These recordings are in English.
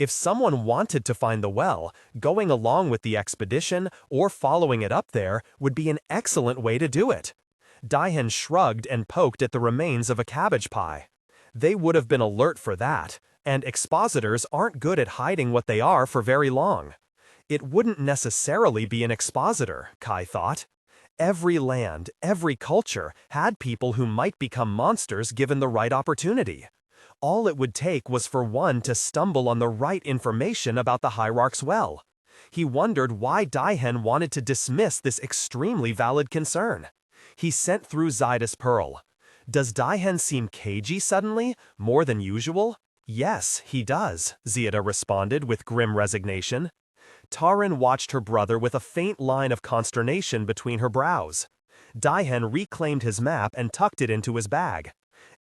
If someone wanted to find the well, going along with the expedition or following it up there would be an excellent way to do it. Tahen shrugged and poked at the remains of a cabbage pie. They would have been alert for that, and expositors aren't good at hiding what they are for very long. It wouldn't necessarily be an expositor, Kai thought. Every land, every culture had people who might become monsters given the right opportunity. All it would take was for one to stumble on the right information about the Hierarchs well. He wondered why Tahen wanted to dismiss this extremely valid concern. He sent through Ziede's pearl. Does Tahen seem cagey suddenly, more than usual? Yes, he does, Ziede responded with grim resignation. Tahren watched her brother with a faint line of consternation between her brows. Tahen reclaimed his map and tucked it into his bag.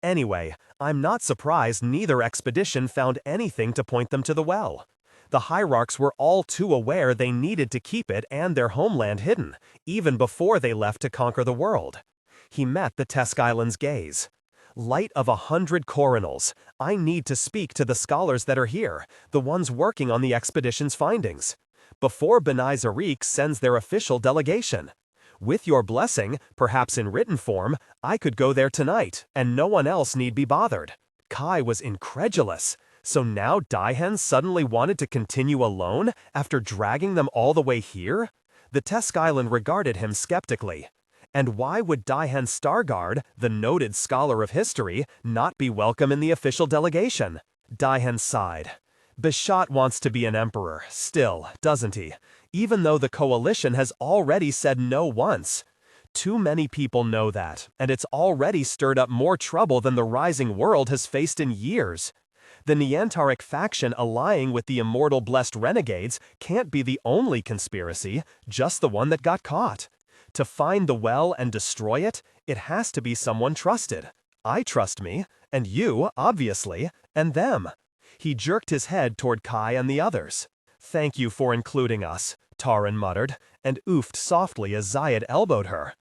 Anyway, I'm not surprised neither expedition found anything to point them to the well. The Hierarchs were all too aware they needed to keep it and their homeland hidden, even before they left to conquer the world. He met the Island's gaze. Light of 100 coronals, I need to speak to the scholars that are here, the ones working on the expedition's findings, before B'nai Zarik sends their official delegation. With your blessing, perhaps in written form, I could go there tonight, and no one else need be bothered. Kai was incredulous. So now Tahen suddenly wanted to continue alone after dragging them all the way here? The Island regarded him skeptically. And why would Tahen Stargard, the noted scholar of history, not be welcome in the official delegation? Tahen sighed. Bashasa wants to be an emperor, still, doesn't he? Even though the coalition has already said no once. Too many people know that, and it's already stirred up more trouble than the rising world has faced in years. The Neantaric faction allying with the Immortal Blessed renegades can't be the only conspiracy, just the one that got caught. To find the well and destroy it, it has to be someone trusted. I trust me, and you, obviously, and them. He jerked his head toward Kai and the others. Thank you for including us, Tahren muttered, and oofed softly as Ziede elbowed her.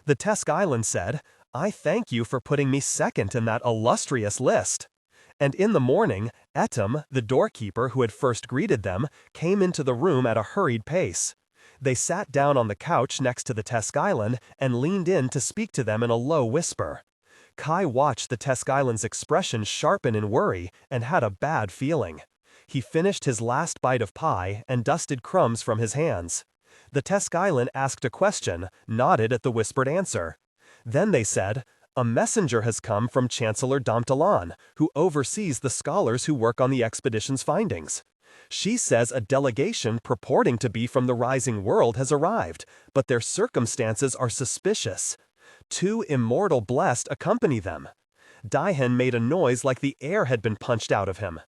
The Island said, I thank you for putting me second in that illustrious list. And in the morning, Etam, the doorkeeper who had first greeted them, came into the room at a hurried pace. They sat down on the couch next to the Island and leaned in to speak to them in a low whisper. Kai watched the Island's expression sharpen in worry and had a bad feeling. He finished his last bite of pie and dusted crumbs from his hands. The Island asked a question, nodded at the whispered answer. Then they said, a messenger has come from Chancellor Damtalan, who oversees the scholars who work on the expedition's findings. She says a delegation purporting to be from the rising world has arrived, but their circumstances are suspicious. 2 Immortal Blessed accompany them. Tahen made a noise like the air had been punched out of him.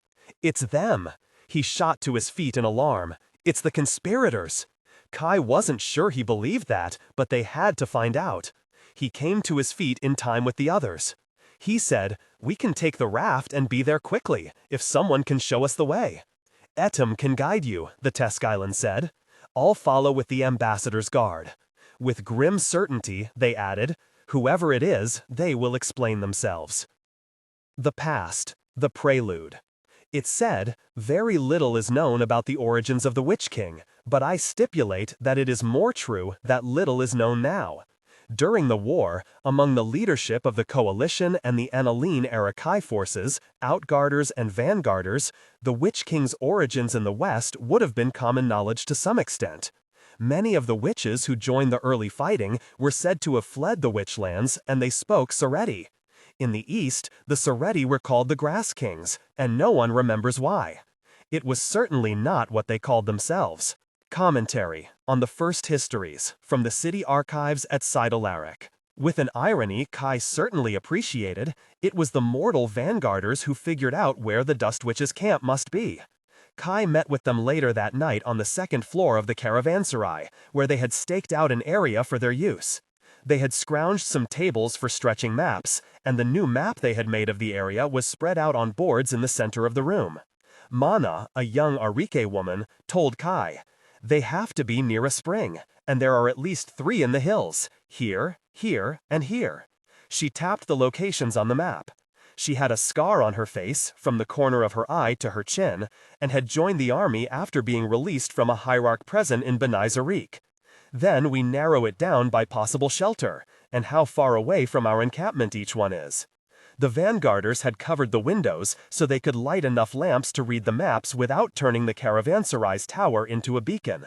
It's them. He shot to his feet in alarm. It's the conspirators. Kai wasn't sure he believed that, but they had to find out. He came to his feet in time with the others. He said, we can take the raft and be there quickly, if someone can show us the way. Etam can guide you, the Island said. I'll follow with the ambassador's guard. With grim certainty, they added, whoever it is, they will explain themselves. The past, the prelude. It said, very little is known about the origins of the Witch King, but I stipulate that it is more true that little is known now. During the war, among the leadership of the coalition and the Aniline Arakai forces, outguarders and vanguarders, the Witch King's origins in the West would have been common knowledge to some extent. Many of the witches who joined the early fighting were said to have fled the Witchlands, and they spoke Sareti. In the East, the Sareti were called the Grass Kings, and no one remembers why. It was certainly not what they called themselves. Commentary on the First Histories from the City Archives at Ziede. With an irony Kai certainly appreciated, it was the mortal vanguarders who figured out where the Dust Witch's camp must be. Kai met with them later that night on the second floor of the caravanserai, where they had staked out an area for their use. They had scrounged some tables for stretching maps, and the new map they had made of the area was spread out on boards in the center of the room. Mana, a young Arike woman, told Kai, they have to be near a spring, and there are at least 3 in the hills, here, here, and here. She tapped the locations on the map. She had a scar on her face, from the corner of her eye to her chin, and had joined the army after being released from a hierarch prison in Beni Zarik. Then we narrow it down by possible shelter, and how far away from our encampment each one is. The vanguarders had covered the windows so they could light enough lamps to read the maps without turning the caravanserai's tower into a beacon.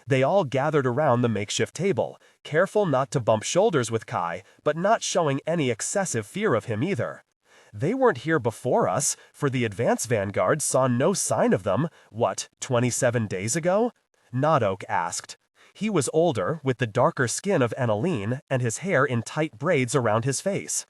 They all gathered around the makeshift table, careful not to bump shoulders with Kai, but not showing any excessive fear of him either. They weren't here before us, for the advance vanguard saw no sign of them, 27 days ago? Nodok asked. He was older, with the darker skin of aniline, and his hair in tight braids around his face.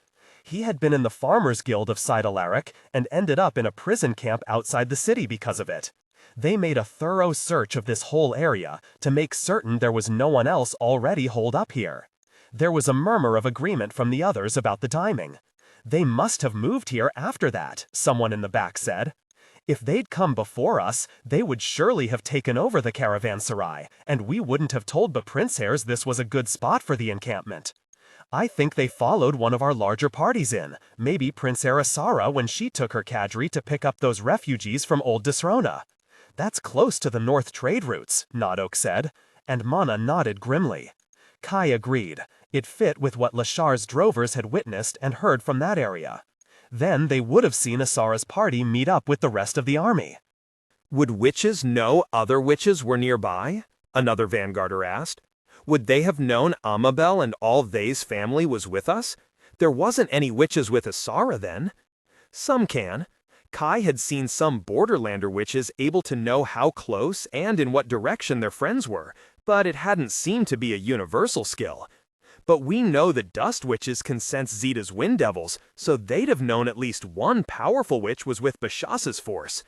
He had been in the Farmers' Guild of Ziede and ended up in a prison camp outside the city because of it. They made a thorough search of this whole area to make certain there was no one else already holed up here. There was a murmur of agreement from the others about the timing. They must have moved here after that, someone in the back said. If they'd come before us, they would surely have taken over the caravanserai, and we wouldn't have told the Princehairs this was a good spot for the encampment. I think they followed one of our larger parties in, maybe Princess Asara when she took her cadre to pick up those refugees from Old Disrona. That's close to the north trade routes, Nodok said, and Mana nodded grimly. Kai agreed. It fit with what Lashar's drovers had witnessed and heard from that area. Then they would have seen Asara's party meet up with the rest of the army. Would witches know other witches were nearby? Another vanguarder asked. Would they have known Amabel and all they's family was with us? There wasn't any witches with Asara then. Some can. Kai had seen some Borderlander witches able to know how close and in what direction their friends were, but it hadn't seemed to be a universal skill. But we know that dust witches can sense Ziede's wind devils, so they'd have known at least one powerful witch was with Bashasa's force.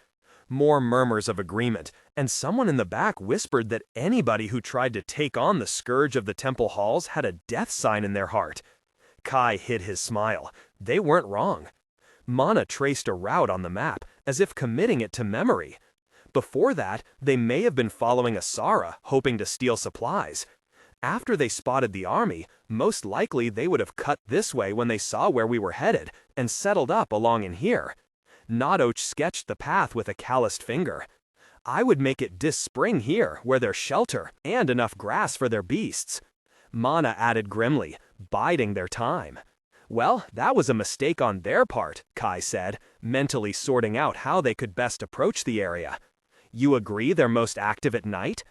More murmurs of agreement, and someone in the back whispered that anybody who tried to take on the scourge of the temple halls had a death sign in their heart. Kai hid his smile. They weren't wrong. Mana traced a route on the map, as if committing it to memory. Before that, they may have been following Asara, hoping to steal supplies. After they spotted the army, most likely they would have cut this way when they saw where we were headed, and settled up along in here. Nodok sketched the path with a calloused finger. I would make it this spring here, where there's shelter, and enough grass for their beasts. Mana added grimly, biding their time. Well, that was a mistake on their part, Kai said, mentally sorting out how they could best approach the area. You agree they're most active at night?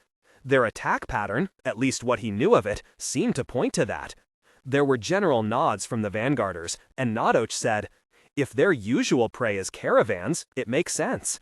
Their attack pattern, at least what he knew of it, seemed to point to that. There were general nods from the vanguarders, and Nodok said, if their usual prey is caravans, it makes sense.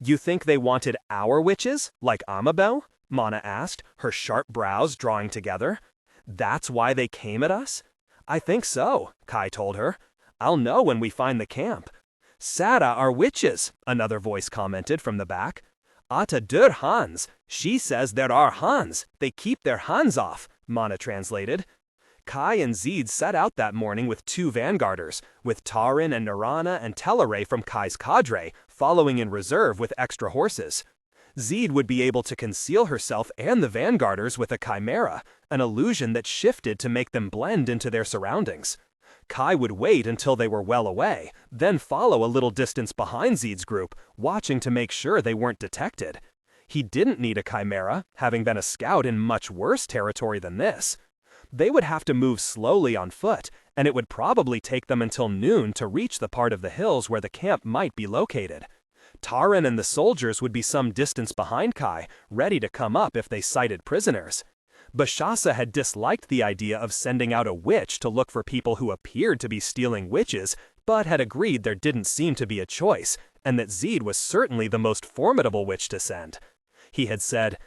You think they wanted our witches, like Amabel? Mana asked, her sharp brows drawing together. That's why they came at us? I think so, Kai told her. I'll know when we find the camp. Sada are witches, another voice commented from the back. Ata dur Hans. She says there are Hans. They keep their hands off, Mana translated. Kai and Ziede set out that morning with two vanguarders, with Tahren and Narana and Telere from Kai's cadre, following in reserve with extra horses. Ziede would be able to conceal herself and the vanguarders with a chimera, an illusion that shifted to make them blend into their surroundings. Kai would wait until they were well away, then follow a little distance behind Ziede's group, watching to make sure they weren't detected. He didn't need a chimera, having been a scout in much worse territory than this. They would have to move slowly on foot, and it would probably take them until noon to reach the part of the hills where the camp might be located. Tahren and the soldiers would be some distance behind Kai, ready to come up if they sighted prisoners. Bashasa had disliked the idea of sending out a witch to look for people who appeared to be stealing witches, but had agreed there didn't seem to be a choice, and that Ziede was certainly the most formidable witch to send. He had said,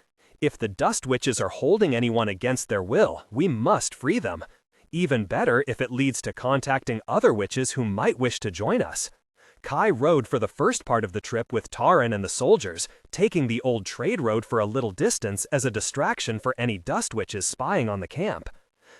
if the dust witches are holding anyone against their will, we must free them. Even better if it leads to contacting other witches who might wish to join us. Kai rode for the first part of the trip with Tahren and the soldiers, taking the old trade road for a little distance as a distraction for any dust witches spying on the camp.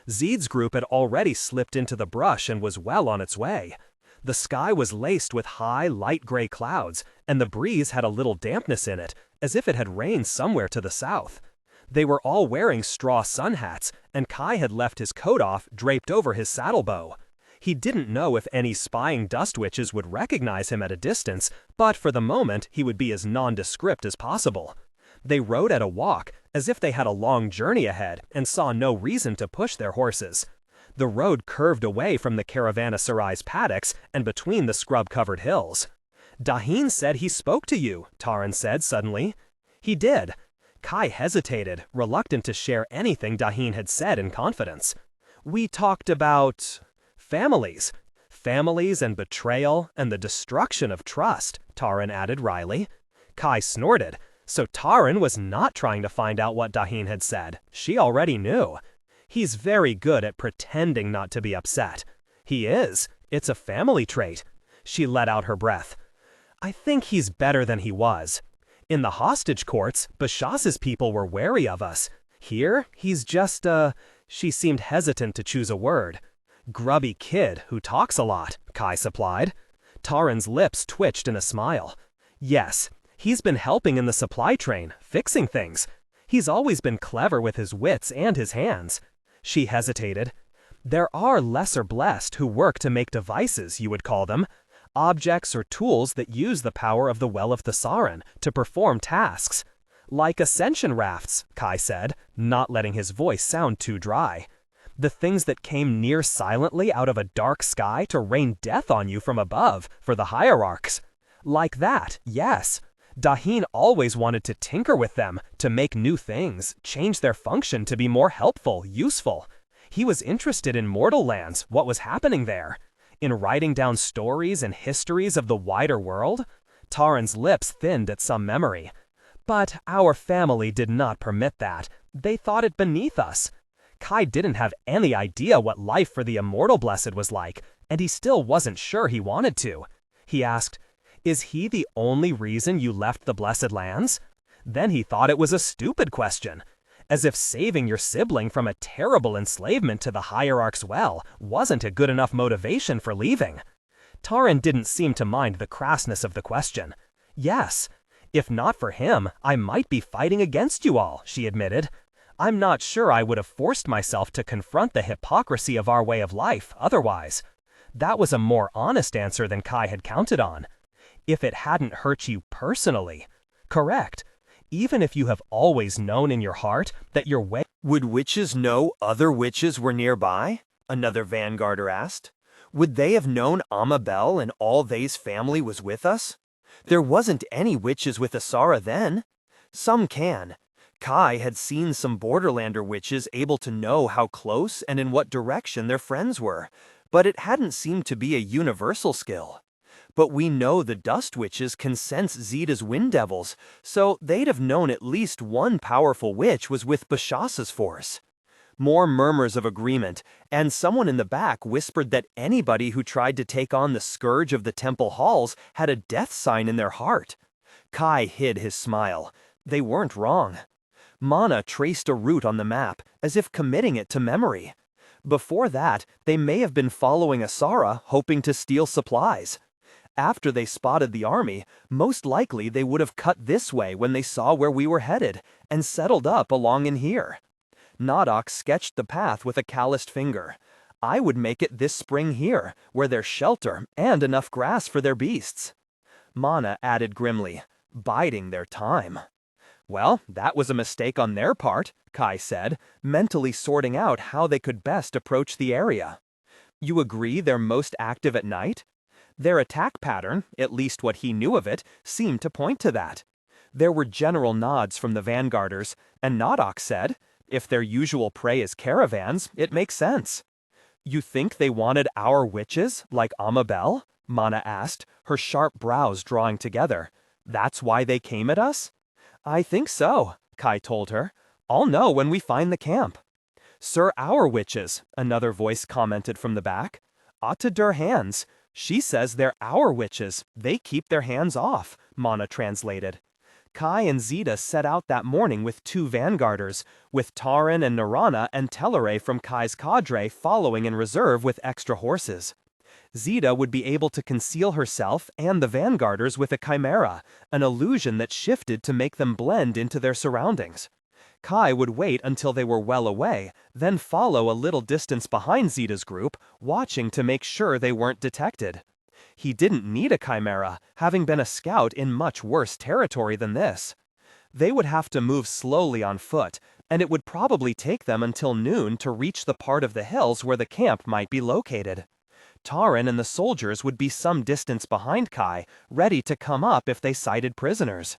Ziede's group had already slipped into the brush and was well on its way. The sky was laced with high, light gray clouds, and the breeze had a little dampness in it, as if it had rained somewhere to the south. They were all wearing straw sun hats, and Kai had left his coat off, draped over his saddle bow. He didn't know if any spying dust witches would recognize him at a distance, but for the moment he would be as nondescript as possible. They rode at a walk, as if they had a long journey ahead and saw no reason to push their horses. The road curved away from the caravanserai's paddocks and between the scrub-covered hills. "Tahen said he spoke to you," Tahren said suddenly. "He did." Kai hesitated, reluctant to share anything Tahen had said in confidence. "We talked about families. Families and betrayal and the destruction of trust," Tahren added wryly. Kai snorted. So Tahren was not trying to find out what Tahen had said. She already knew. He's very good at pretending not to be upset. He is. It's a family trait. She let out her breath. "I think he's better than he was. In the hostage courts, Bashasa's people were wary of us. Here, he's just She seemed hesitant to choose a word. "Grubby kid who talks a lot," Kai supplied. Taren's lips twitched in a smile. "Yes, he's been helping in the supply train, fixing things. He's always been clever with his wits and his hands." She hesitated. "There are lesser blessed who work to make devices, you would call them. Objects or tools that use the power of the Well of Tahren to perform tasks. Like ascension rafts," Kai said, not letting his voice sound too dry. "The things that came near silently out of a dark sky to rain death on you from above for the Hierarchs. Like that, yes. Tahen always wanted to tinker with them, to make new things, change their function to be more helpful, useful. He was interested in mortal lands, what was happening there. In writing down stories and histories of the wider world." Taren's lips thinned at some memory. "But our family did not permit that. They thought it beneath us." Kai didn't have any idea what life for the Immortal Blessed was like, and he still wasn't sure he wanted to. He asked, "Is he the only reason you left the Blessed Lands?" Then he thought it was a stupid question. As if saving your sibling from a terrible enslavement to the Hierarch's well wasn't a good enough motivation for leaving. Tahren didn't seem to mind the crassness of the question. "Yes. If not for him, I might be fighting against you all," she admitted. "I'm not sure I would have forced myself to confront the hypocrisy of our way of life otherwise." That was a more honest answer than Kai had counted on. "If it hadn't hurt you personally." Correct. Even if you have always known in your heart that your way— Would witches know other witches were nearby? Another vanguarder asked. Would they have known Amabel and all they's family was with us? There wasn't any witches with Asara then. Some can. Kai had seen some Borderlander witches able to know how close and in what direction their friends were, but it hadn't seemed to be a universal skill. But we know the dust witches can sense Ziede's wind devils, so they'd have known at least one powerful witch was with Bashasa's force. More murmurs of agreement, and someone in the back whispered that anybody who tried to take on the scourge of the temple halls had a death sign in their heart. Kai hid his smile. They weren't wrong. Mana traced a route on the map, as if committing it to memory. Before that, they may have been following Asara, hoping to steal supplies. After they spotted the army, most likely they would have cut this way when they saw where we were headed, and settled up along in here. Nadok sketched the path with a calloused finger. "I would make it this spring here, where there's shelter and enough grass for their beasts." Mana added grimly, "Biding their time." "Well, that was a mistake on their part," Kai said, mentally sorting out how they could best approach the area. "You agree they're most active at night?" Their attack pattern, at least what he knew of it, seemed to point to that. There were general nods from the vanguarders, and Nadok said, "If their usual prey is caravans, it makes sense." "You think they wanted our witches, like Amabel?" Mana asked, her sharp brows drawing together. "That's why they came at us?" "I think so," Kai told her. "I'll know when we find the camp." "Sir, our witches," another voice commented from the back. "Ought to dur hands. She says they're our witches. They keep their hands off," Mana translated. Kai and Ziede set out that morning with 2 vanguarders, with Tahren and Narana and Tellere from Kai's cadre following in reserve with extra horses. Ziede would be able to conceal herself and the vanguarders with a chimera, an illusion that shifted to make them blend into their surroundings. Kai would wait until they were well away, then follow a little distance behind Ziede's group, watching to make sure they weren't detected. He didn't need a chimera, having been a scout in much worse territory than this. They would have to move slowly on foot, and it would probably take them until noon to reach the part of the hills where the camp might be located. Tahren and the soldiers would be some distance behind Kai, ready to come up if they sighted prisoners.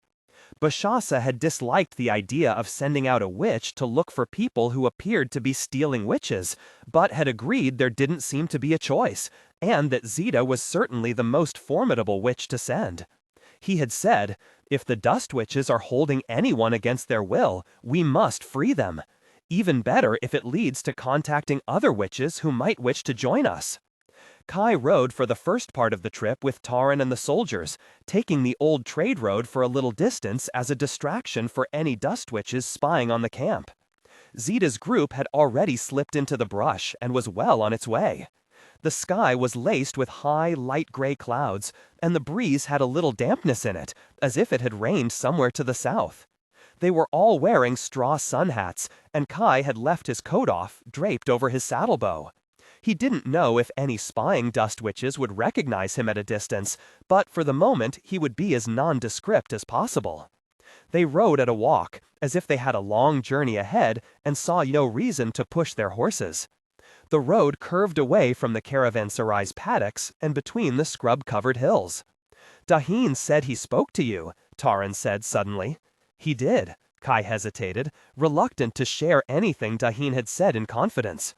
Bashasa had disliked the idea of sending out a witch to look for people who appeared to be stealing witches, but had agreed there didn't seem to be a choice, and that Ziede was certainly the most formidable witch to send. He had said, "If the dust witches are holding anyone against their will, we must free them. Even better if it leads to contacting other witches who might wish to join us." Kai rode for the first part of the trip with Tahren and the soldiers, taking the old trade road for a little distance as a distraction for any dust witches spying on the camp. Ziede's group had already slipped into the brush and was well on its way. The sky was laced with high, light gray clouds, and the breeze had a little dampness in it, as if it had rained somewhere to the south. They were all wearing straw sun hats, and Kai had left his coat off, draped over his saddlebow. He didn't know if any spying dust witches would recognize him at a distance, but for the moment he would be as nondescript as possible. They rode at a walk, as if they had a long journey ahead and saw no reason to push their horses. The road curved away from the caravanserai's paddocks and between the scrub-covered hills. "Tahen said he spoke to you," Tahren said suddenly. "He did." Kai hesitated, reluctant to share anything Tahen had said in confidence.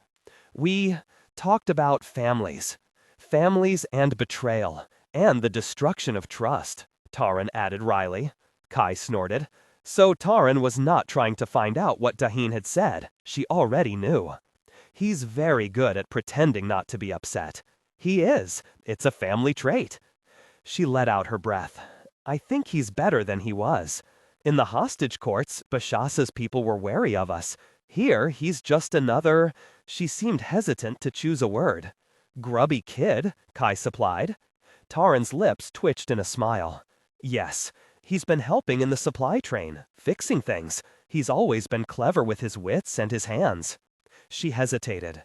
"We talked about families. Families and betrayal, and the destruction of trust," Tahren added wryly. Kai snorted. So Tahren was not trying to find out what Tahen had said. She already knew. He's very good at pretending not to be upset. He is. It's a family trait. She let out her breath. "I think he's better than he was. In the hostage courts, Bashasa's people were wary of us. Here, he's just another—" She seemed hesitant to choose a word. "Grubby kid," Kai supplied. Taren's lips twitched in a smile. "Yes, he's been helping in the supply train, fixing things. He's always been clever with his wits and his hands." She hesitated.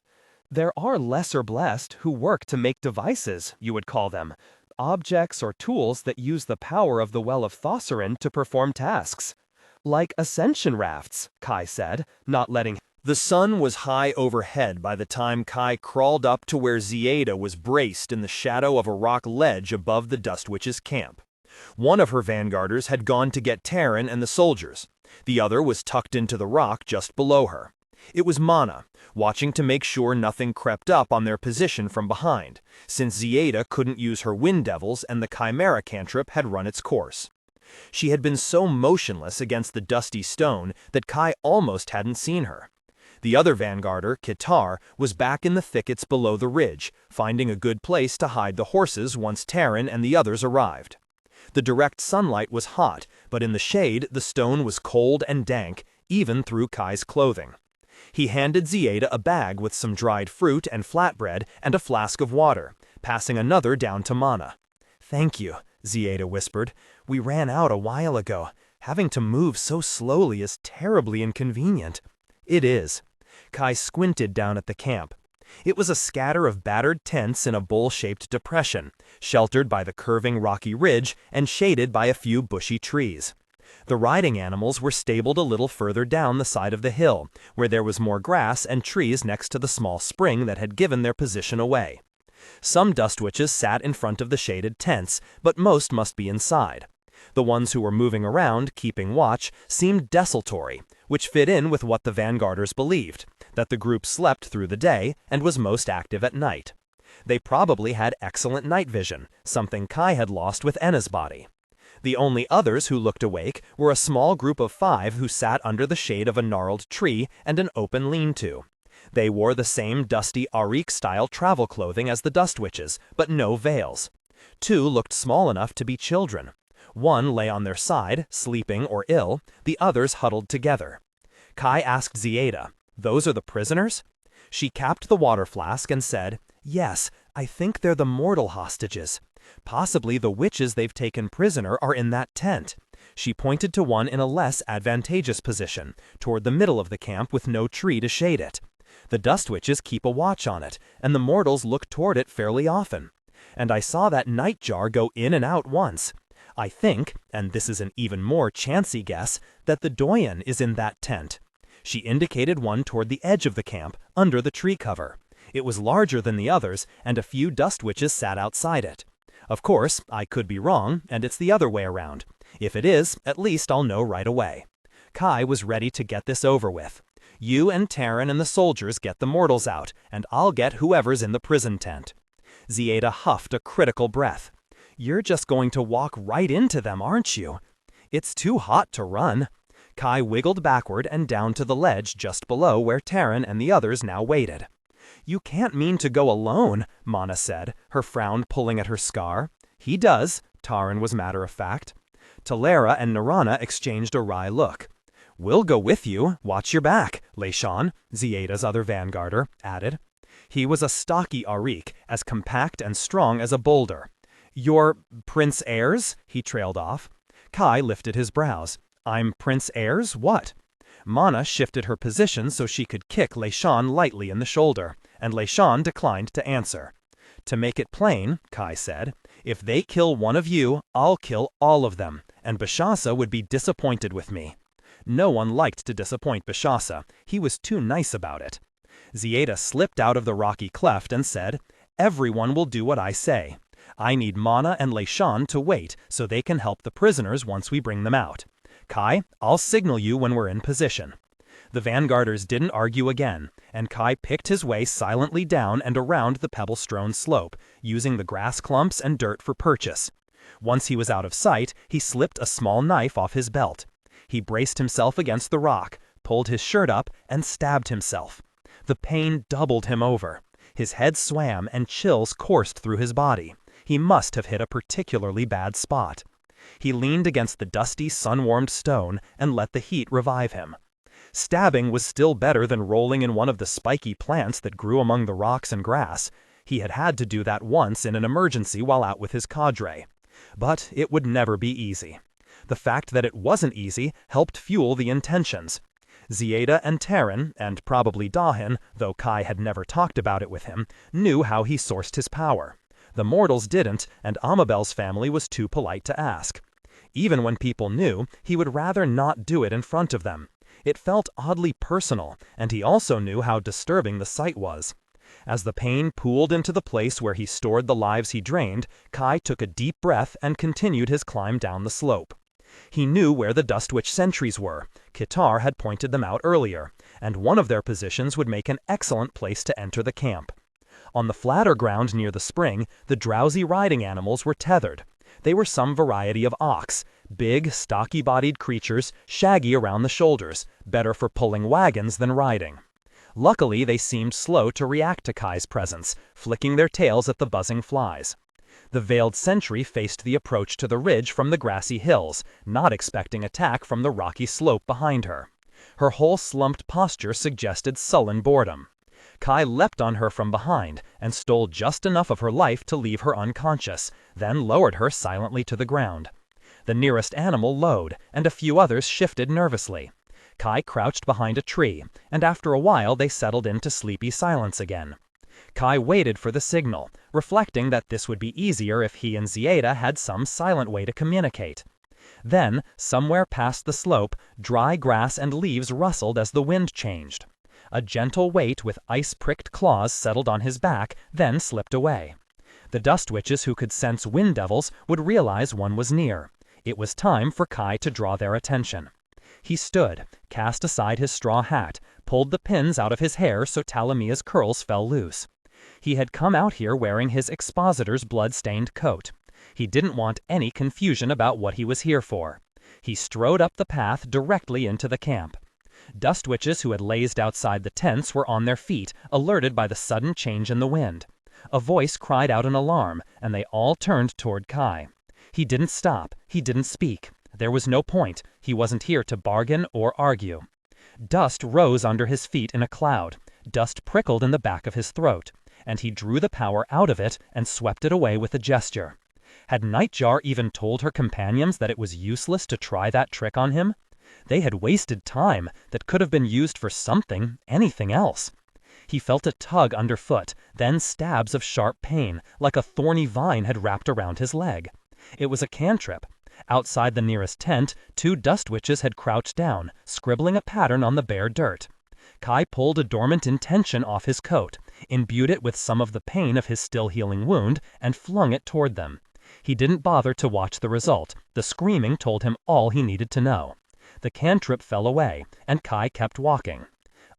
"There are lesser blessed who work to make devices, you would call them. Objects or tools that use the power of the Well of Thosarin to perform tasks. Like ascension rafts," Kai said, not letting. The sun was high overhead by the time Kai crawled up to where Ziede was braced in the shadow of a rock ledge above the Dust Witch's camp. One of her vanguarders had gone to get Tahren and the soldiers. The other was tucked into the rock just below her. It was Mana, watching to make sure nothing crept up on their position from behind, since Ziede couldn't use her Wind Devils and the Chimera cantrip had run its course. She had been so motionless against the dusty stone that Kai almost hadn't seen her. The other vanguarder, Kitar, was back in the thickets below the ridge, finding a good place to hide the horses once Tahren and the others arrived. The direct sunlight was hot, but in the shade the stone was cold and dank, even through Kai's clothing. He handed Ziede a bag with some dried fruit and flatbread and a flask of water, passing another down to Mana. "Thank you," Ziede whispered. "We ran out a while ago. Having to move so slowly is terribly inconvenient." "It is." Kai squinted down at the camp. It was a scatter of battered tents in a bowl-shaped depression, sheltered by the curving rocky ridge and shaded by a few bushy trees. The riding animals were stabled a little further down the side of the hill, where there was more grass and trees next to the small spring that had given their position away. Some dust witches sat in front of the shaded tents, but most must be inside. The ones who were moving around, keeping watch, seemed desultory, which fit in with what the vanguarders believed, that the group slept through the day and was most active at night. They probably had excellent night vision, something Kai had lost with Enna's body. The only others who looked awake were a small group of 5 who sat under the shade of a gnarled tree and an open lean-to. They wore the same dusty Arik-style travel clothing as the dust witches, but no veils. 2 looked small enough to be children. 1 lay on their side, sleeping or ill, the others huddled together. Kai asked Ziede, "Those are the prisoners?" She capped the water flask and said, "Yes, I think they're the mortal hostages. Possibly the witches they've taken prisoner are in that tent. She pointed to one in a less advantageous position, toward the middle of the camp with no tree to shade it. The dust witches keep a watch on it, and the mortals look toward it fairly often. And I saw that night jar go in and out once. I think, and this is an even more chancy guess, that the doyen is in that tent. She indicated one toward the edge of the camp, under the tree cover. It was larger than the others, and a few dust witches sat outside it. Of course, I could be wrong, and it's the other way around. If it is, at least I'll know right away. Kai was ready to get this over with. You and Tahren and the soldiers get the mortals out, and I'll get whoever's in the prison tent. Ziede huffed a critical breath. You're just going to walk right into them, aren't you? It's too hot to run. Kai wiggled backward and down to the ledge just below where Tahren and the others now waited. You can't mean to go alone, Mana said, her frown pulling at her scar. He does, Tahren was matter-of-fact. Talera and Narana exchanged a wry look. We'll go with you, watch your back, Leishan, Zieda's other vanguarder, added. He was a stocky Arik, as compact and strong as a boulder. You're Prince Ayers? He trailed off. Kai lifted his brows. I'm Prince Ayers? What? Mana shifted her position so she could kick Leishan lightly in the shoulder, and Leishan declined to answer. To make it plain, Kai said, if they kill one of you, I'll kill all of them, and Bashasa would be disappointed with me. No one liked to disappoint Bashasa. He was too nice about it. Ziede slipped out of the rocky cleft and said, Everyone will do what I say. I need Mana and Leishan to wait so they can help the prisoners once we bring them out. Kai, I'll signal you when we're in position. The vanguarders didn't argue again, and Kai picked his way silently down and around the pebble-strewn slope, using the grass clumps and dirt for purchase. Once he was out of sight, he slipped a small knife off his belt. He braced himself against the rock, pulled his shirt up, and stabbed himself. The pain doubled him over. His head swam and chills coursed through his body. He must have hit a particularly bad spot. He leaned against the dusty, sun-warmed stone and let the heat revive him. Stabbing was still better than rolling in one of the spiky plants that grew among the rocks and grass. He had had to do that once in an emergency while out with his cadre. But it would never be easy. The fact that it wasn't easy helped fuel the intentions. Ziede and Tahren, and probably Tahen, though Kai had never talked about it with him, knew how he sourced his power. The mortals didn't, and Amabel's family was too polite to ask. Even when people knew, he would rather not do it in front of them. It felt oddly personal, and he also knew how disturbing the sight was. As the pain pooled into the place where he stored the lives he drained, Kai took a deep breath and continued his climb down the slope. He knew where the Dustwitch sentries were. Kitar had pointed them out earlier, and one of their positions would make an excellent place to enter the camp. On the flatter ground near the spring, the drowsy riding animals were tethered. They were some variety of ox, big, stocky-bodied creatures, shaggy around the shoulders, better for pulling wagons than riding. Luckily, they seemed slow to react to Kai's presence, flicking their tails at the buzzing flies. The veiled sentry faced the approach to the ridge from the grassy hills, not expecting attack from the rocky slope behind her. Her whole slumped posture suggested sullen boredom. Kai leapt on her from behind and stole just enough of her life to leave her unconscious, then lowered her silently to the ground. The nearest animal lowed, and a few others shifted nervously. Kai crouched behind a tree, and after a while they settled into sleepy silence again. Kai waited for the signal, reflecting that this would be easier if he and Ziede had some silent way to communicate. Then, somewhere past the slope, dry grass and leaves rustled as the wind changed. A gentle weight with ice-pricked claws settled on his back, then slipped away. The dust witches who could sense wind devils would realize one was near. It was time for Kai to draw their attention. He stood, cast aside his straw hat, pulled the pins out of his hair so Talamia's curls fell loose. He had come out here wearing his expositor's blood-stained coat. He didn't want any confusion about what he was here for. He strode up the path directly into the camp. Dust witches who had lazed outside the tents were on their feet, alerted by the sudden change in the wind. A voice cried out in alarm, and they all turned toward Kai. He didn't stop. He didn't speak. There was no point. He wasn't here to bargain or argue. Dust rose under his feet in a cloud. Dust prickled in the back of his throat, and he drew the power out of it and swept it away with a gesture. Had Nightjar even told her companions that it was useless to try that trick on him? They had wasted time that could have been used for something, anything else. He felt a tug underfoot, then stabs of sharp pain, like a thorny vine had wrapped around his leg. It was a cantrip. Outside the nearest tent, 2 dust witches had crouched down, scribbling a pattern on the bare dirt. Kai pulled a dormant intention off his coat, imbued it with some of the pain of his still healing wound, and flung it toward them. He didn't bother to watch the result. The screaming told him all he needed to know. The cantrip fell away, and Kai kept walking.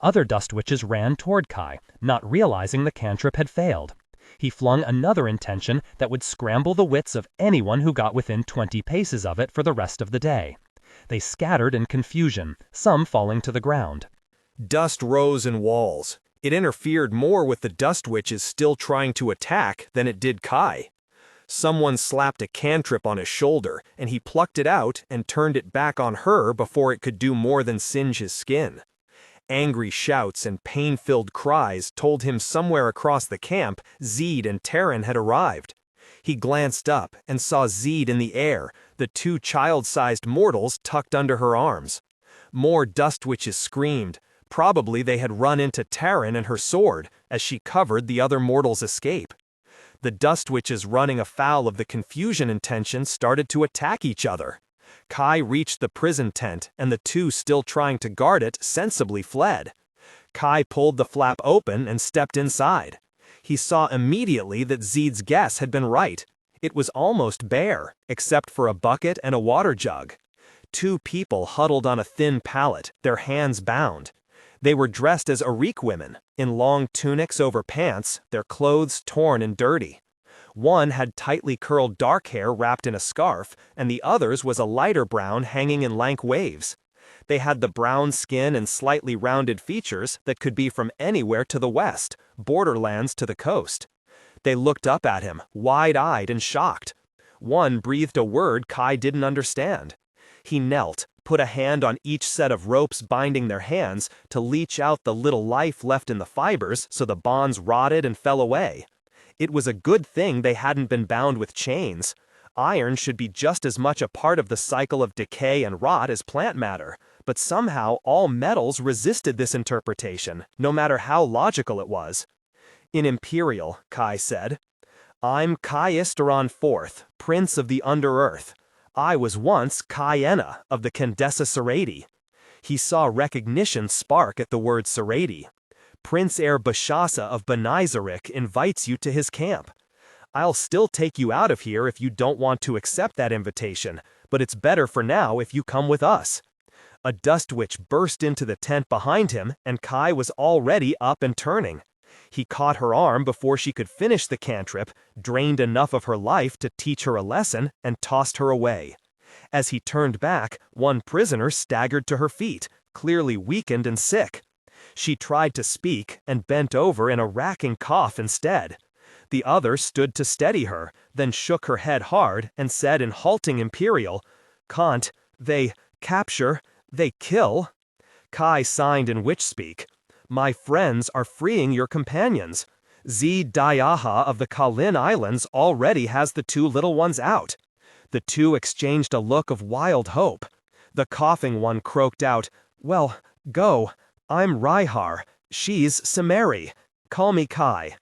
Other dust witches ran toward Kai, not realizing the cantrip had failed. He flung another intention that would scramble the wits of anyone who got within 20 paces of it for the rest of the day. They scattered in confusion, some falling to the ground. Dust rose in walls. It interfered more with the dust witches still trying to attack than it did Kai. Someone slapped a cantrip on his shoulder, and he plucked it out and turned it back on her before it could do more than singe his skin. Angry shouts and pain-filled cries told him somewhere across the camp Ziede and Tahren had arrived. He glanced up and saw Ziede in the air, the 2 child-sized mortals tucked under her arms. More dust witches screamed. Probably they had run into Tahren and her sword as she covered the other mortals' escape. The dust witches running afoul of the confusion intention started to attack each other. Kai reached the prison tent, and the 2 still trying to guard it sensibly fled. Kai pulled the flap open and stepped inside. He saw immediately that Ziede's guess had been right. It was almost bare, except for a bucket and a water jug. 2 people huddled on a thin pallet, their hands bound. They were dressed as Hierarch women, in long tunics over pants, their clothes torn and dirty. One had tightly curled dark hair wrapped in a scarf, and the other's was a lighter brown hanging in lank waves. They had the brown skin and slightly rounded features that could be from anywhere to the west, borderlands to the coast. They looked up at him, wide-eyed and shocked. One breathed a word Kai didn't understand. He knelt, put a hand on each set of ropes binding their hands to leach out the little life left in the fibers so the bonds rotted and fell away. It was a good thing they hadn't been bound with chains. Iron should be just as much a part of the cycle of decay and rot as plant matter, but somehow all metals resisted this interpretation, no matter how logical it was. In Imperial, Kai said, "I'm Caius Duran IV, Prince of the Underearth. I was once Cayena of the Condessa Serati." He saw recognition spark at the word Serati. "Prince Heir Bashasa of Benaizarik invites you to his camp. I'll still take you out of here if you don't want to accept that invitation, but it's better for now if you come with us." A dust witch burst into the tent behind him, and Kai was already up and turning. He caught her arm before she could finish the cantrip, drained enough of her life to teach her a lesson, and tossed her away. As he turned back, one prisoner staggered to her feet, clearly weakened and sick. She tried to speak and bent over in a racking cough instead. The other stood to steady her, then shook her head hard and said in halting Imperial, "Can't, they capture, they kill?" Kai signed in witch speak. "My friends are freeing your companions. Ziede Dayaha of the Kalin Islands already has the 2 little ones out." The 2 exchanged a look of wild hope. The coughing one croaked out, "Well, go. I'm Rihar. She's Simeri. Call me Kai."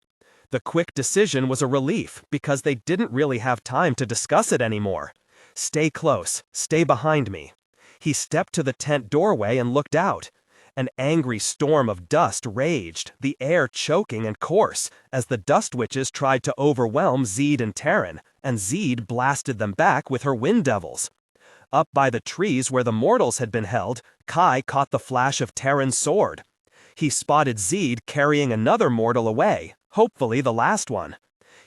The quick decision was a relief because they didn't really have time to discuss it anymore. "Stay close. Stay behind me." He stepped to the tent doorway and looked out. An angry storm of dust raged, the air choking and coarse, as the dust witches tried to overwhelm Ziede and Tahren, and Ziede blasted them back with her wind devils. Up by the trees where the mortals had been held, Kai caught the flash of Taren's sword. He spotted Ziede carrying another mortal away, hopefully the last one.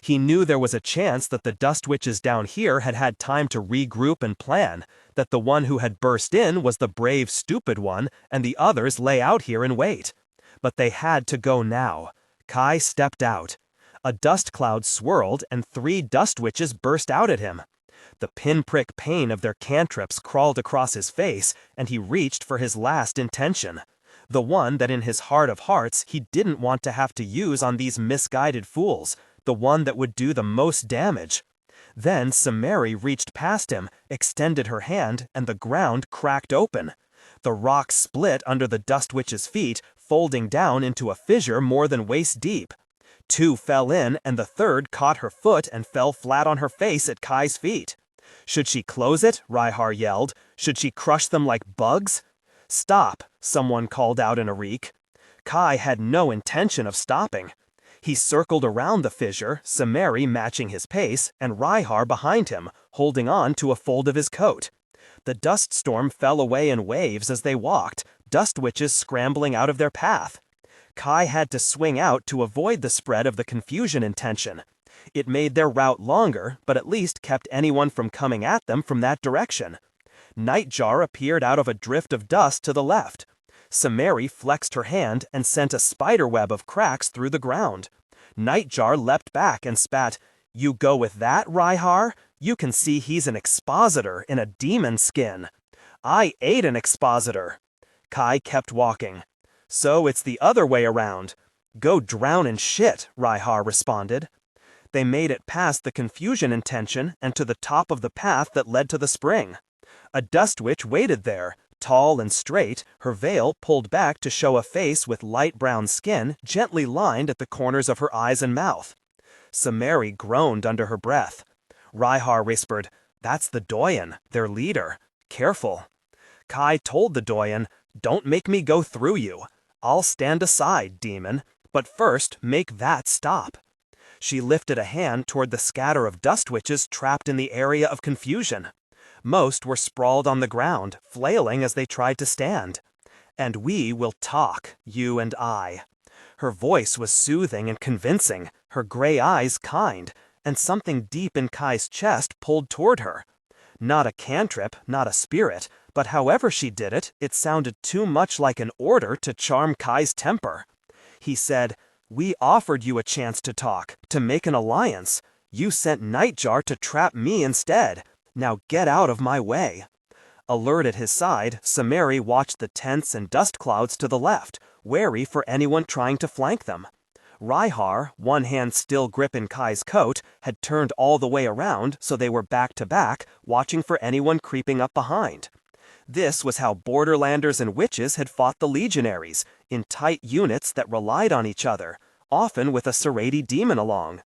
He knew there was a chance that the dust witches down here had had time to regroup and plan, that the one who had burst in was the brave, stupid one, and the others lay out here and wait. But they had to go now. Kai stepped out. A dust cloud swirled, and 3 dust witches burst out at him. The pinprick pain of their cantrips crawled across his face, and he reached for his last intention. The one that in his heart of hearts he didn't want to have to use on these misguided fools, the one that would do the most damage. Then Samari reached past him, extended her hand, and the ground cracked open. The rock split under the dust witch's feet, folding down into a fissure more than waist deep. Two fell in, and the third caught her foot and fell flat on her face at Kai's feet. Should she close it? Rhyhar yelled. Should she crush them like bugs? Stop, someone called out in a reek. Kai had no intention of stopping. He circled around the fissure, Samari matching his pace, and Rhyhar behind him, holding on to a fold of his coat. The dust storm fell away in waves as they walked, dust witches scrambling out of their path. Kai had to swing out to avoid the spread of the confusion intention. It made their route longer, but at least kept anyone from coming at them from that direction. Nightjar appeared out of a drift of dust to the left. Samari flexed her hand and sent a spiderweb of cracks through the ground. Nightjar leapt back and spat, "You go with that, Rhyhar? You can see he's an expositor in a demon skin." "I ate an expositor." Kai kept walking. "So it's the other way around." "Go drown in shit," Rhyhar responded. They made it past the confusion intention and to the top of the path that led to the spring. A dust witch waited there, tall and straight, her veil pulled back to show a face with light brown skin gently lined at the corners of her eyes and mouth. Samari groaned under her breath. Rhyhar whispered, "That's the Doyen, their leader. Careful." Kai told the Doyen, "Don't make me go through you. I'll stand aside, demon, but first make that stop." She lifted a hand toward the scatter of dust witches trapped in the area of confusion. Most were sprawled on the ground, flailing as they tried to stand. "And we will talk, you and I." Her voice was soothing and convincing, her gray eyes kind, and something deep in Kai's chest pulled toward her. Not a cantrip, not a spirit, but however she did it, it sounded too much like an order to charm Kai's temper. He said, "We offered you a chance to talk, to make an alliance. You sent Nightjar to trap me instead. Now get out of my way." Alert at his side, Samari watched the tents and dust clouds to the left, wary for anyone trying to flank them. Rhyhar, one hand still gripping Kai's coat, had turned all the way around so they were back to back, watching for anyone creeping up behind. This was how Borderlanders and witches had fought the legionaries, in tight units that relied on each other, often with a Seradi demon along.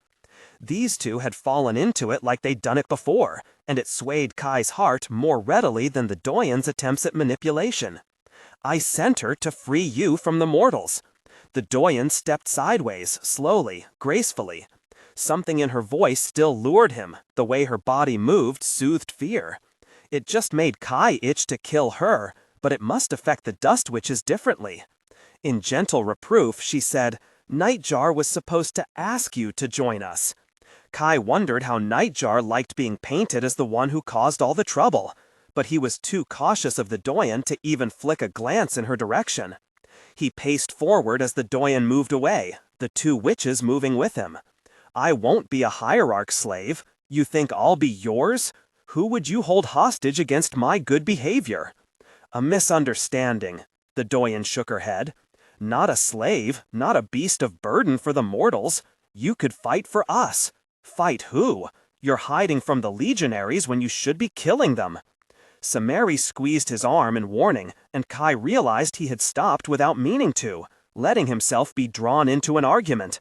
These two had fallen into it like they'd done it before, and it swayed Kai's heart more readily than the Doyen's attempts at manipulation. "I sent her to free you from the mortals." The Doyen stepped sideways, slowly, gracefully. Something in her voice still lured him, the way her body moved soothed fear. It just made Kai itch to kill her, but it must affect the dust witches differently. In gentle reproof, she said, "Nightjar was supposed to ask you to join us." Kai wondered how Nightjar liked being painted as the one who caused all the trouble, but he was too cautious of the Doyen to even flick a glance in her direction. He paced forward as the Doyen moved away, the two witches moving with him. "I won't be a Hierarch slave. You think I'll be yours? Who would you hold hostage against my good behavior?" "A misunderstanding." The Doyen shook her head. "Not a slave, not a beast of burden for the mortals. You could fight for us." "Fight who? You're hiding from the legionaries when you should be killing them." Samari squeezed his arm in warning, and Kai realized he had stopped without meaning to, letting himself be drawn into an argument.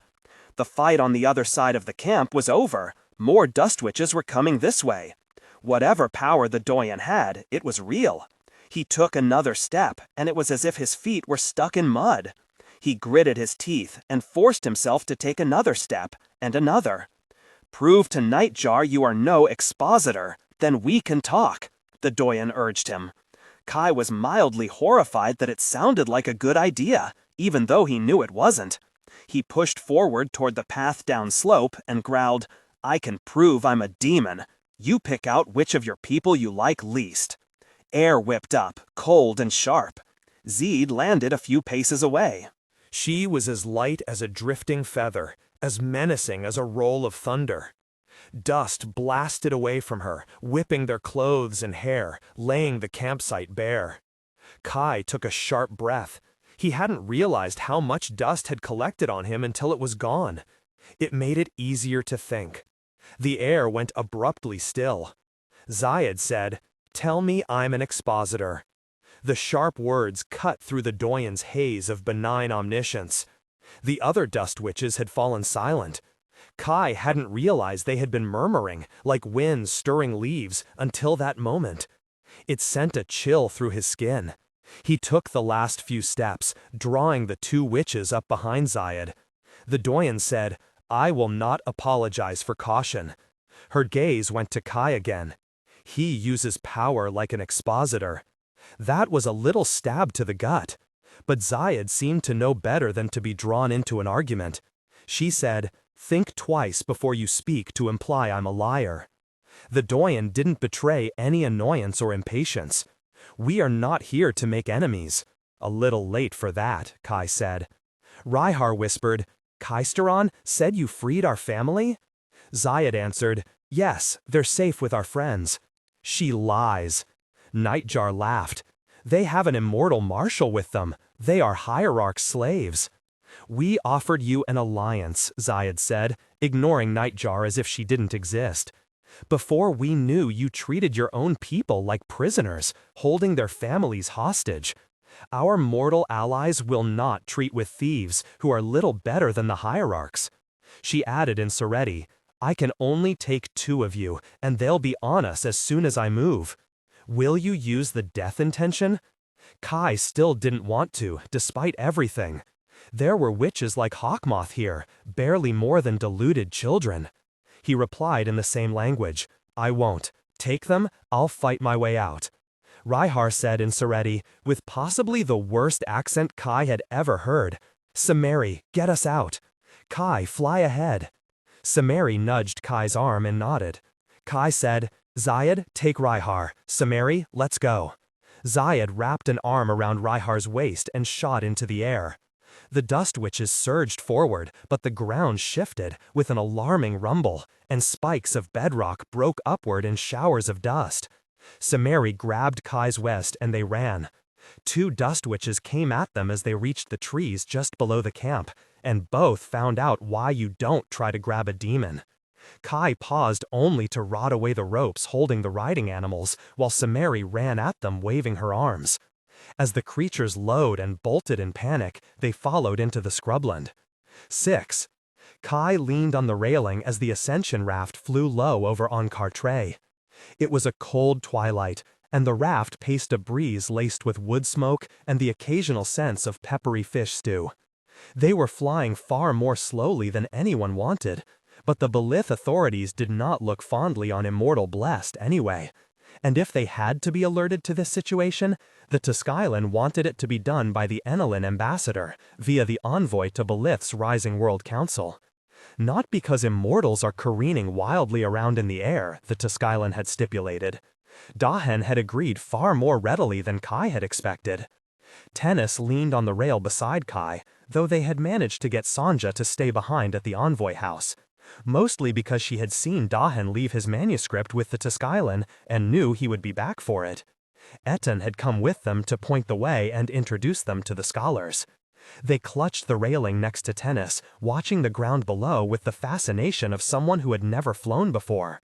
The fight on the other side of the camp was over. More dust witches were coming this way. Whatever power the Doyen had, it was real. He took another step, and it was as if his feet were stuck in mud. He gritted his teeth and forced himself to take another step, and another. "Prove to Nightjar you are no expositor, then we can talk," the Doyen urged him. Kai was mildly horrified that it sounded like a good idea, even though he knew it wasn't. He pushed forward toward the path down slope and growled, "I can prove I'm a demon. You pick out which of your people you like least." Air whipped up, cold and sharp. Ziede landed a few paces away. She was as light as a drifting feather, as menacing as a roll of thunder. Dust blasted away from her, whipping their clothes and hair, laying the campsite bare. Kai took a sharp breath. He hadn't realized how much dust had collected on him until it was gone. It made it easier to think. The air went abruptly still. Ziede said, "Tell me I'm an expositor." The sharp words cut through the Doyen's haze of benign omniscience. The other dust witches had fallen silent. Kai hadn't realized they had been murmuring, like winds stirring leaves, until that moment. It sent a chill through his skin. He took the last few steps, drawing the two witches up behind Ziede. The Doyen said, "I will not apologize for caution." Her gaze went to Kai again. "He uses power like an expositor." That was a little stab to the gut. But Ziede seemed to know better than to be drawn into an argument. She said, "Think twice before you speak to imply I'm a liar." The Doyen didn't betray any annoyance or impatience. "We are not here to make enemies." "A little late for that," Kai said. Rhyhar whispered, "Kaisteron said you freed our family?" Ziede answered, "Yes, they're safe with our friends." "She lies." Nightjar laughed. "They have an immortal marshal with them. They are Hierarchs' slaves." "We offered you an alliance," Ziede said, ignoring Nightjar as if she didn't exist. "Before we knew, you treated your own people like prisoners, holding their families hostage. Our mortal allies will not treat with thieves who are little better than the Hierarchs." She added in Sereti, "I can only take 2 of you, and they'll be on us as soon as I move. Will you use the death intention?" Kai still didn't want to, despite everything. There were witches like Hawkmoth here, barely more than deluded children. He replied in the same language, "I won't. Take them, I'll fight my way out." Rhyhar said in Sereti, with possibly the worst accent Kai had ever heard, "Samari, get us out." "Kai, fly ahead." Samari nudged Kai's arm and nodded. Kai said, "Ziede, take Rhyhar. Samari, let's go." Ziede wrapped an arm around Rhyhar's waist and shot into the air. The dust witches surged forward, but the ground shifted with an alarming rumble, and spikes of bedrock broke upward in showers of dust. Samari grabbed Kai's vest and they ran. 2 dust witches came at them as they reached the trees just below the camp, and both found out why you don't try to grab a demon. Kai paused only to rot away the ropes holding the riding animals, while Samari ran at them waving her arms. As the creatures lowed and bolted in panic, they followed into the scrubland. 6. Kai leaned on the railing as the ascension raft flew low over Encartre. It was a cold twilight, and the raft paced a breeze laced with wood smoke and the occasional sense of peppery fish stew. They were flying far more slowly than anyone wanted, but the Belith authorities did not look fondly on Immortal Blessed anyway. And if they had to be alerted to this situation, the Tuskylan wanted it to be done by the Enelin ambassador, via the envoy to Belith's Rising World Council. Not because immortals are careening wildly around in the air, the Tuskylan had stipulated. Tahen had agreed far more readily than Kai had expected. Tennis leaned on the rail beside Kai, though they had managed to get Sanja to stay behind at the envoy house. Mostly because she had seen Tahen leave his manuscript with the Tuskylan and knew he would be back for it. Etan had come with them to point the way and introduce them to the scholars. They clutched the railing next to Tennis, watching the ground below with the fascination of someone who had never flown before.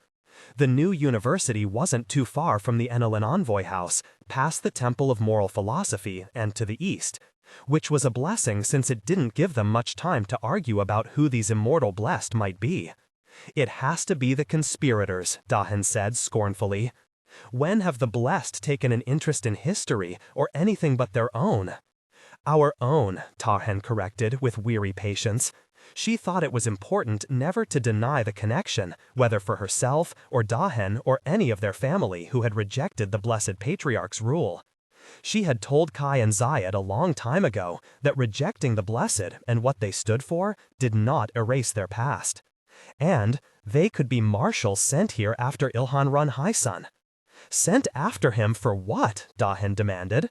The new university wasn't too far from the Enelin envoy house, past the Temple of Moral Philosophy and to the east, which was a blessing since it didn't give them much time to argue about who these Immortal Blessed might be. "It has to be the conspirators," Tahen said scornfully. "When have the Blessed taken an interest in history or anything but their own?" "Our own," Tahen corrected with weary patience. She thought it was important never to deny the connection, whether for herself or Tahen or any of their family who had rejected the Blessed Patriarch's rule. She had told Kai and Ziede a long time ago that rejecting the Blessed and what they stood for did not erase their past. And they could be marshals sent here after Ilhan Run Haisun. Sent after him for what? Tahen demanded.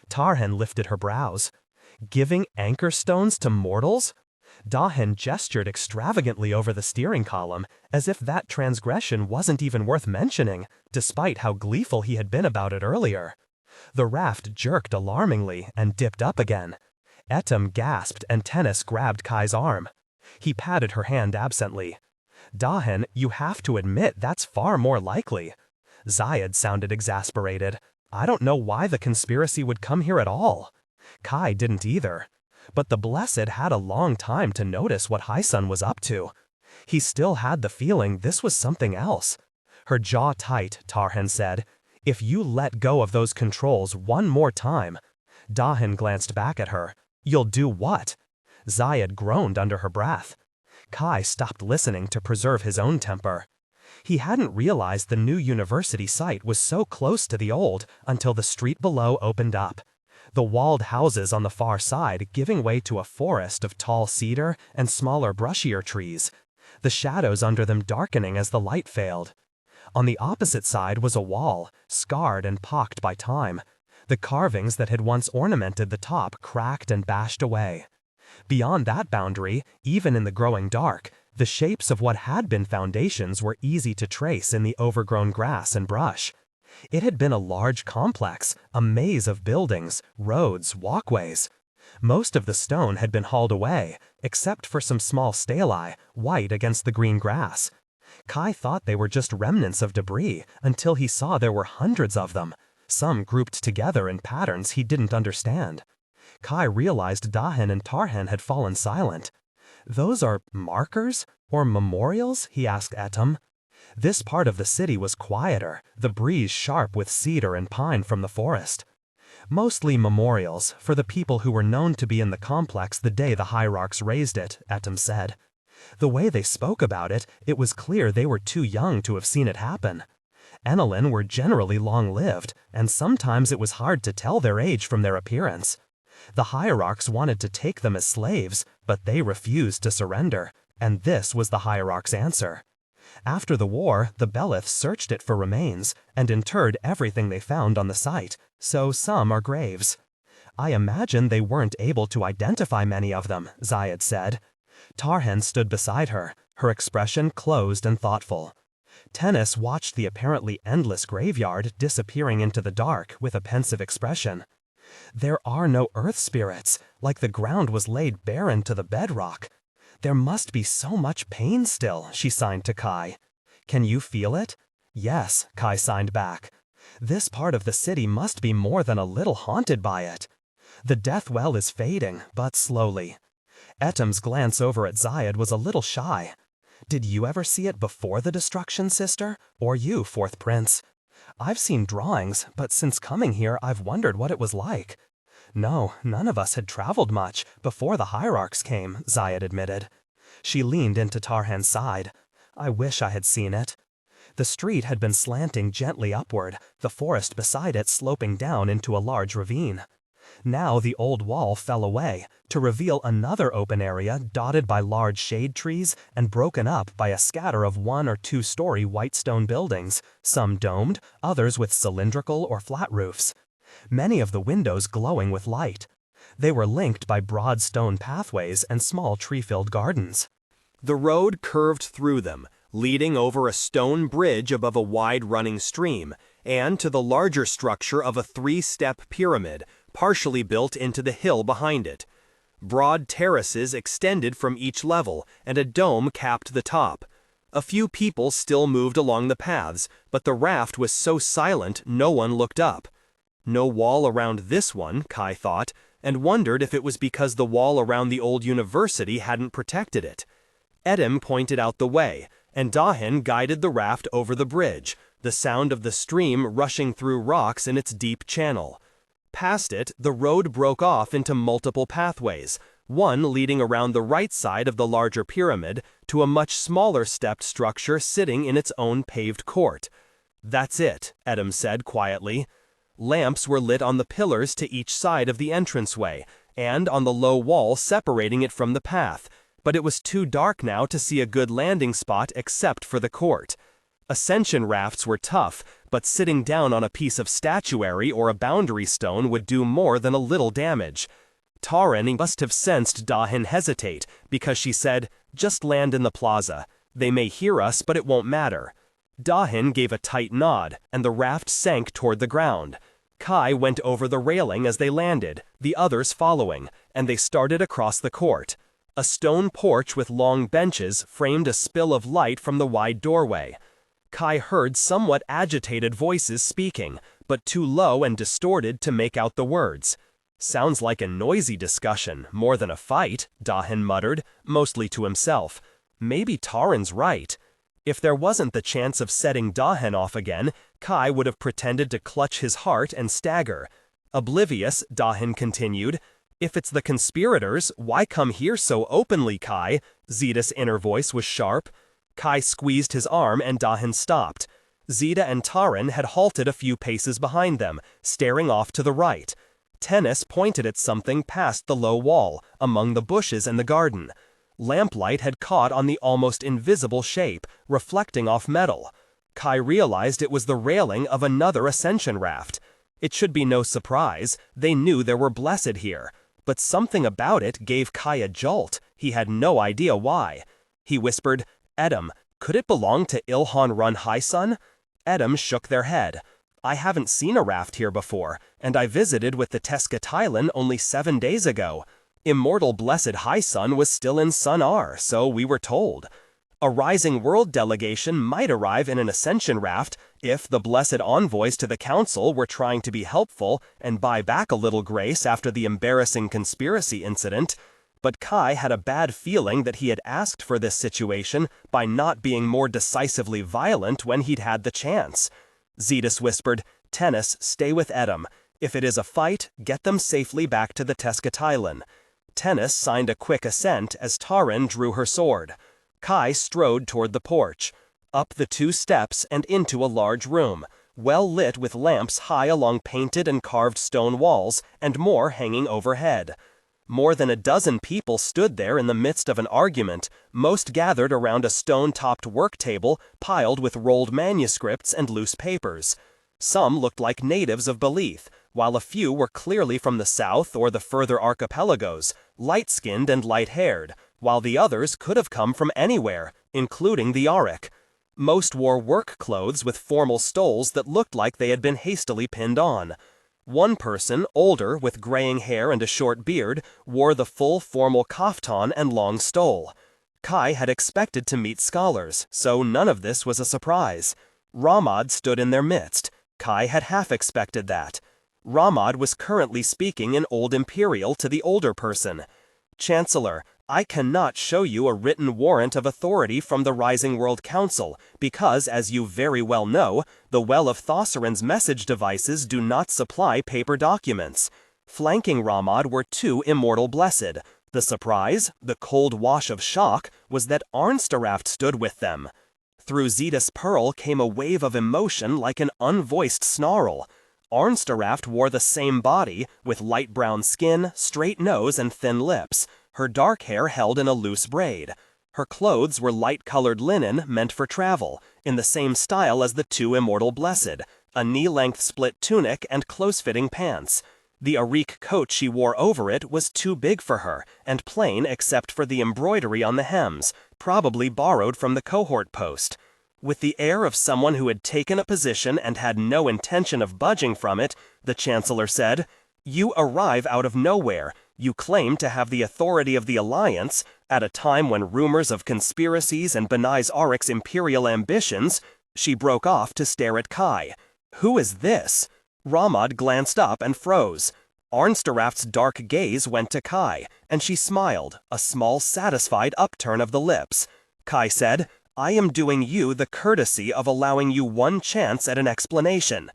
Tahren lifted her brows. Giving anchor stones to mortals? Tahen gestured extravagantly over the steering column, as if that transgression wasn't even worth mentioning, despite how gleeful he had been about it earlier. The raft jerked alarmingly and dipped up again. Etam gasped and Tennis grabbed Kai's arm. He patted her hand absently. Tahen, you have to admit that's far more likely. Ziede sounded exasperated. I don't know why the conspiracy would come here at all. Kai didn't either. But the Blessed had a long time to notice what Highsun was up to. He still had the feeling this was something else. Her jaw tight, Tahren said. If you let go of those controls one more time. Tahen glanced back at her. You'll do what? Ziede groaned under her breath. Kai stopped listening to preserve his own temper. He hadn't realized the new university site was so close to the old until the street below opened up. The walled houses on the far side giving way to a forest of tall cedar and smaller brushier trees, the shadows under them darkening as the light failed. On the opposite side was a wall, scarred and pocked by time. The carvings that had once ornamented the top cracked and bashed away. Beyond that boundary, even in the growing dark, the shapes of what had been foundations were easy to trace in the overgrown grass and brush. It had been a large complex, a maze of buildings, roads, walkways. Most of the stone had been hauled away, except for some small stelae, white against the green grass. Kai thought they were just remnants of debris until he saw there were hundreds of them, some grouped together in patterns he didn't understand. Kai realized Tahen and Tahren had fallen silent. Those are markers or memorials? He asked Etum. This part of the city was quieter, the breeze sharp with cedar and pine from the forest. Mostly memorials for the people who were known to be in the complex the day the Hierarchs raised it, Etum said. The way they spoke about it, it was clear they were too young to have seen it happen. Enelin were generally long-lived, and sometimes it was hard to tell their age from their appearance. The Hierarchs wanted to take them as slaves, but they refused to surrender, and this was the Hierarchs' answer. After the war, the Beleths searched it for remains and interred everything they found on the site, so some are graves. I imagine they weren't able to identify many of them, Ziede said. Tahren stood beside her, her expression closed and thoughtful. Tennis watched the apparently endless graveyard disappearing into the dark with a pensive expression. There are no earth spirits, like the ground was laid barren to the bedrock. There must be so much pain still, she signed to Kai. Can you feel it? Yes, Kai signed back. This part of the city must be more than a little haunted by it. The death well is fading, but slowly. Etum's glance over at Ziede was a little shy. Did you ever see it before the destruction, sister? Or you, fourth prince? I've seen drawings, but since coming here I've wondered what it was like. No, none of us had traveled much before the Hierarchs came, Ziede admitted. She leaned into Tahen's side. I wish I had seen it. The street had been slanting gently upward, the forest beside it sloping down into a large ravine. Now the old wall fell away, to reveal another open area dotted by large shade trees and broken up by a scatter of 1- or 2-story white stone buildings, some domed, others with cylindrical or flat roofs. Many of the windows glowing with light. They were linked by broad stone pathways and small tree-filled gardens. The road curved through them, leading over a stone bridge above a wide-running stream, and to the larger structure of a 3-step pyramid, partially built into the hill behind it. Broad terraces extended from each level, and a dome capped the top. A few people still moved along the paths, but the raft was so silent no one looked up. No wall around this one, Kai thought, and wondered if it was because the wall around the old university hadn't protected it. Etum pointed out the way, and Tahen guided the raft over the bridge, the sound of the stream rushing through rocks in its deep channel. Past it, the road broke off into multiple pathways, one leading around the right side of the larger pyramid to a much smaller stepped structure sitting in its own paved court. That's it, Etum said quietly. Lamps were lit on the pillars to each side of the entranceway, and on the low wall separating it from the path, but it was too dark now to see a good landing spot except for the court. Ascension rafts were tough, but sitting down on a piece of statuary or a boundary stone would do more than a little damage. Tahren must have sensed Tahen hesitate, because she said, "Just land in the plaza. They may hear us, but it won't matter." Tahen gave a tight nod, and the raft sank toward the ground. Kai went over the railing as they landed, the others following, and they started across the court. A stone porch with long benches framed a spill of light from the wide doorway. Kai heard somewhat agitated voices speaking, but too low and distorted to make out the words. "Sounds like a noisy discussion, more than a fight," Tahen muttered, mostly to himself. Maybe Taren's right. If there wasn't the chance of setting Tahen off again, Kai would have pretended to clutch his heart and stagger. Oblivious, Tahen continued. "If it's the conspirators, why come here so openly, Kai?" Ziede's inner voice was sharp. Kai squeezed his arm and Tahen stopped. Ziede and Tahren had halted a few paces behind them, staring off to the right. Tennis pointed at something past the low wall, among the bushes and the garden. Lamplight had caught on the almost invisible shape, reflecting off metal. Kai realized it was the railing of another ascension raft. It should be no surprise, they knew there were blessed here. But something about it gave Kai a jolt. He had no idea why. He whispered, "Edom, could it belong to Ilhan Run High Sun?" Edom shook their head. "I haven't seen a raft here before, and I visited with the Teskatilan only 7 days ago. Immortal Blessed High Sun was still in Sun R, so we were told. A Rising World delegation might arrive in an ascension raft if the blessed envoys to the council were trying to be helpful and buy back a little grace after the embarrassing conspiracy incident. But Kai had a bad feeling that he had asked for this situation by not being more decisively violent when he'd had the chance." Ziede whispered, "Tennis, stay with Edom. If it is a fight, get them safely back to the Teskatilan." Tennis signed a quick assent as Tahren drew her sword. Kai strode toward the porch, up the 2 steps and into a large room, well lit with lamps high along painted and carved stone walls and more hanging overhead. More than a dozen people stood there in the midst of an argument, most gathered around a stone-topped work table piled with rolled manuscripts and loose papers. Some looked like natives of Belith, while a few were clearly from the south or the further archipelagos, light-skinned and light-haired, while the others could have come from anywhere, including the Auric. Most wore work clothes with formal stoles that looked like they had been hastily pinned on. One person, older, with graying hair and a short beard, wore the full formal kaftan and long stole. Kai had expected to meet scholars, so none of this was a surprise. Ramad stood in their midst. Kai had half expected that. Ramad was currently speaking in Old Imperial to the older person. "Chancellor, I cannot show you a written warrant of authority from the Rising World Council, because, as you very well know, the Well of Thosaren's message devices do not supply paper documents." Flanking Ramad were 2 Immortal Blessed. The surprise, the cold wash of shock, was that Arnstaraft stood with them. Through Ziede's pearl came a wave of emotion like an unvoiced snarl. Arnstaraft wore the same body, with light brown skin, straight nose, and thin lips, her dark hair held in a loose braid. Her clothes were light-colored linen meant for travel, in the same style as the 2 Immortal Blessed, a knee-length split tunic and close-fitting pants. The Arik coat she wore over it was too big for her, and plain except for the embroidery on the hems, probably borrowed from the cohort post. With the air of someone who had taken a position and had no intention of budging from it, the Chancellor said, "You arrive out of nowhere. You claim to have the authority of the Alliance, at a time when rumors of conspiracies and Benai's Auric's imperial ambitions." She broke off to stare at Kai. "Who is this?" Ramad glanced up and froze. Arnstaraft's dark gaze went to Kai, and she smiled, a small satisfied upturn of the lips. Kai said, "I am doing you the courtesy of allowing you one chance at an explanation."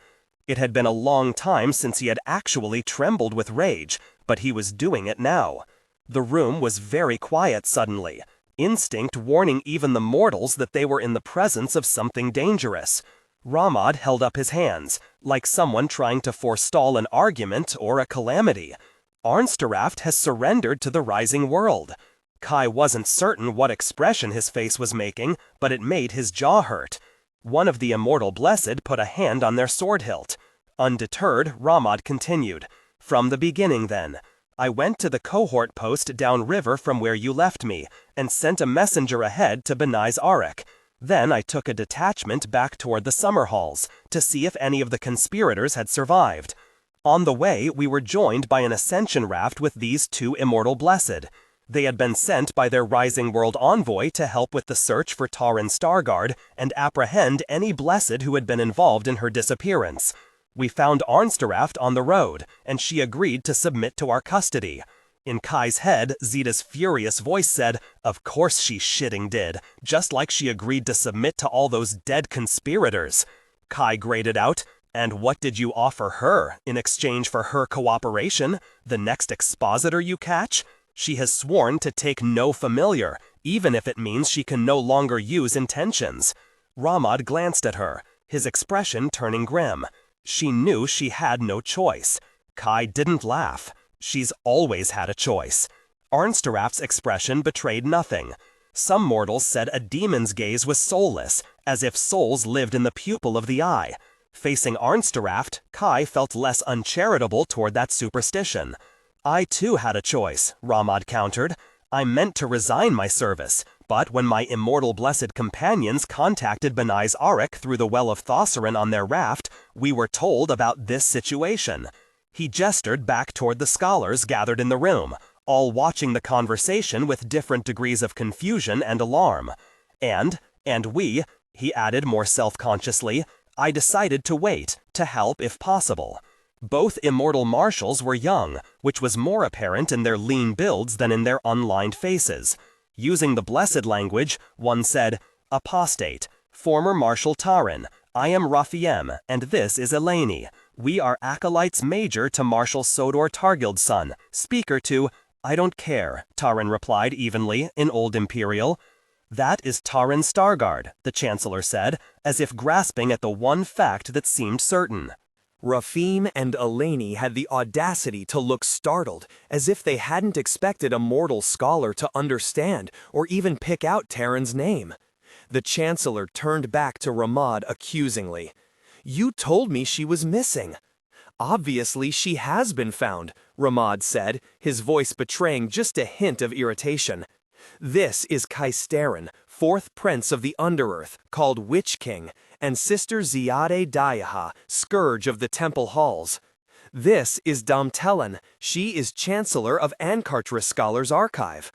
It had been a long time since he had actually trembled with rage, but he was doing it now. The room was very quiet suddenly, instinct warning even the mortals that they were in the presence of something dangerous. Ramad held up his hands, like someone trying to forestall an argument or a calamity. Arnstaraft has surrendered to the Rising World. Kai wasn't certain what expression his face was making, but it made his jaw hurt. One of the Immortal Blessed put a hand on their sword hilt. Undeterred, Ramad continued, "From the beginning, then. I went to the cohort post downriver from where you left me, and sent a messenger ahead to Benai's Auric. Then I took a detachment back toward the summer halls, to see if any of the conspirators had survived. On the way, we were joined by an ascension raft with these 2 Immortal Blessed. They had been sent by their Rising World envoy to help with the search for Tahren Starguard and apprehend any blessed who had been involved in her disappearance. We found Arnsteraft on the road, and she agreed to submit to our custody. In Kai's head, Ziede's furious voice said, "Of course she shitting did, just like she agreed to submit to all those dead conspirators." Kai grated out, "And what did you offer her in exchange for her cooperation? The next expositor you catch? She has sworn to take no familiar, even if it means she can no longer use intentions." Ramad glanced at her, his expression turning grim. She knew she had no choice. Kai didn't laugh. She's always had a choice. Arnsteraft's expression betrayed nothing. Some mortals said a demon's gaze was soulless, as if souls lived in the pupil of the eye. Facing Arnsteraft, Kai felt less uncharitable toward that superstition. "I too had a choice," Ramad countered. "I meant to resign my service, but when my Immortal Blessed companions contacted Benai's Arik through the Well of Thossaran on their raft, we were told about this situation." He gestured back toward the scholars gathered in the room, all watching the conversation with different degrees of confusion and alarm. And we, he added more self-consciously, I decided to wait, to help if possible. Both immortal marshals were young, which was more apparent in their lean builds than in their unlined faces. Using the blessed language, one said, "Apostate, former Marshal Tahren, I am Raphaem, and this is Eleni. We are acolytes major to Marshal Sodor Targild's son, speaker to—" "I don't care," Tahren replied evenly in Old Imperial. "That is Tahren Starguard," the Chancellor said, as if grasping at the one fact that seemed certain. Raphaem and Eleni had the audacity to look startled, as if they hadn't expected a mortal scholar to understand or even pick out Taren's name. The Chancellor turned back to Ramad accusingly. "You told me she was missing." "Obviously she has been found," Ramad said, his voice betraying just a hint of irritation. "This is Kaisteren, fourth prince of the underearth, called Witch King, and Sister Ziede Dayaha, scourge of the temple halls. This is Damtellen, she is Chancellor of Ankartris Scholars' Archive."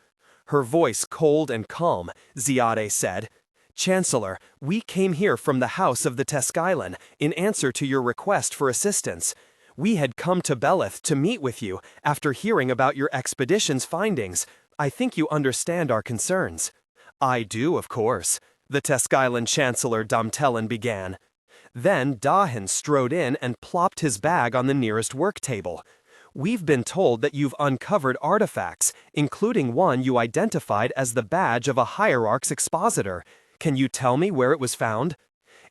Her voice cold and calm, Ziede said, "Chancellor, we came here from the house of the Teskilan in answer to your request for assistance. We had come to Beleth to meet with you after hearing about your expedition's findings. I think you understand our concerns." "I do, of course," the Teskilan Chancellor Damtellen began. Then Tahen strode in and plopped his bag on the nearest work table. "We've been told that you've uncovered artifacts, including one you identified as the badge of a Hierarchs expositor. Can you tell me where it was found?"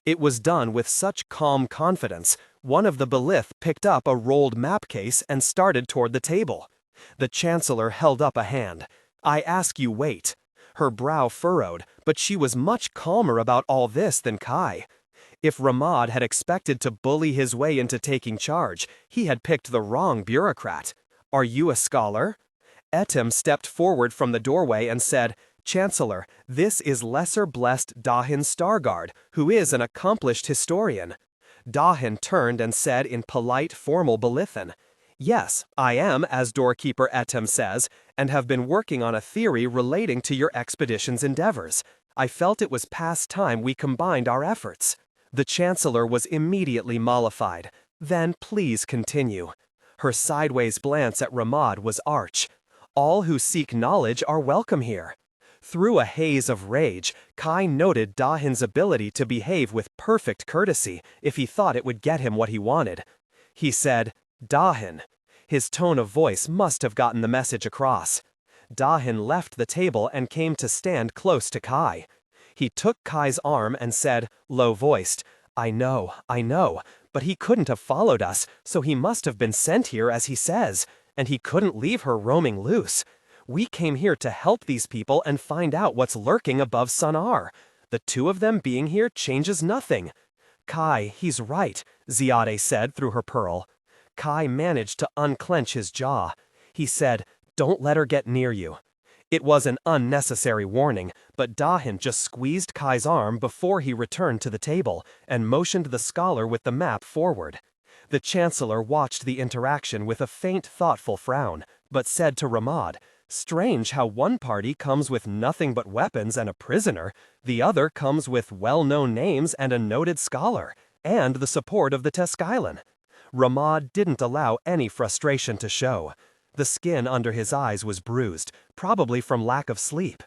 It was done with such calm confidence, one of the Belith picked up a rolled map case and started toward the table. The Chancellor held up a hand. "I ask you wait." Her brow furrowed, but she was much calmer about all this than Kai. If Ramad had expected to bully his way into taking charge, he had picked the wrong bureaucrat. "Are you a scholar?" Etem stepped forward from the doorway and said, "Chancellor, this is Lesser Blessed Tahen Starguard, who is an accomplished historian." Tahen turned and said in polite, formal Belithan, "Yes, I am, as doorkeeper Etem says, and have been working on a theory relating to your expedition's endeavors. I felt it was past time we combined our efforts." The Chancellor was immediately mollified. "Then please continue." Her sideways glance at Ramad was arch. "All who seek knowledge are welcome here." Through a haze of rage, Kai noted Tahen's ability to behave with perfect courtesy if he thought it would get him what he wanted. He said, "Tahen." His tone of voice must have gotten the message across. Tahen left the table and came to stand close to Kai. He took Kai's arm and said, low-voiced, I know, but he couldn't have followed us, so he must have been sent here as he says, and he couldn't leave her roaming loose. We came here to help these people and find out what's lurking above Sunar. The two of them being here changes nothing." "Kai, he's right," Ziede said through her pearl. Kai managed to unclench his jaw. He said, "Don't let her get near you." It was an unnecessary warning, but Tahen just squeezed Kai's arm before he returned to the table and motioned the scholar with the map forward. The Chancellor watched the interaction with a faint, thoughtful frown, but said to Ramad, Strange how one party comes with nothing but weapons and a prisoner, the other comes with well-known names and a noted scholar, and the support of the Teskailan. Ramad didn't allow any frustration to show. The skin under his eyes was bruised, probably from lack of sleep.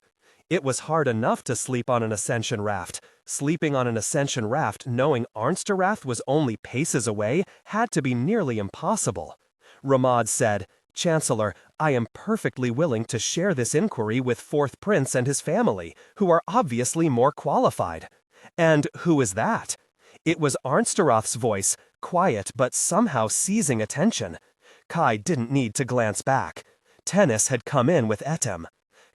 It was hard enough to sleep on an ascension raft. Sleeping on an ascension raft knowing Arnsterath was only paces away had to be nearly impossible. Ramad said, "Chancellor, I am perfectly willing to share this inquiry with Fourth Prince and his family, who are obviously more qualified." "And who is that?" It was Arnsterath's voice, quiet but somehow seizing attention. Kai didn't need to glance back. Tennis had come in with Etem.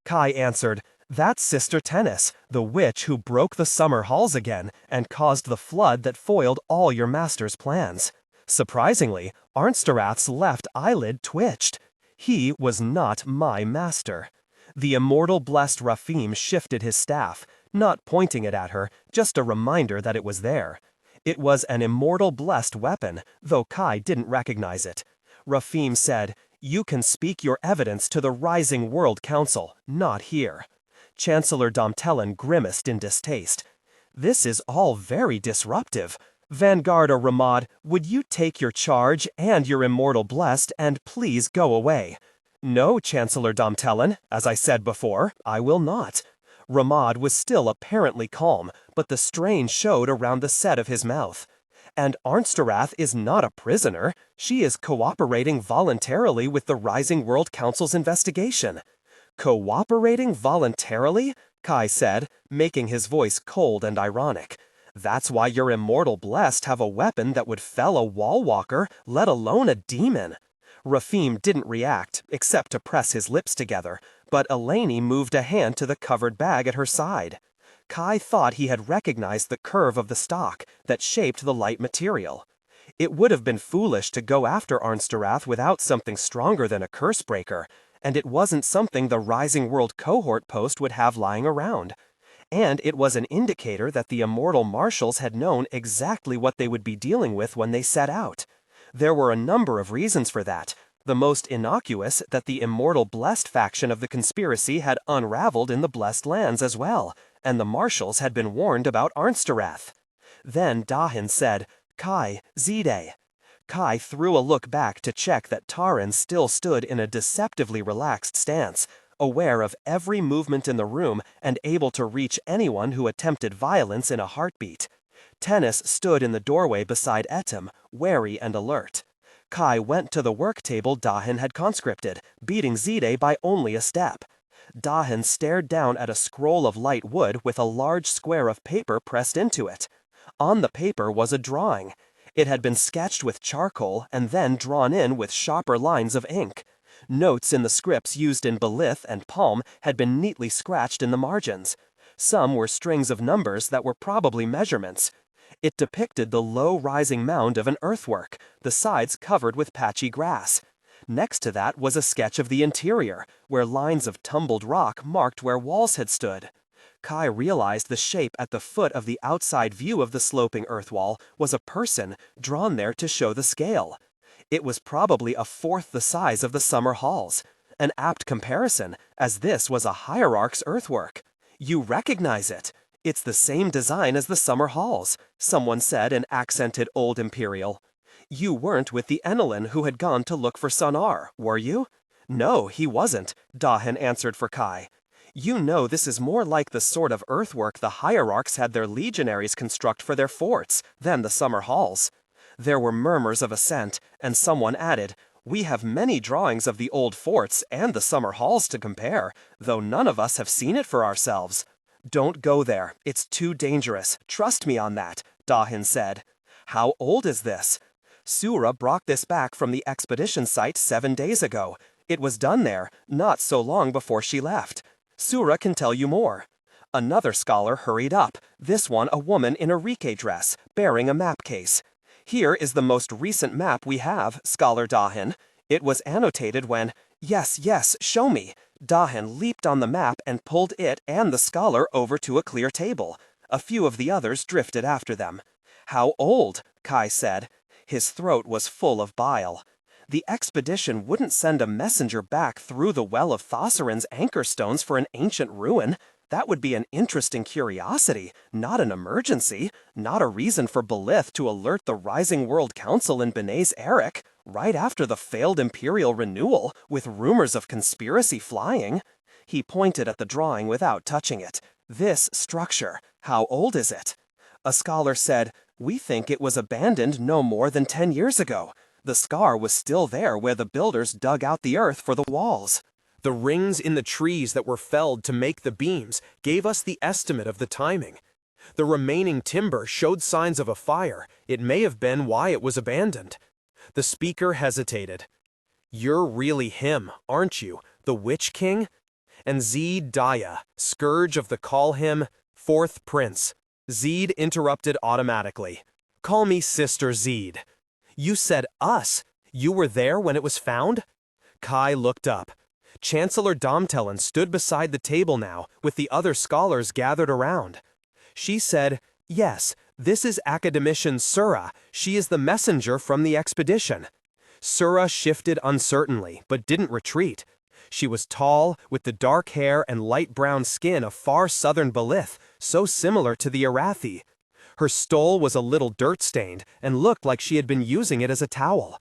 Kai answered, "That's Sister Tennis, the witch who broke the summer halls again and caused the flood that foiled all your master's plans." Surprisingly, Arnsterath's left eyelid twitched. He was not my master. The Immortal Blessed Rafim shifted his staff, not pointing it at her, just a reminder that it was there. It was an Immortal Blessed weapon, though Kai didn't recognize it. Rafim said, "You can speak your evidence to the Rising World Council, not here." Chancellor Domtellen grimaced in distaste. "This is all very disruptive. Vanguard or Ramad, would you take your charge and your Immortal Blessed and please go away?" "No, Chancellor Domtellen, as I said before, I will not." Ramad was still apparently calm, but the strain showed around the set of his mouth. "And Arnsterath is not a prisoner. She is cooperating voluntarily with the Rising World Council's investigation." "Cooperating voluntarily?" Kai said, making his voice cold and ironic. "That's why your Immortal Blessed have a weapon that would fell a wall walker, let alone a demon." Rafim didn't react, except to press his lips together, but Eleni moved a hand to the covered bag at her side. Kai thought he had recognized the curve of the stock that shaped the light material. It would have been foolish to go after Arnsterath without something stronger than a curse breaker, and it wasn't something the Rising World cohort post would have lying around. And it was an indicator that the Immortal Marshals had known exactly what they would be dealing with when they set out. There were a number of reasons for that, the most innocuous that the Immortal Blessed faction of the conspiracy had unraveled in the Blessed Lands as well, and the Marshals had been warned about Arnsterath. Then Tahen said, "Kai, Ziede." Kai threw a look back to check that Tahren still stood in a deceptively relaxed stance, aware of every movement in the room and able to reach anyone who attempted violence in a heartbeat. Tennis stood in the doorway beside Etem, wary and alert. Kai went to the work table Tahen had conscripted, beating Ziede by only a step. Tahen stared down at a scroll of light wood with a large square of paper pressed into it. On the paper was a drawing. It had been sketched with charcoal and then drawn in with sharper lines of ink. Notes in the scripts used in Belith and Palm had been neatly scratched in the margins. Some were strings of numbers that were probably measurements. It depicted the low-rising mound of an earthwork, the sides covered with patchy grass. Next to that was a sketch of the interior, where lines of tumbled rock marked where walls had stood. Kai realized the shape at the foot of the outside view of the sloping earth wall was a person drawn there to show the scale. It was probably a fourth the size of the summer halls. An apt comparison, as this was a Hierarchs earthwork. "You recognize it. It's the same design as the summer halls," someone said in accented Old Imperial. "You weren't with the Enelin who had gone to look for Sonar, were you?" "No, he wasn't," Tahen answered for Kai. "You know this is more like the sort of earthwork the Hierarchs had their legionaries construct for their forts than the summer halls." There were murmurs of assent, and someone added, "We have many drawings of the old forts and the summer halls to compare, though none of us have seen it for ourselves." "Don't go there. It's too dangerous. Trust me on that," Tahen said. "How old is this?" "Sura brought this back from the expedition site 7 days ago. It was done there, not so long before she left. Sura can tell you more." Another scholar hurried up, this one a woman in a Rike dress, bearing a map case. "Here is the most recent map we have, Scholar Tahen. It was annotated when—" Yes, show me." Tahen leaped on the map and pulled it and the scholar over to a clear table. A few of the others drifted after them. "How old?" Kai said. His throat was full of bile. The expedition wouldn't send a messenger back through the well of Thossarin's anchor stones for an ancient ruin. That would be an interesting curiosity, not an emergency, not a reason for Belith to alert the Rising World Council in Benes Eric, right after the failed Imperial renewal, with rumors of conspiracy flying. He pointed at the drawing without touching it. This structure, how old is it? A scholar said, "We think it was abandoned no more than 10 years ago. The scar was still there where the builders dug out the earth for the walls." The rings in the trees that were felled to make the beams gave us the estimate of the timing. The remaining timber showed signs of a fire. It may have been why it was abandoned. The speaker hesitated. "You're really him, aren't you, the Witch King?" And Ziede, scourge of the call him, fourth prince. Ziede interrupted automatically. "Call me Sister Ziede." "You said us. You were there when it was found?" Kai looked up. Chancellor Domtelen stood beside the table now, with the other scholars gathered around. She said, "Yes, this is Academician Sura. She is the messenger from the expedition." Sura shifted uncertainly, but didn't retreat. She was tall, with the dark hair and light brown skin of far southern Belith, so similar to the Arathi. Her stole was a little dirt-stained, and looked like she had been using it as a towel.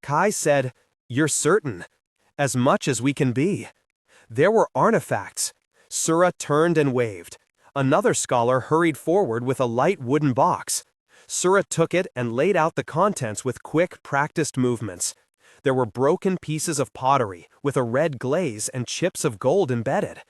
Kai said, "You're certain?" "As much as we can be." There were artifacts. Sura turned and waved. Another scholar hurried forward with a light wooden box. Sura took it and laid out the contents with quick, practiced movements. There were broken pieces of pottery, with a red glaze and chips of gold embedded.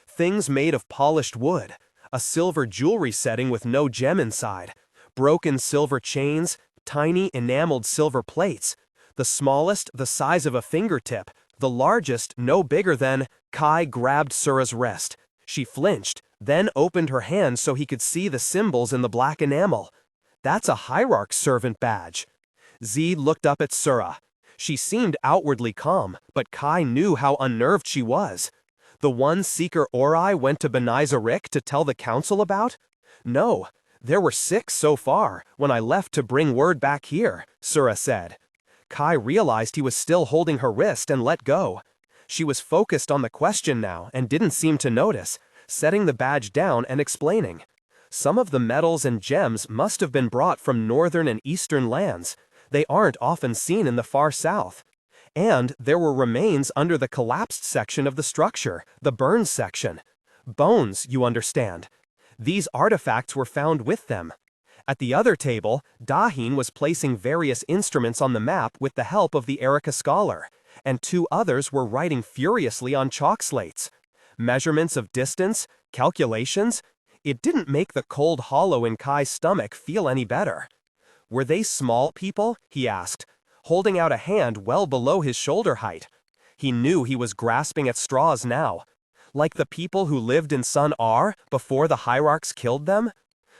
Things made of polished wood. A silver jewelry setting with no gem inside. Broken silver chains, tiny enameled silver plates. The smallest the size of a fingertip. The largest, no bigger than. Kai grabbed Sura's wrist. She flinched, then opened her hand so he could see the symbols in the black enamel. "That's a Hierarch servant badge." Ziede looked up at Sura. She seemed outwardly calm, but Kai knew how unnerved she was. The one Seeker Ori went to Benes Eric to tell the council about? "No, there were 6 so far, when I left to bring word back here," Sura said. Kai realized he was still holding her wrist and let go. She was focused on the question now and didn't seem to notice, setting the badge down and explaining. "Some of the metals and gems must have been brought from northern and eastern lands. They aren't often seen in the far south. And there were remains under the collapsed section of the structure, the burned section. Bones, you understand. These artifacts were found with them." At the other table, Tahren was placing various instruments on the map with the help of the Erica scholar, and 2 others were writing furiously on chalk slates. Measurements of distance, calculations. It didn't make the cold hollow in Kai's stomach feel any better. "Were they small people?" he asked, holding out a hand well below his shoulder height. He knew he was grasping at straws now. "Like the people who lived in Sun Ar before the Hierarchs killed them?"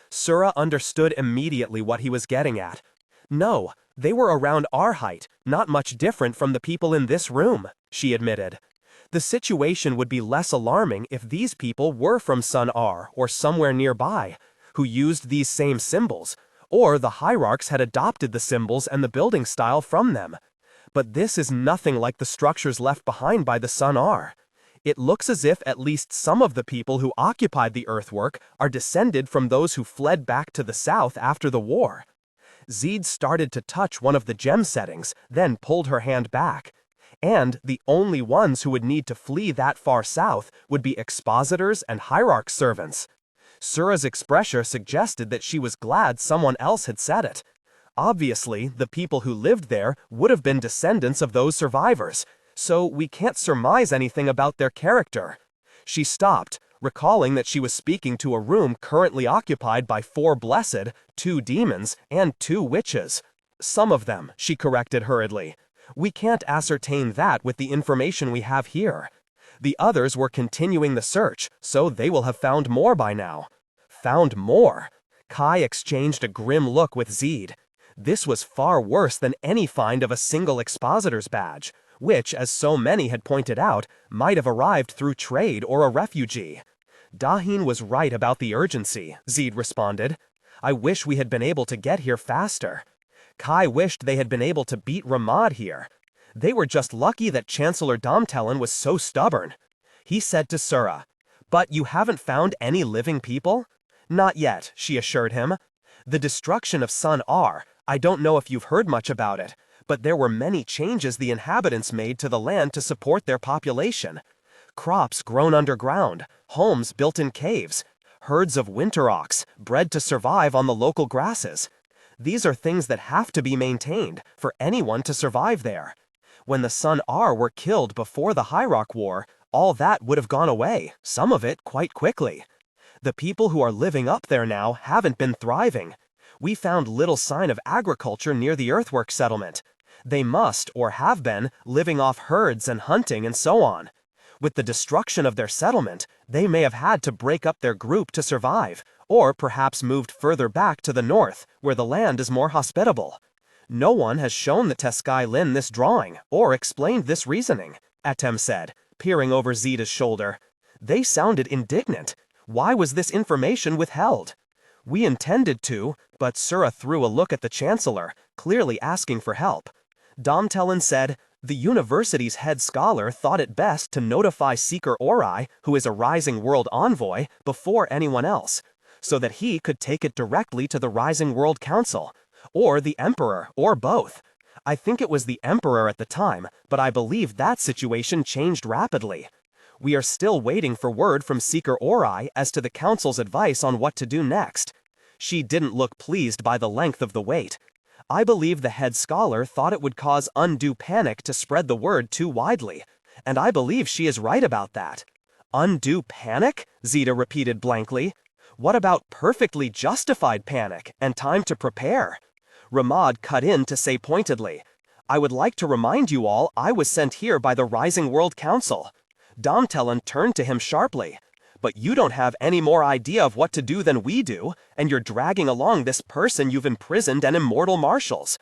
Sura understood immediately what he was getting at. "No, they were around our height, not much different from the people in this room," she admitted. The situation would be less alarming if these people were from Sun Ar or somewhere nearby, who used these same symbols, or the Hierarchs had adopted the symbols and the building style from them. But this is nothing like the structures left behind by the Sun Ar. It looks as if at least some of the people who occupied the earthwork are descended from those who fled back to the south after the war. Ziede started to touch one of the gem settings, then pulled her hand back. And the only ones who would need to flee that far south would be expositors and Hierarch servants. Sura's expression suggested that she was glad someone else had said it. Obviously, the people who lived there would have been descendants of those survivors, so we can't surmise anything about their character. She stopped, recalling that she was speaking to a room currently occupied by 4 blessed, 2 demons, and 2 witches. "Some of them," she corrected hurriedly. "We can't ascertain that with the information we have here. The others were continuing the search, so they will have found more by now." Found more? Kai exchanged a grim look with Ziede. This was far worse than any find of a single expositor's badge, which, as so many had pointed out, might have arrived through trade or a refugee. "Tahren was right about the urgency," Ziede responded. "I wish we had been able to get here faster." Kai wished they had been able to beat Ramad here. They were just lucky that Chancellor Domtelen was so stubborn. He said to Sura, "But you haven't found any living people?" "Not yet," she assured him. "The destruction of Sun R, I don't know if you've heard much about it, but there were many changes the inhabitants made to the land to support their population. Crops grown underground, homes built in caves, herds of winter ox bred to survive on the local grasses. These are things that have to be maintained for anyone to survive there. When the Sun R were killed before the Hierarch War, all that would have gone away, some of it quite quickly. The people who are living up there now haven't been thriving. We found little sign of agriculture near the earthwork settlement. They must, or have been, living off herds and hunting and so on. With the destruction of their settlement, they may have had to break up their group to survive, or perhaps moved further back to the north, where the land is more hospitable. No one has shown the Teskai Lin this drawing, or explained this reasoning," Atem said, peering over Ziede's shoulder. "They sounded indignant. Why was this information withheld?" "We intended to," but Sura threw a look at the Chancellor, clearly asking for help. Domtelen said, "The university's head scholar thought it best to notify Seeker Ori, who is a Rising World envoy, before anyone else, so that he could take it directly to the Rising World Council, or the Emperor, or both. I think it was the Emperor at the time, but I believe that situation changed rapidly. We are still waiting for word from Seeker Ori as to the Council's advice on what to do next." She didn't look pleased by the length of the wait. "I believe the head scholar thought it would cause undue panic to spread the word too widely, and I believe she is right about that." "Undue panic?" Ziede repeated blankly. "What about perfectly justified panic and time to prepare?" Ramad cut in to say pointedly, "I would like to remind you all I was sent here by the Rising World Council." Domtelen turned to him sharply. "But you don't have any more idea of what to do than we do, and you're dragging along this person you've imprisoned and immortal marshals."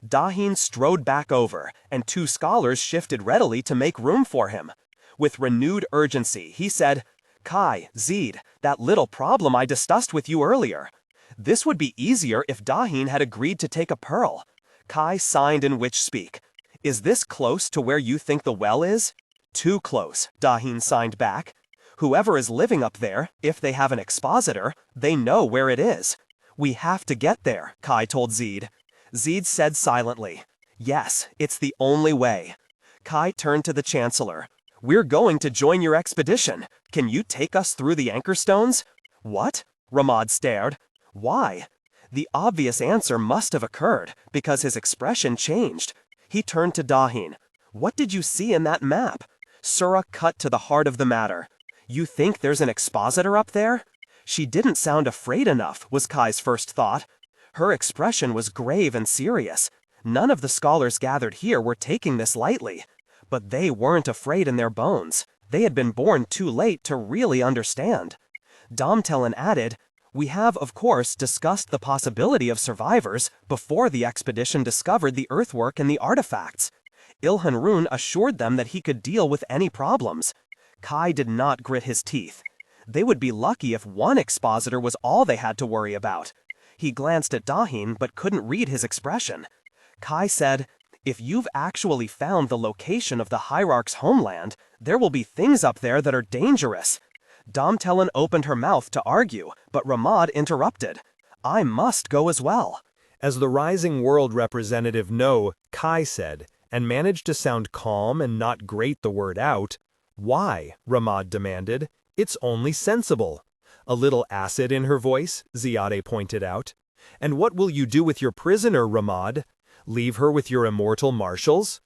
Tahen strode back over, and two scholars shifted readily to make room for him. With renewed urgency, he said, "Kai, Ziede, that little problem I discussed with you earlier. This would be easier if Tahen had agreed to take a pearl." Kai signed in witch speak. "Is this close to where you think the well is?" "Too close," Tahen signed back. "Whoever is living up there, if they have an expositor, they know where it is." "We have to get there," Kai told Ziede. Ziede said silently, "Yes, it's the only way." Kai turned to the Chancellor. "We're going to join your expedition. Can you take us through the anchor stones?" "What?" Ramad stared. "Why?" The obvious answer must have occurred, because his expression changed. He turned to Tahen. "What did you see in that map?" Sura cut to the heart of the matter. "You think there's an expositor up there?" She didn't sound afraid enough, was Kai's first thought. Her expression was grave and serious. None of the scholars gathered here were taking this lightly. But they weren't afraid in their bones. They had been born too late to really understand. Domtelen added, "We have, of course, discussed the possibility of survivors before the expedition discovered the earthwork and the artifacts. Ilhanrun assured them that he could deal with any problems." Kai did not grit his teeth. They would be lucky if one expositor was all they had to worry about. He glanced at Tahen but couldn't read his expression. Kai said, "If you've actually found the location of the Hierarch's homeland, there will be things up there that are dangerous." Domtelen opened her mouth to argue, but Ramad interrupted. "I must go as well." As the Rising World representative no, Kai said, and managed to sound calm and not grate the word out. "Why?" Ramad demanded. "It's only sensible." A little acid in her voice, Ziede pointed out. "And what will you do with your prisoner, Ramad? Leave her with your immortal marshals?"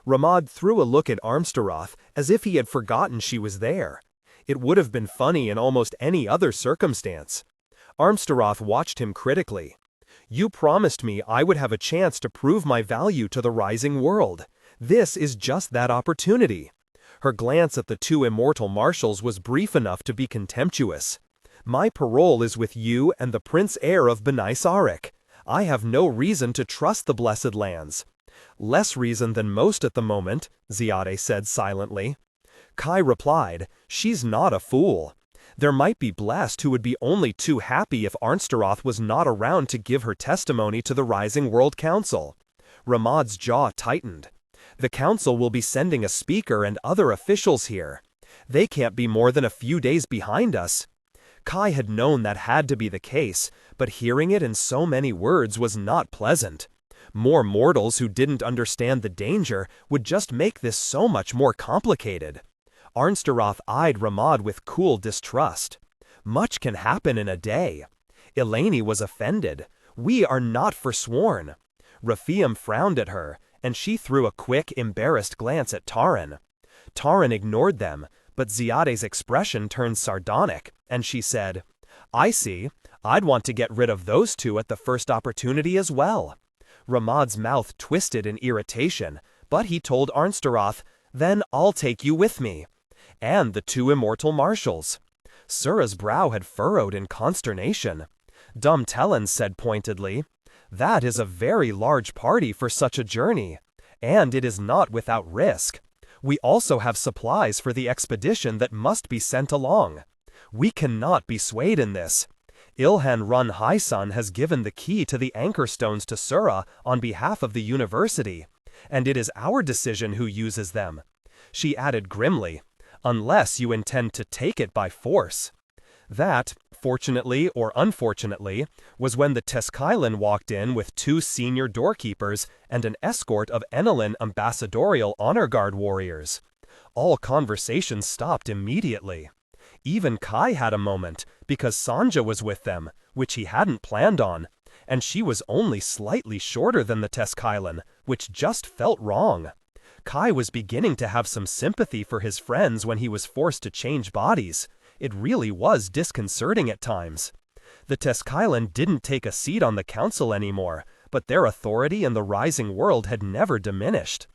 Ramad threw a look at Armstaroth as if he had forgotten she was there. It would have been funny in almost any other circumstance. Armstaroth watched him critically. "You promised me I would have a chance to prove my value to the Rising World. This is just that opportunity." Her glance at the two immortal marshals was brief enough to be contemptuous. "My parole is with you and the Prince Heir of Beni Sarek. I have no reason to trust the Blessed Lands." "Less reason than most at the moment," Ziede said silently. Kai replied, "She's not a fool. There might be Blessed who would be only too happy if Armstaroth was not around to give her testimony to the Rising World Council." Ramad's jaw tightened. The council will be sending a speaker and other officials here. They can't be more than a few days behind us." Kai had known that had to be the case, but hearing it in so many words was not pleasant. More mortals who didn't understand the danger would just make this so much more complicated. Arnsteroth eyed Ramad with cool distrust. "Much can happen in a day." Eleni was offended. "We are not forsworn." Raphiam frowned at her, and she threw a quick, embarrassed glance at Tahren. Tahren ignored them, but Ziede's expression turned sardonic, and she said, "I see. I'd want to get rid of those two at the first opportunity as well." Ramad's mouth twisted in irritation, but he told Arnsteroth, "Then I'll take you with me." And the two immortal marshals. Sura's brow had furrowed in consternation. Domtellen said pointedly, "That is a very large party for such a journey, and it is not without risk. We also have supplies for the expedition that must be sent along. We cannot be swayed in this. Ilhan Run Haisan has given the key to the anchor stones to Sura on behalf of the university, and it is our decision who uses them." She added grimly, "Unless you intend to take it by force." That, fortunately or unfortunately, was when the Teskailan walked in with two senior doorkeepers and an escort of Enelin ambassadorial honor guard warriors. All conversation stopped immediately. Even Kai had a moment, because Sanja was with them, which he hadn't planned on, and she was only slightly shorter than the Teskailan, which just felt wrong. Kai was beginning to have some sympathy for his friends when he was forced to change bodies. It really was disconcerting at times. The Teskailan didn't take a seat on the council anymore, but their authority in the rising world had never diminished.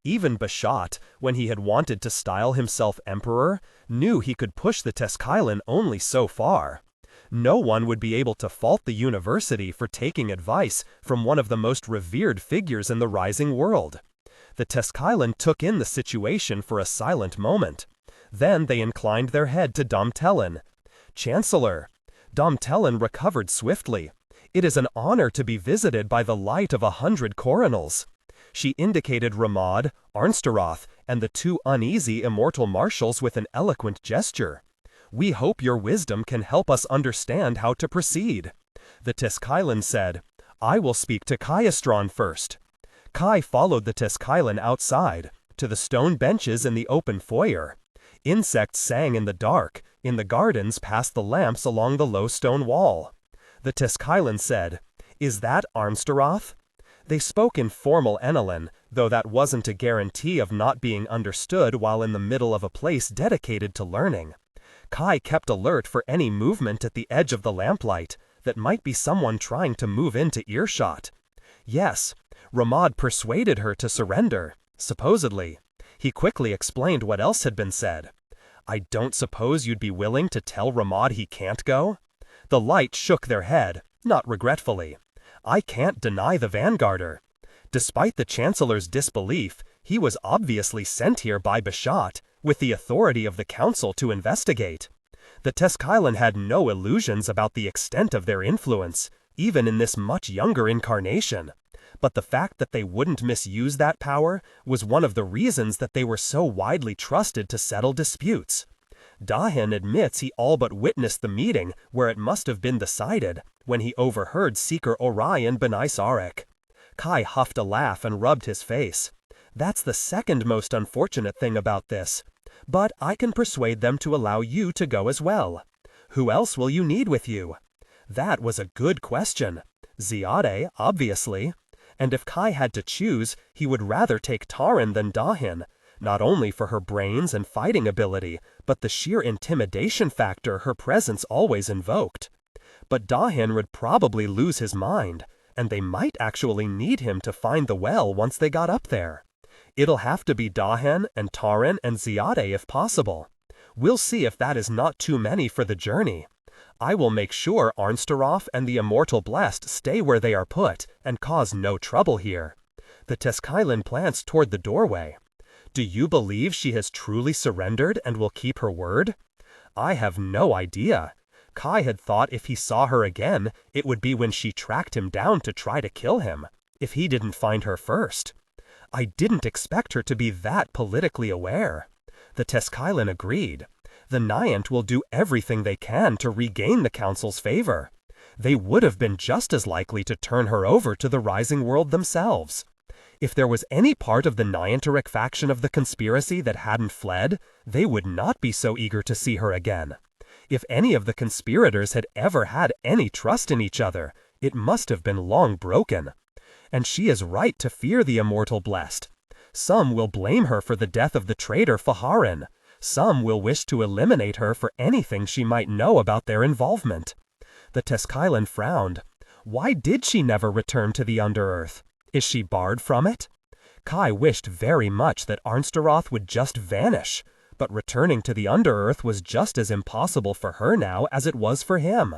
Even Bashat, when he had wanted to style himself emperor, knew he could push the Teskailan only so far. No one would be able to fault the university for taking advice from one of the most revered figures in the rising world. The Teskailan took in the situation for a silent moment. Then they inclined their head to Domtellen. "Chancellor." Domtellen recovered swiftly. "It is an honor to be visited by the light of 100 coronals." She indicated Ramad, Arnsteroth, and the two uneasy immortal marshals with an eloquent gesture. "We hope your wisdom can help us understand how to proceed." The Teskailan said, "I will speak to Kaiastron first." Kai followed the Teskailan outside, to the stone benches in the open foyer. Insects sang in the dark, in the gardens past the lamps along the low stone wall. The Teskailan said, "Is that Arnsteroth?" They spoke in formal Enelin, though that wasn't a guarantee of not being understood while in the middle of a place dedicated to learning. Kai kept alert for any movement at the edge of the lamplight that might be someone trying to move into earshot. Yes, Ramad persuaded her to surrender, supposedly. He quickly explained what else had been said. "I don't suppose you'd be willing to tell Ramad he can't go?" The light shook their head, not regretfully. "I can't deny the Vanguarder." Despite the Chancellor's disbelief, he was obviously sent here by Bashat, with the authority of the Council to investigate. The Teskailan had no illusions about the extent of their influence, even in this much younger incarnation. But the fact that they wouldn't misuse that power was one of the reasons that they were so widely trusted to settle disputes. Tahen admits he all but witnessed the meeting where it must have been decided, when he overheard Seeker Orion Benais Arek. Kai huffed a laugh and rubbed his face. "That's the second most unfortunate thing about this. But I can persuade them to allow you to go as well. Who else will you need with you?" That was a good question. Ziede, obviously. And if Kai had to choose, he would rather take Tahren than Tahen, not only for her brains and fighting ability, but the sheer intimidation factor her presence always invoked. But Tahen would probably lose his mind, and they might actually need him to find the well once they got up there. It'll have to be Tahen and Tahren and Ziede if possible. We'll see if that is not too many for the journey. I will make sure Arnsteroth and the Immortal Blessed stay where they are put and cause no trouble here. The Teskailan glanced toward the doorway. "Do you believe she has truly surrendered and will keep her word?" "I have no idea." Kai had thought if he saw her again, it would be when she tracked him down to try to kill him, if he didn't find her first. I didn't expect her to be that politically aware. The Teskailan agreed. The Niant will do everything they can to regain the council's favor. They would have been just as likely to turn her over to the Rising World themselves. If there was any part of the Niantoric faction of the conspiracy that hadn't fled, they would not be so eager to see her again. If any of the conspirators had ever had any trust in each other, it must have been long broken. And she is right to fear the Immortal Blessed. Some will blame her for the death of the traitor Tahren. Some will wish to eliminate her for anything she might know about their involvement. The Teskailan frowned. Why did she never return to the underearth? Is she barred from it? Kai wished very much that Arnsteroth would just vanish, but returning to the underearth was just as impossible for her now as it was for him.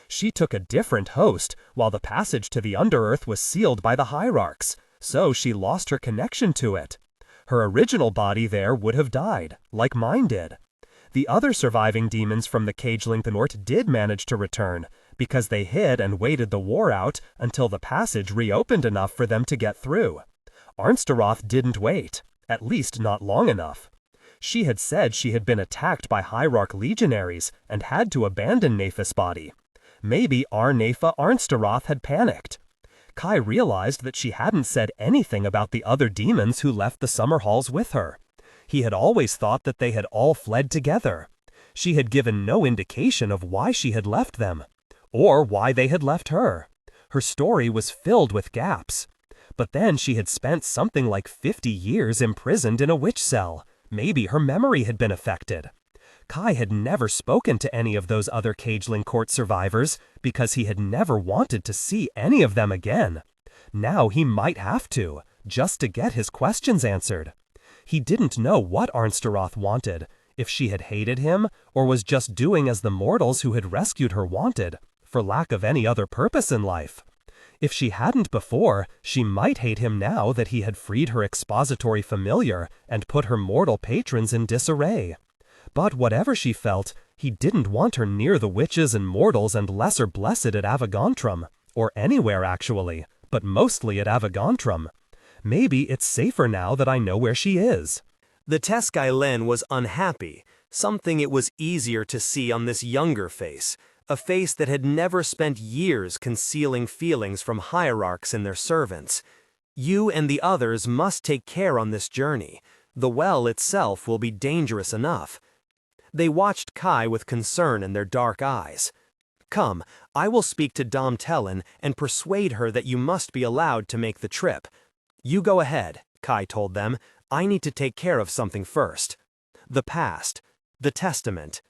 She took a different host, while the passage to the underearth was sealed by the Hierarchs, so she lost her connection to it. Her original body there would have died, like mine did. The other surviving demons from the Cageling North did manage to return, because they hid and waited the war out until the passage reopened enough for them to get through. Arnsteroth didn't wait, at least not long enough. She had said she had been attacked by Hierarch legionaries and had to abandon Nefa's body. Maybe Nefa Arnsteroth had panicked. Kai realized that she hadn't said anything about the other demons who left the summer halls with her. He had always thought that they had all fled together. She had given no indication of why she had left them, or why they had left her. Her story was filled with gaps. But then she had spent something like 50 years imprisoned in a witch cell. Maybe her memory had been affected. Kai had never spoken to any of those other Cageling Court survivors because he had never wanted to see any of them again. Now he might have to, just to get his questions answered. He didn't know what Arnsteroth wanted, if she had hated him, or was just doing as the mortals who had rescued her wanted, for lack of any other purpose in life. If she hadn't before, she might hate him now that he had freed her expository familiar and put her mortal patrons in disarray. But whatever she felt, he didn't want her near the witches and mortals and lesser blessed at Avagantrum, or anywhere actually, but mostly at Avagantrum. Maybe it's safer now that I know where she is. The Teskailan was unhappy, something it was easier to see on this younger face, a face that had never spent years concealing feelings from hierarchs and their servants. You and the others must take care on this journey. The well itself will be dangerous enough. They watched Kai with concern in their dark eyes. Come, I will speak to Dom Tellin and persuade her that you must be allowed to make the trip. You go ahead, Kai told them. I need to take care of something first. The past. The testament.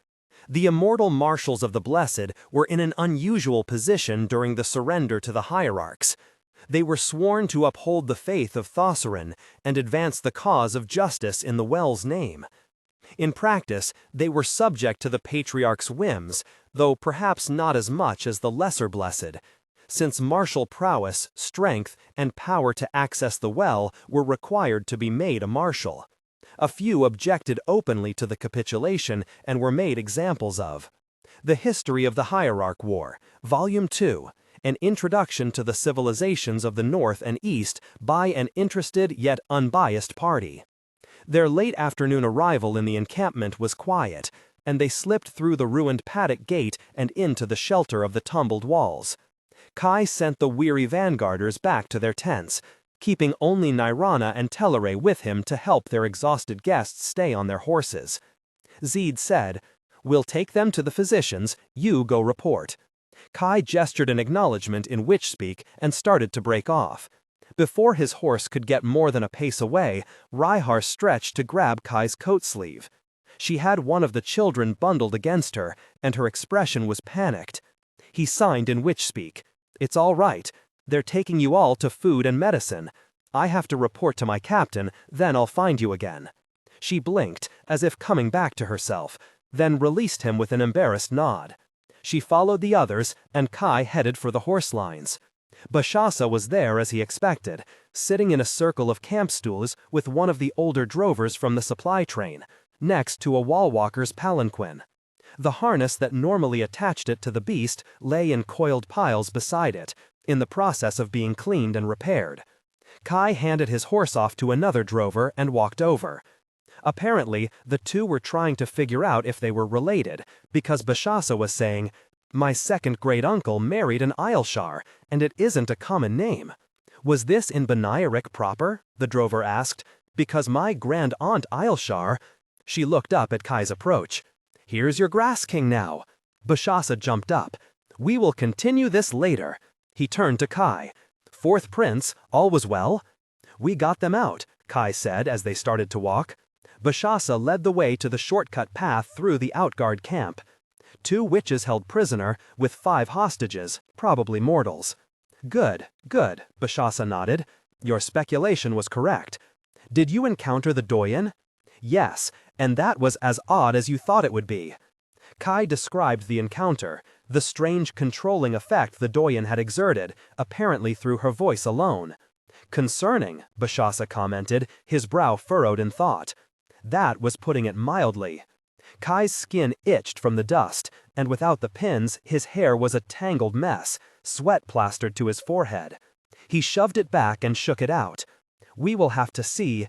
The immortal marshals of the Blessed were in an unusual position during the surrender to the Hierarchs. They were sworn to uphold the faith of Thossarin and advance the cause of justice in the well's name. In practice, they were subject to the Patriarch's whims, though perhaps not as much as the lesser Blessed, since martial prowess, strength, and power to access the well were required to be made a marshal. A few objected openly to the capitulation and were made examples of. The History of the Hierarch War, Volume 2, An Introduction to the Civilizations of the North and East by an interested yet unbiased party. Their late afternoon arrival in the encampment was quiet, and they slipped through the ruined paddock gate and into the shelter of the tumbled walls. Kai sent the weary vanguarders back to their tents, keeping only Nirana and Telere with him to help their exhausted guests stay on their horses. Ziede said, "We'll take them to the physicians, you go report." Kai gestured an acknowledgement in witch speak and started to break off. Before his horse could get more than a pace away, Rihar stretched to grab Kai's coat sleeve. She had one of the children bundled against her, and her expression was panicked. He signed in witch speak. "It's all right. They're taking you all to food and medicine. I have to report to my captain, then I'll find you again." She blinked, as if coming back to herself, then released him with an embarrassed nod. She followed the others, and Kai headed for the horse lines. Bashasa was there as he expected, sitting in a circle of camp stools with one of the older drovers from the supply train, next to a wall-walker's palanquin. The harness that normally attached it to the beast lay in coiled piles beside it, in the process of being cleaned and repaired. Kai handed his horse off to another drover and walked over. Apparently, the two were trying to figure out if they were related, because Bashasa was saying, "My second great-uncle married an Eilshar, and it isn't a common name." "Was this in Benayarik proper?" the drover asked. "Because my grand-aunt Eilshar—" She looked up at Kai's approach. "Here's your grass king now." Bashasa jumped up. "We will continue this later." He turned to Kai. "Fourth prince, all was well?" "We got them out," Kai said as they started to walk. Bashasa led the way to the shortcut path through the outguard camp. 2 witches held prisoner, with 5 hostages, probably mortals. "Good, good," Bashasa nodded. "Your speculation was correct. Did you encounter the Doyen?" "Yes, and that was as odd as you thought it would be." Kai described the encounter, the strange controlling effect the Doyen had exerted, apparently through her voice alone. "Concerning," Bashasa commented, his brow furrowed in thought. That was putting it mildly. Kai's skin itched from the dust, and without the pins, his hair was a tangled mess, sweat plastered to his forehead. He shoved it back and shook it out. "We will have to see."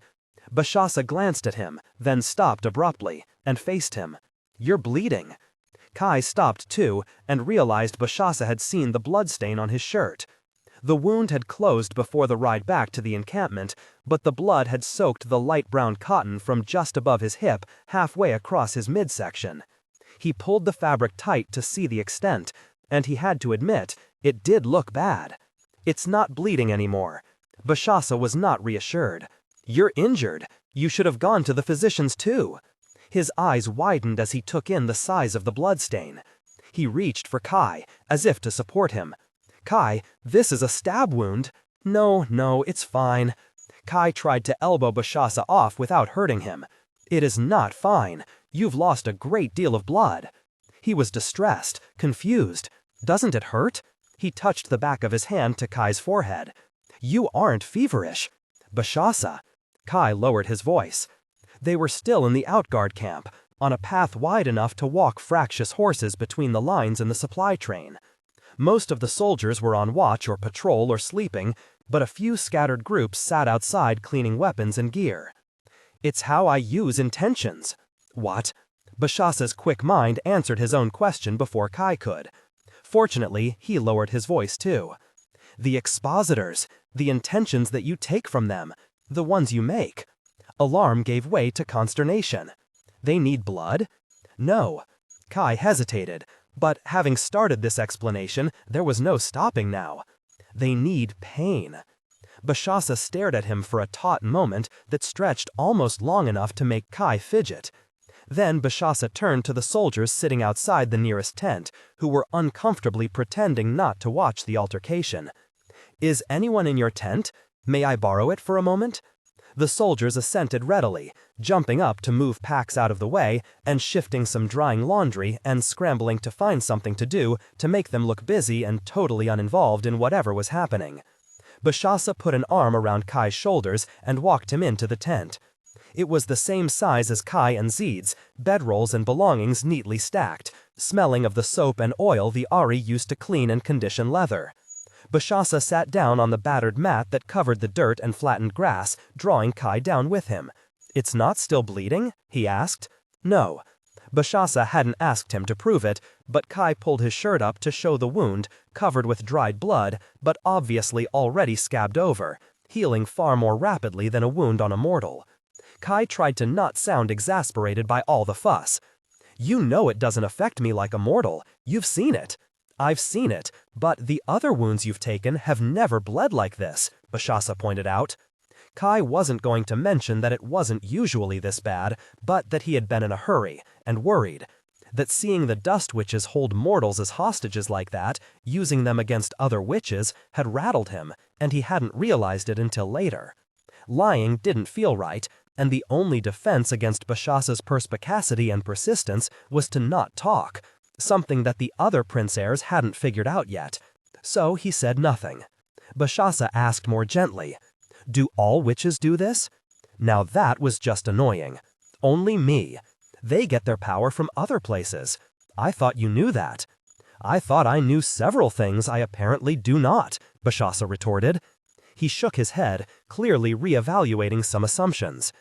Bashasa glanced at him, then stopped abruptly, and faced him. "You're bleeding." Kai stopped too, and realized Bashasa had seen the bloodstain on his shirt. The wound had closed before the ride back to the encampment, but the blood had soaked the light brown cotton from just above his hip halfway across his midsection. He pulled the fabric tight to see the extent, and he had to admit, it did look bad. "It's not bleeding anymore." Bashasa was not reassured. "You're injured. You should have gone to the physicians too." His eyes widened as he took in the size of the bloodstain. He reached for Kai, as if to support him. "Kai, this is a stab wound." No, it's fine." Kai tried to elbow Bashasa off without hurting him. "It is not fine. You've lost a great deal of blood." He was distressed, confused. "Doesn't it hurt?" He touched the back of his hand to Kai's forehead. "You aren't feverish." "Bashasa." Kai lowered his voice. They were still in the outguard camp, on a path wide enough to walk fractious horses between the lines and the supply train. Most of the soldiers were on watch or patrol or sleeping, but a few scattered groups sat outside cleaning weapons and gear. "It's how I use intentions." "What?" Bashasa's quick mind answered his own question before Kai could. Fortunately, he lowered his voice too. "The expositors, the intentions that you take from them, the ones you make." Alarm gave way to consternation. "They need blood?" "No." Kai hesitated, but having started this explanation, there was no stopping now. "They need pain." Bashasa stared at him for a taut moment that stretched almost long enough to make Kai fidget. Then Bashasa turned to the soldiers sitting outside the nearest tent, who were uncomfortably pretending not to watch the altercation. "Is anyone in your tent? May I borrow it for a moment?" The soldiers assented readily, jumping up to move packs out of the way and shifting some drying laundry and scrambling to find something to do to make them look busy and totally uninvolved in whatever was happening. Bashasa put an arm around Kai's shoulders and walked him into the tent. It was the same size as Kai and Ziede's, bedrolls and belongings neatly stacked, smelling of the soap and oil the Ari used to clean and condition leather. Bashasa sat down on the battered mat that covered the dirt and flattened grass, drawing Kai down with him. "It's not still bleeding?" he asked. "No." Bashasa hadn't asked him to prove it, but Kai pulled his shirt up to show the wound, covered with dried blood, but obviously already scabbed over, healing far more rapidly than a wound on a mortal. Kai tried to not sound exasperated by all the fuss. "You know it doesn't affect me like a mortal. You've seen it." "I've seen it, but the other wounds you've taken have never bled like this," Bashasa pointed out. Kai wasn't going to mention that it wasn't usually this bad, but that he had been in a hurry, and worried. That seeing the dust witches hold mortals as hostages like that, using them against other witches, had rattled him, and he hadn't realized it until later. Lying didn't feel right, and the only defense against Bashasa's perspicacity and persistence was to not talk, something that the other prince heirs hadn't figured out yet. So he said nothing. Bashasa asked more gently, "Do all witches do this?" Now that was just annoying. "Only me. They get their power from other places. I thought you knew that." "I thought I knew several things I apparently do not," Bashasa retorted. He shook his head, clearly re-evaluating some assumptions.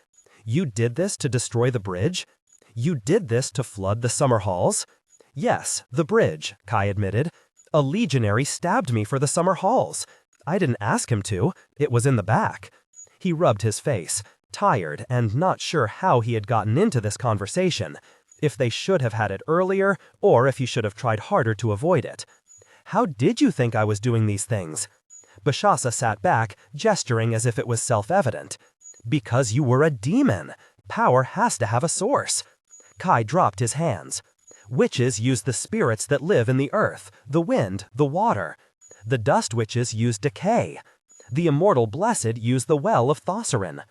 You did this to destroy the bridge? You did this to flood the summer halls? Yes, the bridge, Kai admitted. A legionary stabbed me for the summer halls. I didn't ask him to. It was in the back. He rubbed his face, tired and not sure how he had gotten into this conversation, if they should have had it earlier or if he should have tried harder to avoid it. How did you think I was doing these things? Bashasa sat back, gesturing as if it was self-evident. Because you were a demon. Power has to have a source. Kai dropped his hands. Witches use the spirits that live in the earth, the wind, the water. The dust witches use decay. The Immortal Blessed use the well of Tahren.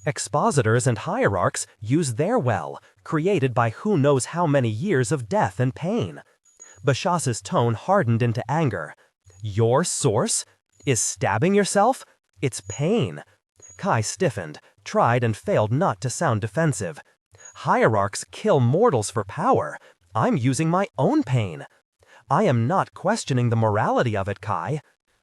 Expositors and hierarchs use their well, created by who knows how many years of death and pain. Bashasa's tone hardened into anger. Your source? Is stabbing yourself? It's pain. Kai stiffened, tried and failed not to sound defensive. Hierarchs kill mortals for power. I'm using my own pain. I am not questioning the morality of it, Kai.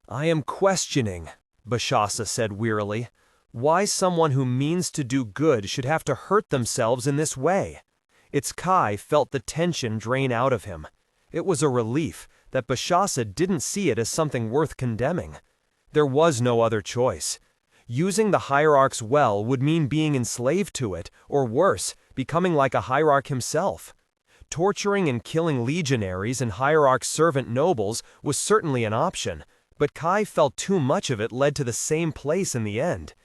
I am questioning, Bashasa said wearily, why someone who means to do good should have to hurt themselves in this way. Its Kai felt the tension drain out of him. It was a relief that Bashasa didn't see it as something worth condemning. There was no other choice. Using the Hierarch's well would mean being enslaved to it, or worse, becoming like a Hierarch himself. Torturing and killing legionaries and Hierarch servant nobles was certainly an option, but Kai felt too much of it led to the same place in the end.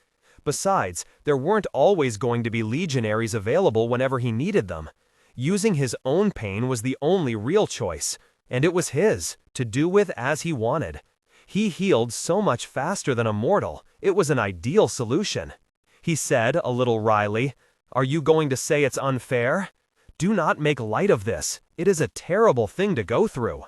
Besides, there weren't always going to be legionaries available whenever he needed them. Using his own pain was the only real choice, and it was his, to do with as he wanted. He healed so much faster than a mortal, it was an ideal solution. He said, a little wryly, "Are you going to say it's unfair? Do not make light of this. It is a terrible thing to go through."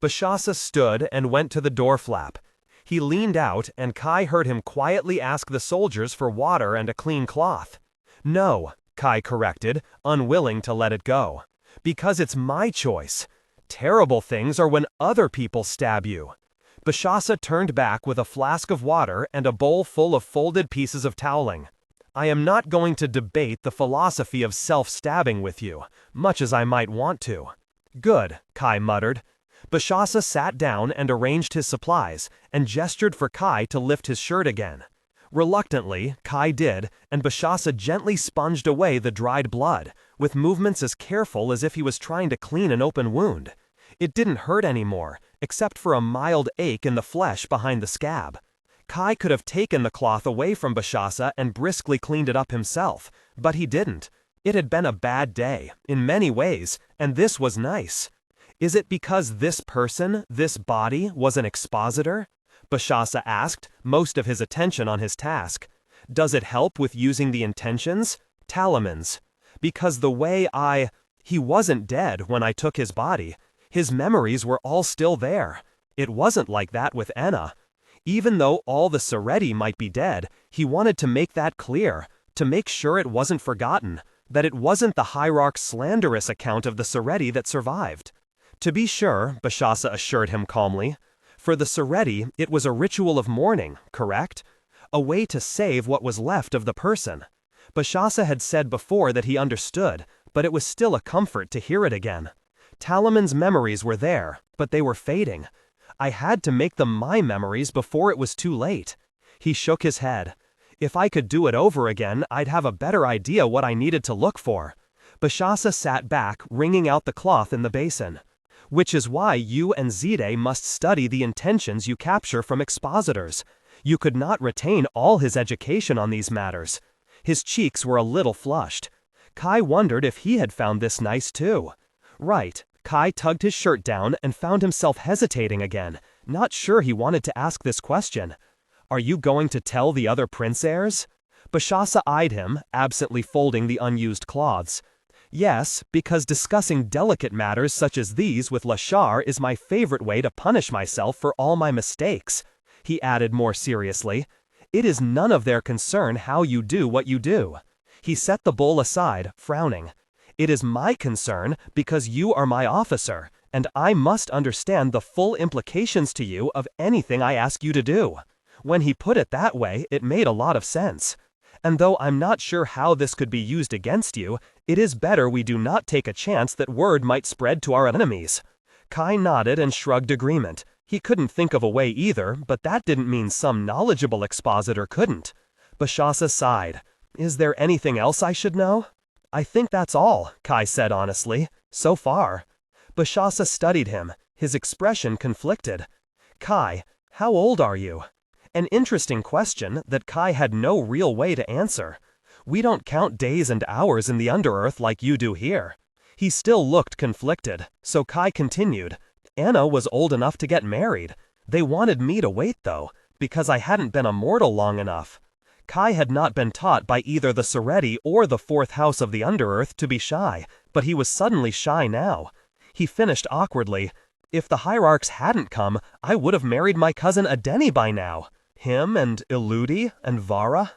Bashasa stood and went to the door flap. He leaned out, and Kai heard him quietly ask the soldiers for water and a clean cloth. "No," Kai corrected, unwilling to let it go. "Because it's my choice. Terrible things are when other people stab you." Bashasa turned back with a flask of water and a bowl full of folded pieces of toweling. "I am not going to debate the philosophy of self-stabbing with you, much as I might want to." "Good," Kai muttered. Bashasa sat down and arranged his supplies, and gestured for Kai to lift his shirt again. Reluctantly, Kai did, and Bashasa gently sponged away the dried blood, with movements as careful as if he was trying to clean an open wound. It didn't hurt anymore, except for a mild ache in the flesh behind the scab. Kai could have taken the cloth away from Bashasa and briskly cleaned it up himself, but he didn't. It had been a bad day, in many ways, and this was nice. Is it because this person, this body, was an expositor? Bashasa asked, most of his attention on his task. Does it help with using the intentions? Talismans. Because the way he wasn't dead when I took his body. His memories were all still there. It wasn't like that with Enna. Even though all the Sereti might be dead, he wanted to make that clear, to make sure it wasn't forgotten, that it wasn't the Hierarch's slanderous account of the Sereti that survived. To be sure, Bashasa assured him calmly, for the Sereti it was a ritual of mourning, correct? A way to save what was left of the person. Bashasa had said before that he understood, but it was still a comfort to hear it again. Talaman's memories were there, but they were fading. I had to make them my memories before it was too late. He shook his head. If I could do it over again, I'd have a better idea what I needed to look for. Bashasa sat back, wringing out the cloth in the basin. Which is why you and Ziede must study the intentions you capture from expositors. You could not retain all his education on these matters. His cheeks were a little flushed. Kai wondered if he had found this nice too. Right. Kai tugged his shirt down and found himself hesitating again, not sure he wanted to ask this question. Are you going to tell the other prince heirs? Bashasa eyed him, absently folding the unused cloths. Yes, because discussing delicate matters such as these with Lashar is my favorite way to punish myself for all my mistakes. He added more seriously, it is none of their concern how you do what you do. He set the bowl aside, frowning. It is my concern because you are my officer, and I must understand the full implications to you of anything I ask you to do. When he put it that way, it made a lot of sense. And though I'm not sure how this could be used against you, it is better we do not take a chance that word might spread to our enemies." Kai nodded and shrugged agreement. He couldn't think of a way either, but that didn't mean some knowledgeable expositor couldn't. Bashasa sighed. "Is there anything else I should know?" "I think that's all," Kai said honestly. "So far." Bashasa studied him, his expression conflicted. "Kai, how old are you?" An interesting question that Kai had no real way to answer. "We don't count days and hours in the underearth like you do here." He still looked conflicted, so Kai continued. "Anna was old enough to get married. They wanted me to wait though, because I hadn't been a mortal long enough." Kai had not been taught by either the Sereti or the fourth house of the underearth to be shy, but he was suddenly shy now. He finished awkwardly. "If the Hierarchs hadn't come, I would have married my cousin Adeni by now. Him and Iludi and Vara."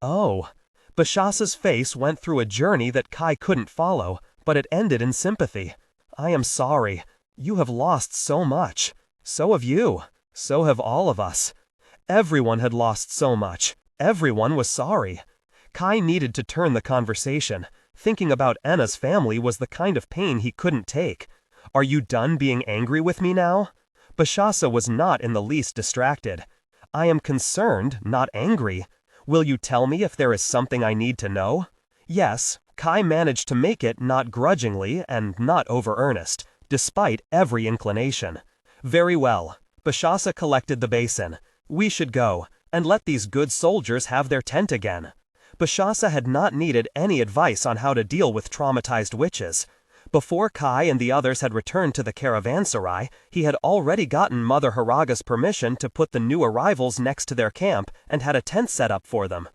"Oh." Bashasa's face went through a journey that Kai couldn't follow, but it ended in sympathy. "I am sorry. You have lost so much. So have you. So have all of us." Everyone had lost so much. Everyone was sorry. Kai needed to turn the conversation. Thinking about Enna's family was the kind of pain he couldn't take. "Are you done being angry with me now?" Bashasa was not in the least distracted. "I am concerned, not angry. Will you tell me if there is something I need to know?" Yes, Kai managed to make it not grudgingly and not over-earnest, despite every inclination. "Very well." Bashasa collected the basin. "We should go, and let these good soldiers have their tent again." Bashasa had not needed any advice on how to deal with traumatized witches. Before Kai and the others had returned to the caravanserai, he had already gotten Mother Haraga's permission to put the new arrivals next to their camp and had a tent set up for them.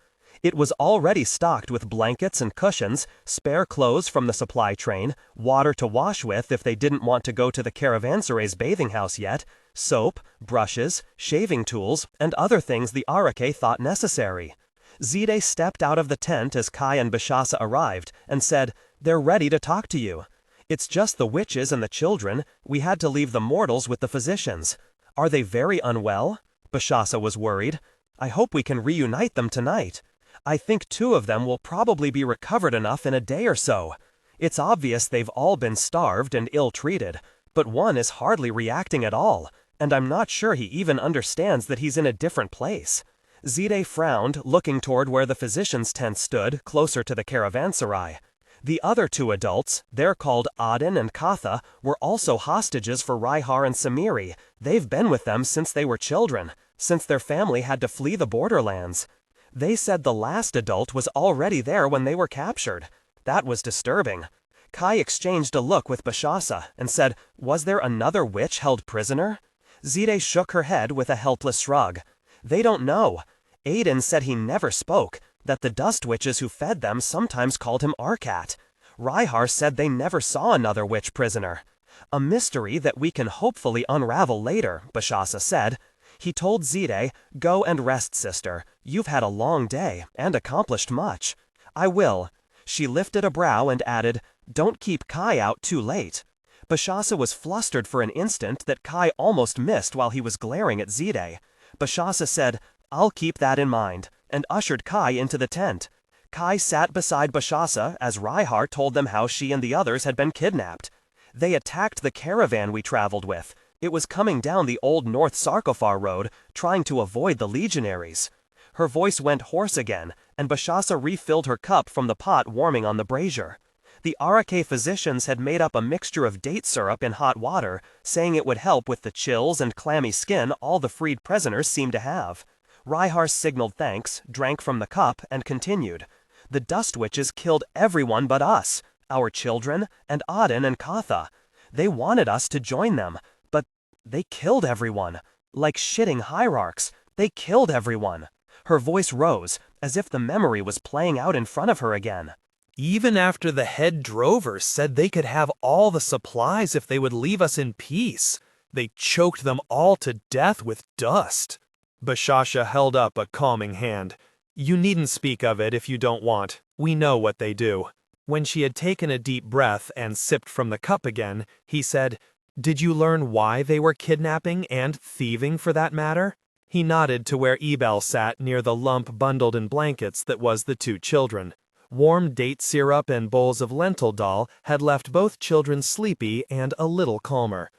It was already stocked with blankets and cushions, spare clothes from the supply train, water to wash with if they didn't want to go to the caravanserai's bathing house yet, soap, brushes, shaving tools, and other things the Arake thought necessary. Ziede stepped out of the tent as Kai and Bashasa arrived and said, "They're ready to talk to you. It's just the witches and the children. We had to leave the mortals with the physicians. Are they very unwell?" Bashasa was worried. "I hope we can reunite them tonight. I think 2 of them will probably be recovered enough in a day or so. It's obvious they've all been starved and ill-treated, but one is hardly reacting at all, and I'm not sure he even understands that he's in a different place." Ziede frowned, looking toward where the physician's tent stood, closer to the caravanserai. The other 2 adults, they're called Aden and Katha, were also hostages for Raihar and Samiri. They've been with them since they were children, since their family had to flee the borderlands. They said the last adult was already there when they were captured. That was disturbing. Kai exchanged a look with Bashasa and said, "Was there another witch held prisoner?" Ziede shook her head with a helpless shrug. "They don't know. Aiden said he never spoke, that the dust witches who fed them sometimes called him Arkat. Raihar said they never saw another witch prisoner. A mystery that we can hopefully unravel later," Bashasa said. He told Ziede, "Go and rest, sister. You've had a long day and accomplished much." "I will." She lifted a brow and added, "Don't keep Kai out too late." Bashasa was flustered for an instant that Kai almost missed while he was glaring at Ziede. Bashasa said, "I'll keep that in mind," and ushered Kai into the tent. Kai sat beside Bashasa as Raihar told them how she and the others had been kidnapped. "They attacked the caravan we traveled with. It was coming down the old North Sarkofar road, trying to avoid the legionaries." Her voice went hoarse again, and Bashasa refilled her cup from the pot warming on the brazier. The Arake physicians had made up a mixture of date syrup in hot water, saying it would help with the chills and clammy skin all the freed prisoners seemed to have. Raihar signaled thanks, drank from the cup, and continued. "The dust witches killed everyone but us, our children, and Aden and Katha. They wanted us to join them, but they killed everyone. Like shitting hierarchs, they killed everyone." Her voice rose, as if the memory was playing out in front of her again. "Even after the head drovers said they could have all the supplies if they would leave us in peace, they choked them all to death with dust." Bashasha held up a calming hand. "You needn't speak of it if you don't want. We know what they do." When she had taken a deep breath and sipped from the cup again, he said, "Did you learn why they were kidnapping and thieving for that matter?" He nodded to where Ebel sat near the lump bundled in blankets that was the two children. Warm date syrup and bowls of lentil dal had left both children sleepy and a little calmer.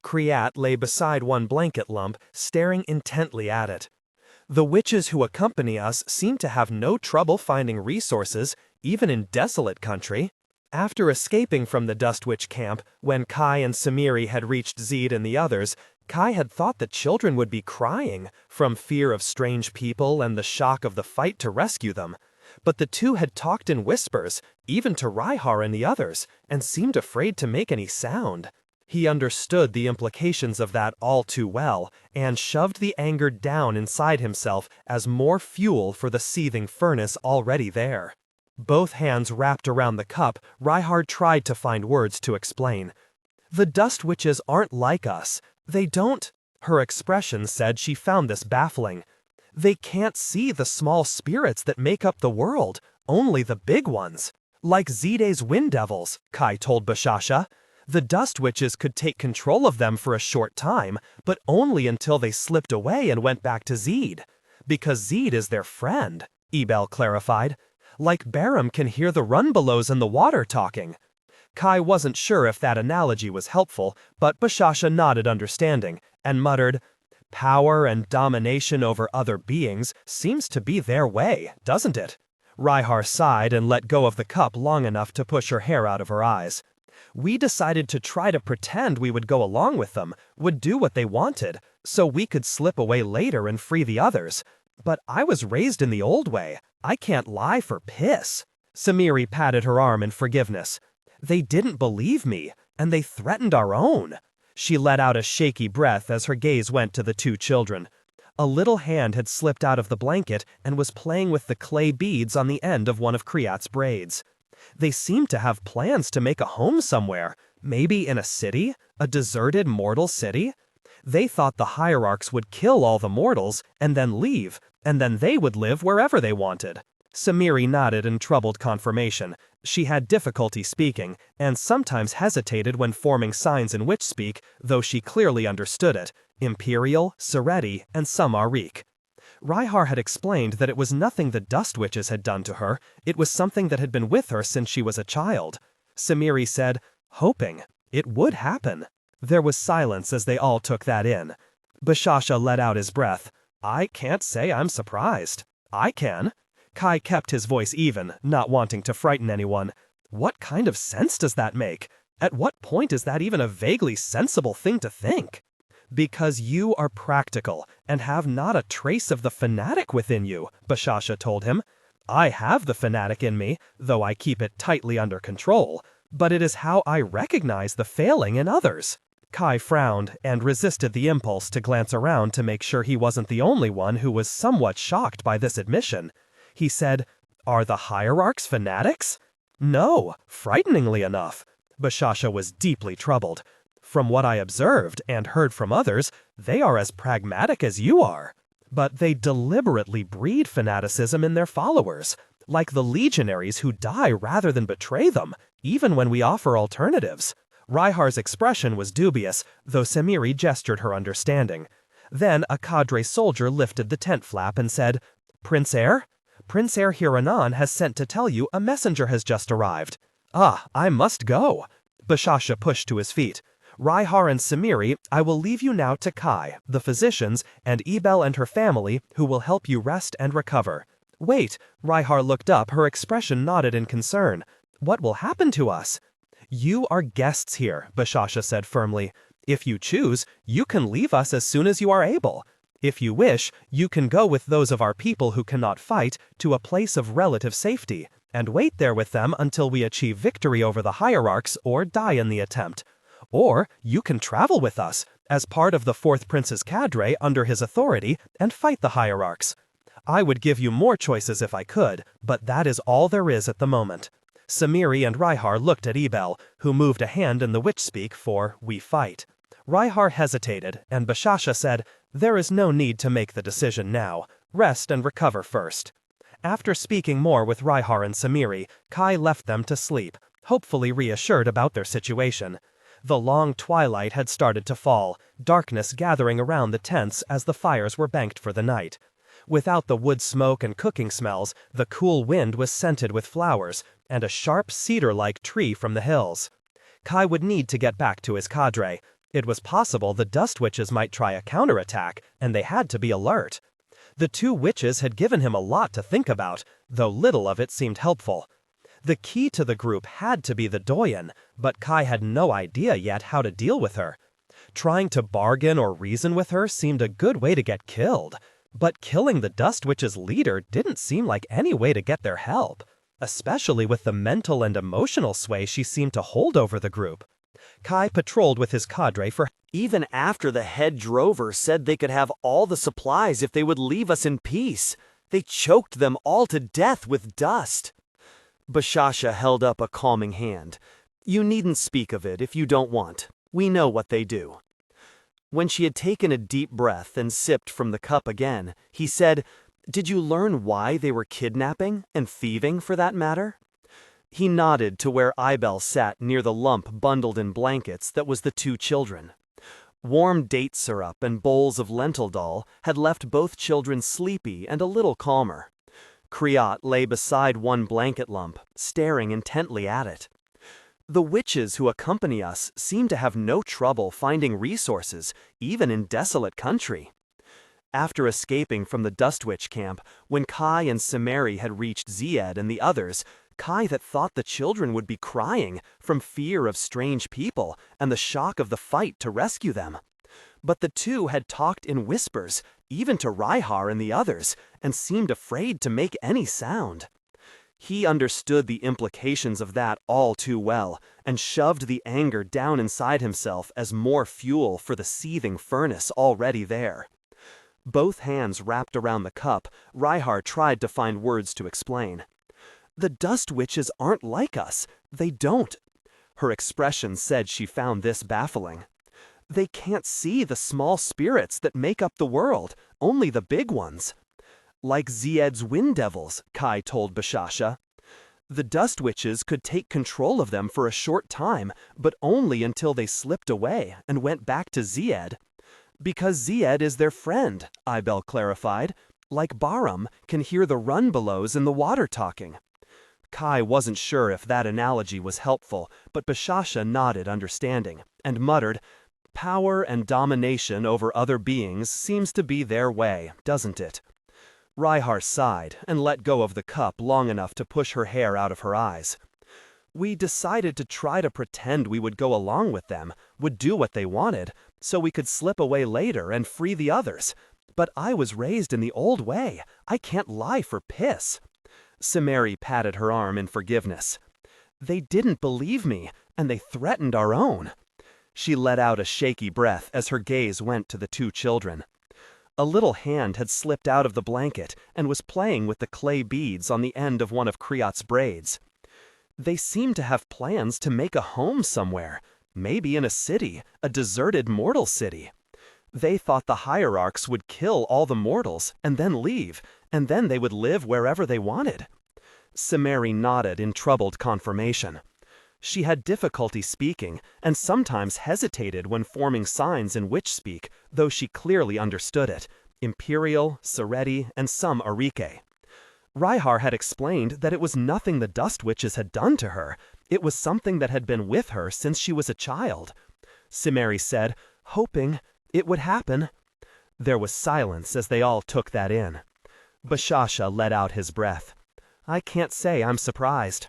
Kriat lay beside one blanket lump, staring intently at it. The witches who accompany us seem to have no trouble finding resources, even in desolate country. After escaping from the Dust Witch camp, when Kai and Samiri had reached Ziede and the others, Kai had thought the children would be crying, from fear of strange people and the shock of the fight to rescue them. But the two had talked in whispers, even to Rhyhar and the others, and seemed afraid to make any sound. He understood the implications of that all too well, and shoved the anger down inside himself as more fuel for the seething furnace already there. Both hands wrapped around the cup, Rhyhar tried to find words to explain. "The Dust Witches aren't like us. They don't—" Her expression said she found this baffling. "They can't see the small spirits that make up the world, only the big ones. Like Zide's wind devils," Kai told Bashasa. "The Dust Witches could take control of them for a short time, but only until they slipped away and went back to Ziede. Because Ziede is their friend," Ebel clarified. "Like Barum can hear the run-belows in the water talking." Kai wasn't sure if that analogy was helpful, but Bashasa nodded understanding, and muttered, "Power and domination over other beings seems to be their way, doesn't it?" Rhyhar sighed and let go of the cup long enough to push her hair out of her eyes. "We decided to try to pretend we would go along with them, would do what they wanted, so we could slip away later and free the others. But I was raised in the old way. I can't lie for piss." Samiri patted her arm in forgiveness. "They didn't believe me, and they threatened our own." She let out a shaky breath as her gaze went to the two children. A little hand had slipped out of the blanket and was playing with the clay beads on the end of one of Kriat's braids. "They seemed to have plans to make a home somewhere, maybe in a city, a deserted mortal city. They thought the Hierarchs would kill all the mortals and then leave, and then they would live wherever they wanted." Samiri nodded in troubled confirmation. She had difficulty speaking, and sometimes hesitated when forming signs in witch speak, though she clearly understood it: Imperial, Sereti, and Samariq. Rhyhar had explained that it was nothing the Dust Witches had done to her, it was something that had been with her since she was a child. Samiri said, hoping it would happen. There was silence as they all took that in. Bashasa let out his breath. "I can't say I'm surprised." "I can." Kai kept his voice even, not wanting to frighten anyone. "What kind of sense does that make? At what point is that even a vaguely sensible thing to think?" "Because you are practical, and have not a trace of the fanatic within you," Bashasa told him. "I have the fanatic in me, though I keep it tightly under control, but it is how I recognize the failing in others." Kai frowned, and resisted the impulse to glance around to make sure he wasn't the only one who was somewhat shocked by this admission. He said, "Are the Hierarchs fanatics?" "No, frighteningly enough." Bashasa was deeply troubled. "From what I observed and heard from others, they are as pragmatic as you are. But they deliberately breed fanaticism in their followers, like the legionaries who die rather than betray them, even when we offer alternatives." Rhyhar's expression was dubious, though Samiri gestured her understanding. Then a cadre soldier lifted the tent flap and said, "Prince Heir? Prince Heir Hiranan has sent to tell you a messenger has just arrived." "Ah, I must go." Bashasa pushed to his feet. "Rhyhar and Samiri, I will leave you now to Kai, the physicians, and Ebel and her family, who will help you rest and recover." "Wait." Rhyhar looked up, her expression nodded in concern. "What will happen to us?" "You are guests here," Bashasa said firmly. "If you choose, you can leave us as soon as you are able. If you wish, you can go with those of our people who cannot fight to a place of relative safety, and wait there with them until we achieve victory over the Hierarchs or die in the attempt. Or you can travel with us, as part of the Fourth Prince's cadre under his authority, and fight the Hierarchs. I would give you more choices if I could, but that is all there is at the moment." Samiri and Rhyhar looked at Ebel, who moved a hand in the witch speak for "we fight." Rhyhar hesitated, and Bashasa said, "There is no need to make the decision now. Rest and recover first." After speaking more with Rhyhar and Samiri, Kai left them to sleep, hopefully reassured about their situation. The long twilight had started to fall, darkness gathering around the tents as the fires were banked for the night. Without the wood smoke and cooking smells, the cool wind was scented with flowers, and a sharp cedar-like tree from the hills. Kai would need to get back to his cadre. It was possible the dust witches might try a counterattack, and they had to be alert. The two witches had given him a lot to think about, though little of it seemed helpful. The key to the group had to be the Doyen, but Kai had no idea yet how to deal with her. Trying to bargain or reason with her seemed a good way to get killed, but killing the Dust Witch's leader didn't seem like any way to get their help, especially with the mental and emotional sway she seemed to hold over the group. Kai patrolled with his cadre for Even after the head drover said they could have all the supplies if they would leave us in peace, they choked them all to death with dust. Bashasa held up a calming hand. You needn't speak of it if you don't want. We know what they do. When she had taken a deep breath and sipped from the cup again, he said, Did you learn why they were kidnapping and thieving for that matter? He nodded to where Ibel sat near the lump bundled in blankets that was the two children. Warm date syrup and bowls of lentil dal had left both children sleepy and a little calmer. Kriat lay beside one blanket lump, staring intently at it. The witches who accompany us seem to have no trouble finding resources, even in desolate country. After escaping from the Dust Witch camp, when Kai and Simeri had reached Ziede and the others, Kai that thought the children would be crying from fear of strange people and the shock of the fight to rescue them. But the two had talked in whispers, even to Rhyhar and the others, and seemed afraid to make any sound. He understood the implications of that all too well, and shoved the anger down inside himself as more fuel for the seething furnace already there. Both hands wrapped around the cup, Rhyhar tried to find words to explain. The Dust Witches aren't like us. They don't. Her expression said she found this baffling. They can't see the small spirits that make up the world, only the big ones. Like Ziede's wind devils, Kai told Bashasa. The Dust Witches could take control of them for a short time, but only until they slipped away and went back to Ziede. Because Ziede is their friend, Ibel clarified, like Baram can hear the run-belows in the water talking. Kai wasn't sure if that analogy was helpful, but Bashasa nodded understanding, and muttered, Power and domination over other beings seems to be their way, doesn't it? Rhyhar sighed and let go of the cup long enough to push her hair out of her eyes. We decided to try to pretend we would go along with them, would do what they wanted, so we could slip away later and free the others. But I was raised in the old way. I can't lie for piss. Simeri patted her arm in forgiveness. They didn't believe me, and they threatened our own. She let out a shaky breath as her gaze went to the two children. A little hand had slipped out of the blanket and was playing with the clay beads on the end of one of Kriat's braids. They seemed to have plans to make a home somewhere, maybe in a city, a deserted mortal city. They thought the Hierarchs would kill all the mortals and then leave, and then they would live wherever they wanted. Simeri nodded in troubled confirmation. She had difficulty speaking, and sometimes hesitated when forming signs in witch speak, though she clearly understood it, Imperial, Sereti, and some Arike. Rhyhar had explained that it was nothing the Dust Witches had done to her, it was something that had been with her since she was a child. Simeri said, hoping it would happen. There was silence as they all took that in. Bashasa let out his breath. I can't say I'm surprised.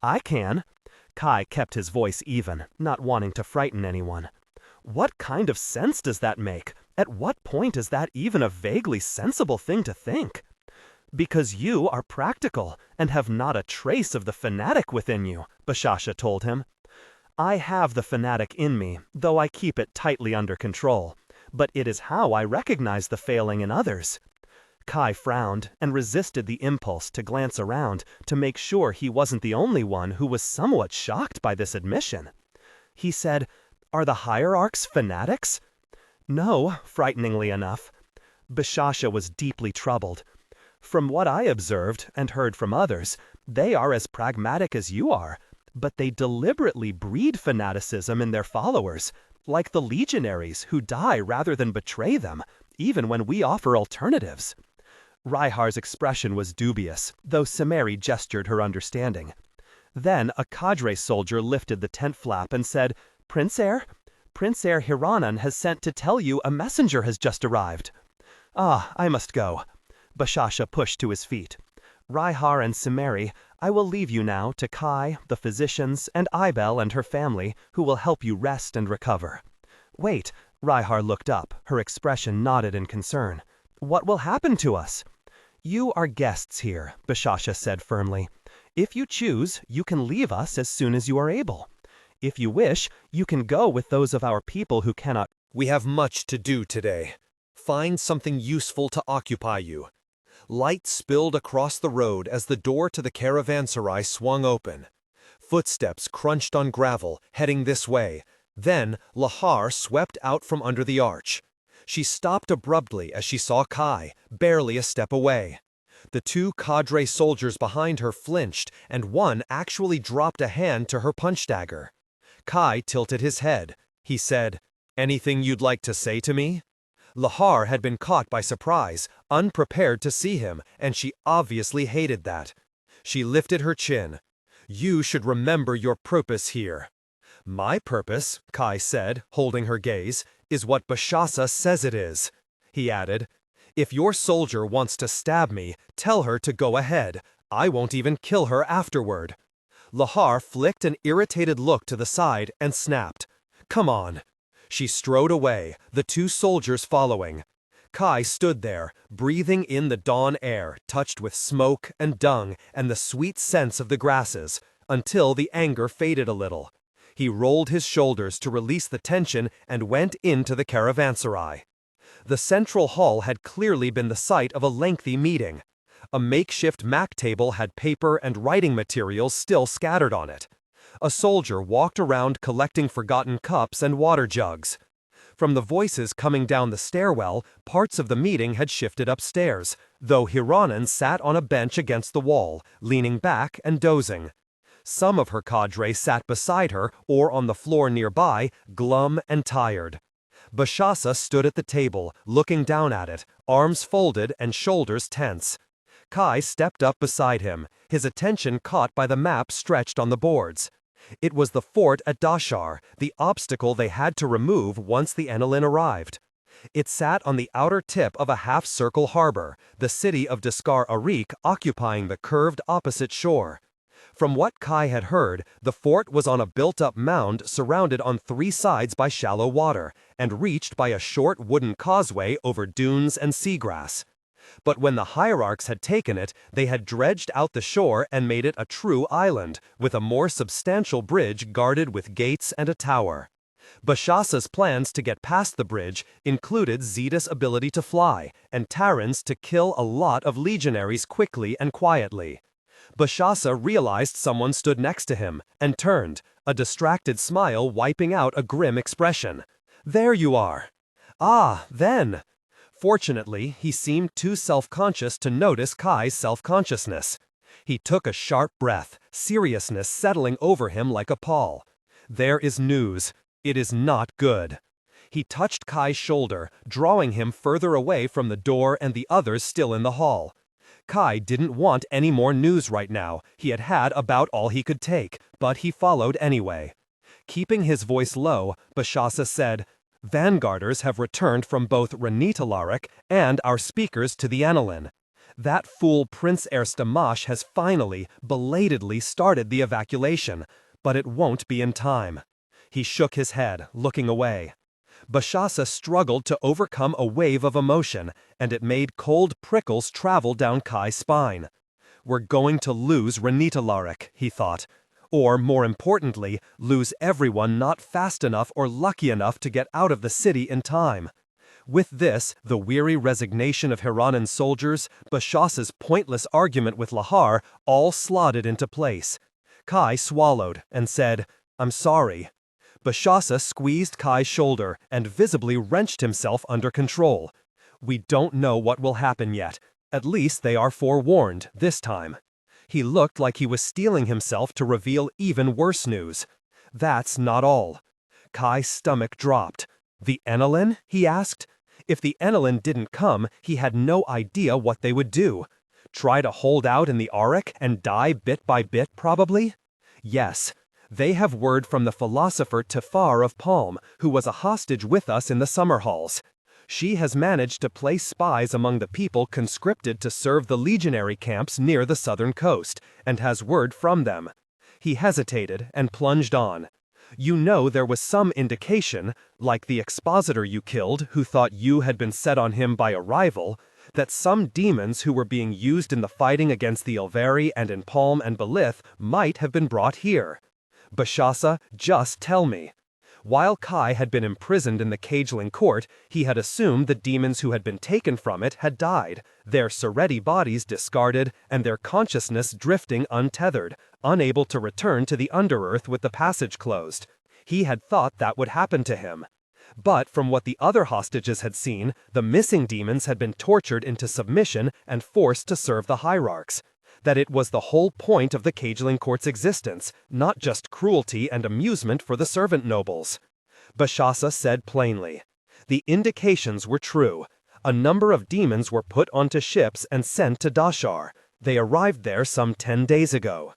I can. Kai kept his voice even, not wanting to frighten anyone. What kind of sense does that make? At what point is that even a vaguely sensible thing to think? Because you are practical and have not a trace of the fanatic within you, Bashasa told him. I have the fanatic in me, though I keep it tightly under control, but it is how I recognize the failing in others. Kai frowned and resisted the impulse to glance around to make sure he wasn't the only one who was somewhat shocked by this admission. He said, Are the Hierarchs fanatics? No, frighteningly enough. Bashasa was deeply troubled. From what I observed and heard from others, they are as pragmatic as you are. But they deliberately breed fanaticism in their followers, like the legionaries who die rather than betray them, even when we offer alternatives. Raihar's expression was dubious, though Samari gestured her understanding. Then a cadre soldier lifted the tent flap and said, Prince Heir Hiranan has sent to tell you a messenger has just arrived. Ah, I must go. Bashasa pushed to his feet. Raihar and Samari, I will leave you now to Kai, the physicians, and Ibel and her family, who will help you rest and recover. Wait, Raihar looked up, her expression knotted in concern. What will happen to us? You are guests here, Bashasa said firmly. If you choose, you can leave us as soon as you are able. If you wish, you can go with those of our people who cannot. We have much to do today. Find something useful to occupy you. Light spilled across the road as the door to the caravanserai swung open. Footsteps crunched on gravel, heading this way. Then, Lahar swept out from under the arch. She stopped abruptly as she saw Kai, barely a step away. The two cadre soldiers behind her flinched, and one actually dropped a hand to her punch dagger. Kai tilted his head. He said, "Anything you'd like to say to me?" Lahar had been caught by surprise, unprepared to see him, and she obviously hated that. She lifted her chin. "You should remember your purpose here." "My purpose," Kai said, holding her gaze, "is what Bashasa says it is." He added, "If your soldier wants to stab me, tell her to go ahead. I won't even kill her afterward." Lahar flicked an irritated look to the side and snapped, "Come on." She strode away, the two soldiers following. Kai stood there, breathing in the dawn air, touched with smoke and dung and the sweet scents of the grasses, until the anger faded a little. He rolled his shoulders to release the tension and went into the caravanserai. The central hall had clearly been the site of a lengthy meeting. A makeshift Mac table had paper and writing materials still scattered on it. A soldier walked around collecting forgotten cups and water jugs. From the voices coming down the stairwell, parts of the meeting had shifted upstairs, though Hiranan sat on a bench against the wall, leaning back and dozing. Some of her cadre sat beside her or on the floor nearby, glum and tired. Bashasa stood at the table, looking down at it, arms folded and shoulders tense. Kai stepped up beside him, his attention caught by the map stretched on the boards. It was the fort at Dashar, the obstacle they had to remove once the Enelin arrived. It sat on the outer tip of a half-circle harbor, the city of Daskar Arik occupying the curved opposite shore. From what Kai had heard, the fort was on a built-up mound surrounded on three sides by shallow water, and reached by a short wooden causeway over dunes and seagrass. But when the Hierarchs had taken it, they had dredged out the shore and made it a true island, with a more substantial bridge guarded with gates and a tower. Bashasa's plans to get past the bridge included Ziede's ability to fly, and Taren's to kill a lot of legionaries quickly and quietly. Bashasa realized someone stood next to him, and turned, a distracted smile wiping out a grim expression. "There you are." "Ah, then." Fortunately, he seemed too self-conscious to notice Kai's self-consciousness. He took a sharp breath, seriousness settling over him like a pall. "There is news. It is not good." He touched Kai's shoulder, drawing him further away from the door and the others still in the hall. Kai didn't want any more news right now. He had had about all he could take, but he followed anyway. Keeping his voice low, Bashasa said, "Vanguarders have returned from both Renitalarik and our speakers to the Enelin. That fool Prince Erstamash has finally, belatedly started the evacuation, but it won't be in time." He shook his head, looking away. Bashasa struggled to overcome a wave of emotion, and it made cold prickles travel down Kai's spine. "We're going to lose Renitalarik," he thought. Or, more importantly, lose everyone not fast enough or lucky enough to get out of the city in time. With this, the weary resignation of Hiranan's soldiers, Bashasa's pointless argument with Lahar, all slotted into place. Kai swallowed and said, "I'm sorry." Bashasa squeezed Kai's shoulder and visibly wrenched himself under control. "We don't know what will happen yet. At least they are forewarned this time." He looked like he was steeling himself to reveal even worse news. That's not all. Kai's stomach dropped. The Enelin? He asked. If the Enelin didn't come, he had no idea what they would do. Try to hold out in the Auric and die bit by bit, probably? Yes. They have word from the philosopher Tefar of Palm, who was a hostage with us in the summer halls. She has managed to place spies among the people conscripted to serve the legionary camps near the southern coast, and has word from them. He hesitated and plunged on. You know there was some indication, like the expositor you killed who thought you had been set on him by a rival, that some demons who were being used in the fighting against the Ilveri and in Palm and Belith might have been brought here. Bashasa, just tell me. While Kai had been imprisoned in the cageling court, he had assumed the demons who had been taken from it had died, their Sereti bodies discarded, and their consciousness drifting untethered, unable to return to the underearth with the passage closed. He had thought that would happen to him. But from what the other hostages had seen, the missing demons had been tortured into submission and forced to serve the Hierarchs. That it was the whole point of the cageling court's existence, not just cruelty and amusement for the servant nobles. Bashasa said plainly. The indications were true. A number of demons were put onto ships and sent to Dashar. They arrived there some 10 days ago.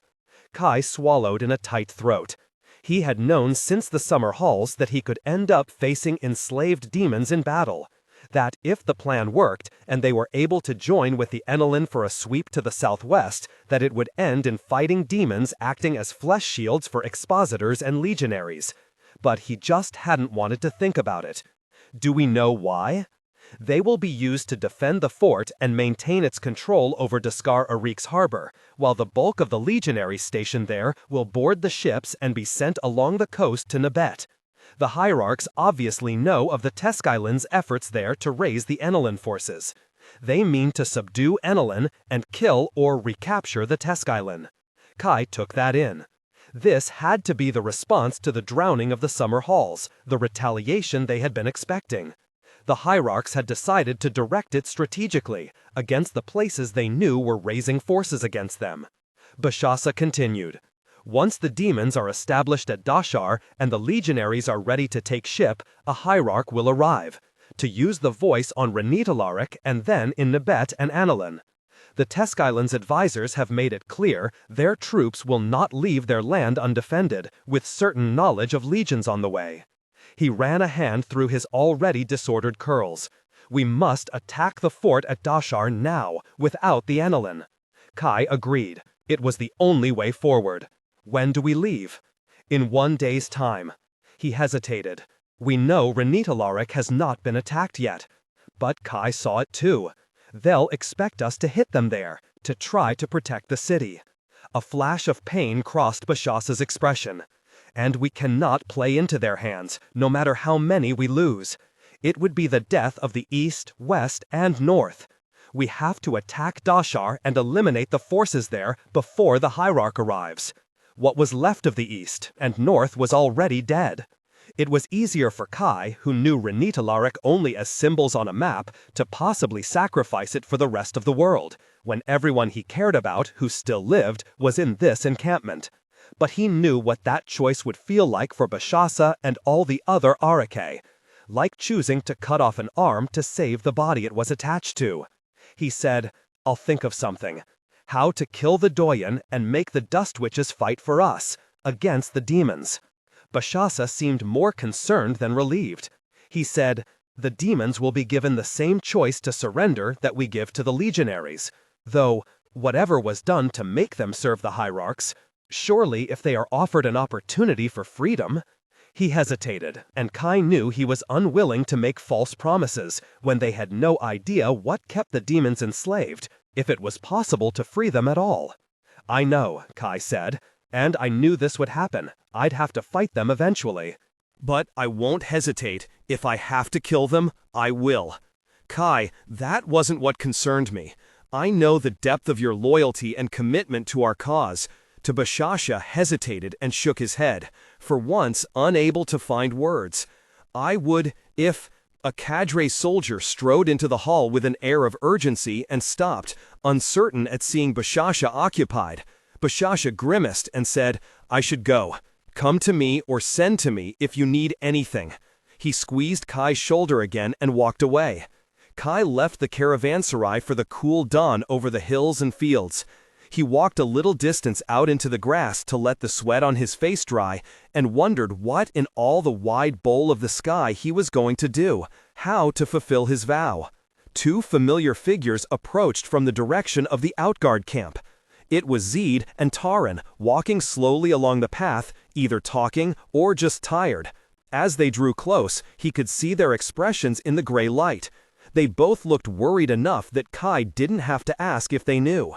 Kai swallowed in a tight throat. He had known since the summer halls that he could end up facing enslaved demons in battle. That if the plan worked, and they were able to join with the Enelin for a sweep to the southwest, that it would end in fighting demons acting as flesh shields for expositors and legionaries. But he just hadn't wanted to think about it. Do we know why? They will be used to defend the fort and maintain its control over Daskar Arik's harbor, while the bulk of the legionaries stationed there will board the ships and be sent along the coast to Nebet. The Hierarchs obviously know of the Teskilin's efforts there to raise the Enelin forces. They mean to subdue Enelin and kill or recapture the Teskilin. Kai took that in. This had to be the response to the drowning of the summer halls, the retaliation they had been expecting. The Hierarchs had decided to direct it strategically, against the places they knew were raising forces against them. Bashasa continued. Once the demons are established at Dashar and the legionaries are ready to take ship, a Hierarch will arrive, to use the voice on Renitalarik and then in Nebet and Anilin. The Teskilin's advisors have made it clear their troops will not leave their land undefended, with certain knowledge of legions on the way. He ran a hand through his already disordered curls. We must attack the fort at Dashar now, without the Enelin. Kai agreed. It was the only way forward. When do we leave? In 1 day's time. He hesitated. We know Renitalarik has not been attacked yet. But Kai saw it too. They'll expect us to hit them there, to try to protect the city. A flash of pain crossed Bashasa's expression. And we cannot play into their hands, no matter how many we lose. It would be the death of the east, west, and north. We have to attack Dashar and eliminate the forces there before the Hierarch arrives. What was left of the east and north was already dead. It was easier for Kai, who knew Renitalarik only as symbols on a map, to possibly sacrifice it for the rest of the world, when everyone he cared about, who still lived, was in this encampment. But he knew what that choice would feel like for Bashasa and all the other Arake, like choosing to cut off an arm to save the body it was attached to. He said, I'll think of something. How to kill the Doyen and make the Dust Witches fight for us, against the demons. Bashasa seemed more concerned than relieved. He said, the demons will be given the same choice to surrender that we give to the legionaries, though, whatever was done to make them serve the Hierarchs, surely if they are offered an opportunity for freedom. He hesitated, and Kai knew he was unwilling to make false promises when they had no idea what kept the demons enslaved, if it was possible to free them at all. I know, Kai said, and I knew this would happen. I'd have to fight them eventually. But I won't hesitate. If I have to kill them, I will. Kai, that wasn't what concerned me. I know the depth of your loyalty and commitment to our cause. To Bashasha hesitated and shook his head, for once unable to find words. I would, if A cadre soldier strode into the hall with an air of urgency and stopped, uncertain at seeing Bashasa occupied. Bashasa grimaced and said, "I should go. Come to me or send to me if you need anything." He squeezed Kai's shoulder again and walked away. Kai left the caravanserai for the cool dawn over the hills and fields. He walked a little distance out into the grass to let the sweat on his face dry, and wondered what in all the wide bowl of the sky he was going to do, how to fulfill his vow. Two familiar figures approached from the direction of the outguard camp. It was Ziede and Tahren, walking slowly along the path, either talking or just tired. As they drew close, he could see their expressions in the gray light. They both looked worried enough that Kai didn't have to ask if they knew.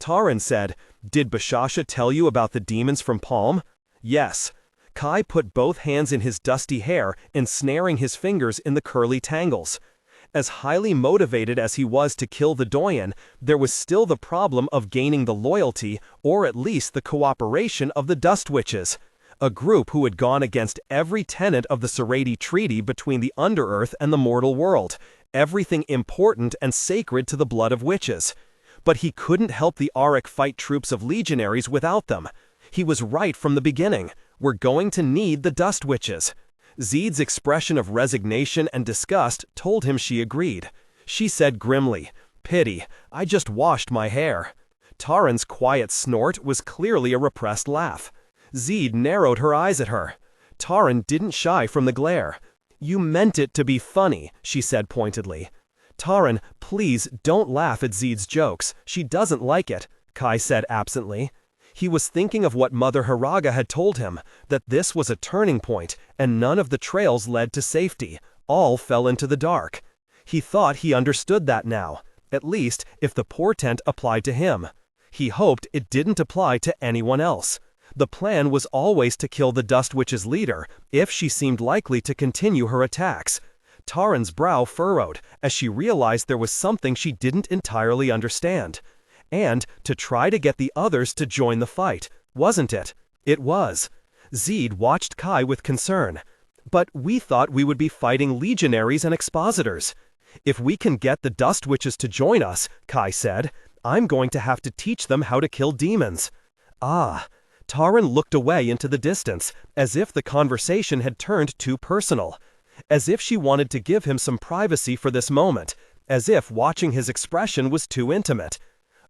Tahren said, "Did Bashasa tell you about the demons from Palm?" "Yes." Kai put both hands in his dusty hair, ensnaring his fingers in the curly tangles. As highly motivated as he was to kill the Doyen, there was still the problem of gaining the loyalty, or at least the cooperation of the Dust Witches, a group who had gone against every tenet of the Sardonic treaty between the underearth and the mortal world, everything important and sacred to the blood of witches. But he couldn't help the Hierarch fight troops of legionaries without them. He was right from the beginning. We're going to need the Dust Witches. Ziede's expression of resignation and disgust told him she agreed. She said grimly, "Pity, I just washed my hair." Taren's quiet snort was clearly a repressed laugh. Ziede narrowed her eyes at her. Tahren didn't shy from the glare. "You meant it to be funny," she said pointedly. "Tahren, please don't laugh at Ziede's jokes. She doesn't like it," Kai said absently. He was thinking of what Mother Hiraga had told him, that this was a turning point, and none of the trails led to safety. All fell into the dark. He thought he understood that now, at least if the portent applied to him. He hoped it didn't apply to anyone else. The plan was always to kill the Dust Witch's leader, if she seemed likely to continue her attacks. Taren's brow furrowed, as she realized there was something she didn't entirely understand. And to try to get the others to join the fight, wasn't it? It was. Ziede watched Kai with concern. "But we thought we would be fighting legionaries and expositors." "If we can get the Dust Witches to join us," Kai said, "I'm going to have to teach them how to kill demons." Ah. Tahren looked away into the distance, as if the conversation had turned too personal. As if she wanted to give him some privacy for this moment, as if watching his expression was too intimate.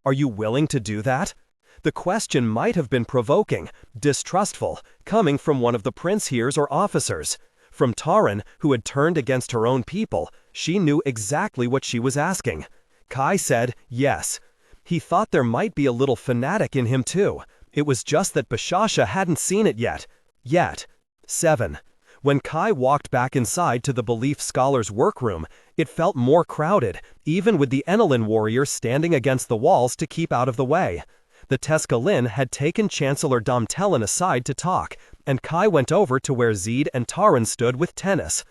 "Are you willing to do that?" The question might have been provoking, distrustful, coming from one of the prince heirs or officers. From Tahren, who had turned against her own people, she knew exactly what she was asking. Kai said yes. He thought there might be a little fanatic in him too. It was just that Bashasa hadn't seen it yet. 7. When Kai walked back inside to the Belief Scholars' workroom, it felt more crowded, even with the Enelin warriors standing against the walls to keep out of the way. The Tescalin had taken Chancellor Domtellin aside to talk, and Kai went over to where Ziede and Tahren stood with Tennis.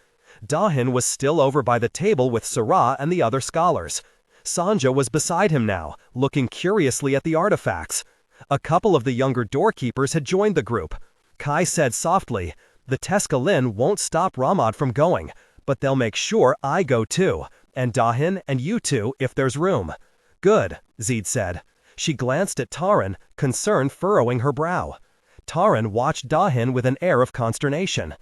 Dahin was still over by the table with Syrah and the other scholars. Sanja was beside him now, looking curiously at the artifacts. A couple of the younger doorkeepers had joined the group. Kai said softly, "The Tescalin won't stop Ramad from going, but they'll make sure I go too, and Dahin and you two if there's room." "Good," Ziede said. She glanced at Tahren, concern furrowing her brow. Tahren watched Dahin with an air of consternation.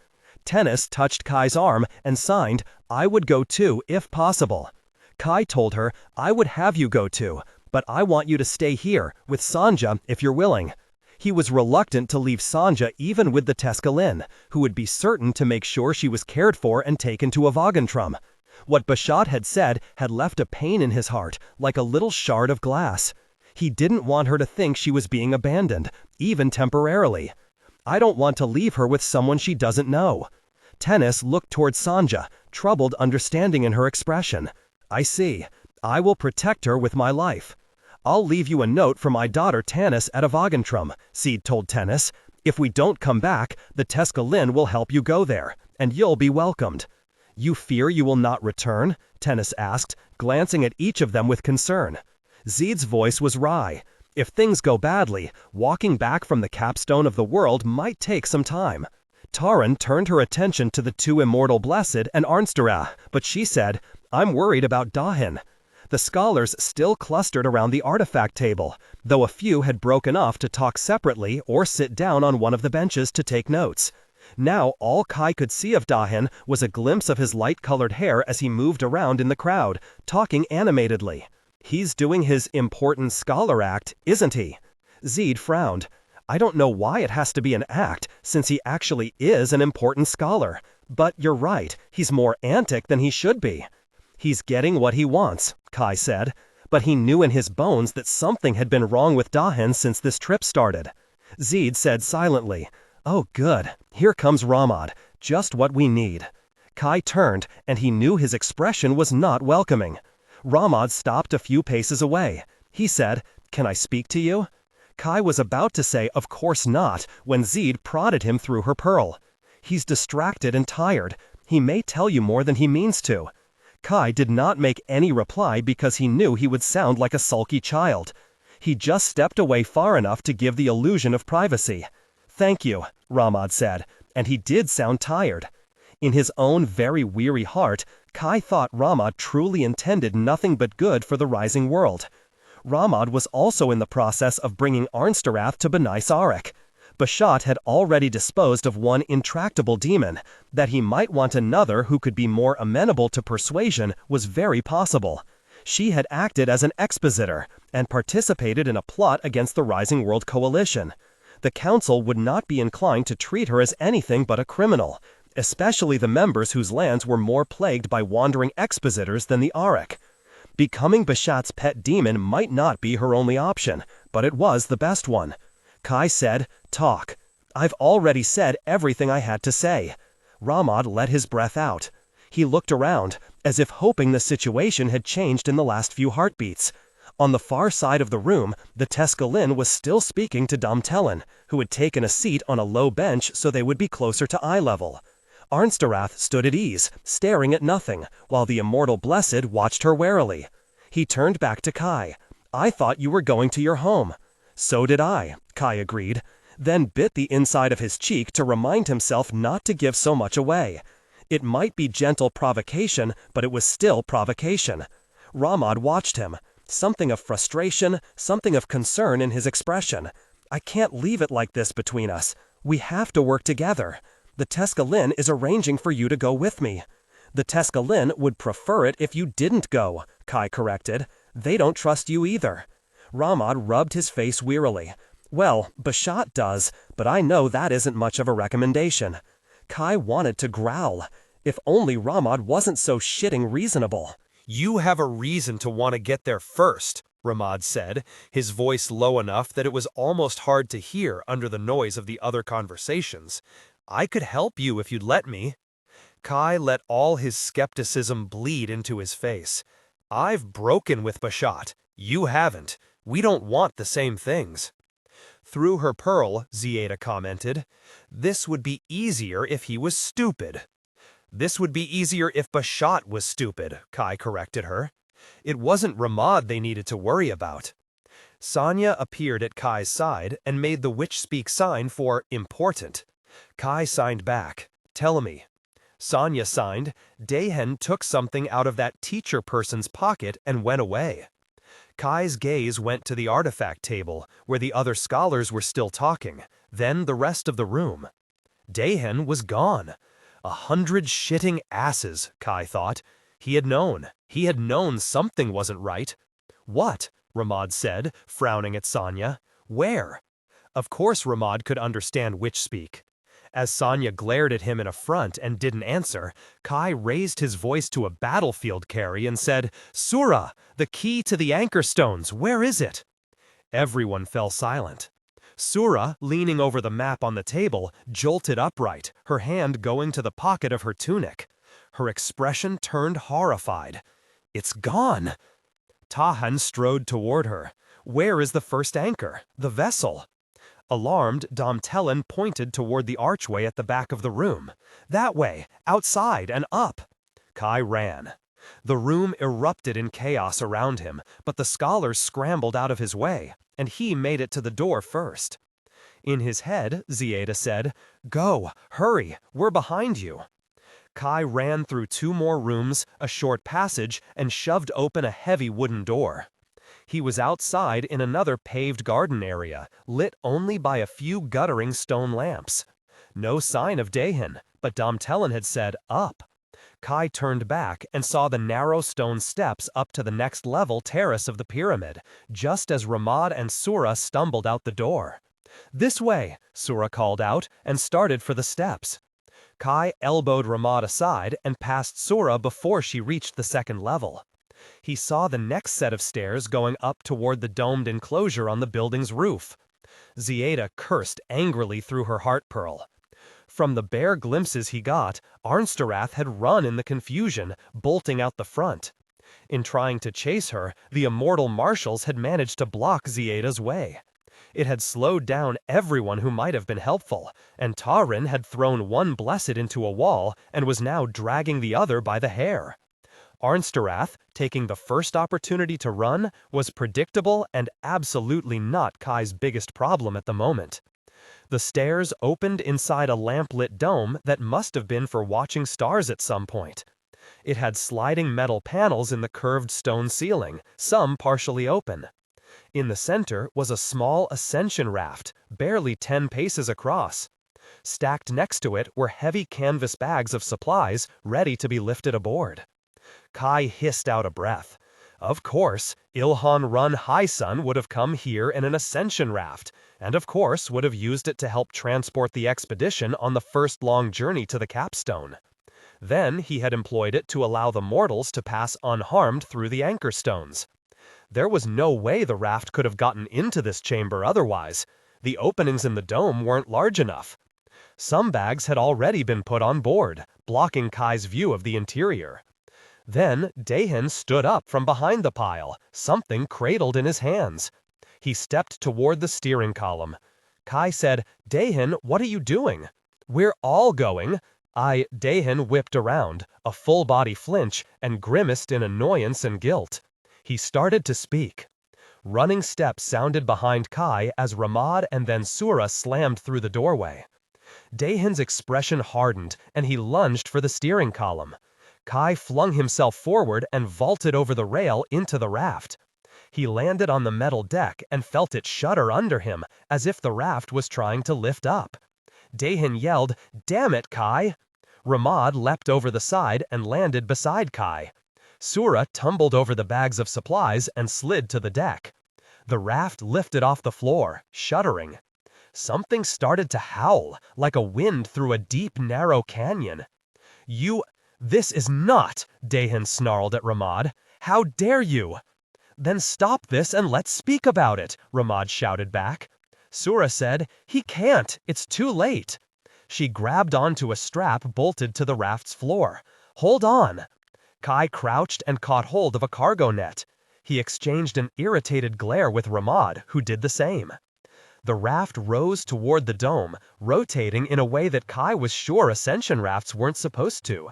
Tennis touched Kai's arm and signed, "I would go too if possible." Kai told her, "I would have you go too, but I want you to stay here, with Sanja if you're willing." He was reluctant to leave Sanja even with the Tescalin, who would be certain to make sure she was cared for and taken to a Vagantrum. What Bashat had said had left a pain in his heart, like a little shard of glass. He didn't want her to think she was being abandoned, even temporarily. "I don't want to leave her with someone she doesn't know." Tennis looked toward Sanja, troubled understanding in her expression. "I see. I will protect her with my life." "I'll leave you a note for my daughter Tanis at a Vagantrum," Ziede told Tennis. "If we don't come back, the Tescalin will help you go there, and you'll be welcomed." "You fear you will not return?" Tennis asked, glancing at each of them with concern. Ziede's voice was wry. If things go badly, walking back from the capstone of the world might take some time. Tahren turned her attention to the two Immortal Blessed and Arnstera, but she said, "I'm worried about Dahin." The scholars still clustered around the artifact table, though a few had broken off to talk separately or sit down on one of the benches to take notes. Now all Kai could see of Dahin was a glimpse of his light-colored hair as he moved around in the crowd, talking animatedly. "He's doing his important scholar act, isn't he?" Ziede frowned. "I don't know why it has to be an act, since he actually is an important scholar. But you're right, he's more antic than he should be." "He's getting what he wants," Kai said, but he knew in his bones that something had been wrong with Dahin since this trip started. Ziede said silently, "Oh good, here comes Ramad, just what we need." Kai turned, and he knew his expression was not welcoming. Ramad stopped a few paces away. He said, "Can I speak to you?" Kai was about to say, "Of course not," when Ziede prodded him through her pearl. "He's distracted and tired. He may tell you more than he means to." Kai did not make any reply because he knew he would sound like a sulky child. He just stepped away far enough to give the illusion of privacy. "Thank you," Ramad said, and he did sound tired. In his own very weary heart, Kai thought Ramad truly intended nothing but good for the rising world. Ramad was also in the process of bringing Arnsterath to B'nai Sarek. Bashasha had already disposed of one intractable demon. That he might want another who could be more amenable to persuasion was very possible. She had acted as an expositor, and participated in a plot against the Rising World Coalition. The council would not be inclined to treat her as anything but a criminal, especially the members whose lands were more plagued by wandering expositors than the Arak. Becoming Bashat's pet demon might not be her only option, but it was the best one. Kai said, "Talk." "I've already said everything I had to say." Ramad let his breath out. He looked around, as if hoping the situation had changed in the last few heartbeats. On the far side of the room, the Tescalin was still speaking to Domtellin, who had taken a seat on a low bench so they would be closer to eye level. Arnsterath stood at ease, staring at nothing, while the Immortal Blessed watched her warily. He turned back to Kai. "I thought you were going to your home." "So did I," Kai agreed, then bit the inside of his cheek to remind himself not to give so much away. It might be gentle provocation, but it was still provocation. Ramad watched him. Something of frustration, something of concern in his expression. "I can't leave it like this between us. We have to work together. The Tescalin is arranging for you to go with me." "The Tescalin would prefer it if you didn't go," Kai corrected. "They don't trust you either." Ramad rubbed his face wearily. "Well, Bashat does, but I know that isn't much of a recommendation." Kai wanted to growl. If only Ramad wasn't so shitting reasonable. "You have a reason to want to get there first," Ramad said, his voice low enough that it was almost hard to hear under the noise of the other conversations. "I could help you if you'd let me." Kai let all his skepticism bleed into his face. "I've broken with Bashat. You haven't. We don't want the same things." Through her pearl, Ziede commented, "This would be easier if he was stupid." "This would be easier if Bashat was stupid," Kai corrected her. It wasn't Ramad they needed to worry about. Sanya appeared at Kai's side and made the witch-speak sign for important. Kai signed back, "Tell me." Sanya signed. Dahin took something out of that teacher person's pocket and went away. Kai's gaze went to the artifact table, where the other scholars were still talking, then the rest of the room. Dahin was gone. 100 shitting asses, Kai thought. He had known something wasn't right. "What?" Ramad said, frowning at Sanya. "Where?" Of course Ramad could understand witch-speak. As Sanya glared at him in affront and didn't answer, Kai raised his voice to a battlefield carry and said, "Surah, the key to the anchor stones, where is it?" Everyone fell silent. Surah, leaning over the map on the table, jolted upright, her hand going to the pocket of her tunic. Her expression turned horrified. "It's gone!" Tahen strode toward her. "Where is the first anchor? The vessel?" Alarmed, Domtellin pointed toward the archway at the back of the room. "That way, outside and up." Kai ran. The room erupted in chaos around him, but the scholars scrambled out of his way, and he made it to the door first. In his head, Ziede said, "Go, hurry, we're behind you." Kai ran through 2 more rooms, a short passage, and shoved open a heavy wooden door. He was outside in another paved garden area, lit only by a few guttering stone lamps. No sign of Tahen, but Domtelen had said, "Up." Kai turned back and saw the narrow stone steps up to the next level terrace of the pyramid, just as Ramad and Sura stumbled out the door. "This way," Sura called out, and started for the steps. Kai elbowed Ramad aside and passed Sura before she reached the second level. He saw the next set of stairs going up toward the domed enclosure on the building's roof. Ziede cursed angrily through her heart pearl. From the bare glimpses he got, Arnsterath had run in the confusion, bolting out the front. In trying to chase her, the immortal marshals had managed to block Zieda's way. It had slowed down everyone who might have been helpful, and Tahren had thrown one blessed into a wall and was now dragging the other by the hair. Arnsterath, taking the first opportunity to run, was predictable and absolutely not Kai's biggest problem at the moment. The stairs opened inside a lamp-lit dome that must have been for watching stars at some point. It had sliding metal panels in the curved stone ceiling, some partially open. In the center was a small ascension raft, barely 10 paces across. Stacked next to it were heavy canvas bags of supplies ready to be lifted aboard. Kai hissed out a breath. Of course, Ilhan Run High Sun would have come here in an ascension raft, and of course would have used it to help transport the expedition on the first long journey to the capstone. Then he had employed it to allow the mortals to pass unharmed through the anchor stones. There was no way the raft could have gotten into this chamber otherwise. The openings in the dome weren't large enough. Some bags had already been put on board, blocking Kai's view of the interior. Then Tahen stood up from behind the pile, something cradled in his hands. He stepped toward the steering column. Kai said, "Tahen, what are you doing?" "We're all going." Tahen whipped around, a full-body flinch, and grimaced in annoyance and guilt. He started to speak. Running steps sounded behind Kai as Ramad and then Sura slammed through the doorway. Tahen's expression hardened, and he lunged for the steering column. Kai flung himself forward and vaulted over the rail into the raft. He landed on the metal deck and felt it shudder under him, as if the raft was trying to lift up. Tahen yelled, "Damn it, Kai!" Ramad leapt over the side and landed beside Kai. Sura tumbled over the bags of supplies and slid to the deck. The raft lifted off the floor, shuddering. Something started to howl, like a wind through a deep, narrow canyon. "This is not," Tahen snarled at Ramad. "How dare you?" "Then stop this and let's speak about it," Ramad shouted back. Sura said, "He can't, it's too late." She grabbed onto a strap bolted to the raft's floor. "Hold on." Kai crouched and caught hold of a cargo net. He exchanged an irritated glare with Ramad, who did the same. The raft rose toward the dome, rotating in a way that Kai was sure ascension rafts weren't supposed to.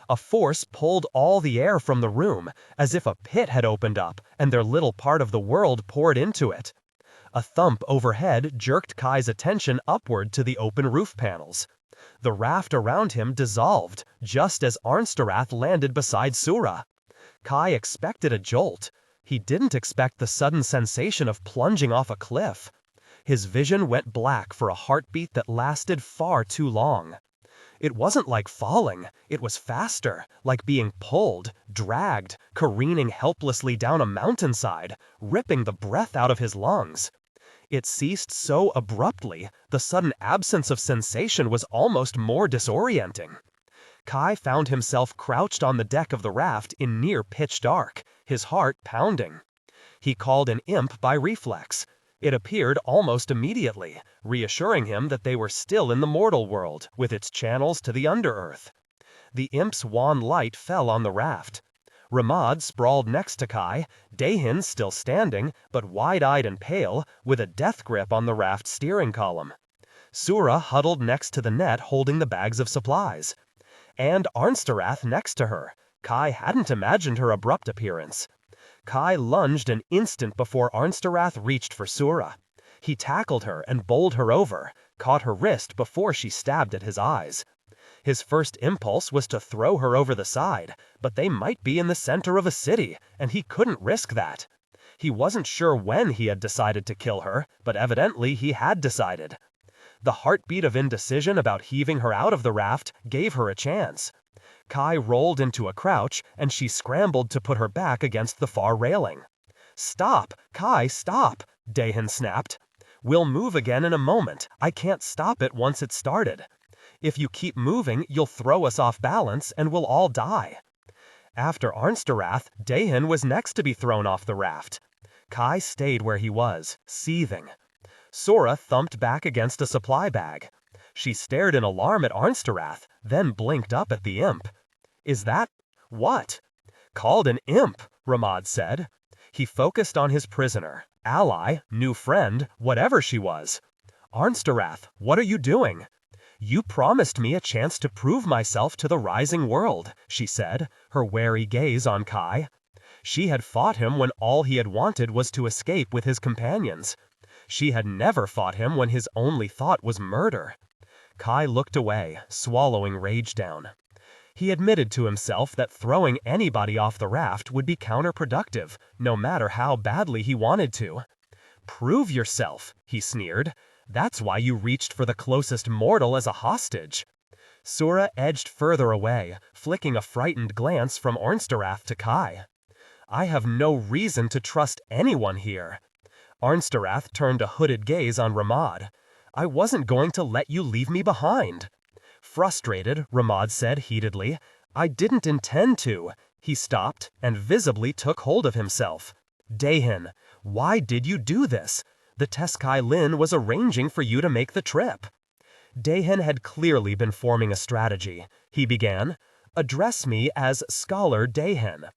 A force pulled all the air from the room, as if a pit had opened up and their little part of the world poured into it. A thump overhead jerked Kai's attention upward to the open roof panels. The raft around him dissolved, just as Arnsterath landed beside Sura. Kai expected a jolt. He didn't expect the sudden sensation of plunging off a cliff. His vision went black for a heartbeat that lasted far too long. It wasn't like falling, it was faster, like being pulled, dragged, careening helplessly down a mountainside, ripping the breath out of his lungs. It ceased so abruptly, the sudden absence of sensation was almost more disorienting. Kai found himself crouched on the deck of the raft in near pitch dark, his heart pounding. He called an imp by reflex. It appeared almost immediately, reassuring him that they were still in the mortal world, with its channels to the underearth. The imp's wan light fell on the raft. Ramad sprawled next to Kai, Tahen still standing, but wide-eyed and pale, with a death grip on the raft's steering column. Sura huddled next to the net holding the bags of supplies. And Arnsterath next to her. Kai hadn't imagined her abrupt appearance. Kai lunged an instant before Arnsterath reached for Sura. He tackled her and bowled her over, caught her wrist before she stabbed at his eyes. His first impulse was to throw her over the side, but they might be in the center of a city, and he couldn't risk that. He wasn't sure when he had decided to kill her, but evidently he had decided. The heartbeat of indecision about heaving her out of the raft gave her a chance. Kai rolled into a crouch, and she scrambled to put her back against the far railing. "Stop! Kai, stop!" Tahen snapped. "We'll move again in a moment. I can't stop it once it's started. If you keep moving, you'll throw us off balance, and we'll all die." After Arnsterath, Tahen was next to be thrown off the raft. Kai stayed where he was, seething. Sora thumped back against a supply bag. She stared in alarm at Arnsterath, then blinked up at the imp. "Is that... what?" "Called an imp," Ramad said. He focused on his prisoner, ally, new friend, whatever she was. "Arnsterath, what are you doing?" "You promised me a chance to prove myself to the rising world," she said, her wary gaze on Kai. She had fought him when all he had wanted was to escape with his companions. She had never fought him when his only thought was murder. Kai looked away, swallowing rage down. He admitted to himself that throwing anybody off the raft would be counterproductive, no matter how badly he wanted to. "Prove yourself," he sneered. "That's why you reached for the closest mortal as a hostage." Sora edged further away, flicking a frightened glance from Arnsterath to Kai. "I have no reason to trust anyone here." Arnsterath turned a hooded gaze on Ramad. "I wasn't going to let you leave me behind." Frustrated, Ramad said heatedly, "I didn't intend to." He stopped and visibly took hold of himself. "Tahen, why did you do this? The Teskai Lin was arranging for you to make the trip." Tahen had clearly been forming a strategy. He began, "Address me as Scholar Tahen."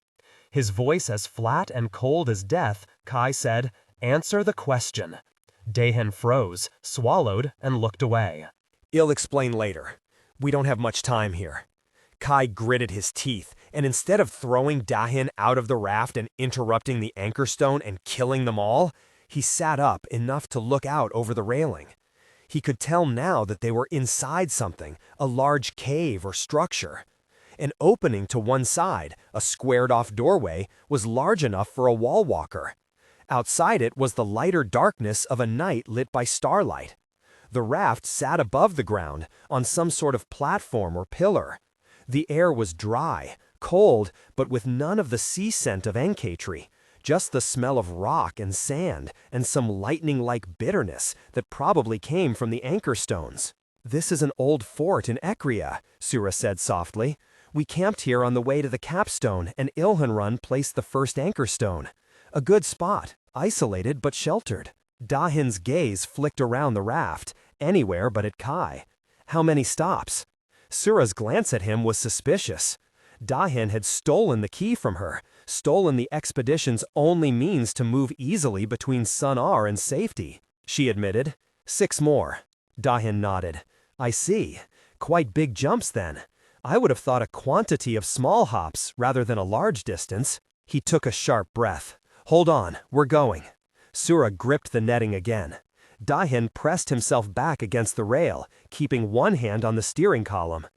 His voice as flat and cold as death, Kai said, "Answer the question." Tahen froze, swallowed, and looked away. "I'll explain later. We don't have much time here." Kai gritted his teeth, and instead of throwing Tahen out of the raft and interrupting the anchor stone and killing them all, he sat up enough to look out over the railing. He could tell now that they were inside something, a large cave or structure. An opening to one side, a squared-off doorway, was large enough for a wall walker. Outside it was the lighter darkness of a night lit by starlight. The raft sat above the ground, on some sort of platform or pillar. The air was dry, cold, but with none of the sea scent of Enkatry, just the smell of rock and sand, and some lightning-like bitterness that probably came from the anchor stones. "This is an old fort in Ekria," Sura said softly. "We camped here on the way to the capstone, and Ilhanrun placed the first anchor stone. A good spot, isolated but sheltered." Dahin's gaze flicked around the raft, anywhere but at Kai. How many stops? Sura's glance at him was suspicious. Tahen had stolen the key from her, stolen the expedition's only means to move easily between Sun-Ar and safety. She admitted. 6 more. Tahen nodded. "I see. Quite big jumps then. I would have thought a quantity of small hops rather than a large distance." He took a sharp breath. "Hold on, we're going." Sura gripped the netting again. Tahen pressed himself back against the rail, keeping one hand on the steering column.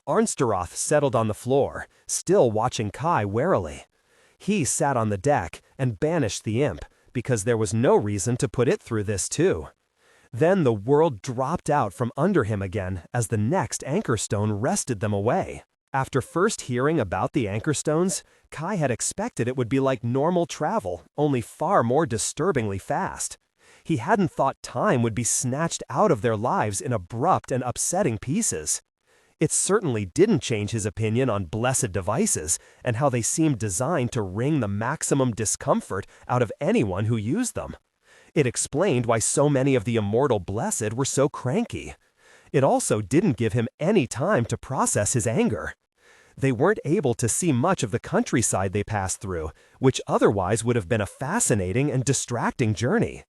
Arnsterath settled on the floor, still watching Kai warily. He sat on the deck and banished the imp, because there was no reason to put it through this too. Then the world dropped out from under him again as the next anchor stone wrested them away. After first hearing about the anchor stones, Kai had expected it would be like normal travel, only far more disturbingly fast. He hadn't thought time would be snatched out of their lives in abrupt and upsetting pieces. It certainly didn't change his opinion on blessed devices and how they seemed designed to wring the maximum discomfort out of anyone who used them. It explained why so many of the Immortal Blessed were so cranky. It also didn't give him any time to process his anger. They weren't able to see much of the countryside they passed through, which otherwise would have been a fascinating and distracting journey.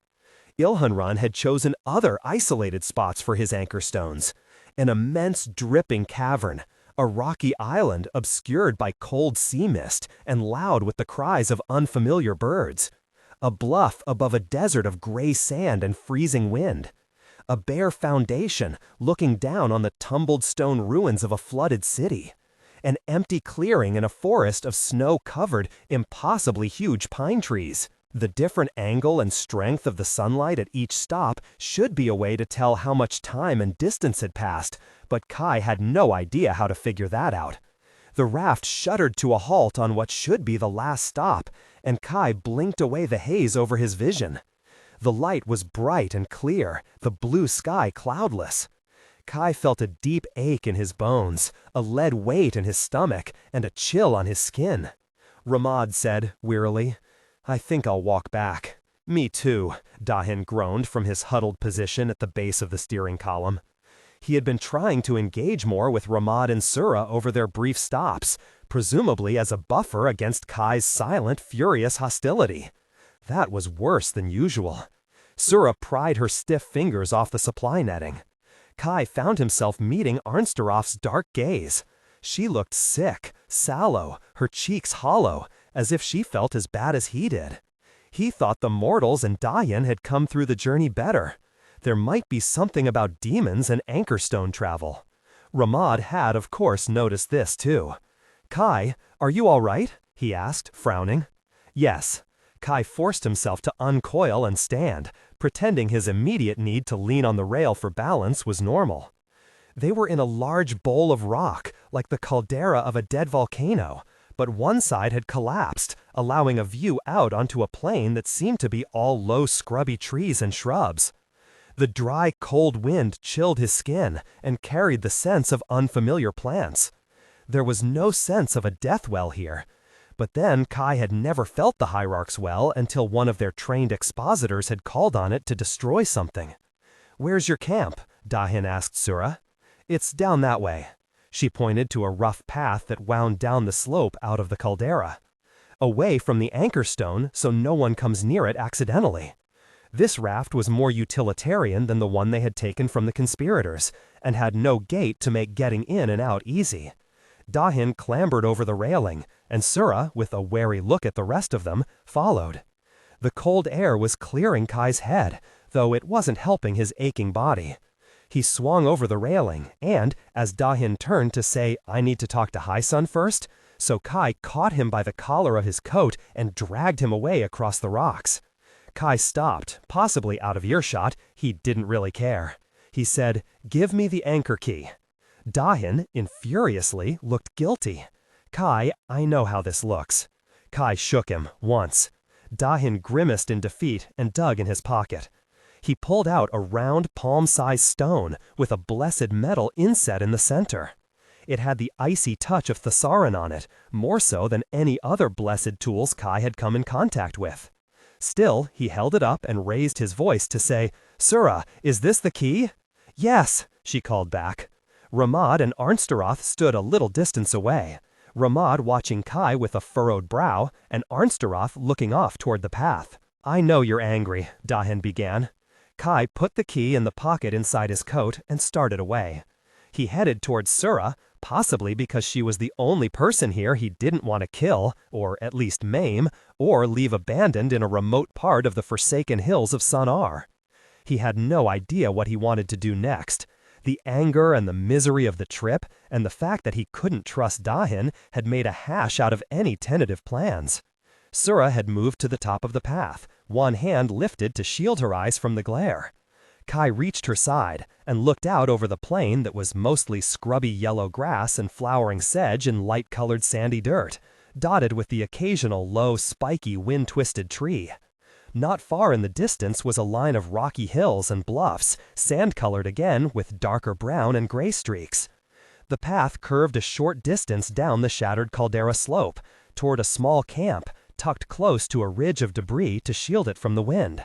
Ilhanrun had chosen other isolated spots for his anchor stones. An immense dripping cavern, a rocky island obscured by cold sea mist and loud with the cries of unfamiliar birds. A bluff above a desert of gray sand and freezing wind. A bare foundation looking down on the tumbled stone ruins of a flooded city. An empty clearing in a forest of snow-covered, impossibly huge pine trees. The different angle and strength of the sunlight at each stop should be a way to tell how much time and distance had passed, but Kai had no idea how to figure that out. The raft shuddered to a halt on what should be the last stop, and Kai blinked away the haze over his vision. The light was bright and clear, the blue sky cloudless. Kai felt a deep ache in his bones, a lead weight in his stomach, and a chill on his skin. Ramad said, wearily, "I think I'll walk back." "Me too," Tahen groaned from his huddled position at the base of the steering column. He had been trying to engage more with Ramad and Sura over their brief stops, presumably as a buffer against Kai's silent, furious hostility. That was worse than usual. Sura pried her stiff fingers off the supply netting. Kai found himself meeting Arnsteroth's dark gaze. She looked sick, sallow, her cheeks hollow, as if she felt as bad as he did. He thought the mortals and Tahen had come through the journey better. There might be something about demons and anchorstone travel. Ramad had, of course, noticed this too. "Kai, are you all right?" he asked, frowning. "Yes." Kai forced himself to uncoil and stand, pretending his immediate need to lean on the rail for balance was normal. They were in a large bowl of rock, like the caldera of a dead volcano, but one side had collapsed, allowing a view out onto a plain that seemed to be all low scrubby trees and shrubs. The dry, cold wind chilled his skin and carried the sense of unfamiliar plants. There was no sense of a death well here. But then Kai had never felt the Hierarchs well until one of their trained expositors had called on it to destroy something. "Where's your camp?" Tahen asked Sura. "It's down that way." She pointed to a rough path that wound down the slope out of the caldera. "Away from the anchorstone so no one comes near it accidentally." This raft was more utilitarian than the one they had taken from the conspirators, and had no gate to make getting in and out easy. Tahen clambered over the railing, and Sura, with a wary look at the rest of them, followed. The cold air was clearing Kai's head, though it wasn't helping his aching body. He swung over the railing, and, as Tahen turned to say, "I need to talk to Highsun first," so Kai caught him by the collar of his coat and dragged him away across the rocks. Kai stopped, possibly out of earshot. He didn't really care. He said, "Give me the anchor key." Tahen, infuriously, looked guilty. "Kai, I know how this looks." Kai shook him, once. Tahen grimaced in defeat and dug in his pocket. He pulled out a round, palm-sized stone with a blessed metal inset in the center. It had the icy touch of Thesaurus on it, more so than any other blessed tools Kai had come in contact with. Still, he held it up and raised his voice to say, "Sura, is this the key?" "Yes," she called back. Ramad and Arnsteroth stood a little distance away, Ramad watching Kai with a furrowed brow, and Arnsteroth looking off toward the path. "I know you're angry," Tahen began. Kai put the key in the pocket inside his coat and started away. He headed towards Sura, possibly because she was the only person here he didn't want to kill, or at least maim, or leave abandoned in a remote part of the forsaken hills of Sun-Ar. He had no idea what he wanted to do next. The anger and the misery of the trip, and the fact that he couldn't trust Tahen, had made a hash out of any tentative plans. Sura had moved to the top of the path, one hand lifted to shield her eyes from the glare. Kai reached her side and looked out over the plain that was mostly scrubby yellow grass and flowering sedge and light-colored sandy dirt, dotted with the occasional low, spiky, wind-twisted tree. Not far in the distance was a line of rocky hills and bluffs, sand-colored again with darker brown and gray streaks. The path curved a short distance down the shattered caldera slope, toward a small camp, tucked close to a ridge of debris to shield it from the wind.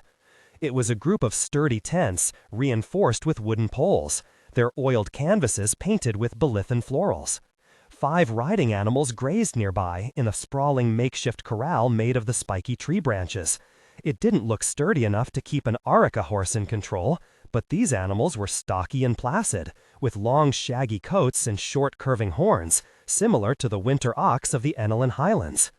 It was a group of sturdy tents, reinforced with wooden poles, their oiled canvases painted with Belithan florals. 5 riding animals grazed nearby in a sprawling makeshift corral made of the spiky tree branches. It didn't look sturdy enough to keep an Aurika horse in control, but these animals were stocky and placid, with long shaggy coats and short curving horns, similar to the winter ox of the Enelin Highlands.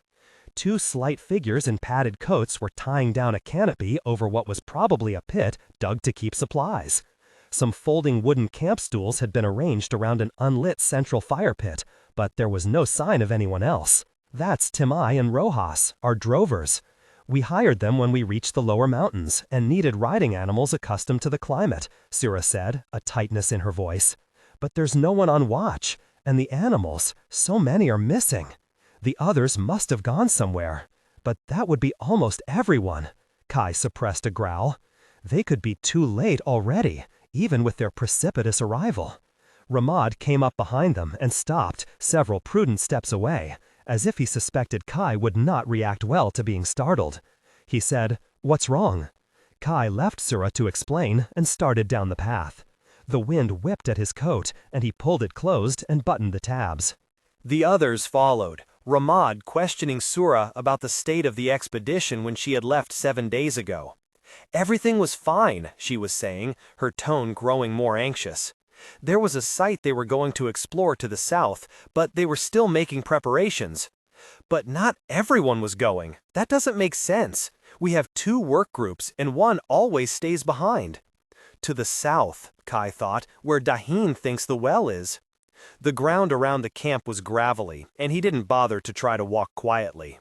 2 slight figures in padded coats were tying down a canopy over what was probably a pit dug to keep supplies. Some folding wooden camp stools had been arranged around an unlit central fire pit, but there was no sign of anyone else. "That's Timai and Rojas, our drovers. We hired them when we reached the lower mountains and needed riding animals accustomed to the climate," Sura said, a tightness in her voice. "But there's no one on watch, and the animals, so many are missing. The others must have gone somewhere. But that would be almost everyone." Kai suppressed a growl. "They could be too late already, even with their precipitous arrival." Ramad came up behind them and stopped several prudent steps away, as if he suspected Kai would not react well to being startled. He said, "What's wrong?" Kai left Sura to explain and started down the path. The wind whipped at his coat, and he pulled it closed and buttoned the tabs. The others followed, Ramad questioning Sura about the state of the expedition when she had left 7 days ago. Everything was fine, she was saying, her tone growing more anxious. There was a site they were going to explore to the south, but they were still making preparations. But not everyone was going. That doesn't make sense. We have 2 work groups, and one always stays behind. To the south, Kai thought, where Tahren thinks the well is. The ground around the camp was gravelly, and he didn't bother to try to walk quietly.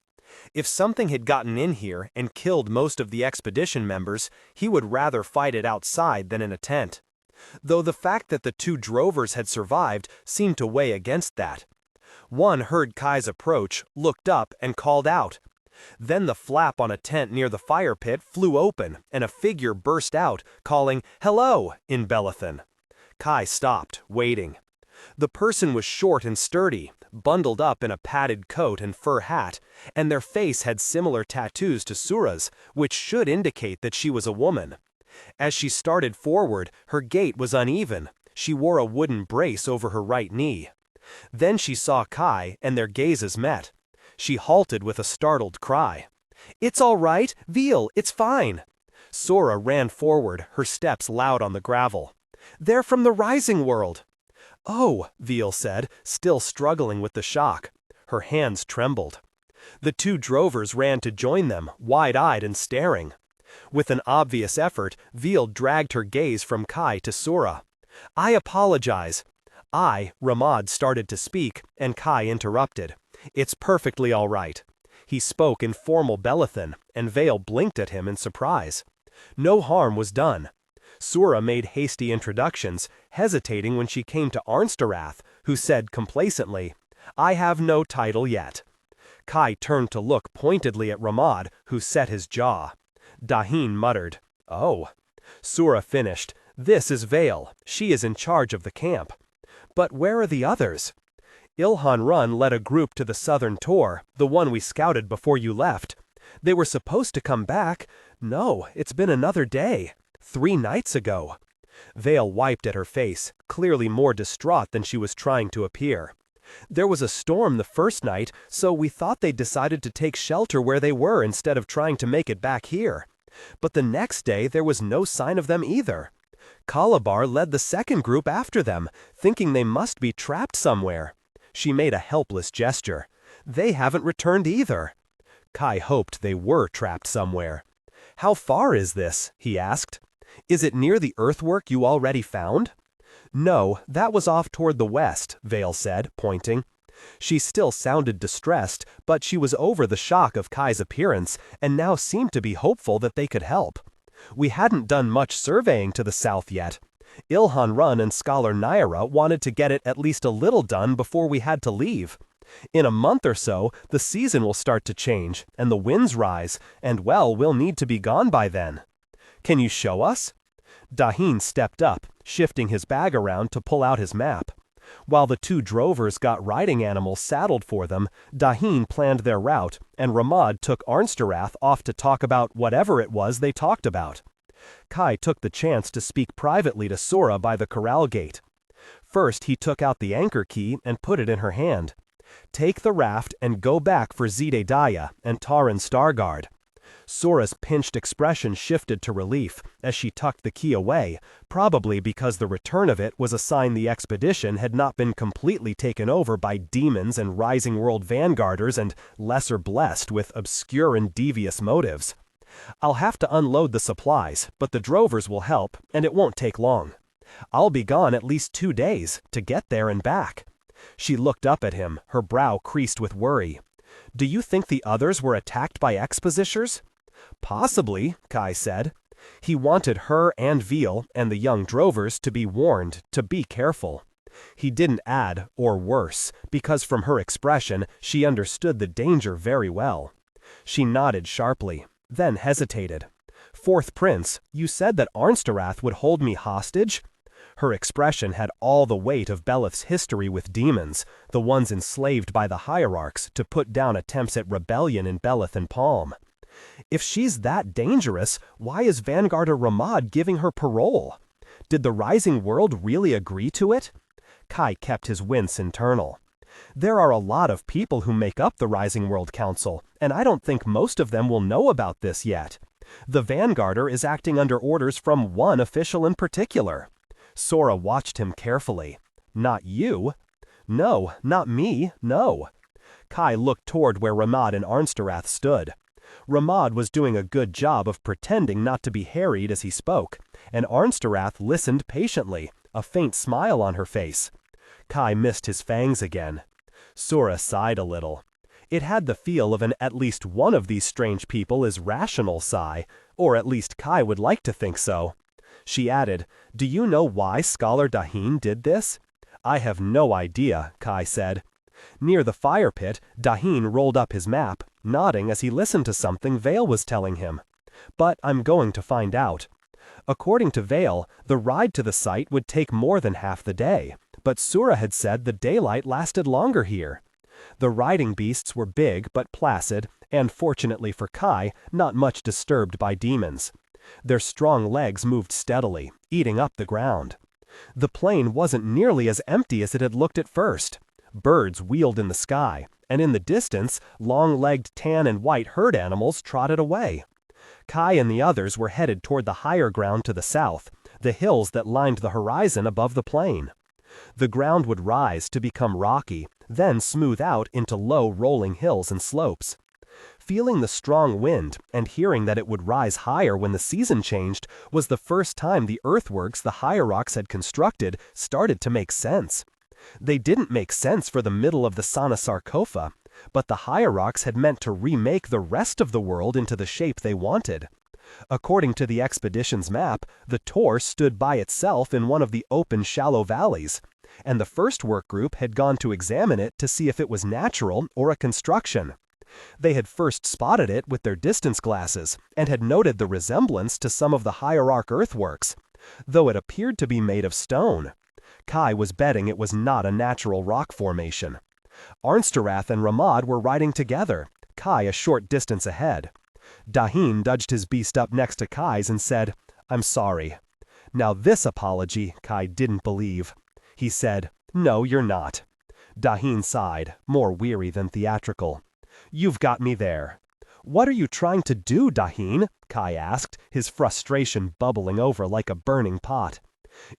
If something had gotten in here and killed most of the expedition members, he would rather fight it outside than in a tent. Though the fact that the 2 drovers had survived seemed to weigh against that. One heard Kai's approach, looked up, and called out. Then the flap on a tent near the fire pit flew open, and a figure burst out, calling, "Hello," in Belathan. Kai stopped, waiting. The person was short and sturdy, bundled up in a padded coat and fur hat, and their face had similar tattoos to Sura's, which should indicate that she was a woman. As she started forward, her gait was uneven. She wore a wooden brace over her right knee. Then she saw Kai, and their gazes met. She halted with a startled cry. "It's all right, Veal, it's fine." Sura ran forward, her steps loud on the gravel. "They're from the Rising World." "Oh," Veal said, still struggling with the shock. Her hands trembled. The 2 drovers ran to join them, wide-eyed and staring. With an obvious effort, Veal dragged her gaze from Kai to Sura. "I apologize." Ramad started to speak, and Kai interrupted. "It's perfectly all right." He spoke in formal Belathan, and Veal blinked at him in surprise. No harm was done. Sura made hasty introductions, hesitating when she came to Arnstarath, who said complacently, "I have no title yet." Kai turned to look pointedly at Ramad, who set his jaw. Tahren muttered, "Oh." Sura finished, "This is Veal. She is in charge of the camp." "But where are the others?" "Ilhan Run led a group to the southern tor, the one we scouted before you left. They were supposed to come back. No, it's been another day. 3 nights ago." Veal wiped at her face, clearly more distraught than she was trying to appear. "There was a storm the first night, so we thought they'd decided to take shelter where they were instead of trying to make it back here. But the next day there was no sign of them either. Calabar led the second group after them, thinking they must be trapped somewhere." She made a helpless gesture. "They haven't returned either." Kai hoped they were trapped somewhere. "How far is this?" he asked. "Is it near the earthwork you already found?" "No, that was off toward the west," Veal said, pointing. She still sounded distressed, but she was over the shock of Kai's appearance and now seemed to be hopeful that they could help. "We hadn't done much surveying to the south yet. Ilhan Run and Scholar Naira wanted to get it at least a little done before we had to leave. In a month or so, the season will start to change, and the winds rise, and well, we'll need to be gone by then." "Can you show us?" Tahren stepped up, shifting his bag around to pull out his map. While the 2 drovers got riding animals saddled for them, Tahren planned their route, and Ramad took Arnstarath off to talk about whatever it was they talked about. Kai took the chance to speak privately to Sura by the corral gate. First he took out the anchor key and put it in her hand. "Take the raft and go back for Ziede Daya and Tahren Starguard." Sora's pinched expression shifted to relief as she tucked the key away, probably because the return of it was a sign the expedition had not been completely taken over by demons and Rising World vanguarders and lesser blessed with obscure and devious motives. I'll have to unload the supplies, but the drovers will help, and it won't take long. I'll be gone at least 2 days to get there and back. She looked up at him, her brow creased with worry. Do you think the others were attacked by expositors? Possibly, Kai said. He wanted her and Veal and the young drovers to be warned to be careful. He didn't add, or worse, because from her expression she understood the danger very well. She nodded sharply, then hesitated. Fourth Prince, you said that Arnsterath would hold me hostage? Her expression had all the weight of Beleth's history with demons, the ones enslaved by the Hierarchs to put down attempts at rebellion in Beleth and Palm. If she's that dangerous, why is Vanguarder Ramad giving her parole? Did the Rising World really agree to it? Kai kept his wince internal. There are a lot of people who make up the Rising World Council, and I don't think most of them will know about this yet. The Vanguarder is acting under orders from one official in particular. Sora watched him carefully. Not you? No, not me, no. Kai looked toward where Ramad and Arnsterath stood. Ramad was doing a good job of pretending not to be harried as he spoke, and Arnsterath listened patiently, a faint smile on her face. Kai missed his fangs again. Sora sighed a little. It had the feel of at least one of these strange people is rational sigh, or at least Kai would like to think so. She added, Do you know why Scholar Tahen did this? I have no idea, Kai said. Near the fire pit, Tahen rolled up his map, nodding as he listened to something Vale was telling him. But I'm going to find out. According to Vale, the ride to the site would take more than half the day, but Sura had said the daylight lasted longer here. The riding beasts were big but placid, and fortunately for Kai, not much disturbed by demons. Their strong legs moved steadily, eating up the ground. The plain wasn't nearly as empty as it had looked at first. Birds wheeled in the sky, and in the distance, long-legged tan and white herd animals trotted away. Kai and the others were headed toward the higher ground to the south, the hills that lined the horizon above the plain. The ground would rise to become rocky, then smooth out into low rolling hills and slopes. Feeling the strong wind and hearing that it would rise higher when the season changed was the first time the earthworks the Hierarchs had constructed started to make sense. They didn't make sense for the middle of the Sana Sarcopha, but the Hierarchs had meant to remake the rest of the world into the shape they wanted. According to the expedition's map, the Tor stood by itself in one of the open shallow valleys, and the first work group had gone to examine it to see if it was natural or a construction. They had first spotted it with their distance glasses and had noted the resemblance to some of the Hierarch earthworks, though it appeared to be made of stone. Kai was betting it was not a natural rock formation. Arnsterath and Ramad were riding together, Kai a short distance ahead. Tahen dodged his beast up next to Kai's and said, I'm sorry. Now this apology Kai didn't believe. He said, No, you're not. Tahen sighed, more weary than theatrical. You've got me there. What are you trying to do, Tahen? Kai asked, his frustration bubbling over like a burning pot.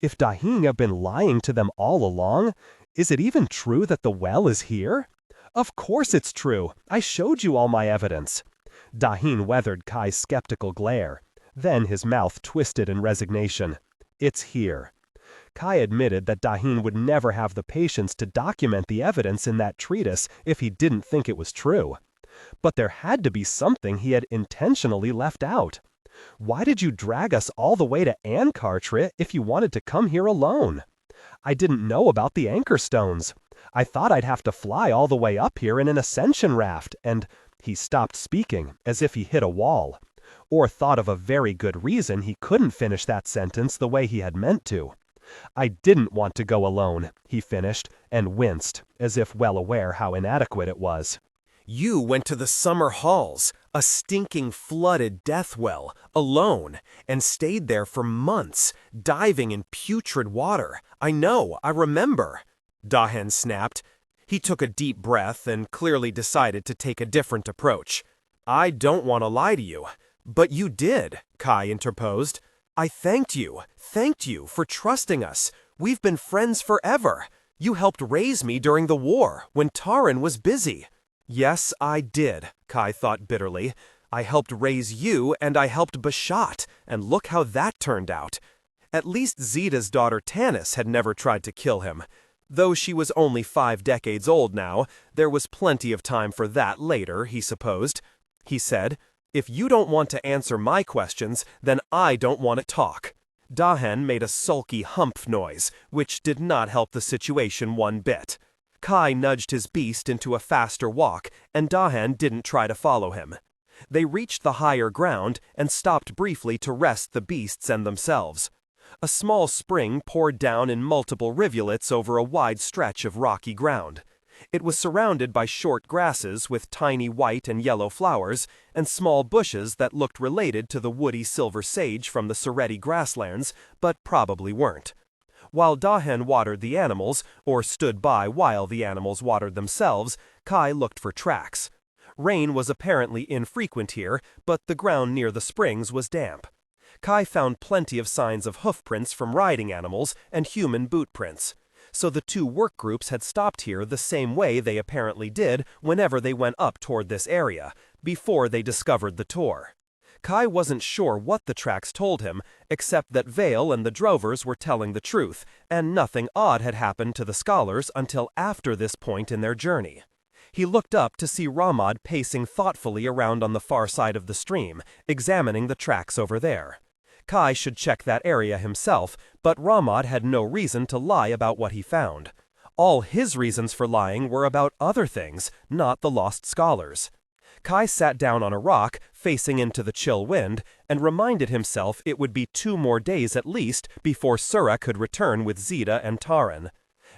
If Tahen have been lying to them all along, is it even true that the well is here? Of course it's true. I showed you all my evidence. Tahen weathered Kai's skeptical glare. Then his mouth twisted in resignation. It's here. Kai admitted that Tahen would never have the patience to document the evidence in that treatise if he didn't think it was true. But there had to be something he had intentionally left out. Why did you drag us all the way to Ankartre if you wanted to come here alone? I didn't know about the anchor stones. I thought I'd have to fly all the way up here in an ascension raft, and he stopped speaking as if he hit a wall, or thought of a very good reason he couldn't finish that sentence the way he had meant to. I didn't want to go alone, he finished, and winced, as if well aware how inadequate it was. You went to the summer halls, a stinking flooded death well, alone, and stayed there for months, diving in putrid water. I know, I remember. Tahen snapped. He took a deep breath and clearly decided to take a different approach. I don't want to lie to you. But you did, Kai interposed. I thanked you for trusting us. We've been friends forever. You helped raise me during the war, when Tahren was busy. Yes, I did, Kai thought bitterly. I helped raise you, and I helped Bashasa, and look how that turned out. At least Ziede's daughter Tanis had never tried to kill him. Though she was only 5 decades old now, there was plenty of time for that later, he supposed. He said, "If you don't want to answer my questions, then I don't want to talk." Tahen made a sulky humph noise, which did not help the situation one bit. Kai nudged his beast into a faster walk, and Tahen didn't try to follow him. They reached the higher ground and stopped briefly to rest the beasts and themselves. A small spring poured down in multiple rivulets over a wide stretch of rocky ground. It was surrounded by short grasses with tiny white and yellow flowers, and small bushes that looked related to the woody silver sage from the Sereti grasslands, but probably weren't. While Tahen watered the animals, or stood by while the animals watered themselves, Kai looked for tracks. Rain was apparently infrequent here, but the ground near the springs was damp. Kai found plenty of signs of hoofprints from riding animals and human boot prints. So the 2 work groups had stopped here the same way they apparently did whenever they went up toward this area, before they discovered the Tor. Kai wasn't sure what the tracks told him, except that Vale and the drovers were telling the truth, and nothing odd had happened to the scholars until after this point in their journey. He looked up to see Ramad pacing thoughtfully around on the far side of the stream, examining the tracks over there. Kai should check that area himself, but Ramad had no reason to lie about what he found. All his reasons for lying were about other things, not the lost scholars. Kai sat down on a rock, facing into the chill wind, and reminded himself it would be 2 more days at least before Sura could return with Ziede and Tahren.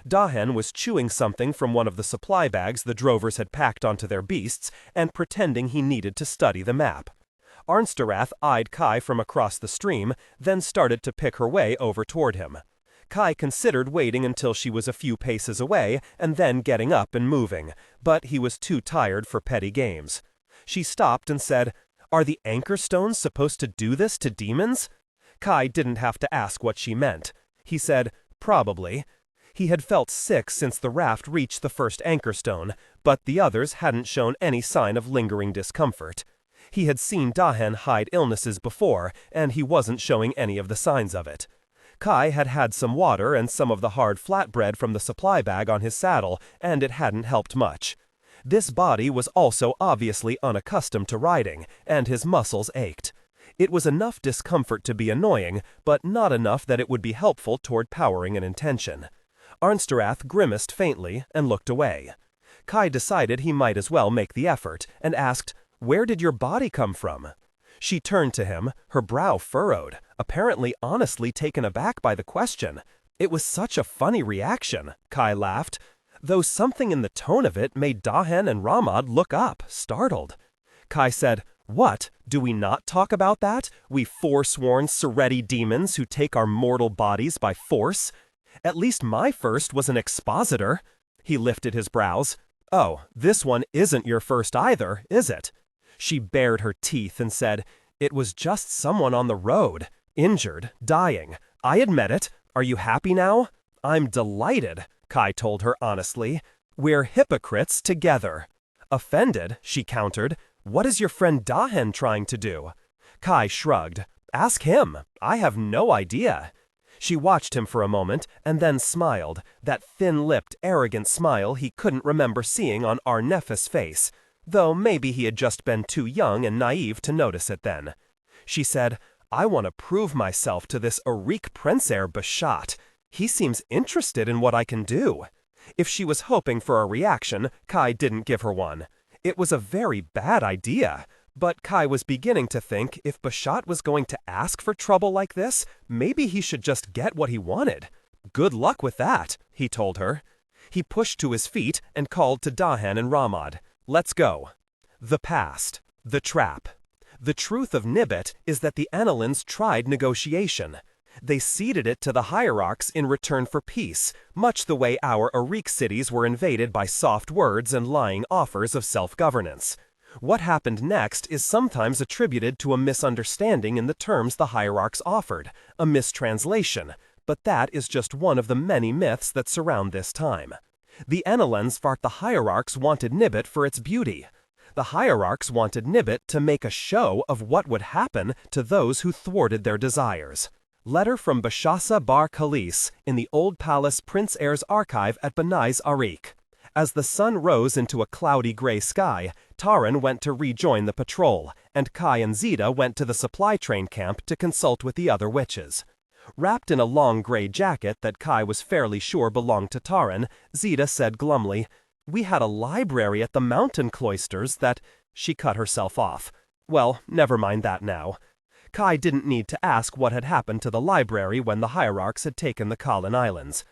Tahen was chewing something from one of the supply bags the drovers had packed onto their beasts and pretending he needed to study the map. Arnsterath eyed Kai from across the stream, then started to pick her way over toward him. Kai considered waiting until she was a few paces away and then getting up and moving, but he was too tired for petty games. She stopped and said, "Are the anchor stones supposed to do this to demons?" Kai didn't have to ask what she meant. He said, "Probably." He had felt sick since the raft reached the first anchor stone, but the others hadn't shown any sign of lingering discomfort. He had seen Tahen hide illnesses before, and he wasn't showing any of the signs of it. Kai had had some water and some of the hard flatbread from the supply bag on his saddle, and it hadn't helped much. This body was also obviously unaccustomed to riding, and his muscles ached. It was enough discomfort to be annoying, but not enough that it would be helpful toward powering an intention. Arnsterath grimaced faintly and looked away. Kai decided he might as well make the effort, and asked, "Where did your body come from?" She turned to him, her brow furrowed, apparently honestly taken aback by the question. It was such a funny reaction, Kai laughed, though something in the tone of it made Tahen and Ramad look up, startled. Kai said, "What? Do we not talk about that? We forsworn Sereti demons who take our mortal bodies by force? At least my first was an expositor." He lifted his brows. "Oh, this one isn't your first either, is it?" She bared her teeth and said, "It was just someone on the road, injured, dying. I admit it. Are you happy now?" "I'm delighted," Kai told her honestly. "We're hypocrites together." Offended, she countered, "What is your friend Tahen trying to do?" Kai shrugged. "Ask him. I have no idea." She watched him for a moment and then smiled, that thin-lipped, arrogant smile he couldn't remember seeing on Arnef's face, though maybe he had just been too young and naive to notice it then. She said, "I want to prove myself to this Arik Prenser Bashasa. He seems interested in what I can do." If she was hoping for a reaction, Kai didn't give her one. It was a very bad idea. But Kai was beginning to think if Bashasa was going to ask for trouble like this, maybe he should just get what he wanted. "Good luck with that," he told her. He pushed to his feet and called to Tahen and Ramad. "Let's go." The past. The trap. The truth of Nibet is that the Annalins tried negotiation. They ceded it to the Hierarchs in return for peace, much the way our Arik cities were invaded by soft words and lying offers of self-governance. What happened next is sometimes attributed to a misunderstanding in the terms the hierarchs offered, a mistranslation, but that is just one of the many myths that surround this time. The Enelens thought the hierarchs wanted Nibbit for its beauty. The hierarchs wanted Nibbit to make a show of what would happen to those who thwarted their desires. Letter from Bashasa bar Khalis in the Old Palace Prince Heir's archive at Benai's Arik. As the sun rose into a cloudy gray sky, Tahren went to rejoin the patrol, and Kai and Ziede went to the supply train camp to consult with the other witches. Wrapped in a long gray jacket that Kai was fairly sure belonged to Tahren, Ziede said glumly, "We had a library at the mountain cloisters that—" She cut herself off. Well, never mind that now. Kai didn't need to ask what had happened to the library when the hierarchs had taken the Kalin Islands.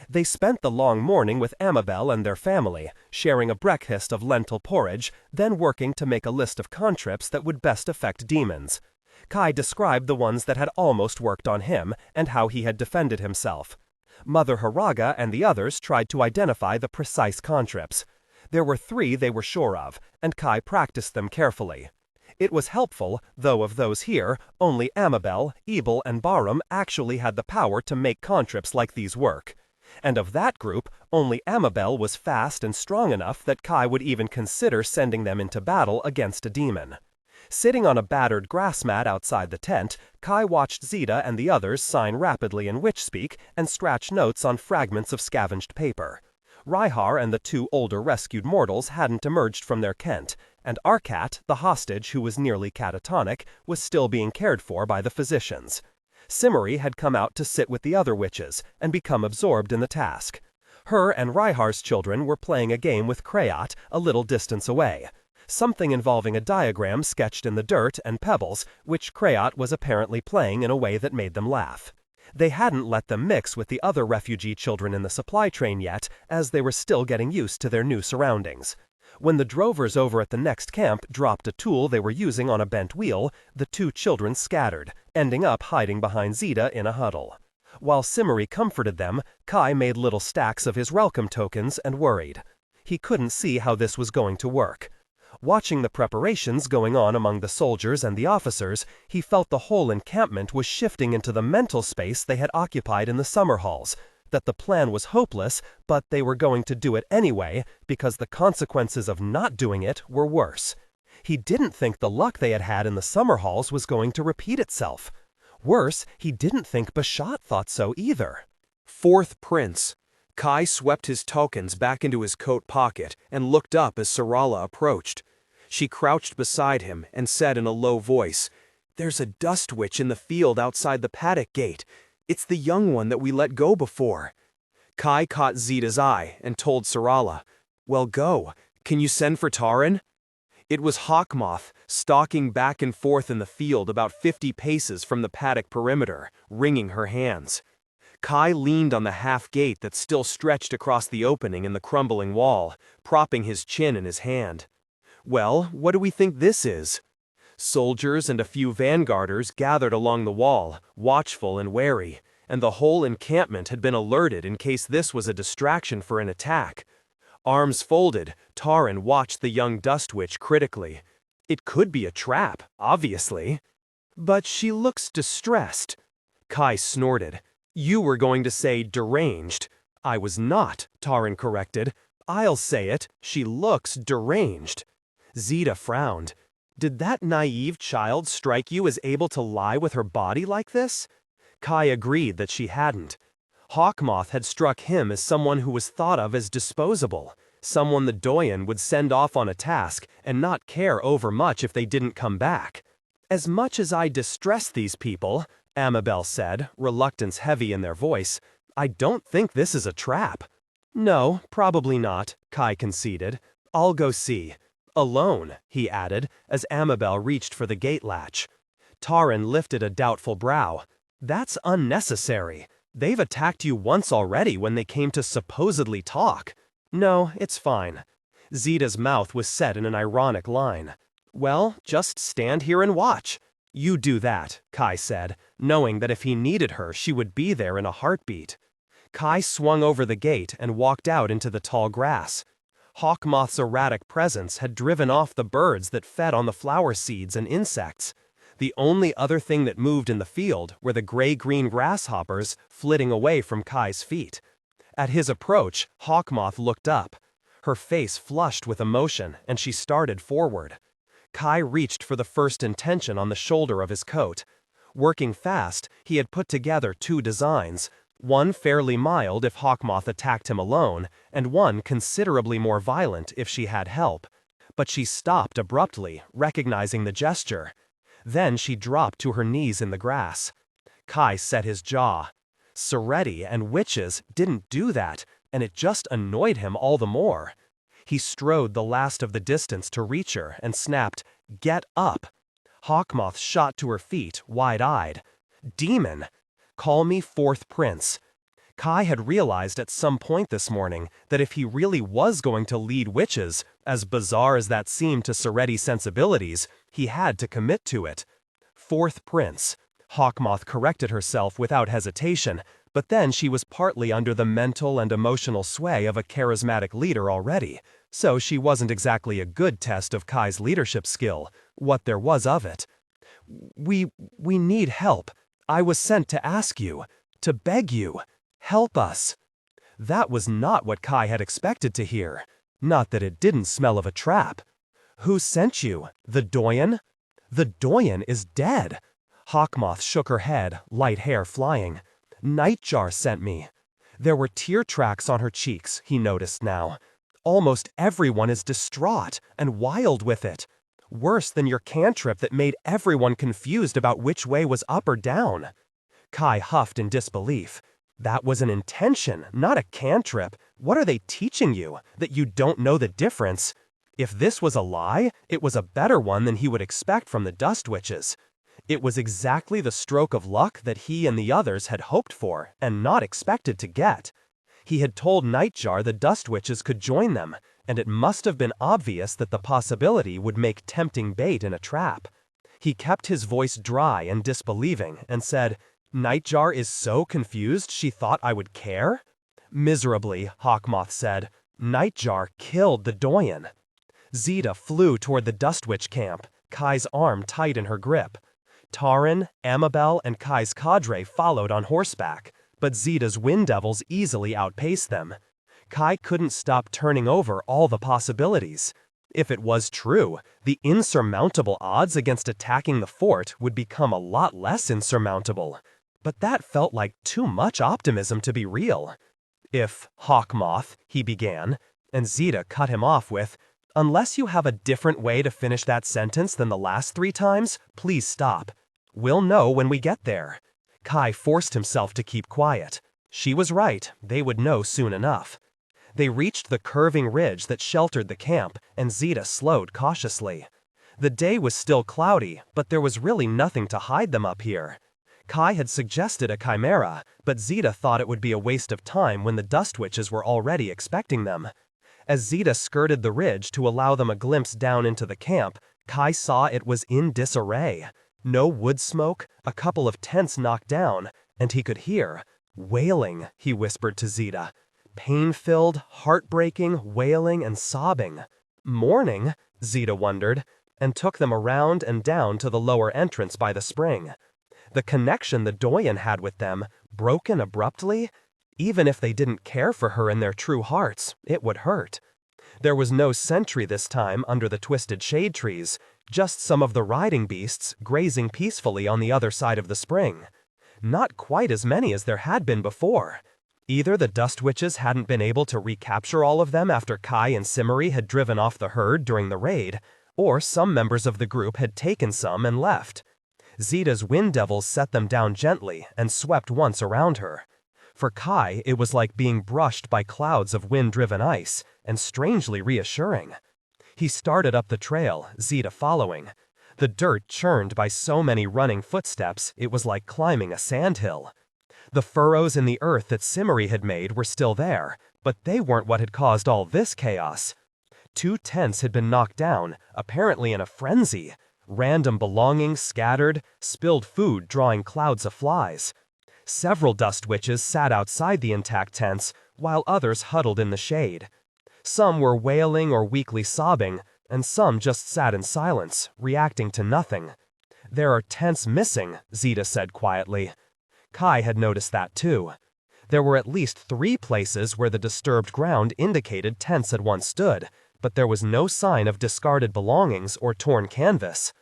They spent the long morning with Amabel and their family, sharing a breakfast of lentil porridge, then working to make a list of contrips that would best affect demons. Kai described the ones that had almost worked on him, and how he had defended himself. Mother Haraga and the others tried to identify the precise contrips. There were 3 they were sure of, and Kai practiced them carefully. It was helpful, though of those here, only Amabel, Ebel, and Barum actually had the power to make contrips like these work. And of that group, only Amabel was fast and strong enough that Kai would even consider sending them into battle against a demon. Sitting on a battered grass mat outside the tent, Kai watched Ziede and the others sign rapidly in witch-speak and scratch notes on fragments of scavenged paper. Rihar and the 2 older rescued mortals hadn't emerged from their Kent, and Arkat, the hostage who was nearly catatonic, was still being cared for by the physicians. Simmery had come out to sit with the other witches and become absorbed in the task. Her and Rihar's children were playing a game with Krayat a little distance away. Something involving a diagram sketched in the dirt and pebbles, which Krayat was apparently playing in a way that made them laugh. They hadn't let them mix with the other refugee children in the supply train yet, as they were still getting used to their new surroundings. When the drovers over at the next camp dropped a tool they were using on a bent wheel, the 2 children scattered, ending up hiding behind Ziede in a huddle. While Simmery comforted them, Kai made little stacks of his welcome tokens and worried. He couldn't see how this was going to work. Watching the preparations going on among the soldiers and the officers, he felt the whole encampment was shifting into the mental space they had occupied in the summer halls, that the plan was hopeless, but they were going to do it anyway because the consequences of not doing it were worse. He didn't think the luck they had had in the summer halls was going to repeat itself. Worse, he didn't think Bashat thought so either. 4th Prince. Kai swept his tokens back into his coat pocket and looked up as Sarala approached. She crouched beside him and said in a low voice, "There's a dust witch in the field outside the paddock gate. It's the young one that we let go before." Kai caught Ziede's eye and told Sarala, "Well, go. Can you send for Tahren?" It was Hawkmoth, stalking back and forth in the field about 50 paces from the paddock perimeter, wringing her hands. Kai leaned on the half-gate that still stretched across the opening in the crumbling wall, propping his chin in his hand. "Well, what do we think this is?" Soldiers and a few vanguarders gathered along the wall, watchful and wary, and the whole encampment had been alerted in case this was a distraction for an attack. Arms folded, Tahren watched the young dust witch critically. It could be a trap, obviously. "But she looks distressed." Kai snorted. "You were going to say deranged." "I was not," Tahren corrected. "I'll say it, she looks deranged." Ziede frowned. "Did that naive child strike you as able to lie with her body like this?" Kai agreed that she hadn't. Hawkmoth had struck him as someone who was thought of as disposable, someone the Doyen would send off on a task and not care overmuch if they didn't come back. "As much as I distress these people," Amabel said, reluctance heavy in their voice, "I don't think this is a trap." "No, probably not," Kai conceded. "I'll go see." "Alone," he added, as Amabel reached for the gate latch. Tahren lifted a doubtful brow. "That's unnecessary. They've attacked you once already when they came to supposedly talk." "No, it's fine." Ziede's mouth was set in an ironic line. "Well, just stand here and watch." "You do that," Kai said, knowing that if he needed her she would be there in a heartbeat. Kai swung over the gate and walked out into the tall grass. Hawkmoth's erratic presence had driven off the birds that fed on the flower seeds and insects. The only other thing that moved in the field were the gray-green grasshoppers flitting away from Kai's feet. At his approach, Hawkmoth looked up. Her face flushed with emotion, and she started forward. Kai reached for the first intention on the shoulder of his coat. Working fast, he had put together two designs, one fairly mild if Hawkmoth attacked him alone, and one considerably more violent if she had help. But she stopped abruptly, recognizing the gesture. Then she dropped to her knees in the grass. Kai set his jaw. Sardonic and witches didn't do that, and it just annoyed him all the more. He strode the last of the distance to reach her and snapped, "Get up!" Hawkmoth shot to her feet, wide-eyed. "Demon! Call me Fourth Prince." Kai had realized at some point this morning that if he really was going to lead witches, as bizarre as that seemed to Sardonic sensibilities, he had to commit to it. Fourth Prince. Hawkmoth corrected herself without hesitation, but then she was partly under the mental and emotional sway of a charismatic leader already, so she wasn't exactly a good test of Kai's leadership skill, what there was of it. We need help. I was sent to ask you, to beg you, help us." That was not what Kai had expected to hear. Not that it didn't smell of a trap. "Who sent you? The Doyen?" "The Doyen is dead." Hawkmoth shook her head, light hair flying. "Nightjar sent me." There were tear tracks on her cheeks, he noticed now. "Almost everyone is distraught and wild with it. Worse than your cantrip that made everyone confused about which way was up or down." Kai huffed in disbelief. "That was an intention, not a cantrip. What are they teaching you, that you don't know the difference?" If this was a lie, it was a better one than he would expect from the Dust Witches. It was exactly the stroke of luck that he and the others had hoped for and not expected to get. He had told Nightjar the Dust Witches could join them, and it must have been obvious that the possibility would make tempting bait in a trap. He kept his voice dry and disbelieving and said, "Nightjar is so confused she thought I would care?" "Miserably," Hawkmoth said. "Nightjar killed the Doyen." Ziede flew toward the Dustwitch camp, Kai's arm tight in her grip. Tahren, Amabel, and Kai's cadre followed on horseback, but Ziede's wind devils easily outpaced them. Kai couldn't stop turning over all the possibilities. If it was true, the insurmountable odds against attacking the fort would become a lot less insurmountable. But that felt like too much optimism to be real. "If Hawkmoth," he began, and Ziede cut him off with, "Unless you have a different way to finish that sentence than the last 3 times, please stop. We'll know when we get there." Kai forced himself to keep quiet. She was right, they would know soon enough. They reached the curving ridge that sheltered the camp, and Ziede slowed cautiously. The day was still cloudy, but there was really nothing to hide them up here. Kai had suggested a chimera, but Ziede thought it would be a waste of time when the Dust Witches were already expecting them. As Ziede skirted the ridge to allow them a glimpse down into the camp, Kai saw it was in disarray. No wood smoke, a couple of tents knocked down, and he could hear wailing, he whispered to Ziede. Pain-filled, heartbreaking wailing and sobbing. Mourning, Ziede wondered, and took them around and down to the lower entrance by the spring. The connection the Doyen had with them, broken abruptly, even if they didn't care for her in their true hearts, it would hurt. There was no sentry this time under the twisted shade trees, just some of the riding beasts grazing peacefully on the other side of the spring. Not quite as many as there had been before. Either the Dust Witches hadn't been able to recapture all of them after Kai and Simmery had driven off the herd during the raid, or some members of the group had taken some and left. Ziede's wind devils set them down gently and swept once around her. For Kai, it was like being brushed by clouds of wind-driven ice, and strangely reassuring. He started up the trail, Ziede following. The dirt churned by so many running footsteps, it was like climbing a sandhill. The furrows in the earth that Simmery had made were still there, but they weren't what had caused all this chaos. 2 tents had been knocked down, apparently in a frenzy. Random belongings scattered, spilled food drawing clouds of flies. Several Dust Witches sat outside the intact tents, while others huddled in the shade. Some were wailing or weakly sobbing, and some just sat in silence, reacting to nothing. There are tents missing, Ziede said quietly. Kai had noticed that too. There were at least 3 places where the disturbed ground indicated tents had once stood, but there was no sign of discarded belongings or torn canvas.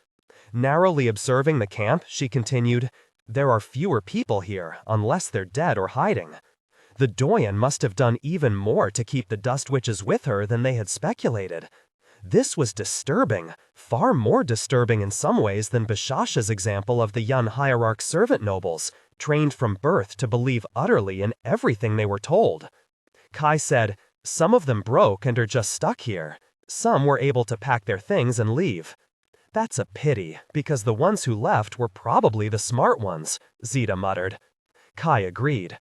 Narrowly observing the camp, she continued, "There are fewer people here, unless they're dead or hiding." The Doyen must have done even more to keep the dust witches with her than they had speculated. This was disturbing, far more disturbing in some ways than Bashasa's example of the young hierarch servant nobles, trained from birth to believe utterly in everything they were told. Kai said, "Some of them broke and are just stuck here. Some were able to pack their things and leave." "That's a pity, because the ones who left were probably the smart ones," Ziede muttered. Kai agreed.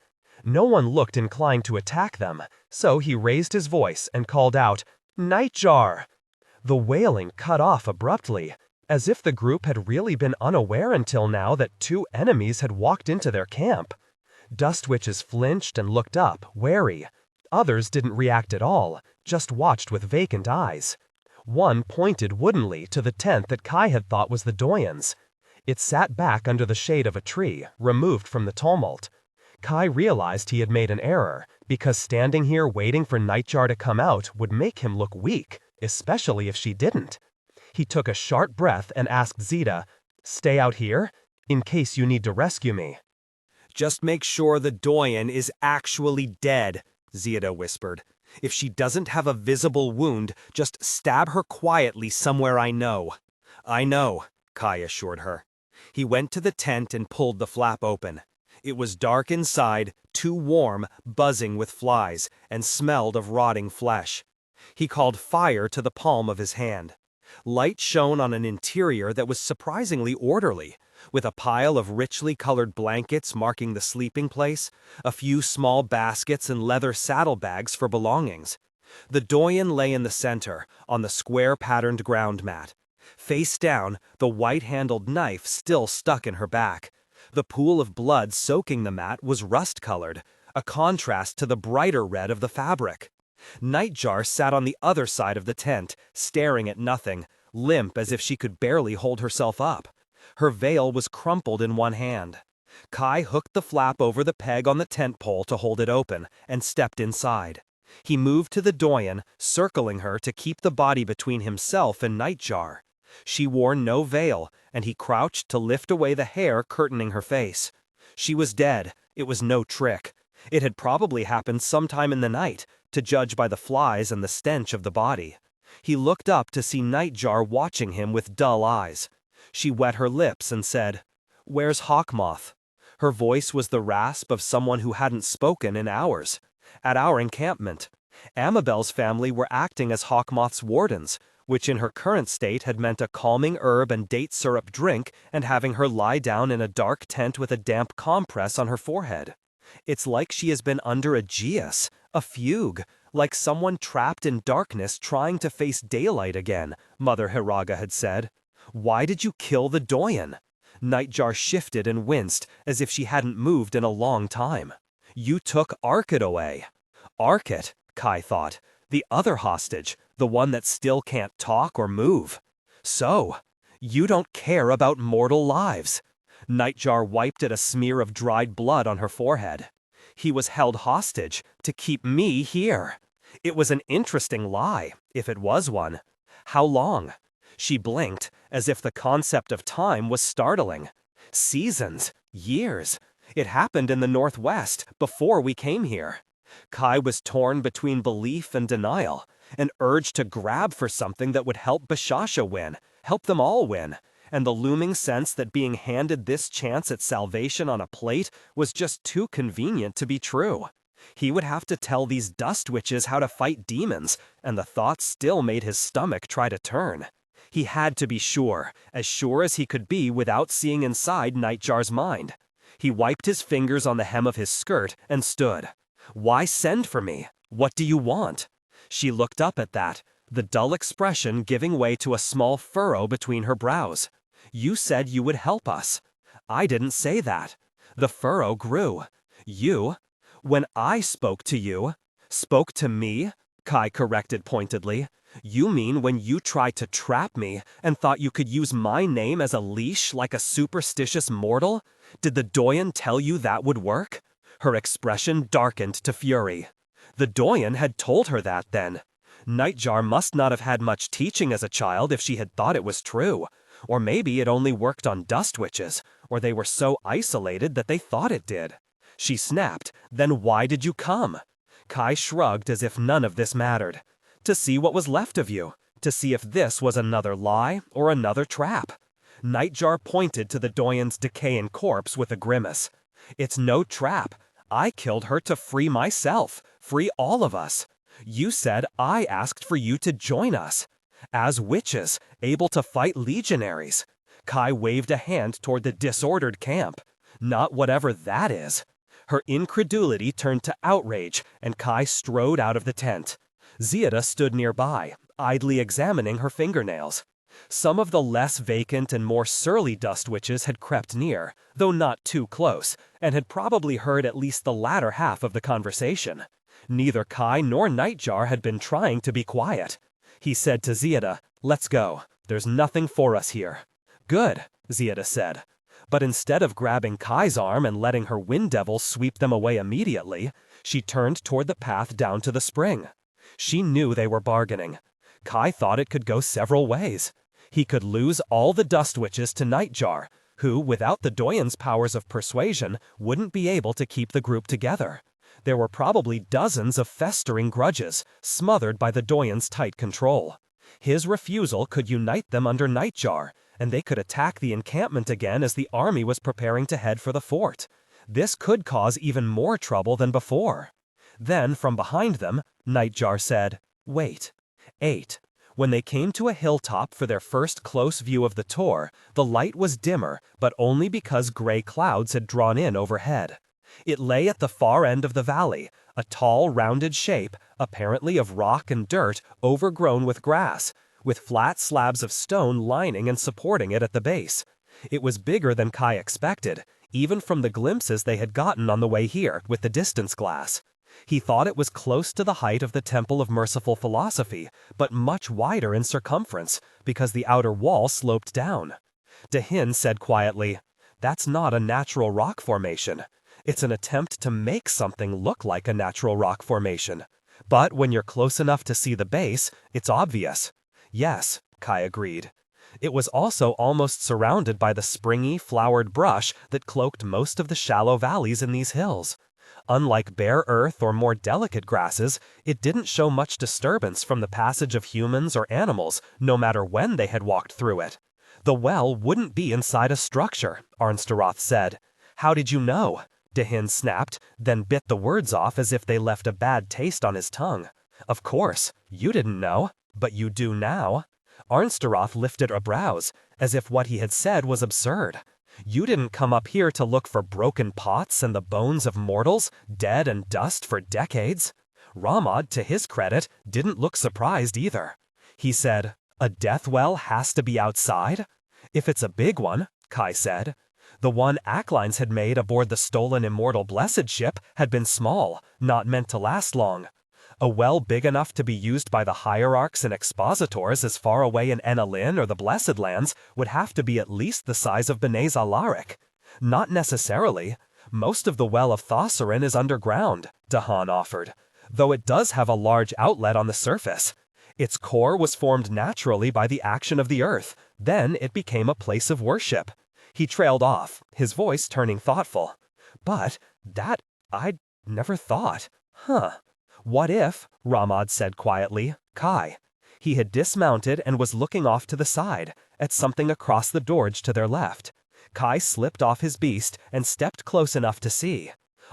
No one looked inclined to attack them, so he raised his voice and called out, "Nightjar!" The wailing cut off abruptly, as if the group had really been unaware until now that 2 enemies had walked into their camp. Dust witches flinched and looked up, wary. Others didn't react at all, just watched with vacant eyes. One pointed woodenly to the tent that Kai had thought was the Doyen's. It sat back under the shade of a tree, removed from the tumult. Kai realized he had made an error, because standing here waiting for Nightjar to come out would make him look weak, especially if she didn't. He took a sharp breath and asked Ziede, "Stay out here? In case you need to rescue me." "Just make sure the Doyen is actually dead," Ziede whispered. "If she doesn't have a visible wound, just stab her quietly somewhere I know." "I know," Kai assured her. He went to the tent and pulled the flap open. It was dark inside, too warm, buzzing with flies, and smelled of rotting flesh. He called fire to the palm of his hand. Light shone on an interior that was surprisingly orderly, with a pile of richly colored blankets marking the sleeping place, a few small baskets and leather saddlebags for belongings. The Doyen lay in the center, on the square-patterned ground mat. Face down, the white-handled knife still stuck in her back. The pool of blood soaking the mat was rust-colored, a contrast to the brighter red of the fabric. Nightjar sat on the other side of the tent, staring at nothing, limp as if she could barely hold herself up. Her veil was crumpled in one hand. Kai hooked the flap over the peg on the tent pole to hold it open, and stepped inside. He moved to the Doyen, circling her to keep the body between himself and Nightjar. She wore no veil, and he crouched to lift away the hair curtaining her face. She was dead. It was no trick. It had probably happened sometime in the night, to judge by the flies and the stench of the body. He looked up to see Nightjar watching him with dull eyes. She wet her lips and said, "Where's Hawkmoth?" Her voice was the rasp of someone who hadn't spoken in hours. "At our encampment." Amabel's family were acting as Hawkmoth's wardens, which in her current state had meant a calming herb and date syrup drink and having her lie down in a dark tent with a damp compress on her forehead. "It's like she has been under a geas, a fugue, like someone trapped in darkness trying to face daylight again," Mother Hiraga had said. "Why did you kill the Doyen?" Nightjar shifted and winced as if she hadn't moved in a long time. "You took Arkit away." Arkit, Kai thought. The other hostage, the one that still can't talk or move. "So, you don't care about mortal lives." Nightjar wiped at a smear of dried blood on her forehead. "He was held hostage to keep me here." It was an interesting lie, if it was one. "How long?" She blinked, as if the concept of time was startling. "Seasons, years. It happened in the Northwest, before we came here." Kai was torn between belief and denial, an urge to grab for something that would help Bashasa win, help them all win, and the looming sense that being handed this chance at salvation on a plate was just too convenient to be true. He would have to tell these dust witches how to fight demons, and the thought still made his stomach try to turn. He had to be sure as he could be without seeing inside Nightjar's mind. He wiped his fingers on the hem of his skirt and stood. "Why send for me? What do you want?" She looked up at that, the dull expression giving way to a small furrow between her brows. "You said you would help us." "I didn't say that." The furrow grew. "You? When I spoke to you? Spoke to me? Kai corrected pointedly. You mean when you tried to trap me and thought you could use my name as a leash like a superstitious mortal? Did the Doyen tell you that would work? Her expression darkened to fury. The Doyen had told her that then. Nightjar must not have had much teaching as a child if she had thought it was true. Or maybe it only worked on dust witches, or they were so isolated that they thought it did. She snapped, then why did you come? Kai shrugged as if none of this mattered. To see what was left of you, to see if this was another lie or another trap. Nightjar pointed to the Doyen's decaying corpse with a grimace. It's no trap. I killed her to free myself, free all of us. You said I asked for you to join us. As witches, able to fight legionaries. Kai waved a hand toward the disordered camp. Not whatever that is. Her incredulity turned to outrage, and Kai strode out of the tent. Ziede stood nearby, idly examining her fingernails. Some of the less vacant and more surly dust witches had crept near, though not too close, and had probably heard at least the latter half of the conversation. Neither Kai nor Nightjar had been trying to be quiet. He said to Ziede, "Let's go. There's nothing for us here." "Good," Ziede said. But instead of grabbing Kai's arm and letting her wind devil sweep them away immediately, she turned toward the path down to the spring. She knew they were bargaining. Kai thought it could go several ways. He could lose all the dust witches to Nightjar, who, without the Doyen's powers of persuasion, wouldn't be able to keep the group together. There were probably dozens of festering grudges, smothered by the Doyen's tight control. His refusal could unite them under Nightjar, and they could attack the encampment again as the army was preparing to head for the fort. This could cause even more trouble than before. Then, from behind them, Nightjar said, "Wait." 8. When they came to a hilltop for their first close view of the Tor, the light was dimmer, but only because gray clouds had drawn in overhead. It lay at the far end of the valley, a tall, rounded shape, apparently of rock and dirt, overgrown with grass, with flat slabs of stone lining and supporting it at the base. It was bigger than Kai expected, even from the glimpses they had gotten on the way here with the distance glass. He thought it was close to the height of the Temple of Merciful Philosophy, but much wider in circumference, because the outer wall sloped down. Tahen said quietly, "That's not a natural rock formation. It's an attempt to make something look like a natural rock formation. But when you're close enough to see the base, it's obvious." "Yes," Kai agreed. It was also almost surrounded by the springy, flowered brush that cloaked most of the shallow valleys in these hills. Unlike bare earth or more delicate grasses, it didn't show much disturbance from the passage of humans or animals, no matter when they had walked through it. "The well wouldn't be inside a structure," Arnsteroth said. "How did you know?" Tahen snapped, then bit the words off as if they left a bad taste on his tongue. "Of course, you didn't know, but you do now." Arnsteroth lifted her brows, as if what he had said was absurd. "You didn't come up here to look for broken pots and the bones of mortals, dead and dust for decades." Ramad, to his credit, didn't look surprised either. He said, "A death well has to be outside?" "If it's a big one," Kai said. The one Acklines had made aboard the stolen Immortal Blessed ship had been small, not meant to last long. A well big enough to be used by the Hierarchs and Expositors as far away in Enalin or the Blessed Lands would have to be at least the size of B'nai Zalaric. "Not necessarily. Most of the well of Thossarin is underground," Tahen offered, "though it does have a large outlet on the surface. Its core was formed naturally by the action of the earth, then it became a place of worship." He trailed off, his voice turning thoughtful. "But that I'd never thought. Huh. What if," Ramad said quietly, "Kai." He had dismounted and was looking off to the side, at something across the gorge to their left. Kai slipped off his beast and stepped close enough to see.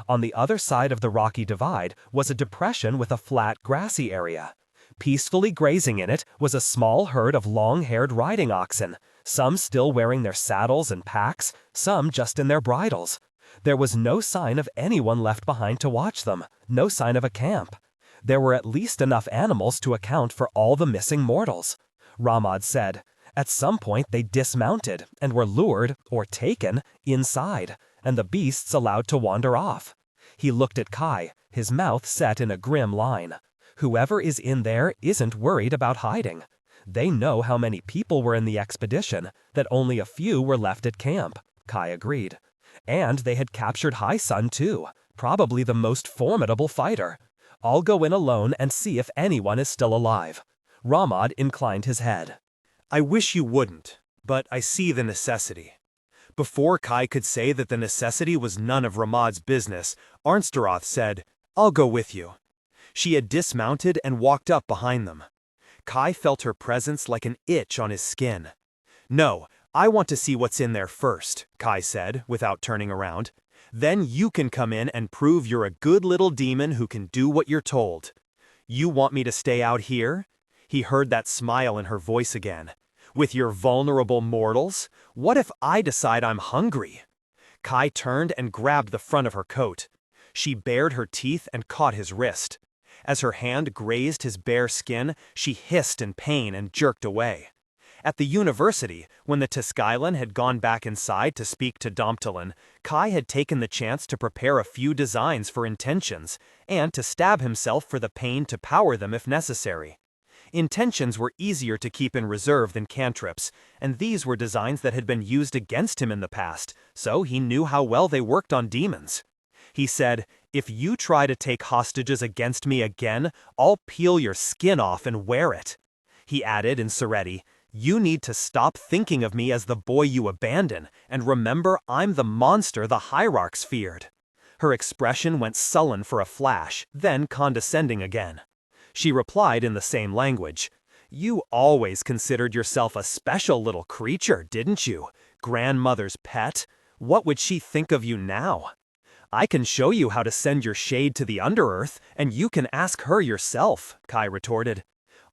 On the other side of the rocky divide was a depression with a flat, grassy area. Peacefully grazing in it was a small herd of long-haired riding oxen, some still wearing their saddles and packs, some just in their bridles. There was no sign of anyone left behind to watch them, no sign of a camp. There were at least enough animals to account for all the missing mortals. Ramad said, "At some point they dismounted and were lured, or taken, inside, and the beasts allowed to wander off." He looked at Kai, his mouth set in a grim line. Whoever is in there isn't worried about hiding. They know how many people were in the expedition, that only a few were left at camp, Kai agreed. And they had captured Hai Sun too, probably the most formidable fighter. I'll go in alone and see if anyone is still alive. Ramad inclined his head. I wish you wouldn't, but I see the necessity. Before Kai could say that the necessity was none of Ramad's business, Arnsteroth said, I'll go with you. She had dismounted and walked up behind them. Kai felt her presence like an itch on his skin. No, I want to see what's in there first, Kai said, without turning around. Then you can come in and prove you're a good little demon who can do what you're told. You want me to stay out here? He heard that smile in her voice again. With your vulnerable mortals? What if I decide I'm hungry? Kai turned and grabbed the front of her coat. She bared her teeth and caught his wrist. As her hand grazed his bare skin, she hissed in pain and jerked away. At the university, when the Tiskailan had gone back inside to speak to Domtalin, Kai had taken the chance to prepare a few designs for intentions, and to stab himself for the pain to power them if necessary. Intentions were easier to keep in reserve than cantrips, and these were designs that had been used against him in the past, so he knew how well they worked on demons. He said, if you try to take hostages against me again, I'll peel your skin off and wear it. He added in Sereti, you need to stop thinking of me as the boy you abandon, and remember I'm the monster the Hierarchs feared. Her expression went sullen for a flash, then condescending again. She replied in the same language, you always considered yourself a special little creature, didn't you? Grandmother's pet? What would she think of you now? I can show you how to send your shade to the underearth, and you can ask her yourself, Kai retorted.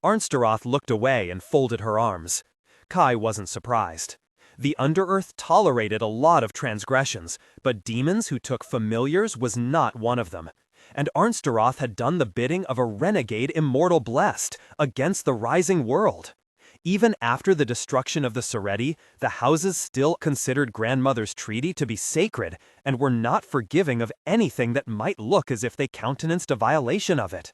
Arnsteroth looked away and folded her arms. Kai wasn't surprised. The underearth tolerated a lot of transgressions, but demons who took familiars was not one of them. And Arnsteroth had done the bidding of a renegade Immortal Blessed against the rising world. Even after the destruction of the Sereti, the houses still considered Grandmother's treaty to be sacred and were not forgiving of anything that might look as if they countenanced a violation of it.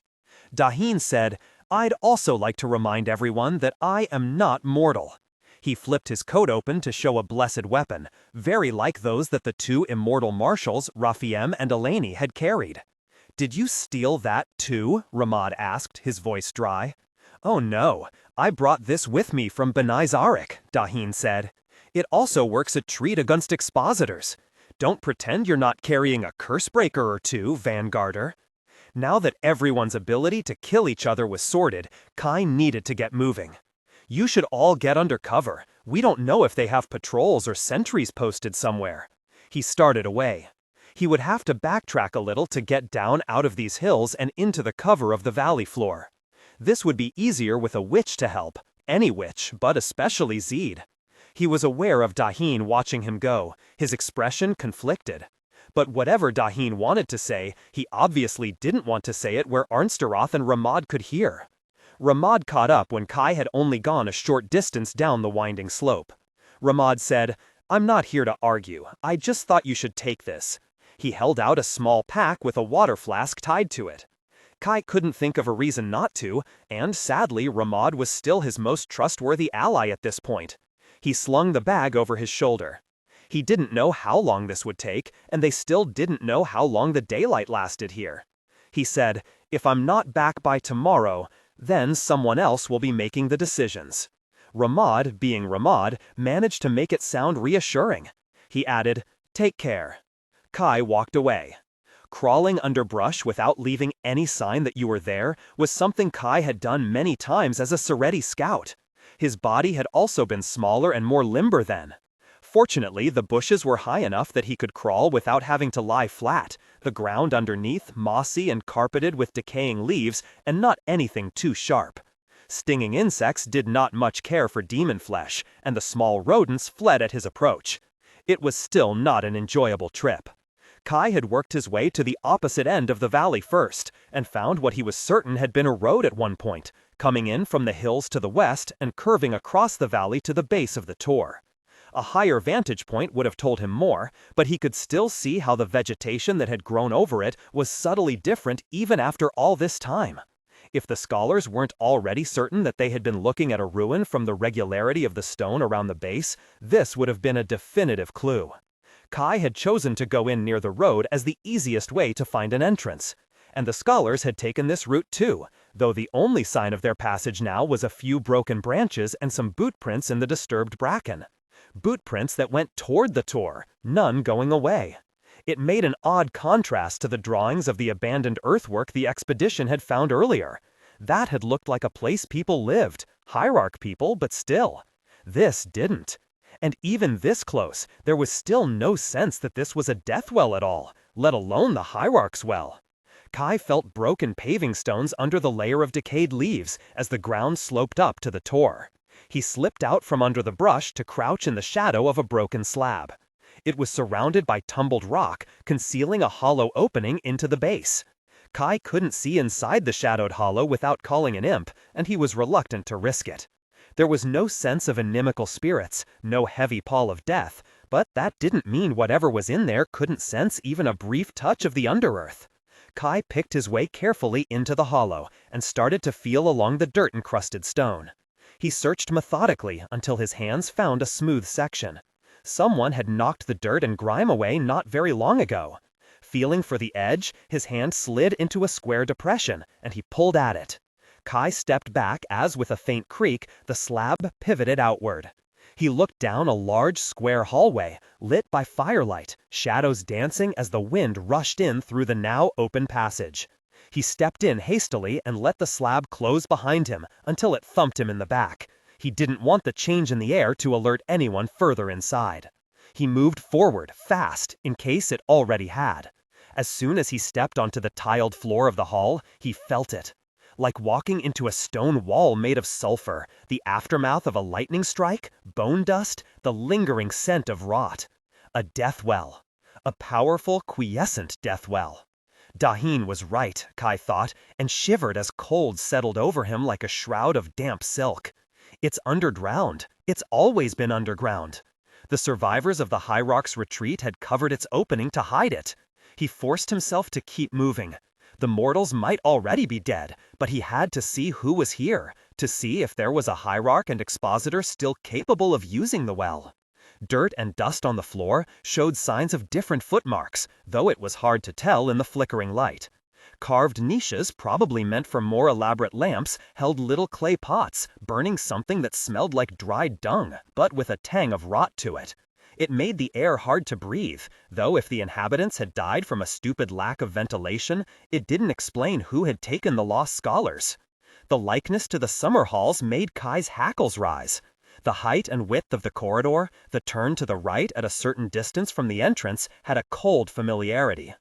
Tahen said, I'd also like to remind everyone that I am not mortal. He flipped his coat open to show a blessed weapon, very like those that the two immortal marshals, Raphaem and Eleni, had carried. Did you steal that too? Ramad asked, his voice dry. Oh no, I brought this with me from Benai Zarik, Tahen said. It also works a treat against expositors. Don't pretend you're not carrying a cursebreaker or two, Vanguarder. Now that everyone's ability to kill each other was sorted, Kai needed to get moving. You should all get under cover. We don't know if they have patrols or sentries posted somewhere. He started away. He would have to backtrack a little to get down out of these hills and into the cover of the valley floor. This would be easier with a witch to help, any witch, but especially Ziede. He was aware of Tahen watching him go, his expression conflicted. But whatever Tahen wanted to say, he obviously didn't want to say it where Arnsteroth and Ramad could hear. Ramad caught up when Kai had only gone a short distance down the winding slope. Ramad said, I'm not here to argue, I just thought you should take this. He held out a small pack with a water flask tied to it. Kai couldn't think of a reason not to, and sadly Ramad was still his most trustworthy ally at this point. He slung the bag over his shoulder. He didn't know how long this would take, and they still didn't know how long the daylight lasted here. He said, if I'm not back by tomorrow, then someone else will be making the decisions. Ramad, being Ramad, managed to make it sound reassuring. He added, take care. Kai walked away. Crawling under brush without leaving any sign that you were there was something Kai had done many times as a Sereti scout. His body had also been smaller and more limber then. Fortunately, the bushes were high enough that he could crawl without having to lie flat, the ground underneath mossy and carpeted with decaying leaves and not anything too sharp. Stinging insects did not much care for demon flesh, and the small rodents fled at his approach. It was still not an enjoyable trip. Kai had worked his way to the opposite end of the valley first, and found what he was certain had been a road at one point, coming in from the hills to the west and curving across the valley to the base of the tor. A higher vantage point would have told him more, but he could still see how the vegetation that had grown over it was subtly different even after all this time. If the scholars weren't already certain that they had been looking at a ruin from the regularity of the stone around the base, this would have been a definitive clue. Kai had chosen to go in near the road as the easiest way to find an entrance. And the scholars had taken this route too, though the only sign of their passage now was a few broken branches and some boot prints in the disturbed bracken. Boot prints that went toward the Tor, none going away. It made an odd contrast to the drawings of the abandoned earthwork the expedition had found earlier. That had looked like a place people lived, hierarch people, but still. This didn't. And even this close, there was still no sense that this was a death well at all, let alone the hierarch's well. Kai felt broken paving stones under the layer of decayed leaves as the ground sloped up to the Tor. He slipped out from under the brush to crouch in the shadow of a broken slab. It was surrounded by tumbled rock, concealing a hollow opening into the base. Kai couldn't see inside the shadowed hollow without calling an imp, and he was reluctant to risk it. There was no sense of inimical spirits, no heavy pall of death, but that didn't mean whatever was in there couldn't sense even a brief touch of the underearth. Kai picked his way carefully into the hollow and started to feel along the dirt-encrusted stone. He searched methodically until his hands found a smooth section. Someone had knocked the dirt and grime away not very long ago. Feeling for the edge, his hand slid into a square depression, and he pulled at it. Kai stepped back as, with a faint creak, the slab pivoted outward. He looked down a large square hallway, lit by firelight, shadows dancing as the wind rushed in through the now open passage. He stepped in hastily and let the slab close behind him until it thumped him in the back. He didn't want the change in the air to alert anyone further inside. He moved forward, fast, in case it already had. As soon as he stepped onto the tiled floor of the hall, he felt it. Like walking into a stone wall made of sulfur, the aftermath of a lightning strike, bone dust, the lingering scent of rot. A death well. A powerful, quiescent death well. Tahren was right, Kai thought, and shivered as cold settled over him like a shroud of damp silk. It's underground. It's always been underground. The survivors of the Hierarchs' retreat had covered its opening to hide it. He forced himself to keep moving. The mortals might already be dead, but he had to see who was here, to see if there was a hierarch and expositor still capable of using the well. Dirt and dust on the floor showed signs of different footmarks, though it was hard to tell in the flickering light. Carved niches, probably meant for more elaborate lamps, held little clay pots, burning something that smelled like dried dung, but with a tang of rot to it. It made the air hard to breathe, though if the inhabitants had died from a stupid lack of ventilation, it didn't explain who had taken the lost scholars. The likeness to the summer halls made Kai's hackles rise. The height and width of the corridor, the turn to the right at a certain distance from the entrance, had a cold familiarity.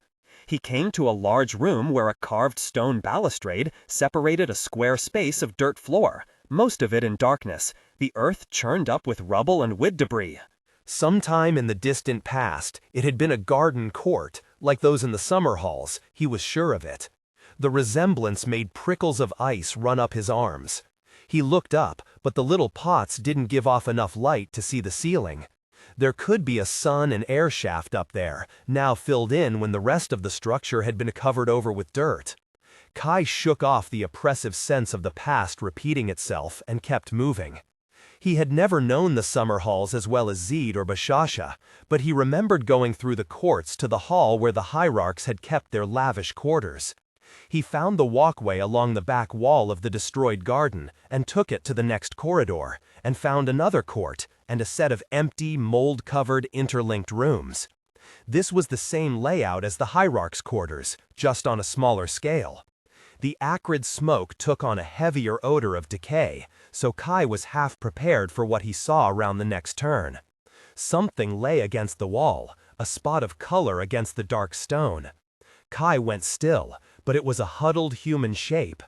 He came to a large room where a carved stone balustrade separated a square space of dirt floor, most of it in darkness, the earth churned up with rubble and wood debris. Sometime in the distant past, it had been a garden court, like those in the summer halls, he was sure of it. The resemblance made prickles of ice run up his arms. He looked up, but the little pots didn't give off enough light to see the ceiling. There could be a sun and air shaft up there, now filled in when the rest of the structure had been covered over with dirt. Kai shook off the oppressive sense of the past repeating itself and kept moving. He had never known the summer halls as well as Ziede or Bashasa, but he remembered going through the courts to the hall where the hierarchs had kept their lavish quarters. He found the walkway along the back wall of the destroyed garden and took it to the next corridor, and found another court and a set of empty, mold-covered, interlinked rooms. This was the same layout as the hierarchs' quarters, just on a smaller scale. The acrid smoke took on a heavier odor of decay, so Kai was half prepared for what he saw around the next turn. Something lay against the wall, a spot of color against the dark stone. Kai went still, but it was a huddled human shape.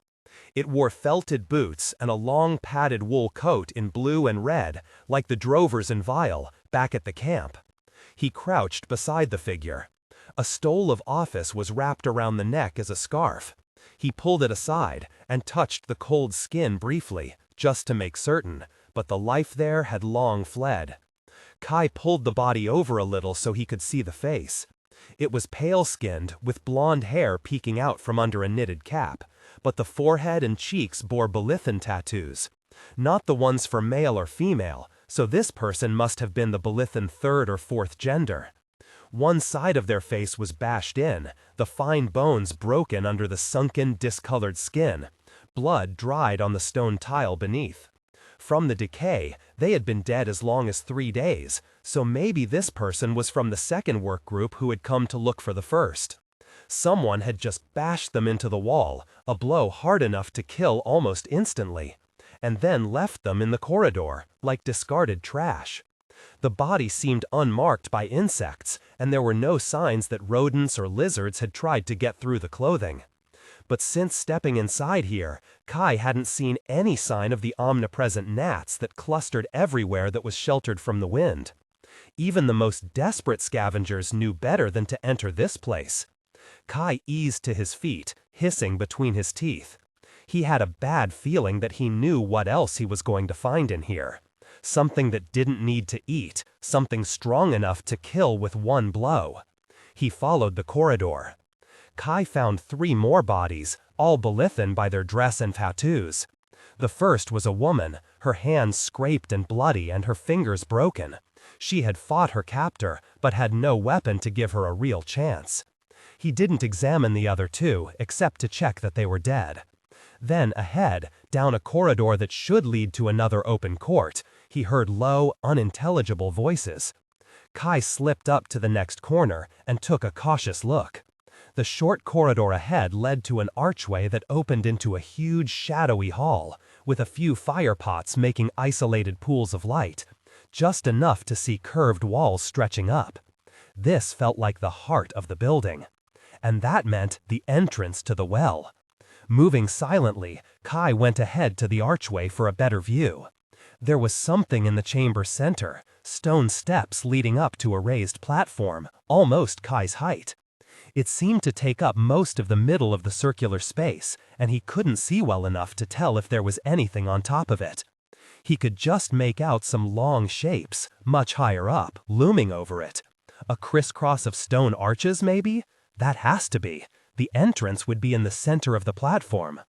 It wore felted boots and a long padded wool coat in blue and red, like the drovers in Vial, back at the camp. He crouched beside the figure. A stole of office was wrapped around the neck as a scarf. He pulled it aside and touched the cold skin briefly, just to make certain, but the life there had long fled. Kai pulled the body over a little so he could see the face. It was pale-skinned, with blonde hair peeking out from under a knitted cap, but the forehead and cheeks bore Belithan tattoos. Not the ones for male or female, so this person must have been the Belithan third or fourth gender. One side of their face was bashed in, the fine bones broken under the sunken, discolored skin. Blood dried on the stone tile beneath. From the decay, they had been dead as long as 3 days, so maybe this person was from the second work group who had come to look for the first. Someone had just bashed them into the wall, a blow hard enough to kill almost instantly, and then left them in the corridor, like discarded trash. The body seemed unmarked by insects, and there were no signs that rodents or lizards had tried to get through the clothing. But since stepping inside here, Kai hadn't seen any sign of the omnipresent gnats that clustered everywhere that was sheltered from the wind. Even the most desperate scavengers knew better than to enter this place. Kai eased to his feet, hissing between his teeth. He had a bad feeling that he knew what else he was going to find in here. Something that didn't need to eat, something strong enough to kill with one blow. He followed the corridor. Kai found 3 more bodies, all Belithan by their dress and tattoos. The first was a woman, her hands scraped and bloody and her fingers broken. She had fought her captor, but had no weapon to give her a real chance. He didn't examine the other 2, except to check that they were dead. Then ahead, down a corridor that should lead to another open court, he heard low, unintelligible voices. Kai slipped up to the next corner and took a cautious look. The short corridor ahead led to an archway that opened into a huge shadowy hall, with a few fire pots making isolated pools of light, just enough to see curved walls stretching up. This felt like the heart of the building. And that meant the entrance to the well. Moving silently, Kai went ahead to the archway for a better view. There was something in the chamber's center, stone steps leading up to a raised platform, almost Kai's height. It seemed to take up most of the middle of the circular space, and he couldn't see well enough to tell if there was anything on top of it. He could just make out some long shapes, much higher up, looming over it. A crisscross of stone arches, maybe? That has to be. The entrance would be in the center of the platform.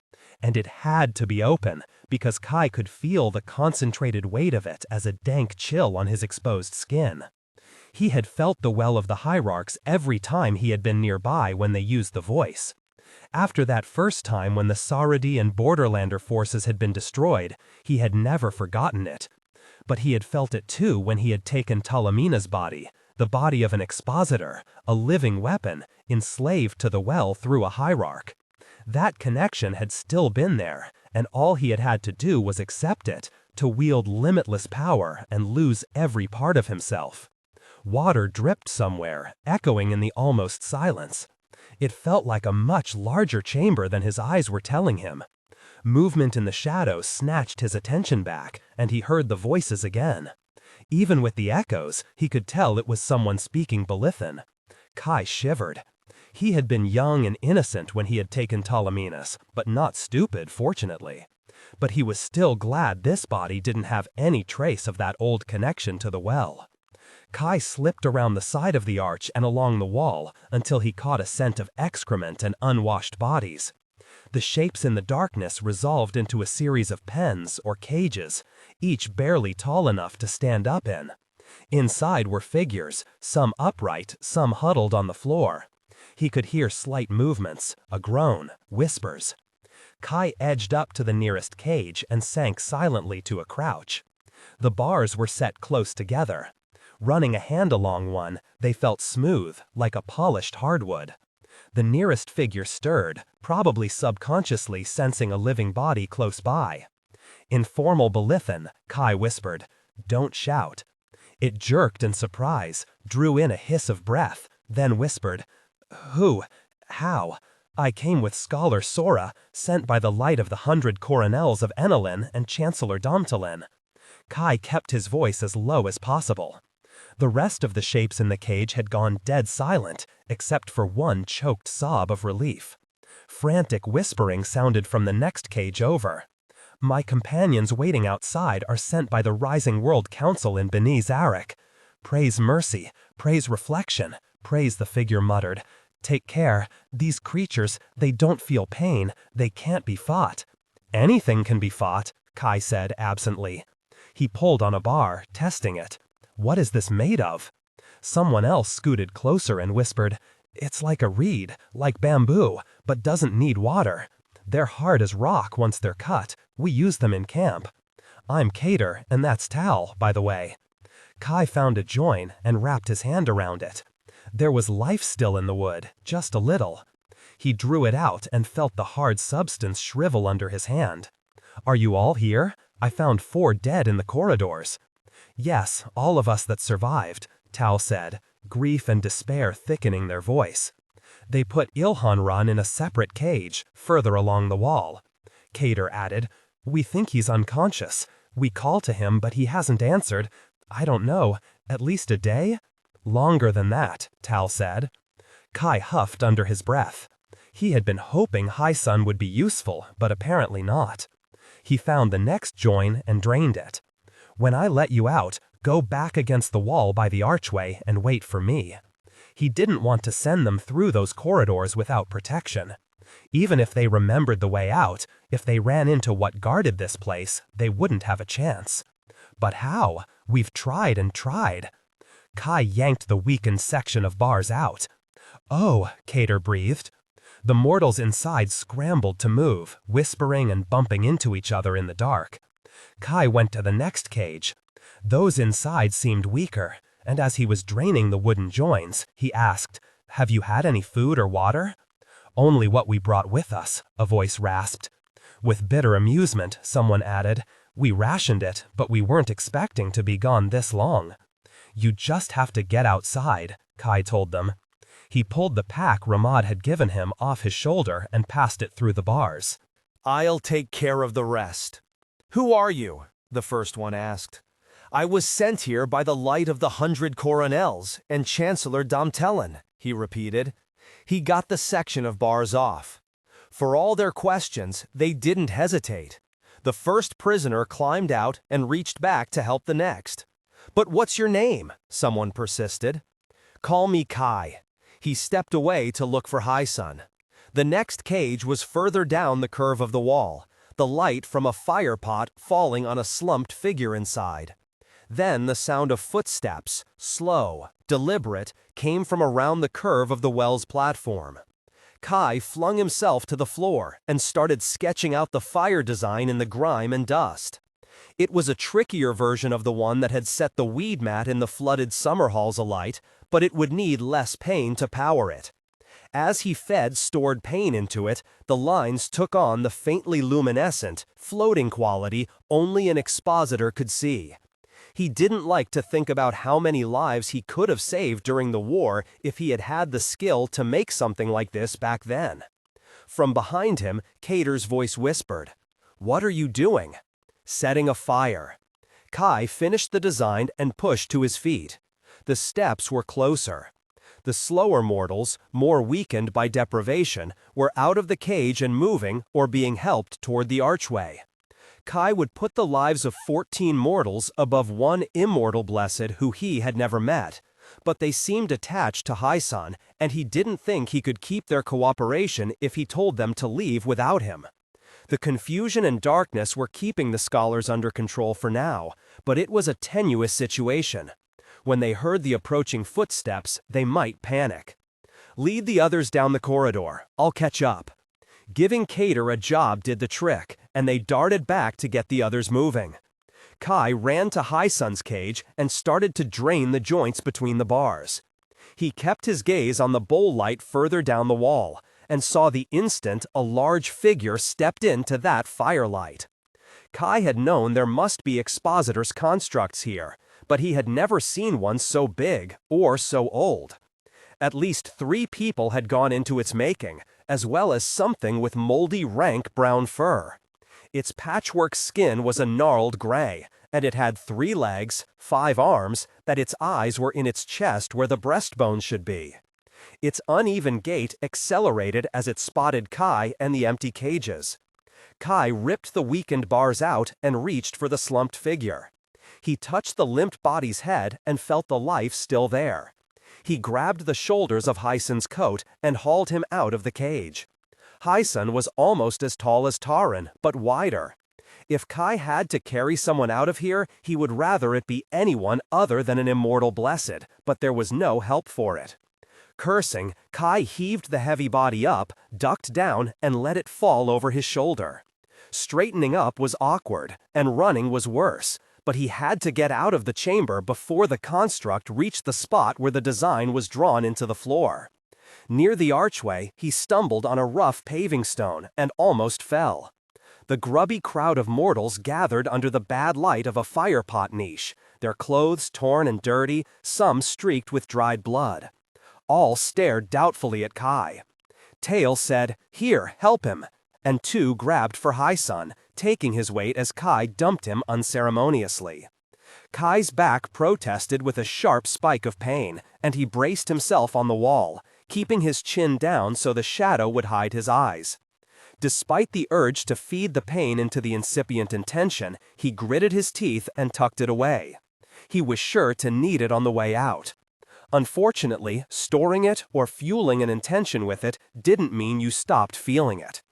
And it had to be open, because Kai could feel the concentrated weight of it as a dank chill on his exposed skin. He had felt the well of the Hierarchs every time he had been nearby when they used the voice. After that first time when the Saradi and Borderlander forces had been destroyed, he had never forgotten it. But he had felt it too when he had taken Talamina's body, the body of an expositor, a living weapon, enslaved to the well through a hierarch. That connection had still been there, and all he had had to do was accept it, to wield limitless power and lose every part of himself. Water dripped somewhere, echoing in the almost silence. It felt like a much larger chamber than his eyes were telling him. Movement in the shadows snatched his attention back, and he heard the voices again. Even with the echoes, he could tell it was someone speaking Belithan. Kai shivered. He had been young and innocent when he had taken Talaminas, but not stupid, fortunately. But he was still glad this body didn't have any trace of that old connection to the well. Kai slipped around the side of the arch and along the wall until he caught a scent of excrement and unwashed bodies. The shapes in the darkness resolved into a series of pens or cages, each barely tall enough to stand up in. Inside were figures, some upright, some huddled on the floor. He could hear slight movements, a groan, whispers. Kai edged up to the nearest cage and sank silently to a crouch. The bars were set close together. Running a hand along one, they felt smooth, like a polished hardwood. The nearest figure stirred, probably subconsciously sensing a living body close by. In formal Belithan, Kai whispered, "Don't shout." It jerked in surprise, drew in a hiss of breath, then whispered, "Who? How? I came with Scholar Sora, sent by the light of the 100 coronels of Enelin and Chancellor Domtalin." Kai kept his voice as low as possible. The rest of the shapes in the cage had gone dead silent, except for one choked sob of relief. Frantic whispering sounded from the next cage over. "My companions waiting outside are sent by the Rising World Council in Beni Zarek. Praise mercy, praise reflection, praise," the figure muttered. Take care, these creatures, they don't feel pain, they can't be fought. Anything can be fought, Kai said absently. He pulled on a bar, testing it. What is this made of? Someone else scooted closer and whispered, it's like a reed, like bamboo, but doesn't need water. They're hard as rock once they're cut. We use them in camp. I'm Cater, and that's Tal, by the way. Kai found a join and wrapped his hand around it. There was life still in the wood, just a little. He drew it out and felt the hard substance shrivel under his hand. Are you all here? I found 4 dead in the corridors. Yes, all of us that survived, Tal said, grief and despair thickening their voice. They put Ilhanran in a separate cage, further along the wall. Cater added, we think he's unconscious. We call to him, but he hasn't answered. I don't know, at least a day? Longer than that, Tal said. Kai huffed under his breath. He had been hoping High-Sun would be useful, but apparently not. He found the next join and drained it. When I let you out, go back against the wall by the archway and wait for me. He didn't want to send them through those corridors without protection. Even if they remembered the way out, if they ran into what guarded this place, they wouldn't have a chance. But how? We've tried and tried. Kai yanked the weakened section of bars out. Oh, Cater breathed. The mortals inside scrambled to move, whispering and bumping into each other in the dark. Kai went to the next cage. Those inside seemed weaker, and as he was draining the wooden joins, he asked, have you had any food or water? Only what we brought with us, a voice rasped. With bitter amusement, someone added, we rationed it, but we weren't expecting to be gone this long. You just have to get outside, Kai told them. He pulled the pack Ramad had given him off his shoulder and passed it through the bars. I'll take care of the rest. Who are you? The first one asked. I was sent here by the light of the 100 coronels and Chancellor Domtellen, he repeated. He got the section of bars off. For all their questions, they didn't hesitate. The first prisoner climbed out and reached back to help the next. But what's your name? Someone persisted. Call me Kai. He stepped away to look for High-Sun. The next cage was further down the curve of the wall, the light from a fire pot falling on a slumped figure inside. Then the sound of footsteps, slow, deliberate, came from around the curve of the well's platform. Kai flung himself to the floor and started sketching out the fire design in the grime and dust. It was a trickier version of the one that had set the weed mat in the flooded summer halls alight, but it would need less pain to power it. As he fed stored pain into it, the lines took on the faintly luminescent, floating quality only an expositor could see. He didn't like to think about how many lives he could have saved during the war if he had had the skill to make something like this back then. From behind him, Cater's voice whispered, "What are you doing?" "Setting a fire." Kai finished the design and pushed to his feet. The steps were closer. The slower mortals, more weakened by deprivation, were out of the cage and moving or being helped toward the archway. Kai would put the lives of 14 mortals above one Immortal Blessed who he had never met, but they seemed attached to High-Sun, and he didn't think he could keep their cooperation if he told them to leave without him. The confusion and darkness were keeping the scholars under control for now, but it was a tenuous situation. When they heard the approaching footsteps, they might panic. "Lead the others down the corridor. I'll catch up." Giving Cater a job did the trick, and they darted back to get the others moving. Kai ran to High-Sun's cage and started to drain the joints between the bars. He kept his gaze on the bowl light further down the wall, and saw the instant a large figure stepped into that firelight. Kai had known there must be expositors' constructs here, but he had never seen one so big or so old. At least 3 people had gone into its making, as well as something with moldy, rank brown fur. Its patchwork skin was a gnarled gray, and it had 3 legs, 5 arms, that its eyes were in its chest where the breastbone should be. Its uneven gait accelerated as it spotted Kai and the empty cages. Kai ripped the weakened bars out and reached for the slumped figure. He touched the limped body's head and felt the life still there. He grabbed the shoulders of Hyson's coat and hauled him out of the cage. Hyson was almost as tall as Tahren, but wider. If Kai had to carry someone out of here, he would rather it be anyone other than an Immortal Blessed, but there was no help for it. Cursing, Kai heaved the heavy body up, ducked down, and let it fall over his shoulder. Straightening up was awkward, and running was worse, but he had to get out of the chamber before the construct reached the spot where the design was drawn into the floor. Near the archway, he stumbled on a rough paving stone and almost fell. The grubby crowd of mortals gathered under the bad light of a firepot niche, their clothes torn and dirty, some streaked with dried blood. All stared doubtfully at Kai. Tail said, "Here, help him," and two grabbed for Hyson, taking his weight as Kai dumped him unceremoniously. Kai's back protested with a sharp spike of pain, and he braced himself on the wall, keeping his chin down so the shadow would hide his eyes. Despite the urge to feed the pain into the incipient intention, he gritted his teeth and tucked it away. He was sure to need it on the way out. Unfortunately, storing it or fueling an intention with it didn't mean you stopped feeling it.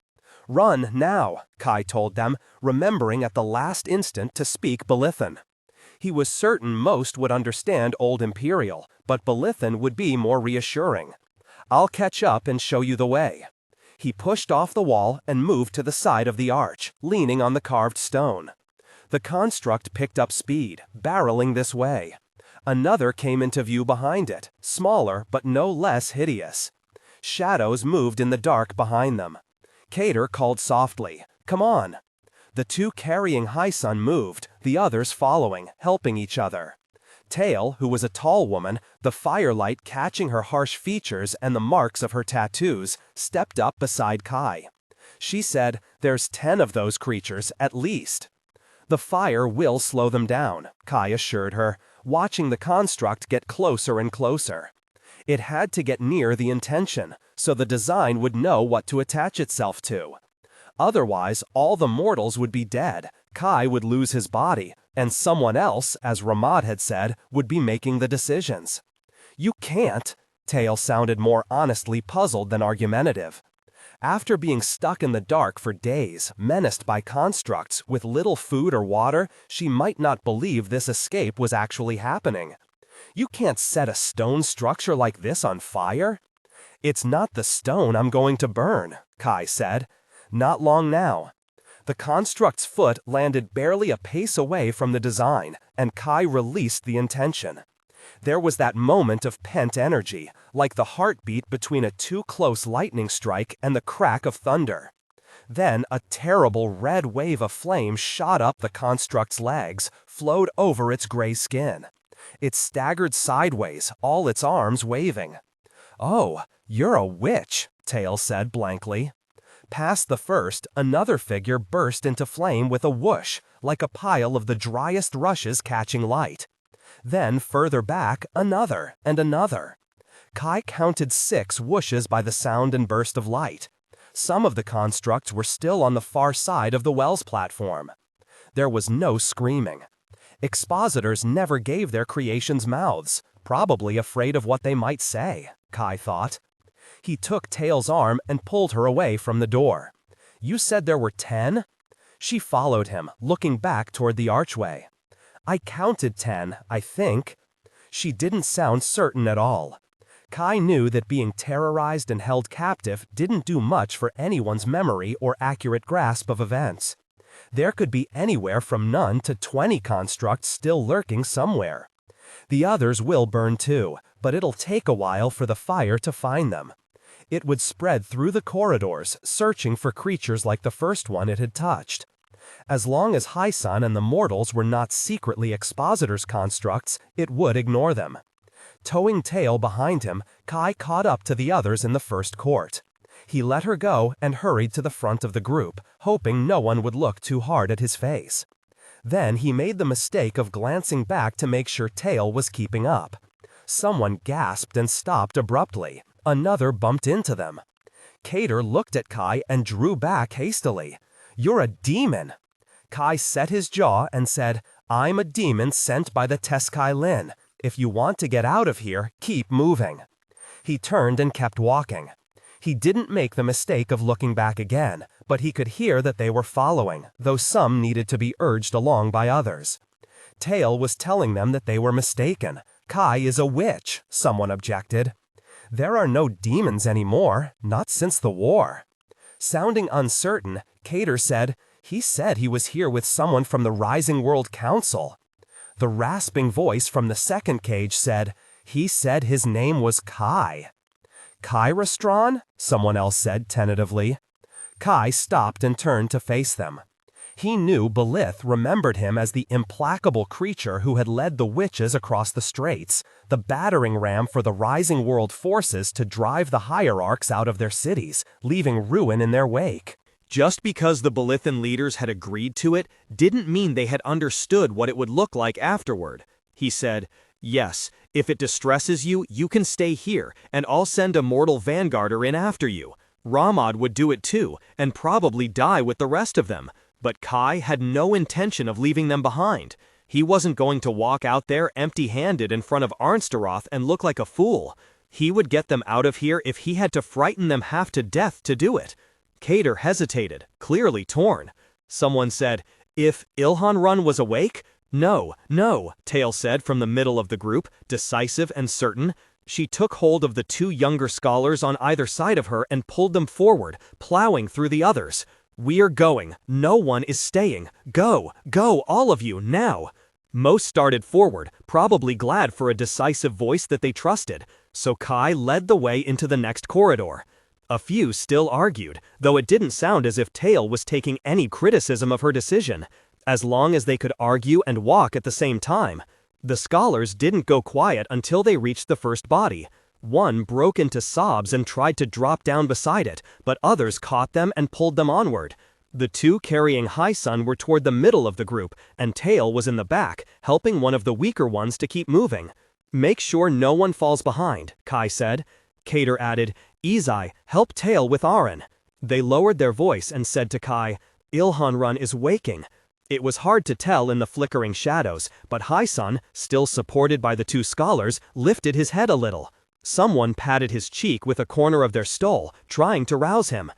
"Run, now," Kai told them, remembering at the last instant to speak Belithan. He was certain most would understand Old Imperial, but Belithan would be more reassuring. "I'll catch up and show you the way." He pushed off the wall and moved to the side of the arch, leaning on the carved stone. The construct picked up speed, barreling this way. Another came into view behind it, smaller but no less hideous. Shadows moved in the dark behind them. Cater called softly, "Come on." The two carrying Hyson moved, the others following, helping each other. Tail, who was a tall woman, the firelight catching her harsh features and the marks of her tattoos, stepped up beside Kai. She said, "There's 10 of those creatures, at least." "The fire will slow them down," Kai assured her, watching the construct get closer and closer. It had to get near the intention, so the design would know what to attach itself to. Otherwise, all the mortals would be dead, Kai would lose his body, and someone else, as Ramad had said, would be making the decisions. "You can't," Tail sounded more honestly puzzled than argumentative. After being stuck in the dark for days, menaced by constructs, with little food or water, she might not believe this escape was actually happening. "You can't set a stone structure like this on fire." "It's not the stone I'm going to burn," Kai said. "Not long now." The construct's foot landed barely a pace away from the design, and Kai released the intention. There was that moment of pent energy, like the heartbeat between a too-close lightning strike and the crack of thunder. Then a terrible red wave of flame shot up the construct's legs, flowed over its gray skin. It staggered sideways, all its arms waving. "Oh, you're a witch," Tail said blankly. Past the first, another figure burst into flame with a whoosh, like a pile of the driest rushes catching light. Then further back, another and another. Kai counted 6 whooshes by the sound and burst of light. Some of the constructs were still on the far side of the Wells platform. There was no screaming. Expositors never gave their creations mouths, probably afraid of what they might say, Kai thought. He took Tail's arm and pulled her away from the door. "You said there were 10?" She followed him, looking back toward the archway. "I counted 10, I think." She didn't sound certain at all. Kai knew that being terrorized and held captive didn't do much for anyone's memory or accurate grasp of events. There could be anywhere from none to 20 constructs still lurking somewhere. The others will burn too, but it'll take a while for the fire to find them. It would spread through the corridors, searching for creatures like the first one it had touched. As long as Hyson and the mortals were not secretly Expositor's constructs, it would ignore them. Towing Tail behind him, Kai caught up to the others in the first court. He let her go and hurried to the front of the group, hoping no one would look too hard at his face. Then he made the mistake of glancing back to make sure Tail was keeping up. Someone gasped and stopped abruptly. Another bumped into them. Cater looked at Kai and drew back hastily. "You're a demon." Kai set his jaw and said, "I'm a demon sent by the Teskai Lin. If you want to get out of here, keep moving." He turned and kept walking. He didn't make the mistake of looking back again, but he could hear that they were following, though some needed to be urged along by others. Tail was telling them that they were mistaken. Kai is a witch, someone objected. There are no demons anymore, not since the war. Sounding uncertain, Cater said, "He said he was here with someone from the Rising World Council." The rasping voice from the second cage said, "He said his name was Kai." "Kyrostron?" someone else said tentatively. Kai stopped and turned to face them. He knew Belith remembered him as the implacable creature who had led the witches across the straits, the battering ram for the Rising World forces to drive the Hierarchs out of their cities, leaving ruin in their wake. Just because the Belithan leaders had agreed to it didn't mean they had understood what it would look like afterward. He said, "Yes, if it distresses you, you can stay here, and I'll send a mortal vanguarder in after you. Ramad would do it too, and probably die with the rest of them. But Kai had no intention of leaving them behind. He wasn't going to walk out there empty-handed in front of Arnsteroth and look like a fool. He would get them out of here if he had to frighten them half to death to do it." Cater hesitated, clearly torn. Someone said, "If Ilhanrun was awake?" "No, no," Tail said from the middle of the group, decisive and certain. She took hold of the two younger scholars on either side of her and pulled them forward, plowing through the others. "We're going. No one is staying. Go, go, all of you, now." Most started forward, probably glad for a decisive voice that they trusted, so Kai led the way into the next corridor. A few still argued, though it didn't sound as if Tail was taking any criticism of her decision, as long as they could argue and walk at the same time. The scholars didn't go quiet until they reached the first body. One broke into sobs and tried to drop down beside it, but others caught them and pulled them onward. The two carrying Highsun were toward the middle of the group, and Tail was in the back, helping one of the weaker ones to keep moving. "Make sure no one falls behind," Kai said. Cater added, "Izai, help Tail with Aaron." They lowered their voice and said to Kai, "Ilhanrun is waking." It was hard to tell in the flickering shadows, but Highsun, still supported by the two scholars, lifted his head a little. Someone patted his cheek with a corner of their stole, trying to rouse him.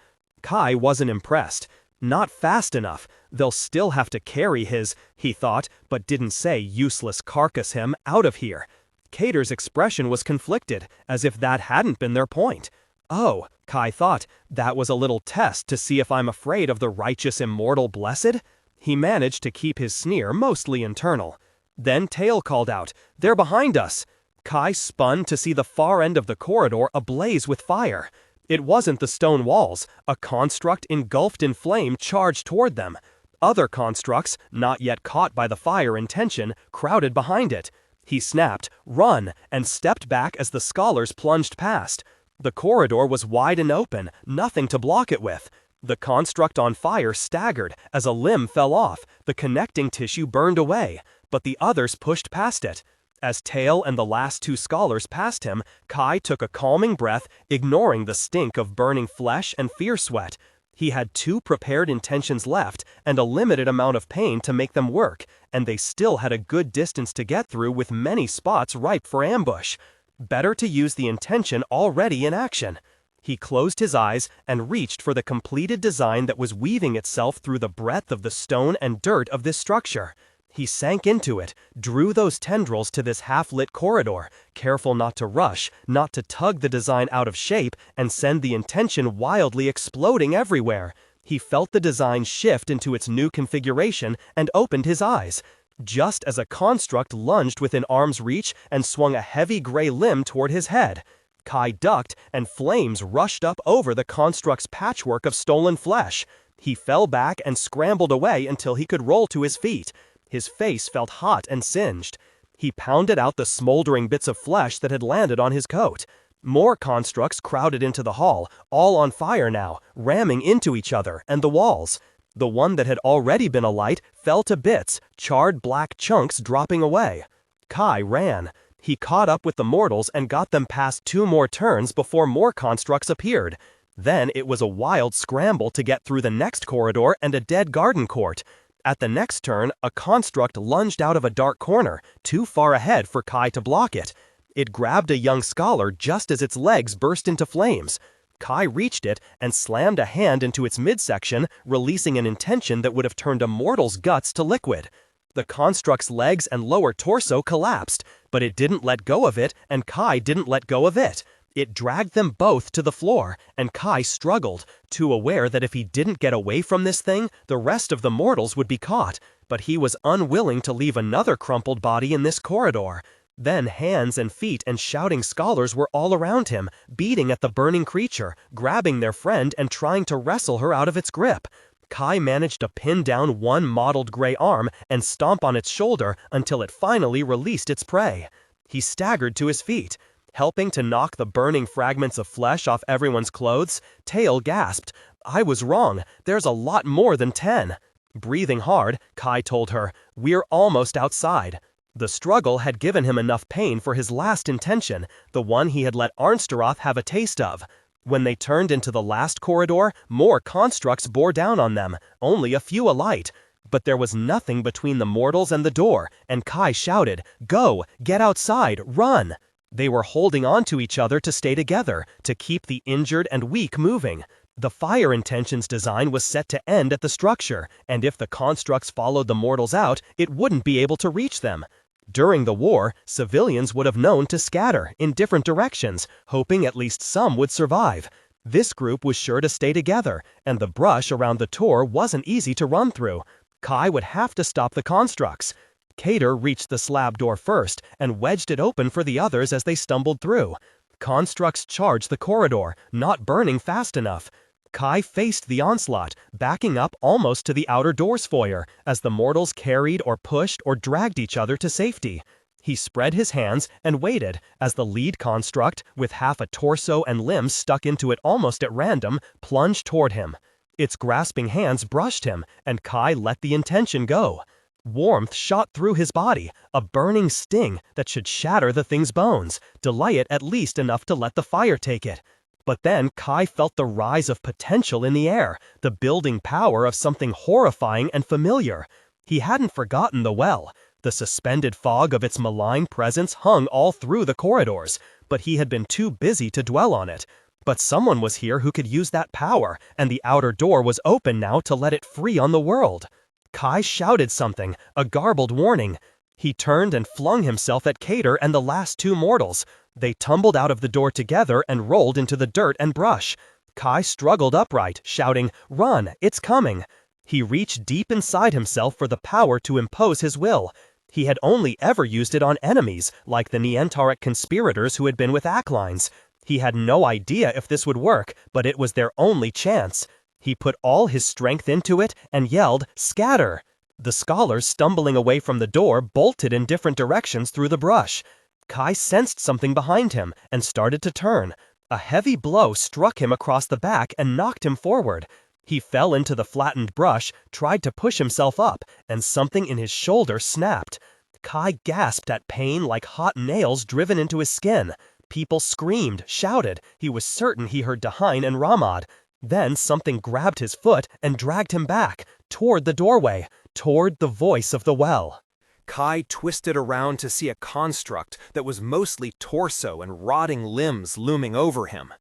Kai wasn't impressed. Not fast enough. They'll still have to carry his, he thought, but didn't say useless carcass him, out of here. Cater's expression was conflicted, as if that hadn't been their point. "Oh," Kai thought, "that was a little test to see if I'm afraid of the righteous Immortal Blessed?" He managed to keep his sneer mostly internal. Then Tail called out, "They're behind us!" Kai spun to see the far end of the corridor ablaze with fire. It wasn't the stone walls. A construct engulfed in flame charged toward them. Other constructs, not yet caught by the fire intention, crowded behind it. He snapped, "Run!" and stepped back as the scholars plunged past. The corridor was wide and open, nothing to block it with. The construct on fire staggered as a limb fell off, the connecting tissue burned away, but the others pushed past it. As Tail and the last two scholars passed him, Kai took a calming breath, ignoring the stink of burning flesh and fear sweat. He had 2 prepared intentions left and a limited amount of pain to make them work, and they still had a good distance to get through with many spots ripe for ambush. Better to use the intention already in action. He closed his eyes and reached for the completed design that was weaving itself through the breadth of the stone and dirt of this structure. He sank into it, drew those tendrils to this half-lit corridor, careful not to rush, not to tug the design out of shape and send the intention wildly exploding everywhere. He felt the design shift into its new configuration and opened his eyes. Just as a construct lunged within arm's reach and swung a heavy gray limb toward his head. Kai ducked, and flames rushed up over the construct's patchwork of stolen flesh. He fell back and scrambled away until he could roll to his feet. His face felt hot and singed. He pounded out the smoldering bits of flesh that had landed on his coat. More constructs crowded into the hall, all on fire now, ramming into each other and the walls. The one that had already been alight fell to bits, charred black chunks dropping away. Kai ran. He caught up with the mortals and got them past 2 more turns before more constructs appeared. Then it was a wild scramble to get through the next corridor and a dead garden court. At the next turn, a construct lunged out of a dark corner, too far ahead for Kai to block it. It grabbed a young scholar just as its legs burst into flames. Kai reached it and slammed a hand into its midsection, releasing an intention that would have turned a mortal's guts to liquid. The construct's legs and lower torso collapsed, but it didn't let go of it, and Kai didn't let go of it. It dragged them both to the floor, and Kai struggled, too aware that if he didn't get away from this thing, the rest of the mortals would be caught. But he was unwilling to leave another crumpled body in this corridor. Then hands and feet and shouting scholars were all around him, beating at the burning creature, grabbing their friend and trying to wrestle her out of its grip. Kai managed to pin down one mottled gray arm and stomp on its shoulder until it finally released its prey. He staggered to his feet. Helping to knock the burning fragments of flesh off everyone's clothes, Tail gasped, "I was wrong, there's a lot more than 10. Breathing hard, Kai told her, "We're almost outside." The struggle had given him enough pain for his last intention, the one he had let Arnsteroth have a taste of. When they turned into the last corridor, more constructs bore down on them, only a few alight. But there was nothing between the mortals and the door, and Kai shouted, "Go! Get outside! Run!" They were holding on to each other to stay together, to keep the injured and weak moving. The fire intention's design was set to end at the structure, and if the constructs followed the mortals out, it wouldn't be able to reach them. During the war, civilians would have known to scatter in different directions, hoping at least some would survive. This group was sure to stay together, and the brush around the Tor wasn't easy to run through. Kai would have to stop the constructs. Cater reached the slab door first and wedged it open for the others as they stumbled through. Constructs charged the corridor, not burning fast enough. Kai faced the onslaught, backing up almost to the outer door's foyer, as the mortals carried or pushed or dragged each other to safety. He spread his hands and waited as the lead construct, with half a torso and limbs stuck into it almost at random, plunged toward him. Its grasping hands brushed him, and Kai let the intention go. Warmth shot through his body, a burning sting that should shatter the thing's bones, delay it at least enough to let the fire take it. But then Kai felt the rise of potential in the air, the building power of something horrifying and familiar. He hadn't forgotten the well. The suspended fog of its malign presence hung all through the corridors, but he had been too busy to dwell on it. But someone was here who could use that power, and the outer door was open now to let it free on the world. Kai shouted something, a garbled warning. He turned and flung himself at Cater and the last two mortals. They tumbled out of the door together and rolled into the dirt and brush. Kai struggled upright, shouting, "Run, it's coming!" He reached deep inside himself for the power to impose his will. He had only ever used it on enemies, like the Neantaric conspirators who had been with Acklines. He had no idea if this would work, but it was their only chance. He put all his strength into it and yelled, "Scatter!" The scholars stumbling away from the door bolted in different directions through the brush. Kai sensed something behind him and started to turn. A heavy blow struck him across the back and knocked him forward. He fell into the flattened brush, tried to push himself up, and something in his shoulder snapped. Kai gasped at pain like hot nails driven into his skin. People screamed, shouted. He was certain he heard Tahren and Ramad. Then something grabbed his foot and dragged him back, toward the doorway, toward the voice of the well. Kai twisted around to see a construct that was mostly torso and rotting limbs looming over him.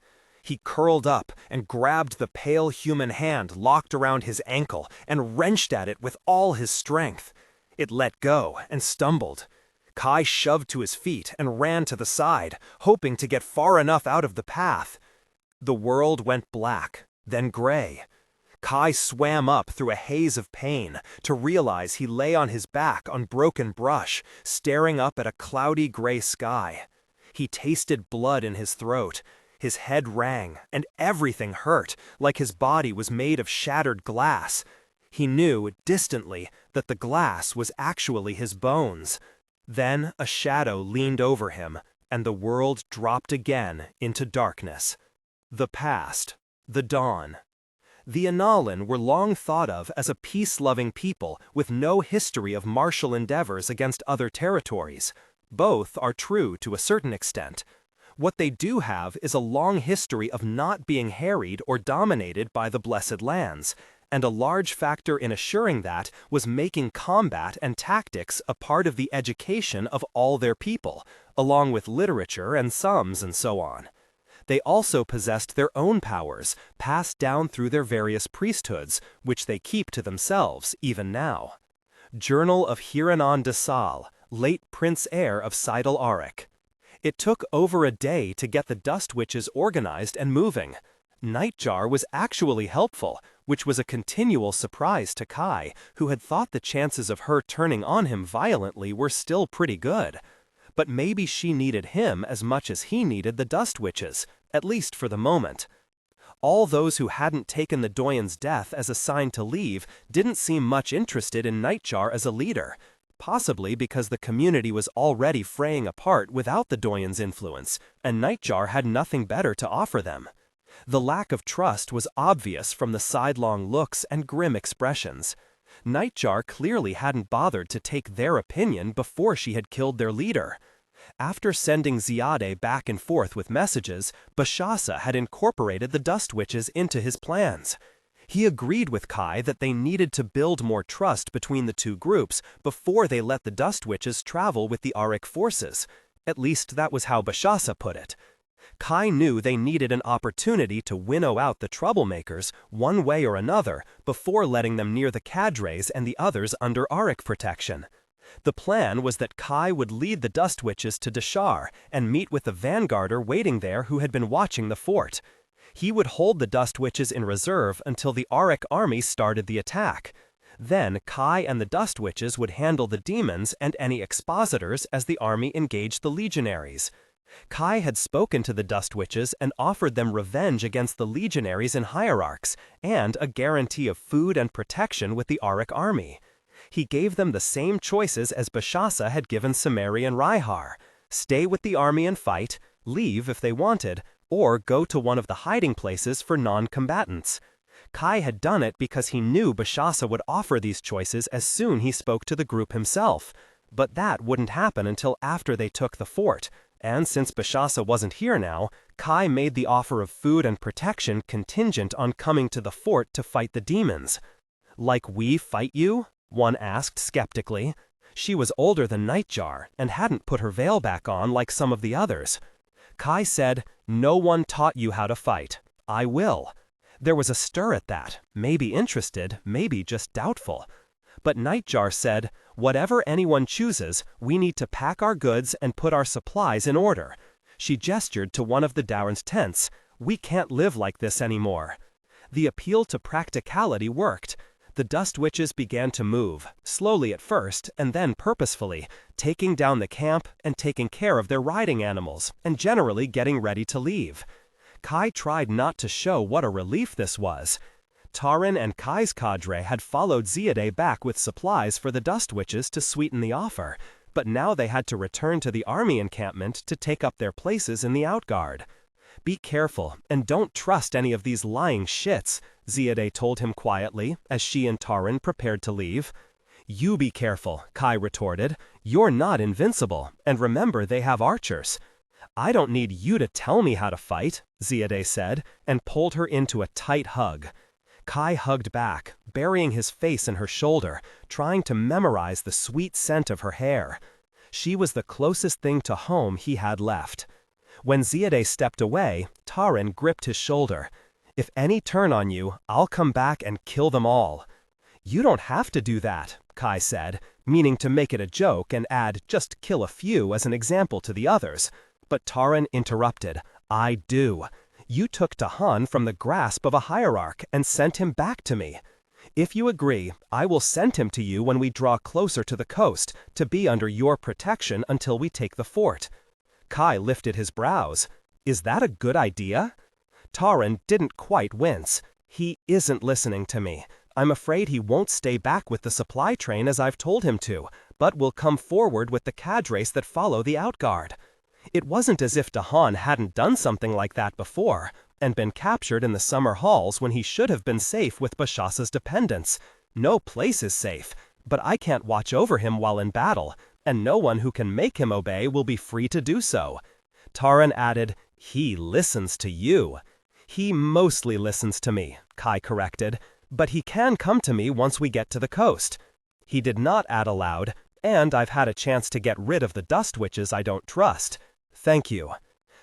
He curled up and grabbed the pale human hand locked around his ankle and wrenched at it with all his strength. It let go and stumbled. Kai shoved to his feet and ran to the side, hoping to get far enough out of the path. The world went black, then gray. Kai swam up through a haze of pain to realize he lay on his back on broken brush, staring up at a cloudy gray sky. He tasted blood in his throat. His head rang, and everything hurt, like his body was made of shattered glass. He knew, distantly, that the glass was actually his bones. Then a shadow leaned over him, and the world dropped again into darkness. The past, the dawn. The Annalen were long thought of as a peace-loving people with no history of martial endeavors against other territories. Both are true to a certain extent. What they do have is a long history of not being harried or dominated by the Blessed Lands, and a large factor in assuring that was making combat and tactics a part of the education of all their people, along with literature and sums and so on. They also possessed their own powers, passed down through their various priesthoods, which they keep to themselves even now. Journal of Hiranon de Sal, late Prince Heir of Seidel Auric. It took over a day to get the dust witches organized and moving. Nightjar was actually helpful, which was a continual surprise to Kai, who had thought the chances of her turning on him violently were still pretty good. But maybe she needed him as much as he needed the dust witches, at least for the moment. All those who hadn't taken the Doyen's death as a sign to leave didn't seem much interested in Nightjar as a leader, possibly because the community was already fraying apart without the Doyen's influence, and Nightjar had nothing better to offer them. The lack of trust was obvious from the sidelong looks and grim expressions. Nightjar clearly hadn't bothered to take their opinion before she had killed their leader. After sending Ziede back and forth with messages, Bashasa had incorporated the dust witches into his plans. He agreed with Kai that they needed to build more trust between the two groups before they let the dust witches travel with the Auric forces. At least that was how Bashasa put it. Kai knew they needed an opportunity to winnow out the troublemakers one way or another before letting them near the cadres and the others under Auric protection. The plan was that Kai would lead the dust witches to Dashar and meet with the vanguarder waiting there who had been watching the fort. He would hold the dust witches in reserve until the Auric army started the attack. Then Kai and the dust witches would handle the demons and any expositors as the army engaged the legionaries. Kai had spoken to the dust witches and offered them revenge against the legionaries and hierarchs, and a guarantee of food and protection with the Auric army. He gave them the same choices as Bashasa had given Samari and Raihar: stay with the army and fight, leave if they wanted, or go to one of the hiding places for non-combatants. Kai had done it because he knew Bashasa would offer these choices as soon he spoke to the group himself. But that wouldn't happen until after they took the fort. And since Bashasa wasn't here now, Kai made the offer of food and protection contingent on coming to the fort to fight the demons. "Like we fight you?" one asked skeptically. She was older than Nightjar and hadn't put her veil back on like some of the others. Kai said, "No one taught you how to fight. I will." There was a stir at that, maybe interested, maybe just doubtful. But Nightjar said, "Whatever anyone chooses, we need to pack our goods and put our supplies in order." She gestured to one of the Taren's tents. "We can't live like this anymore." The appeal to practicality worked. The dust witches began to move, slowly at first, and then purposefully, taking down the camp and taking care of their riding animals, and generally getting ready to leave. Kai tried not to show what a relief this was. Tahren and Kai's cadre had followed Ziede back with supplies for the dust witches to sweeten the offer, but now they had to return to the army encampment to take up their places in the outguard. "Be careful, and don't trust any of these lying shits," Ziede told him quietly, as she and Tahren prepared to leave. "You be careful," Kai retorted. "You're not invincible, and remember they have archers." "I don't need you to tell me how to fight," Ziede said, and pulled her into a tight hug. Kai hugged back, burying his face in her shoulder, trying to memorize the sweet scent of her hair. She was the closest thing to home he had left. When Ziede stepped away, Tahren gripped his shoulder. "If any turn on you, I'll come back and kill them all." "You don't have to do that," Kai said, meaning to make it a joke and add "just kill a few" as an example to the others. But Tahren interrupted. "I do. You took Tahan from the grasp of a hierarch and sent him back to me. If you agree, I will send him to you when we draw closer to the coast, to be under your protection until we take the fort." Kai lifted his brows. "Is that a good idea?" Tahren didn't quite wince. "He isn't listening to me. I'm afraid he won't stay back with the supply train as I've told him to, but will come forward with the cadres that follow the outguard." It wasn't as if Tahan hadn't done something like that before, and been captured in the summer halls when he should have been safe with Bashasa's dependents. No place is safe, but I can't watch over him while in battle, and no one who can make him obey will be free to do so. Tahren added, "He listens to you." "He mostly listens to me," Kai corrected, But he can come to me once we get to the coast. He did not add aloud, and I've had a chance to get rid of the dust witches I don't trust. Thank you.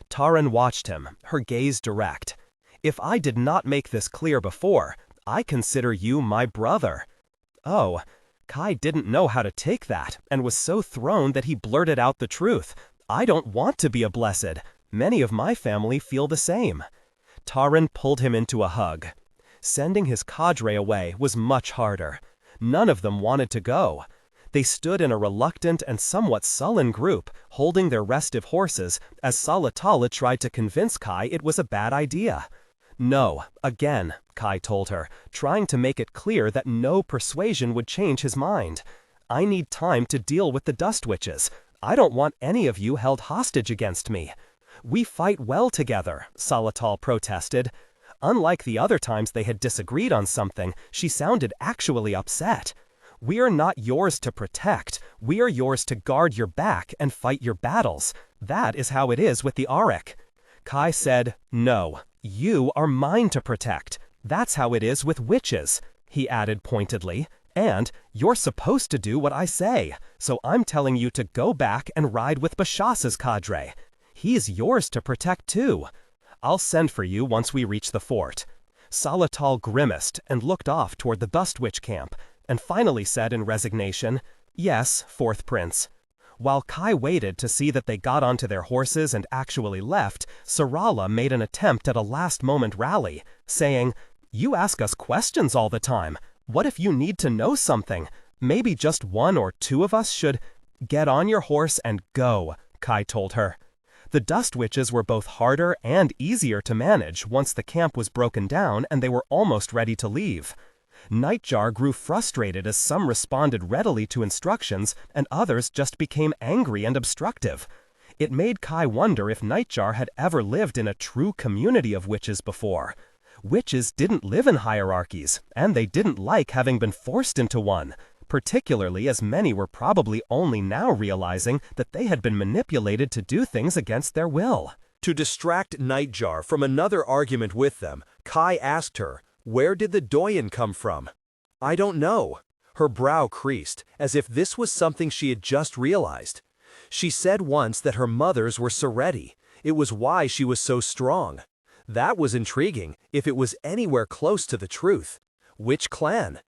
Tahren watched him, her gaze direct. If I did not make this clear before, I consider you my brother. Oh, Kai didn't know how to take that, and was so thrown that he blurted out the truth. I don't want to be a blessed. Many of my family feel the same. Tahren pulled him into a hug. Sending his cadre away was much harder. None of them wanted to go. They stood in a reluctant and somewhat sullen group, holding their restive horses, as Salatala tried to convince Kai it was a bad idea. No, again, Kai told her, trying to make it clear that no persuasion would change his mind. I need time to deal with the dust witches. I don't want any of you held hostage against me. We fight well together, Salatal protested. Unlike the other times they had disagreed on something, she sounded actually upset. We are not yours to protect. We are yours to guard your back and fight your battles. That is how it is with the Auric. Kai said, no, you are mine to protect. That's how it is with witches, he added pointedly. And you're supposed to do what I say, so I'm telling you to go back and ride with Bashasa's cadre. He's yours to protect too. I'll send for you once we reach the fort. Salatal grimaced and looked off toward the dust witch camp, and finally said in resignation, yes, fourth prince. While Kai waited to see that they got onto their horses and actually left, Sarala made an attempt at a last-moment rally, saying, you ask us questions all the time. What if you need to know something? Maybe just one or two of us should... Get on your horse and go, Kai told her. The dust witches were both harder and easier to manage once the camp was broken down and they were almost ready to leave. Nightjar grew frustrated as some responded readily to instructions and others just became angry and obstructive. It made Kai wonder if Nightjar had ever lived in a true community of witches before. Witches didn't live in hierarchies, and they didn't like having been forced into one, particularly as many were probably only now realizing that they had been manipulated to do things against their will. To distract Nightjar from another argument with them, Kai asked her, where did the Doyen come from? I don't know. Her brow creased, as if this was something she had just realized. She said once that her mothers were Sareti. It was why she was so strong. That was intriguing, if it was anywhere close to the truth. Which clan?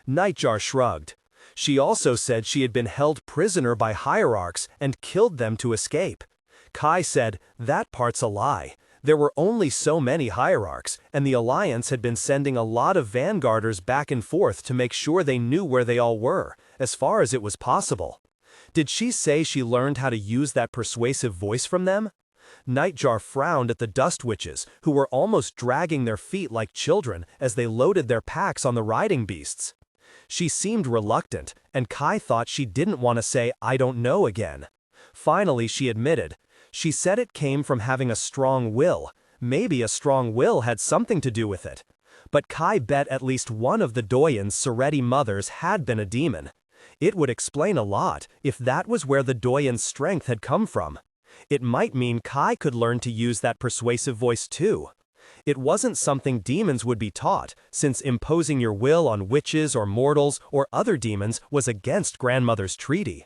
Nightjar shrugged. She also said she had been held prisoner by Hierarchs and killed them to escape. Kai said, that part's a lie. There were only so many Hierarchs, and the Alliance had been sending a lot of vanguarders back and forth to make sure they knew where they all were, as far as it was possible. Did she say she learned how to use that persuasive voice from them? Nightjar frowned at the dust witches, who were almost dragging their feet like children as they loaded their packs on the riding beasts. She seemed reluctant, and Kai thought she didn't want to say, I don't know again. Finally, she admitted. She said it came from having a strong will. Maybe a strong will had something to do with it. But Kai bet at least one of the Doyen's Sareti mothers had been a demon. It would explain a lot if that was where the Doyen's strength had come from. It might mean Kai could learn to use that persuasive voice too. It wasn't something demons would be taught, since imposing your will on witches or mortals or other demons was against Grandmother's treaty.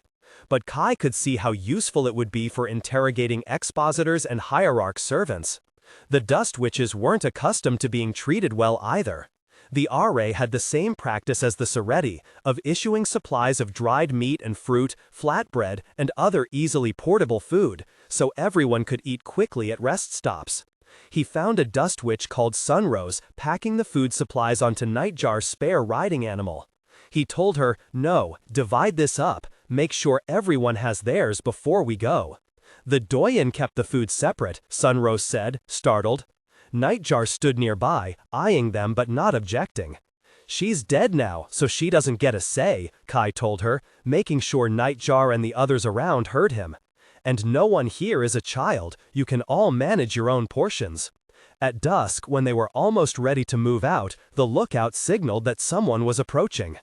But Kai could see how useful it would be for interrogating expositors and hierarch servants. The dust witches weren't accustomed to being treated well either. The Are had the same practice as the Sareti, of issuing supplies of dried meat and fruit, flatbread, and other easily portable food, so everyone could eat quickly at rest stops. He found a dust witch called Sunrose packing the food supplies onto Nightjar's spare riding animal. He told her, no, divide this up, make sure everyone has theirs before we go. The Doyen kept the food separate, Sunrose said, startled. Nightjar stood nearby, eyeing them but not objecting. She's dead now, so she doesn't get a say, Kai told her, making sure Nightjar and the others around heard him. And no one here is a child, you can all manage your own portions. At dusk, when they were almost ready to move out, the lookout signaled that someone was approaching.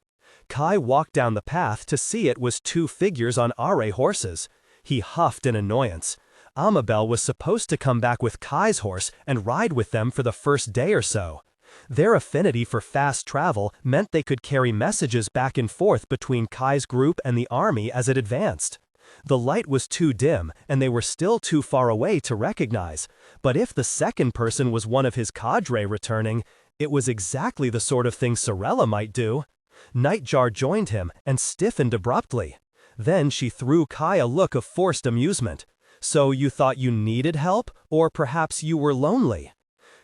Kai walked down the path to see it was two figures on Are horses. He huffed in annoyance. Amabel was supposed to come back with Kai's horse and ride with them for the first day or so. Their affinity for fast travel meant they could carry messages back and forth between Kai's group and the army as it advanced. The light was too dim, and they were still too far away to recognize, but if the second person was one of his cadre returning, it was exactly the sort of thing Sorella might do. Nightjar joined him and stiffened abruptly. Then she threw Kai a look of forced amusement. "So you thought you needed help, or perhaps you were lonely?"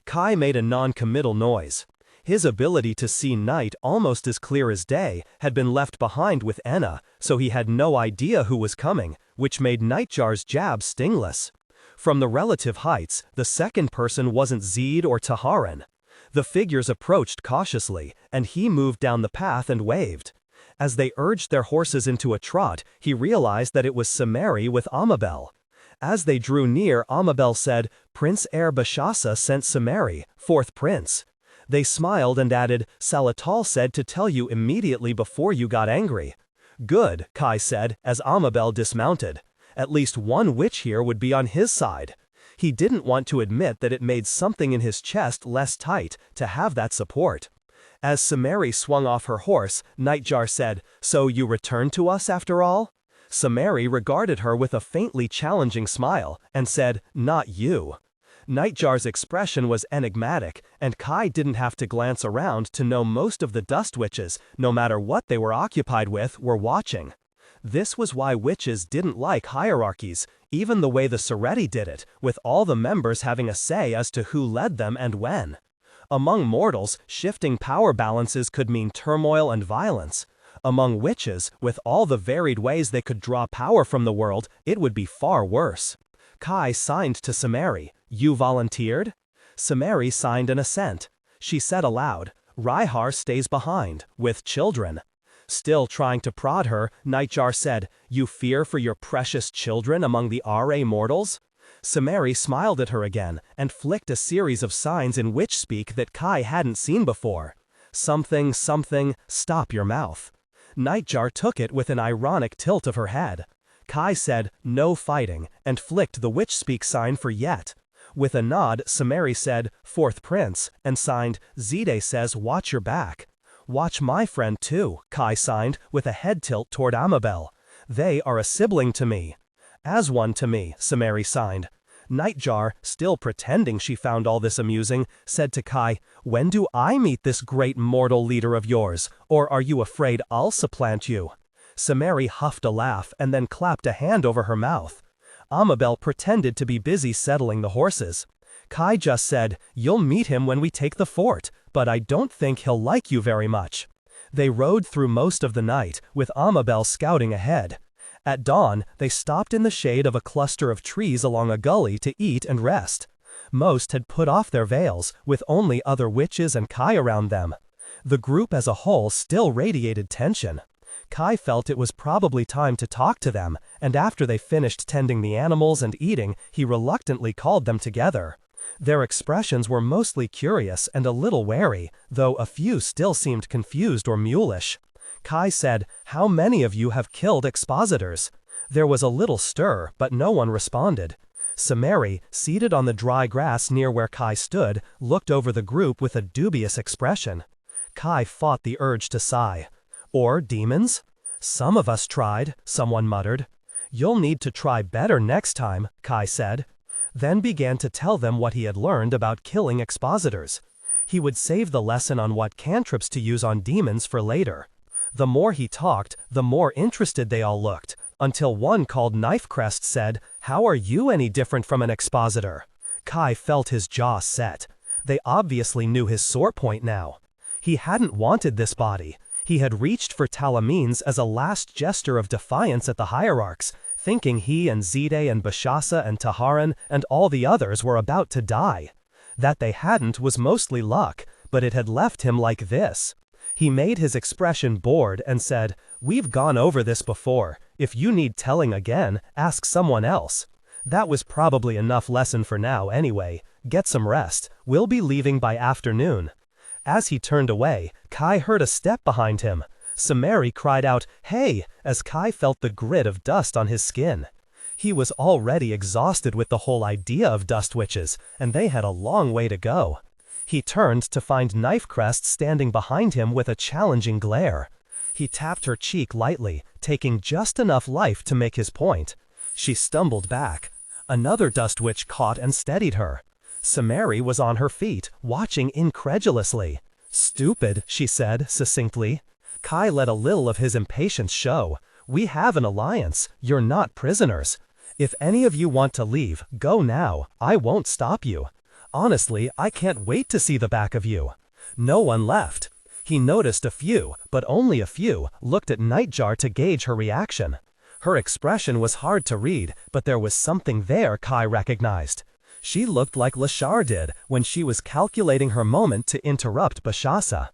Kai made a non-committal noise. His ability to see night almost as clear as day had been left behind with Enna, so he had no idea who was coming, which made Nightjar's jab stingless. From the relative heights, the second person wasn't Ziede or Tahren. The figures approached cautiously, and he moved down the path and waved. As they urged their horses into a trot, he realized that it was Samari with Amabel. As they drew near, Amabel said, "Prince Bashasa sent Samari, fourth prince." They smiled and added, "Salatal said to tell you immediately before you got angry." "Good," Kai said, as Amabel dismounted. At least one witch here would be on his side. He didn't want to admit that it made something in his chest less tight to have that support. As Samari swung off her horse, Nightjar said, "So you returned to us after all?" Samari regarded her with a faintly challenging smile, and said, "Not you." Nightjar's expression was enigmatic, and Kai didn't have to glance around to know most of the dust witches, no matter what they were occupied with, were watching. This was why witches didn't like hierarchies, even the way the Soreti did it, with all the members having a say as to who led them and when. Among mortals, shifting power balances could mean turmoil and violence. Among witches, with all the varied ways they could draw power from the world, it would be far worse. Kai signed to Samari, "You volunteered?" Samari signed an assent. She said aloud, "Rihar stays behind, with children." Still trying to prod her, Nightjar said, "You fear for your precious children among the RA mortals?" Samari smiled at her again, and flicked a series of signs in witch speak that Kai hadn't seen before. Something, stop your mouth. Nightjar took it with an ironic tilt of her head. Kai said, "No fighting," and flicked the witch speak sign for yet. With a nod, Samari said, "Fourth prince," and signed, "Ziede says watch your back." "Watch my friend too," Kai signed, with a head tilt toward Amabel. "They are a sibling to me." "As one to me," Samari signed. Nightjar, still pretending she found all this amusing, said to Kai, "When do I meet this great mortal leader of yours, or are you afraid I'll supplant you?" Samari huffed a laugh and then clapped a hand over her mouth. Amabel pretended to be busy settling the horses. Kai just said, "You'll meet him when we take the fort, but I don't think he'll like you very much." They rode through most of the night, with Amabel scouting ahead. At dawn, they stopped in the shade of a cluster of trees along a gully to eat and rest. Most had put off their veils, with only other witches and Kai around them. The group as a whole still radiated tension. Kai felt it was probably time to talk to them, and after they finished tending the animals and eating, he reluctantly called them together. Their expressions were mostly curious and a little wary, though a few still seemed confused or mulish. Kai said, "How many of you have killed expositors?" There was a little stir, but no one responded. Samari, seated on the dry grass near where Kai stood, looked over the group with a dubious expression. Kai fought the urge to sigh. "Or demons?" "Some of us tried," someone muttered. "You'll need to try better next time," Kai said. Then began to tell them what he had learned about killing expositors. He would save the lesson on what cantrips to use on demons for later. The more he talked, the more interested they all looked, until one called Knifecrest said, "How are you any different from an expositor?" Kai felt his jaw set. They obviously knew his sore point now. He hadn't wanted this body. He had reached for Talamines as a last gesture of defiance at the Hierarchs, thinking he and Ziede and Bashasa and Tahren and all the others were about to die. That they hadn't was mostly luck, but it had left him like this. He made his expression bored and said, "We've gone over this before. If you need telling again, ask someone else." That was probably enough lesson for now anyway. Get some rest. We'll be leaving by afternoon. As he turned away, Kai heard a step behind him. Samari cried out, "Hey!" as Kai felt the grit of dust on his skin. He was already exhausted with the whole idea of dust witches, and they had a long way to go. He turned to find Knifecrest standing behind him with a challenging glare. He tapped her cheek lightly, taking just enough life to make his point. She stumbled back. Another Dust Witch caught and steadied her. Samari was on her feet, watching incredulously. "Stupid," she said, succinctly. Kai let a little of his impatience show. "We have an alliance. You're not prisoners. If any of you want to leave, go now. I won't stop you. Honestly, I can't wait to see the back of you." No one left. He noticed a few, but only a few, looked at Nightjar to gauge her reaction. Her expression was hard to read, but there was something there Kai recognized. She looked like Lashar did when she was calculating her moment to interrupt Bashasa.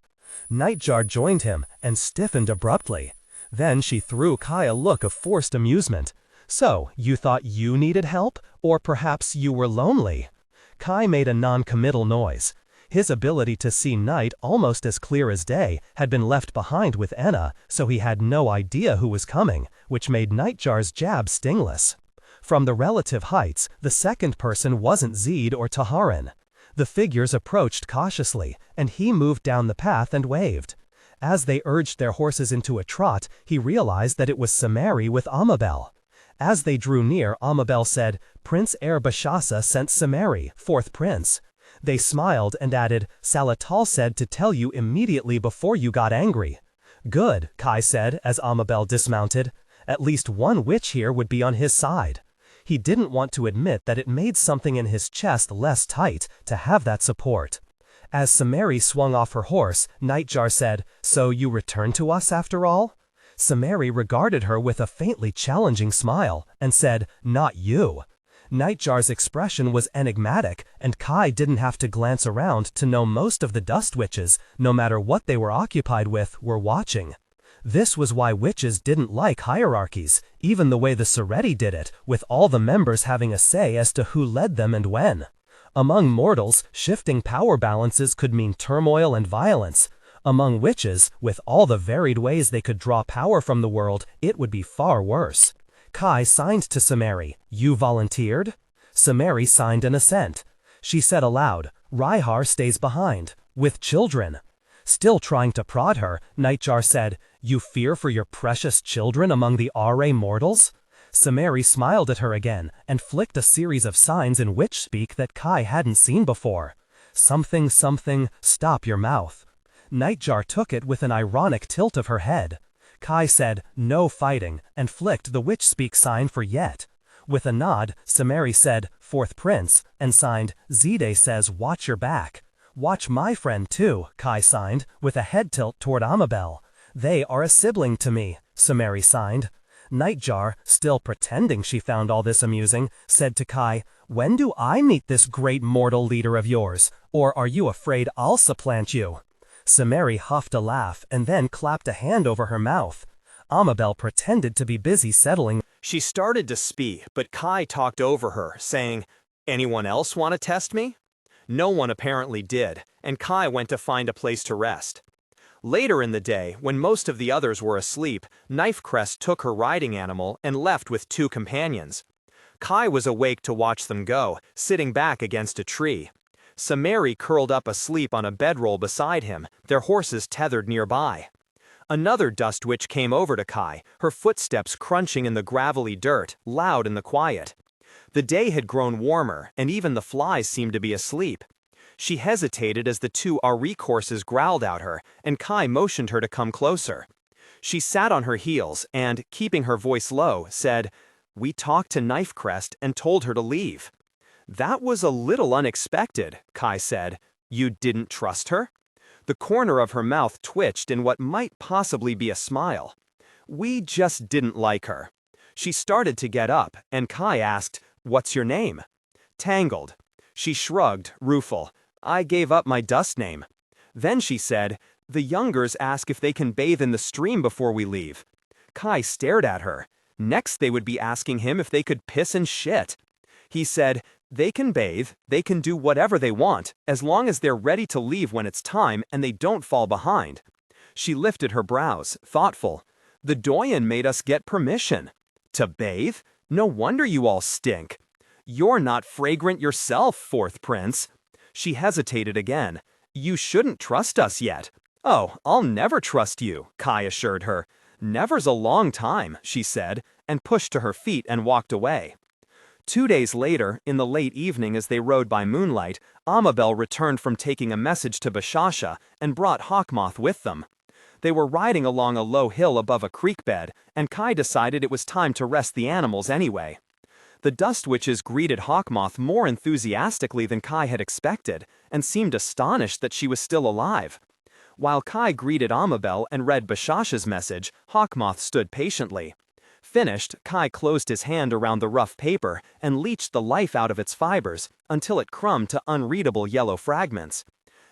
Nightjar joined him and stiffened abruptly. Then she threw Kai a look of forced amusement. "So, you thought you needed help? Or perhaps you were lonely?" Kai made a non-committal noise. His ability to see night almost as clear as day had been left behind with Enna, so he had no idea who was coming, which made Nightjar's jab stingless. From the relative heights, the second person wasn't Ziede or Tahren. The figures approached cautiously, and he moved down the path and waved. As they urged their horses into a trot, he realized that it was Samari with Amabel. As they drew near, Amabel said, "Prince Bashasa sent Samari, fourth prince." They smiled and added, "Salatal said to tell you immediately before you got angry." "Good," Kai said as Amabel dismounted. At least one witch here would be on his side. He didn't want to admit that it made something in his chest less tight to have that support. As Samari swung off her horse, Nightjar said, "So you returned to us after all?" Samari regarded her with a faintly challenging smile and said, "Not you." Nightjar's expression was enigmatic, and Kai didn't have to glance around to know most of the Dust Witches, no matter what they were occupied with, were watching. This was why witches didn't like hierarchies, even the way the Sereti did it, with all the members having a say as to who led them and when. Among mortals, shifting power balances could mean turmoil and violence. Among witches, with all the varied ways they could draw power from the world, it would be far worse. Kai signed to Samari, "You volunteered?" Samari signed an assent. She said aloud, "Rhyhar stays behind, with children." Still trying to prod her, Nightjar said, "You fear for your precious children among the Ra mortals?" Samari smiled at her again and flicked a series of signs in witch speak that Kai hadn't seen before. Something, stop your mouth. Nightjar took it with an ironic tilt of her head. Kai said, "No fighting," and flicked the witch speak sign for yet. With a nod, Samari said, "Fourth prince," and signed, "Ziede says watch your back." "Watch my friend too," Kai signed, with a head tilt toward Amabel. "They are a sibling to me," Samari signed. Nightjar, still pretending she found all this amusing, said to Kai, "When do I meet this great mortal leader of yours? Or are you afraid I'll supplant you?" Samari huffed a laugh and then clapped a hand over her mouth. Amabel pretended to be busy settling. She started to speak, but Kai talked over her, saying, "Anyone else want to test me?" No one apparently did, and Kai went to find a place to rest. Later in the day, when most of the others were asleep, Knifecrest took her riding animal and left with 2 companions. Kai was awake to watch them go, sitting back against a tree. Samari curled up asleep on a bedroll beside him, their horses tethered nearby. Another Dust Witch came over to Kai, her footsteps crunching in the gravelly dirt, loud in the quiet. The day had grown warmer, and even the flies seemed to be asleep. She hesitated as the 2 Hierarch horses growled at her, and Kai motioned her to come closer. She sat on her heels and, keeping her voice low, said, "We talked to Knifecrest and told her to leave." "That was a little unexpected," Kai said. "You didn't trust her?" The corner of her mouth twitched in what might possibly be a smile. "We just didn't like her." She started to get up, and Kai asked, "What's your name?" "Tangled." She shrugged, rueful. "I gave up my dust name." Then she said, "The Youngers ask if they can bathe in the stream before we leave." Kai stared at her. Next they would be asking him if they could piss and shit. He said, "They can bathe, they can do whatever they want, as long as they're ready to leave when it's time and they don't fall behind." She lifted her brows, thoughtful. "The Doyen made us get permission." "To bathe? No wonder you all stink." "You're not fragrant yourself, fourth prince." She hesitated again. "You shouldn't trust us yet." "Oh, I'll never trust you," Kai assured her. "Never's a long time," she said, and pushed to her feet and walked away. 2 days later, in the late evening as they rode by moonlight, Amabel returned from taking a message to Bashasa and brought Hawkmoth with them. They were riding along a low hill above a creek bed, and Kai decided it was time to rest the animals anyway. The dust witches greeted Hawkmoth more enthusiastically than Kai had expected, and seemed astonished that she was still alive. While Kai greeted Amabel and read Bashasa's message, Hawkmoth stood patiently. Finished, Kai closed his hand around the rough paper and leached the life out of its fibers until it crumbed to unreadable yellow fragments.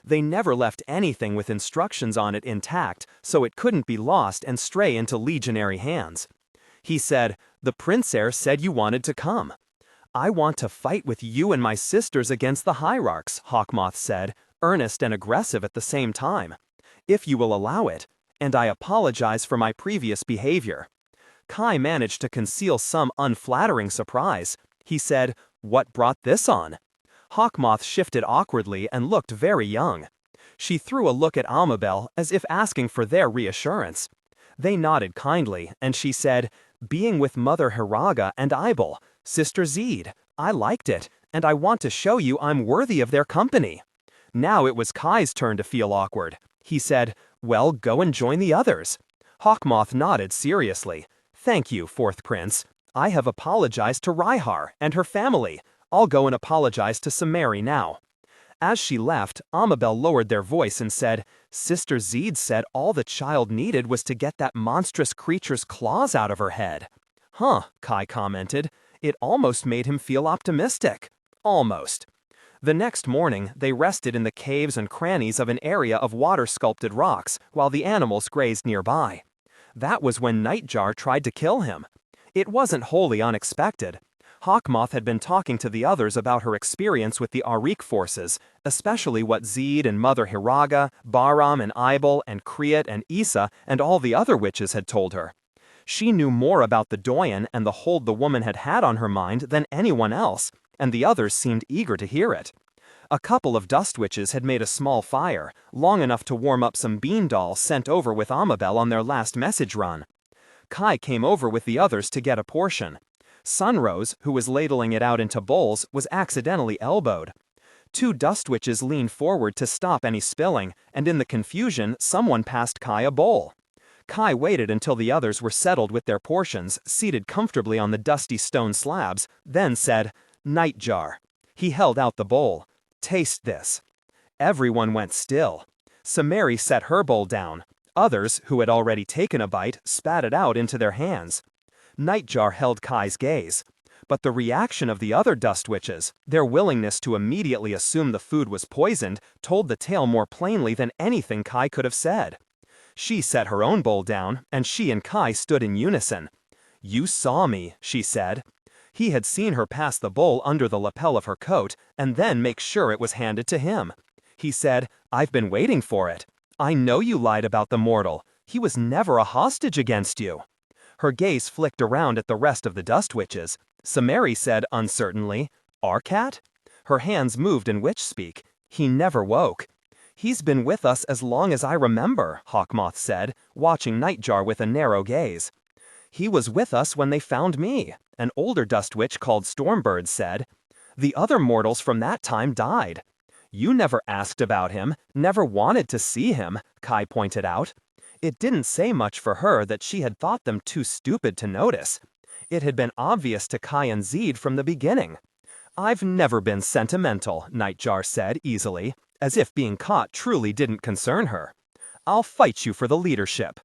They never left anything with instructions on it intact, so it couldn't be lost and stray into legionary hands. He said, "The prince-heir said you wanted to come." "I want to fight with you and my sisters against the Hierarchs," Hawkmoth said, earnest and aggressive at the same time. "If you will allow it, and I apologize for my previous behavior." Kai managed to conceal some unflattering surprise. He said, "What brought this on?" Hawkmoth shifted awkwardly and looked very young. She threw a look at Amabel as if asking for their reassurance. They nodded kindly, and she said, "Being with Mother Hiraga and Ibel, Sister Ziede, I liked it, and I want to show you I'm worthy of their company." Now it was Kai's turn to feel awkward. He said, "Well, go and join the others." Hawkmoth nodded seriously. "Thank you, Fourth Prince. I have apologized to Rihar and her family. I'll go and apologize to Samari now." As she left, Amabel lowered their voice and said, "Sister Ziede said all the child needed was to get that monstrous creature's claws out of her head." "Huh," Kai commented. It almost made him feel optimistic. Almost. The next morning, they rested in the caves and crannies of an area of water-sculpted rocks while the animals grazed nearby. That was when Nightjar tried to kill him. It wasn't wholly unexpected. Hawkmoth had been talking to the others about her experience with the Arik forces, especially what Ziede and Mother Hiraga, Bahram and Ibel and Kriat and Issa and all the other witches had told her. She knew more about the Doyen and the hold the woman had had on her mind than anyone else, and the others seemed eager to hear it. A couple of dust witches had made a small fire, long enough to warm up some bean dolls sent over with Amabel on their last message run. Kai came over with the others to get a portion. Sunrose, who was ladling it out into bowls, was accidentally elbowed. 2 dust witches leaned forward to stop any spilling, and in the confusion, someone passed Kai a bowl. Kai waited until the others were settled with their portions, seated comfortably on the dusty stone slabs, then said, "Nightjar." He held out the bowl. "Taste this." Everyone went still. Samari set her bowl down. Others, who had already taken a bite, spat it out into their hands. Nightjar held Kai's gaze. But the reaction of the other dust witches, their willingness to immediately assume the food was poisoned, told the tale more plainly than anything Kai could have said. She set her own bowl down, and she and Kai stood in unison. "You saw me," she said. He had seen her pass the bowl under the lapel of her coat, and then make sure it was handed to him. He said, "I've been waiting for it. I know you lied about the mortal. He was never a hostage against you." Her gaze flicked around at the rest of the dust witches. Samari said uncertainly, "Arcat?" Her hands moved in witch speak. "He never woke." "He's been with us as long as I remember," Hawkmoth said, watching Nightjar with a narrow gaze. "He was with us when they found me," an older dust witch called Stormbird said. "The other mortals from that time died." "You never asked about him, never wanted to see him," Kai pointed out. It didn't say much for her that she had thought them too stupid to notice. It had been obvious to Kai and Ziede from the beginning. "I've never been sentimental," Nightjar said easily, as if being caught truly didn't concern her. "I'll fight you for the leadership."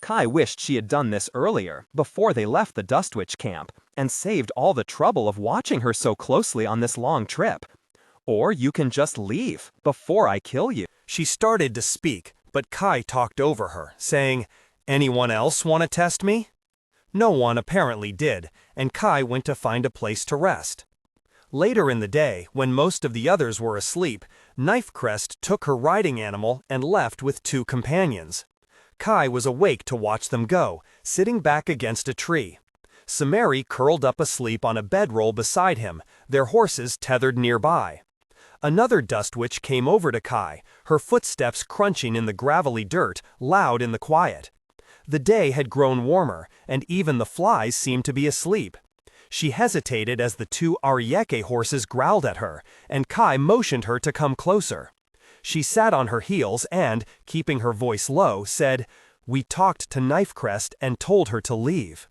Kai wished she had done this earlier, before they left the Dust Witch camp, and saved all the trouble of watching her so closely on this long trip. "Or you can just leave, before I kill you." She started to speak, but Kai talked over her, saying, "Anyone else want to test me?" No one apparently did, and Kai went to find a place to rest. Later in the day, when most of the others were asleep, Knifecrest took her riding animal and left with 2 companions. Kai was awake to watch them go, sitting back against a tree. Samari curled up asleep on a bedroll beside him, their horses tethered nearby. Another dust witch came over to Kai, her footsteps crunching in the gravelly dirt, loud in the quiet. The day had grown warmer, and even the flies seemed to be asleep. She hesitated as the two Arieke horses growled at her, and Kai motioned her to come closer. She sat on her heels and, keeping her voice low, said, "We talked to Knifecrest and told her to leave."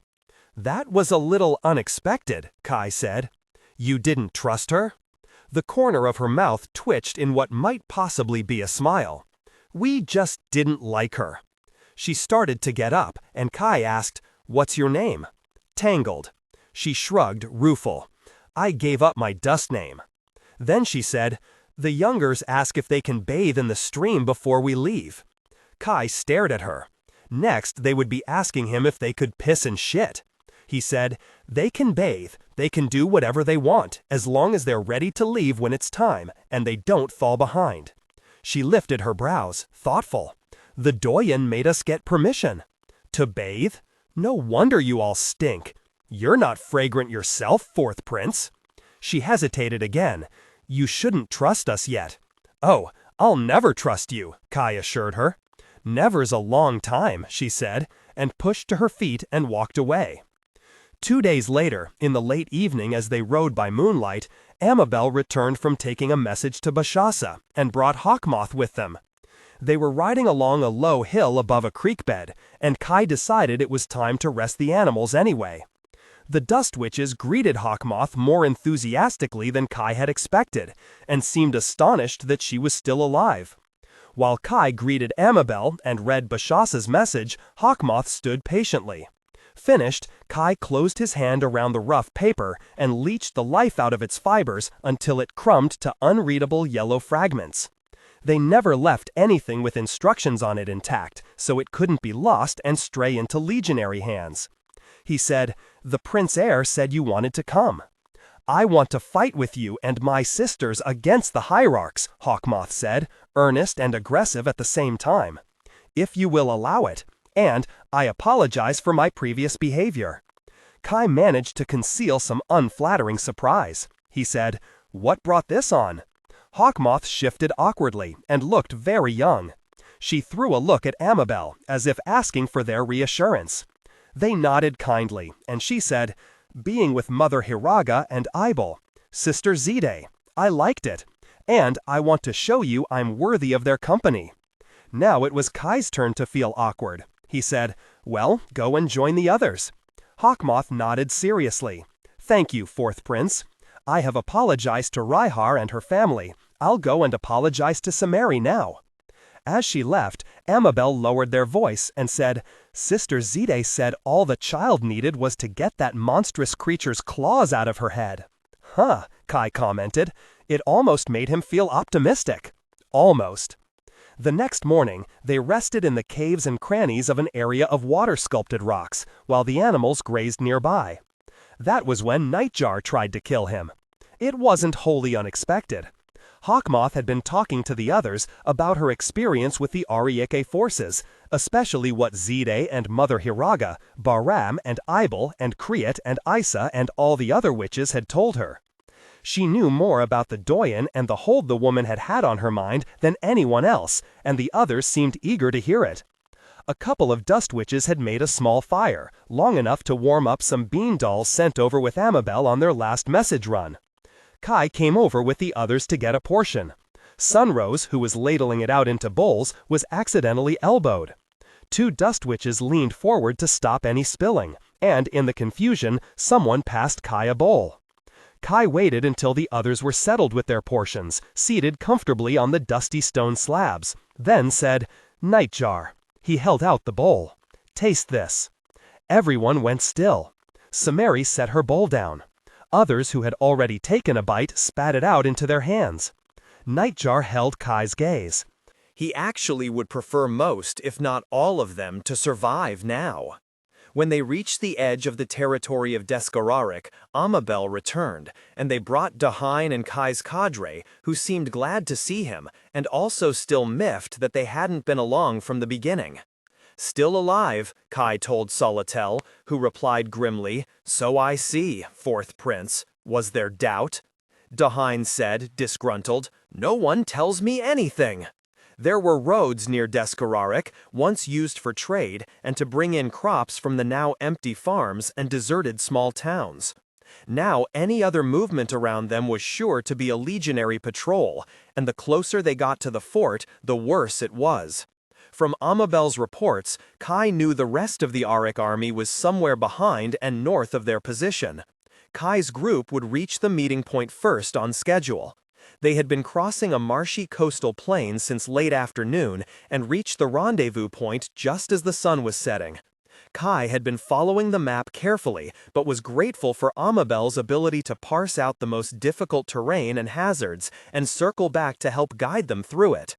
"That was a little unexpected," Kai said. "You didn't trust her?" The corner of her mouth twitched in what might possibly be a smile. "We just didn't like her." She started to get up, and Kai asked, "What's your name?" "Tangled." She shrugged, rueful. "I gave up my dust name." Then she said, "The youngers ask if they can bathe in the stream before we leave." Kai stared at her. Next, they would be asking him if they could piss and shit. He said, "They can bathe, they can do whatever they want, as long as they're ready to leave when it's time, and they don't fall behind." She lifted her brows, thoughtful. "The doyen made us get permission." "To bathe? No wonder you all stink. You're not fragrant yourself, fourth prince." She hesitated again. "You shouldn't trust us yet." "Oh, I'll never trust you," Kai assured her. "Never's a long time," she said, and pushed to her feet and walked away. 2 days later, in the late evening as they rode by moonlight, Amabel returned from taking a message to Bashasa and brought Hawkmoth with them. They were riding along a low hill above a creek bed, and Kai decided it was time to rest the animals anyway. The dust witches greeted Hawkmoth more enthusiastically than Kai had expected, and seemed astonished that she was still alive. While Kai greeted Amabel and read Bashasa's message, Hawkmoth stood patiently. Finished, Kai closed his hand around the rough paper and leached the life out of its fibers until it crumbed to unreadable yellow fragments. They never left anything with instructions on it intact, so it couldn't be lost and stray into legionary hands. He said, "The Prince Heir said you wanted to come." "I want to fight with you and my sisters against the Hierarchs," Hawkmoth said, earnest and aggressive at the same time. "If you will allow it. And I apologize for my previous behavior." Kai managed to conceal some unflattering surprise. He said, "What brought this on?" Hawkmoth shifted awkwardly and looked very young. She threw a look at Amabel, as if asking for their reassurance. They nodded kindly, and she said, "Being with Mother Hiraga and Ibel, Sister Ziede. I liked it, and I want to show you I'm worthy of their company." Now it was Kai's turn to feel awkward. He said, "Well, go and join the others." Hawkmoth nodded seriously. "Thank you, fourth prince. I have apologized to Rihar and her family. I'll go and apologize to Samari now." As she left, Amabel lowered their voice and said, "Sister Ziede said all the child needed was to get that monstrous creature's claws out of her head." "Huh," Kai commented. It almost made him feel optimistic. Almost. The next morning, they rested in the caves and crannies of an area of water-sculpted rocks, while the animals grazed nearby. That was when Nightjar tried to kill him. It wasn't wholly unexpected. Hawkmoth had been talking to the others about her experience with the Arieke forces, especially what Ziede and Mother Hiraga, Baram and Ibel and Kriet and Isa and all the other witches had told her. She knew more about the doyen and the hold the woman had had on her mind than anyone else, and the others seemed eager to hear it. A couple of dust witches had made a small fire, long enough to warm up some bean dolls sent over with Amabel on their last message run. Kai came over with the others to get a portion. Sunrose, who was ladling it out into bowls, was accidentally elbowed. 2 dust witches leaned forward to stop any spilling, and in the confusion, someone passed Kai a bowl. Kai waited until the others were settled with their portions, seated comfortably on the dusty stone slabs, then said, "Nightjar." He held out the bowl. "Taste this." Everyone went still. Samari set her bowl down. Others who had already taken a bite spat it out into their hands. Nightjar held Kai's gaze. He actually would prefer most, if not all of them, to survive now. When they reached the edge of the territory of Descararic, Amabel returned, and they brought Tahren and Kai's cadre, who seemed glad to see him, and also still miffed that they hadn't been along from the beginning. "Still alive," Kai told Solitel, who replied grimly, "So I see, fourth prince. Was there doubt?" Tahen said, disgruntled. No one tells me anything. There were roads near Descararik, once used for trade and to bring in crops from the now empty farms and deserted small towns. Now any other movement around them was sure to be a legionary patrol, and the closer they got to the fort, the worse it was. From Amabel's reports, Kai knew the rest of the Auric army was somewhere behind and north of their position. Kai's group would reach the meeting point first on schedule. They had been crossing a marshy coastal plain since late afternoon and reached the rendezvous point just as the sun was setting. Kai had been following the map carefully, but was grateful for Amabel's ability to parse out the most difficult terrain and hazards and circle back to help guide them through it.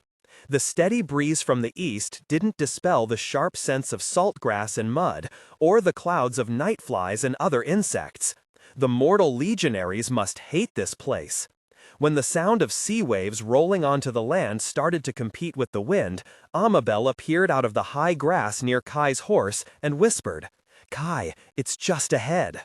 The steady breeze from the east didn't dispel the sharp sense of saltgrass and mud, or the clouds of nightflies and other insects. The mortal legionaries must hate this place. When the sound of sea waves rolling onto the land started to compete with the wind, Amabel appeared out of the high grass near Kai's horse and whispered, "Kai, it's just ahead."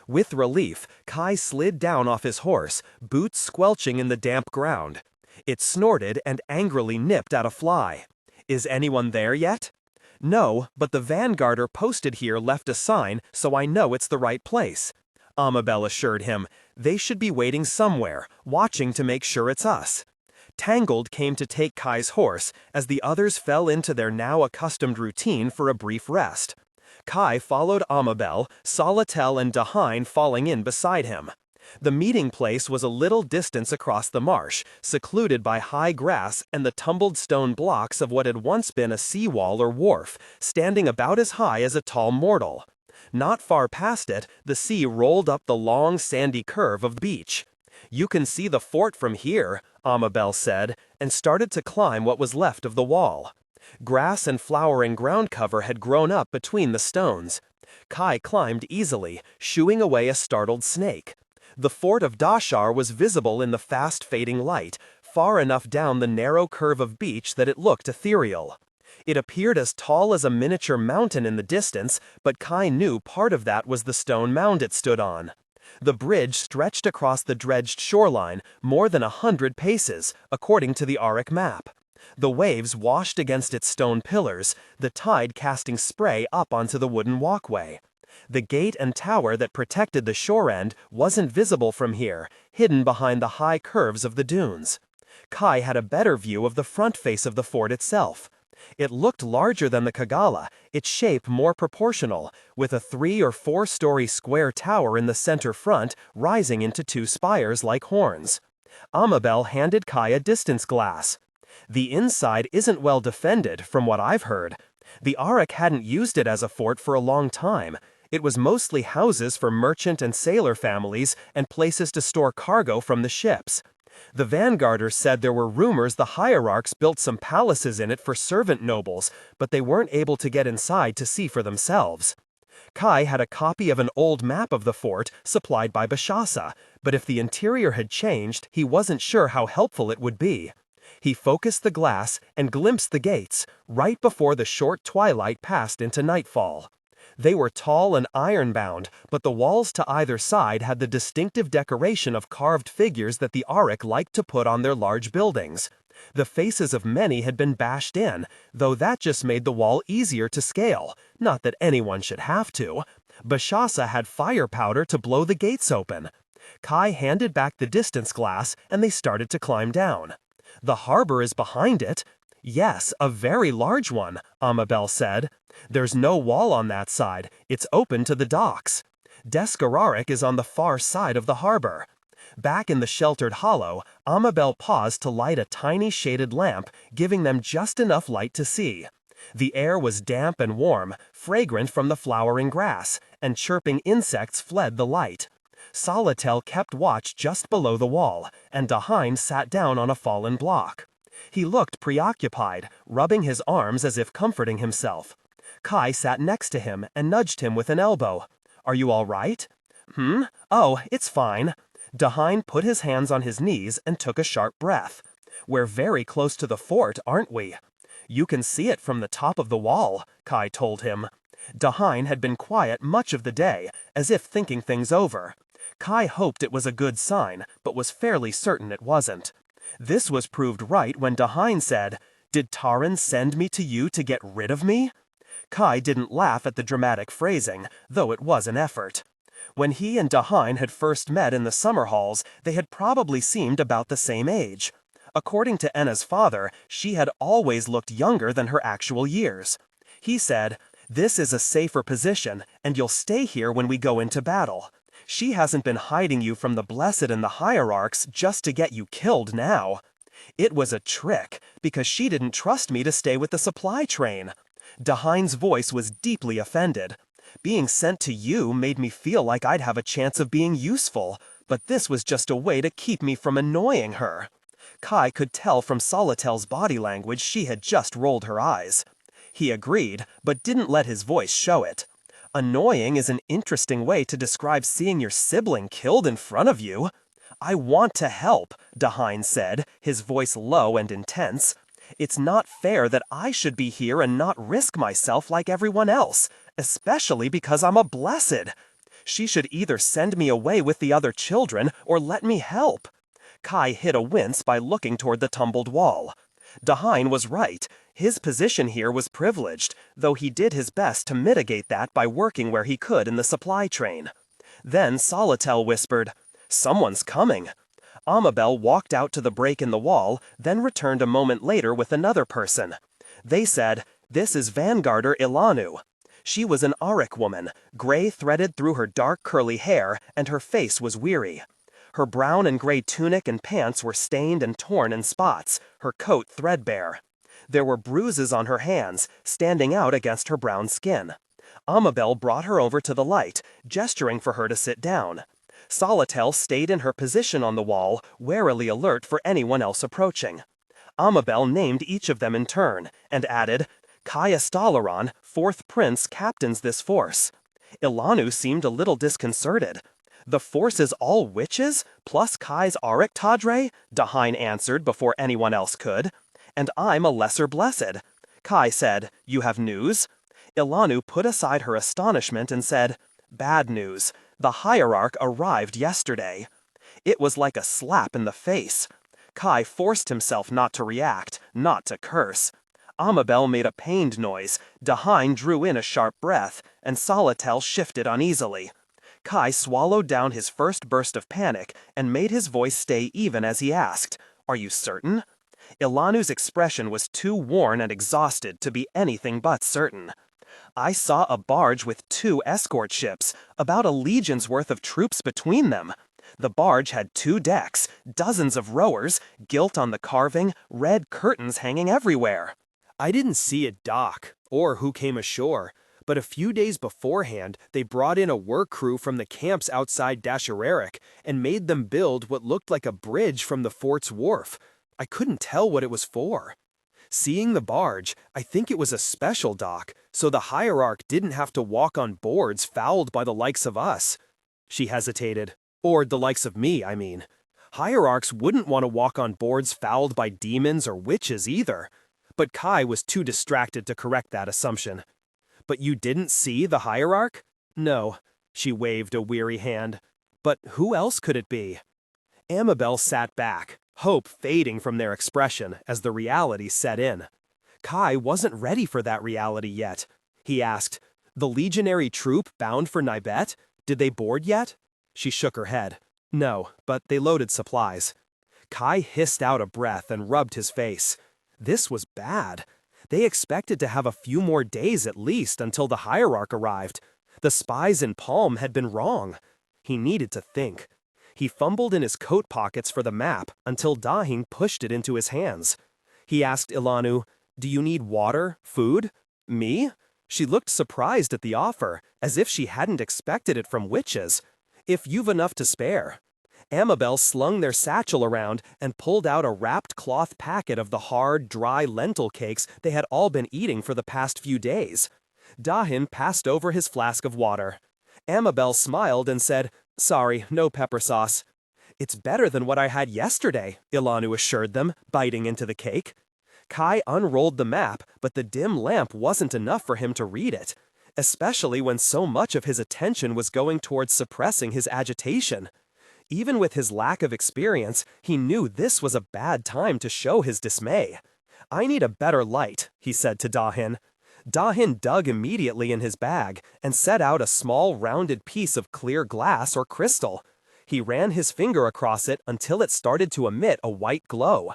With relief, Kai slid down off his horse, boots squelching in the damp ground. It snorted and angrily nipped at a fly. "Is anyone there yet?" "No, but the vanguarder posted here left a sign, so I know it's the right place," Amabel assured him. "They should be waiting somewhere, watching to make sure it's us." Tangled came to take Kai's horse as the others fell into their now accustomed routine for a brief rest. Kai followed Amabel, Salatel and Tahen falling in beside him. The meeting place was a little distance across the marsh, secluded by high grass and the tumbled stone blocks of what had once been a seawall or wharf, standing about as high as a tall mortal. Not far past it, the sea rolled up the long sandy curve of the beach. "You can see the fort from here," Amabel said, and started to climb what was left of the wall. Grass and flowering ground cover had grown up between the stones. Kai climbed easily, shooing away a startled snake. The fort of Dashar was visible in the fast-fading light, far enough down the narrow curve of beach that it looked ethereal. It appeared as tall as a miniature mountain in the distance, but Kai knew part of that was the stone mound it stood on. The bridge stretched across the dredged shoreline more than 100 paces, according to the Auric map. The waves washed against its stone pillars, the tide casting spray up onto the wooden walkway. The gate and tower that protected the shore end wasn't visible from here, hidden behind the high curves of the dunes. Kai had a better view of the front face of the fort itself. It looked larger than the Kagala, its shape more proportional, with a 3- or 4-story square tower in the center front rising into 2 spires like horns. Amabel handed Kai a distance glass. "The inside isn't well defended, from what I've heard. The Auric hadn't used it as a fort for a long time. It was mostly houses for merchant and sailor families and places to store cargo from the ships. The vanguarders said there were rumors the Hierarchs built some palaces in it for servant nobles, but they weren't able to get inside to see for themselves." Kai had a copy of an old map of the fort supplied by Bashasa, but if the interior had changed, he wasn't sure how helpful it would be. He focused the glass and glimpsed the gates, right before the short twilight passed into nightfall. They were tall and iron-bound, but the walls to either side had the distinctive decoration of carved figures that the Auric liked to put on their large buildings. The faces of many had been bashed in, though that just made the wall easier to scale, not that anyone should have to. Bashasa had fire powder to blow the gates open. Kai handed back the distance glass, and they started to climb down. "The harbor is behind it." "Yes, a very large one," Amabel said. "There's no wall on that side, it's open to the docks. Descararik is on the far side of the harbor." Back in the sheltered hollow, Amabel paused to light a tiny shaded lamp, giving them just enough light to see. The air was damp and warm, fragrant from the flowering grass, and chirping insects fled the light. Salatel kept watch just below the wall, and Tahen sat down on a fallen block. He looked preoccupied, rubbing his arms as if comforting himself. Kai sat next to him and nudged him with an elbow. "Are you all right?" "Oh, it's fine." Tahen put his hands on his knees and took a sharp breath. "We're very close to the fort, aren't we?" "You can see it from the top of the wall," Kai told him. Tahen had been quiet much of the day, as if thinking things over. Kai hoped it was a good sign, but was fairly certain it wasn't. This was proved right when Tahren said, "Did Tahren send me to you to get rid of me?" Kai didn't laugh at the dramatic phrasing, though it was an effort. When he and Tahren had first met in the summer halls, they had probably seemed about the same age. According to Enna's father, she had always looked younger than her actual years. He said, "This is a safer position, and you'll stay here when we go into battle. She hasn't been hiding you from the Blessed and the Hierarchs just to get you killed now. It was a trick, because she didn't trust me to stay with the supply train." Tahen's voice was deeply offended. "Being sent to you made me feel like I'd have a chance of being useful, but this was just a way to keep me from annoying her." Kai could tell from Solitel's body language she had just rolled her eyes. He agreed, but didn't let his voice show it. "Annoying is an interesting way to describe seeing your sibling killed in front of you." "I want to help," Tahen said, his voice low and intense. "It's not fair that I should be here and not risk myself like everyone else, especially because I'm a blessed. She should either send me away with the other children or let me help." Kai hid a wince by looking toward the tumbled wall. Tahen was right. His position here was privileged, though he did his best to mitigate that by working where he could in the supply train. Then Solitel whispered, "Someone's coming." Amabel walked out to the break in the wall, then returned a moment later with another person. They said, "This is Vanguarder Ilanu." She was an Auric woman, gray threaded through her dark curly hair, and her face was weary. Her brown and gray tunic and pants were stained and torn in spots, her coat threadbare. There were bruises on her hands, standing out against her brown skin. Amabel brought her over to the light, gesturing for her to sit down. Solitel stayed in her position on the wall, warily alert for anyone else approaching. Amabel named each of them in turn, and added, "Caius Dalaran, 4th Prince, captains this force." Ilanu seemed a little disconcerted. "The force is all witches, plus Kai's Auric Tadre?" Tahen answered before anyone else could. "And I'm a lesser blessed." Kai said, "You have news?" Ilanu put aside her astonishment and said, "Bad news. The Hierarch arrived yesterday." It was like a slap in the face. Kai forced himself not to react, not to curse. Amabel made a pained noise, Tahen drew in a sharp breath, and Solitel shifted uneasily. Kai swallowed down his first burst of panic and made his voice stay even as he asked, "Are you certain?" Ilanu's expression was too worn and exhausted to be anything but certain. "I saw a barge with 2 escort ships, about a legion's worth of troops between them. The barge had 2 decks, dozens of rowers, gilt on the carving, red curtains hanging everywhere." I didn't see it dock, or who came ashore, but a few days beforehand they brought in a work crew from the camps outside Dasherarik and made them build what looked like a bridge from the fort's wharf. I couldn't tell what it was for. Seeing the barge, I think it was a special dock, so the Hierarch didn't have to walk on boards fouled by the likes of us. She hesitated. Or the likes of me, I mean. Hierarchs wouldn't want to walk on boards fouled by demons or witches either. But Kai was too distracted to correct that assumption. "But you didn't see the Hierarch?" "No." She waved a weary hand. "But who else could it be?" Amabel sat back, hope fading from their expression as the reality set in. Kai wasn't ready for that reality yet. He asked, "The legionary troop bound for Nibet? Did they board yet?" She shook her head. "No, but they loaded supplies." Kai hissed out a breath and rubbed his face. This was bad. They expected to have a few more days at least until the Hierarch arrived. The spies in Palm had been wrong. He needed to think. He fumbled in his coat pockets for the map until Tahen pushed it into his hands. He asked Ilanu, "Do you need water, food?" "Me?" She looked surprised at the offer, as if she hadn't expected it from witches. "If you've enough to spare." Amabel slung their satchel around and pulled out a wrapped cloth packet of the hard, dry lentil cakes they had all been eating for the past few days. Tahen passed over his flask of water. Amabel smiled and said, "Sorry, no pepper sauce." "It's better than what I had yesterday," Ilanu assured them, biting into the cake. Kai unrolled the map, but the dim lamp wasn't enough for him to read it. especially when so much of his attention was going towards suppressing his agitation. Even with his lack of experience, he knew this was a bad time to show his dismay. "I need a better light," he said to Tahen. Tahen dug immediately in his bag and set out a small rounded piece of clear glass or crystal. He ran his finger across it until it started to emit a white glow.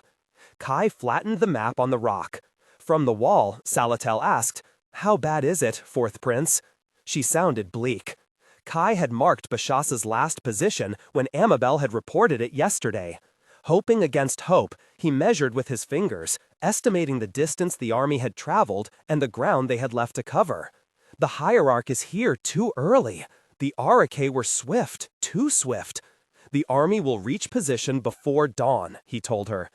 Kai flattened the map on the rock. From the wall, Salatel asked, "How bad is it, Fourth Prince?" She sounded bleak. Kai had marked Bashasa's last position when Amabel had reported it yesterday. Hoping against hope, he measured with his fingers, estimating the distance the army had traveled and the ground they had left to cover. The Hierarch is here too early. The Arake were swift, too swift. The army will reach position before dawn, he told her.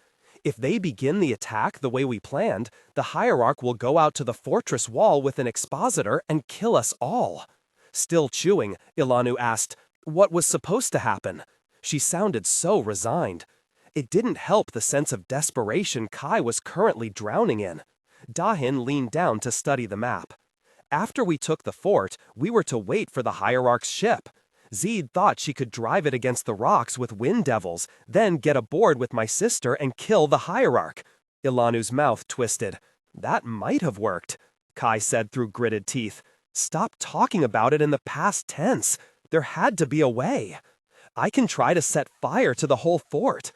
If they begin the attack the way we planned, the Hierarch will go out to the fortress wall with an expositor and kill us all. Still chewing, Ilanu asked, what was supposed to happen? She sounded so resigned. It didn't help the sense of desperation Kai was currently drowning in. Tahen leaned down to study the map. After we took the fort, we were to wait for the Hierarch's ship. Ziede thought she could drive it against the rocks with wind devils, then get aboard with my sister and kill the Hierarch. Ilanu's mouth twisted. That might have worked, Kai said through gritted teeth. Stop talking about it in the past tense. There had to be a way. I can try to set fire to the whole fort.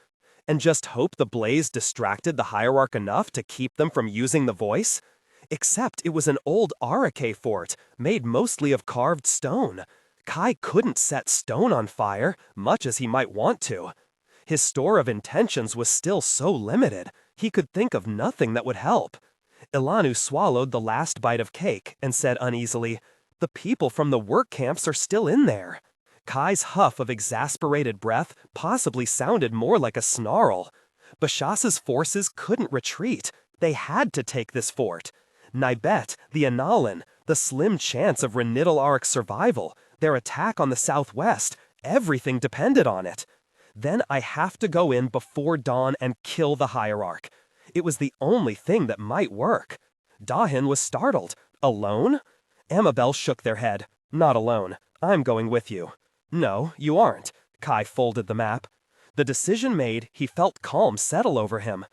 And just hope the blaze distracted the Hierarch enough to keep them from using the voice? Except it was an old Arake fort, made mostly of carved stone. Kai couldn't set stone on fire, much as he might want to. His store of intentions was still so limited, he could think of nothing that would help. Ilanu swallowed the last bite of cake and said uneasily, "The people from the work camps are still in there." Kai's huff of exasperated breath possibly sounded more like a snarl. Bashasa's forces couldn't retreat. They had to take this fort. Nibet, the Analan, the slim chance of Renidal-Ark's survival, their attack on the southwest, everything depended on it. Then I have to go in before dawn and kill the Hierarch. It was the only thing that might work. Tahen was startled. Alone? Amabel shook their head. Not alone. I'm going with you. No, you aren't. Kai folded the map. The decision made, he felt calm settle over him.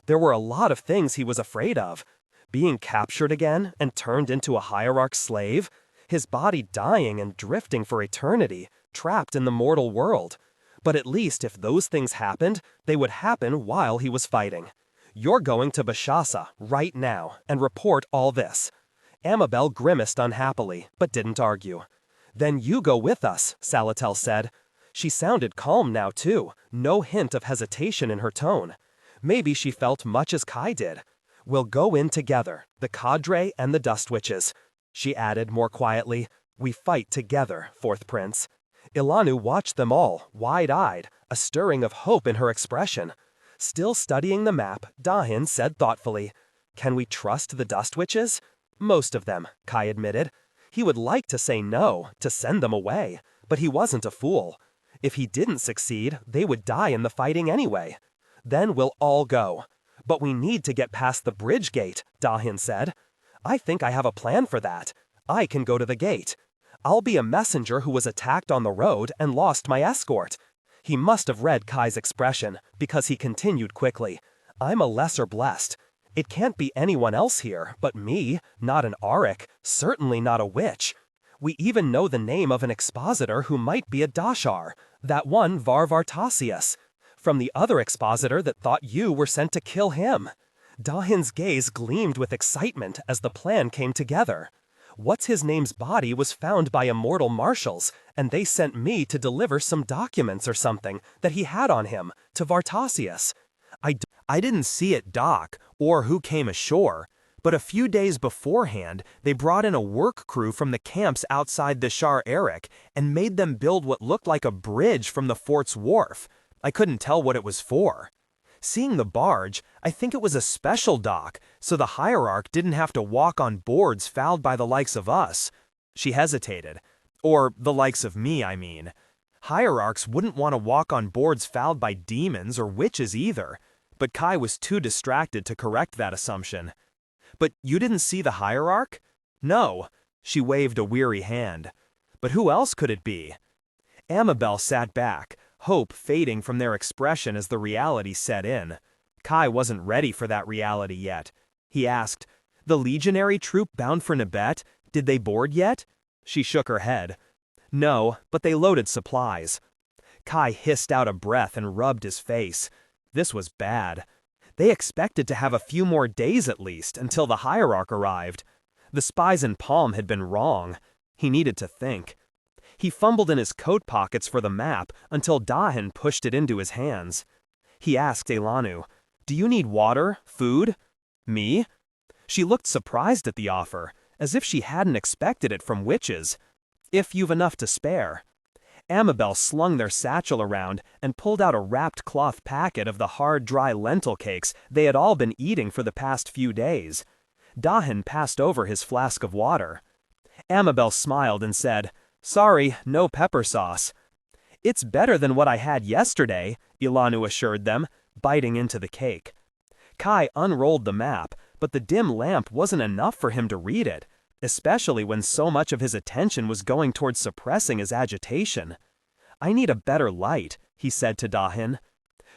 There were a lot of things he was afraid of. Being captured again and turned into a Hierarch slave, his body dying and drifting for eternity, trapped in the mortal world. But at least if those things happened, they would happen while he was fighting. You're going to Bashasa right now and report all this. Amabel grimaced unhappily, but didn't argue. Then you go with us, Salatel said. She sounded calm now too, no hint of hesitation in her tone. Maybe she felt much as Kai did. We'll go in together, the cadre and the dust witches. She added more quietly, we fight together, Fourth Prince. Ilanu watched them all, wide-eyed, a stirring of hope in her expression. Still studying the map, Tahen said thoughtfully, Can we trust the dust witches? Most of them, Kai admitted. He would like to say no, to send them away, but he wasn't a fool. If he didn't succeed, they would die in the fighting anyway. Then we'll all go. But we need to get past the bridge gate, Tahen said. I think I have a plan for that. I can go to the gate. I'll be a messenger who was attacked on the road and lost my escort. He must have read Kai's expression, because he continued quickly. I'm a lesser blessed. It can't be anyone else here but me, not an Auric, certainly not a witch. We even know the name of an expositor who might be a Dashar, that one Varvartasius, from the other expositor that thought you were sent to kill him. Tahen's gaze gleamed with excitement as the plan came together. What's his name's body was found by immortal marshals, and they sent me to deliver some documents or something that he had on him to Vartasius. I didn't see it dock or who came ashore, but a few days beforehand they brought in a work crew from the camps outside the Shar Eric and made them build what looked like a bridge from the fort's wharf. I couldn't tell what it was for. Seeing the barge, I think it was a special dock, so the Hierarch didn't have to walk on boards fouled by the likes of us. She hesitated. Or the likes of me, I mean. Hierarchs wouldn't want to walk on boards fouled by demons or witches either, but Kai was too distracted to correct that assumption. But you didn't see the Hierarch? No. She waved a weary hand. But who else could it be? Amabel sat back, hope fading from their expression as the reality set in. Kai wasn't ready for that reality yet. He asked, "The legionary troop bound for Nibet, did they board yet?" She shook her head. "No, but they loaded supplies." Kai hissed out a breath and rubbed his face. This was bad. They expected to have a few more days at least until the Hierarch arrived. The spies in Palm had been wrong. He needed to think. He fumbled in his coat pockets for the map until Tahen pushed it into his hands. He asked Elanu, "Do you need water, food?" "Me?" She looked surprised at the offer, as if she hadn't expected it from witches. "If you've enough to spare." Amabel slung their satchel around and pulled out a wrapped cloth packet of the hard, dry lentil cakes they had all been eating for the past few days. Tahen passed over his flask of water. Amabel smiled and said, "Sorry, no pepper sauce." "It's better than what I had yesterday," Elanu assured them, biting into the cake. Kai unrolled the map, but the dim lamp wasn't enough for him to read it, especially when so much of his attention was going towards suppressing his agitation. "I need a better light," he said to Tahen.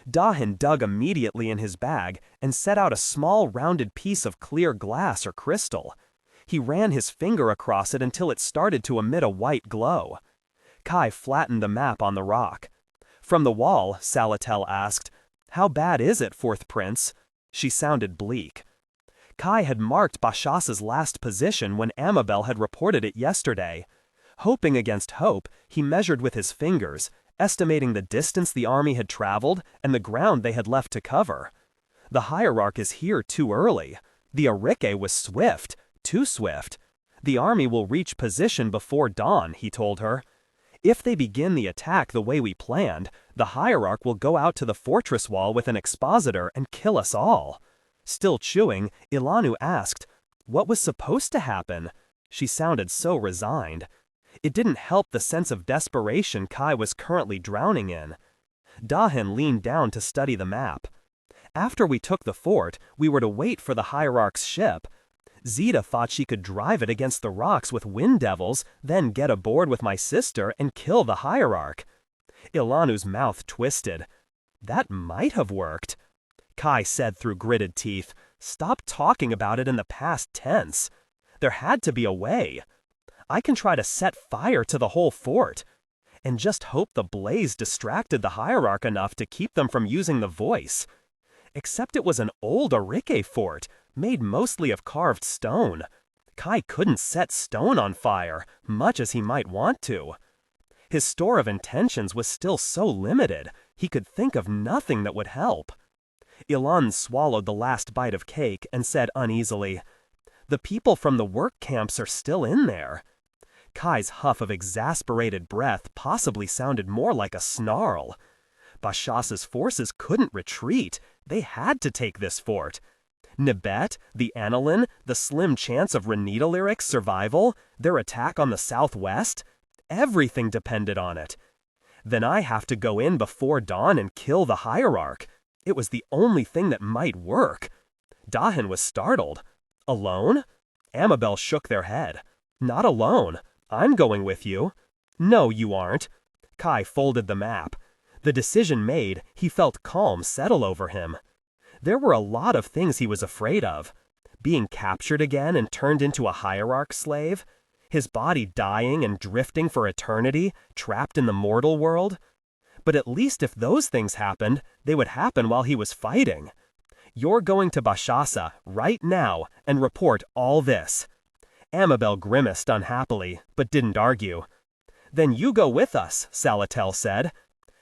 Tahen dug immediately in his bag and set out a small rounded piece of clear glass or crystal. He ran his finger across it until it started to emit a white glow. Kai flattened the map on the rock. "From the wall," Salatel asked, "How bad is it, Fourth Prince?" She sounded bleak. Kai had marked Bashasa's last position when Amabel had reported it yesterday. Hoping against hope, he measured with his fingers, estimating the distance the army had traveled and the ground they had left to cover. "The Hierarch is here too early. The Arike was swift, too swift. The army will reach position before dawn," he told her. "If they begin the attack the way we planned, the Hierarch will go out to the fortress wall with an expositor and kill us all." Still chewing, Elanu asked, "What was supposed to happen?" She sounded so resigned. It didn't help the sense of desperation Kai was currently drowning in. Tahen leaned down to study the map. "After we took the fort, we were to wait for the Hierarch's ship. Ziede thought she could drive it against the rocks with wind devils, then get aboard with my sister and kill the Hierarch." Ilanu's mouth twisted. "That might have worked." Kai said through gritted teeth, "Stop talking about it in the past tense. There had to be a way. I can try to set fire to the whole fort. And just hope the blaze distracted the Hierarch enough to keep them from using the voice. Except it was an old Arike fort, made mostly of carved stone. Kai couldn't set stone on fire, much as he might want to. His store of intentions was still so limited, he could think of nothing that would help." Ilan swallowed the last bite of cake and said uneasily, "The people from the work camps are still in there." Kai's huff of exasperated breath possibly sounded more like a snarl. Bashasa's forces couldn't retreat. They had to take this fort. Nibet, the Anilin, the slim chance of Renita-Lyric's survival, their attack on the southwest, everything depended on it. Then I have to go in before dawn and kill the Hierarch. It was the only thing that might work. Tahen was startled. "Alone?" Amabel shook their head. "Not alone. I'm going with you." "No, you aren't." Kai folded the map. The decision made, he felt calm settle over him. There were a lot of things he was afraid of. Being captured again and turned into a Hierarch slave. His body dying and drifting for eternity, trapped in the mortal world. But at least if those things happened, they would happen while he was fighting. "You're going to Bashasa right now and report all this." Amabel grimaced unhappily, but didn't argue. "Then you go with us," Salatel said.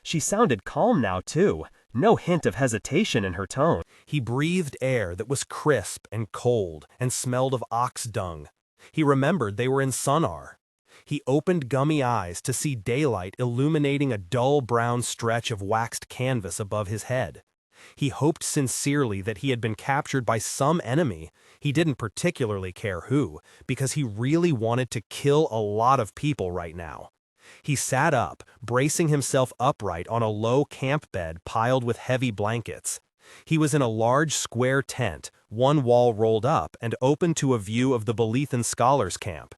She sounded calm now, too, no hint of hesitation in her tone. He breathed air that was crisp and cold and smelled of ox dung. He remembered they were in Sunar. He opened gummy eyes to see daylight illuminating a dull brown stretch of waxed canvas above his head. He hoped sincerely that he had been captured by some enemy. He didn't particularly care who, because he really wanted to kill a lot of people right now. He sat up, bracing himself upright on a low camp bed piled with heavy blankets. He was in a large square tent, one wall rolled up and open to a view of the Belethan scholars' camp.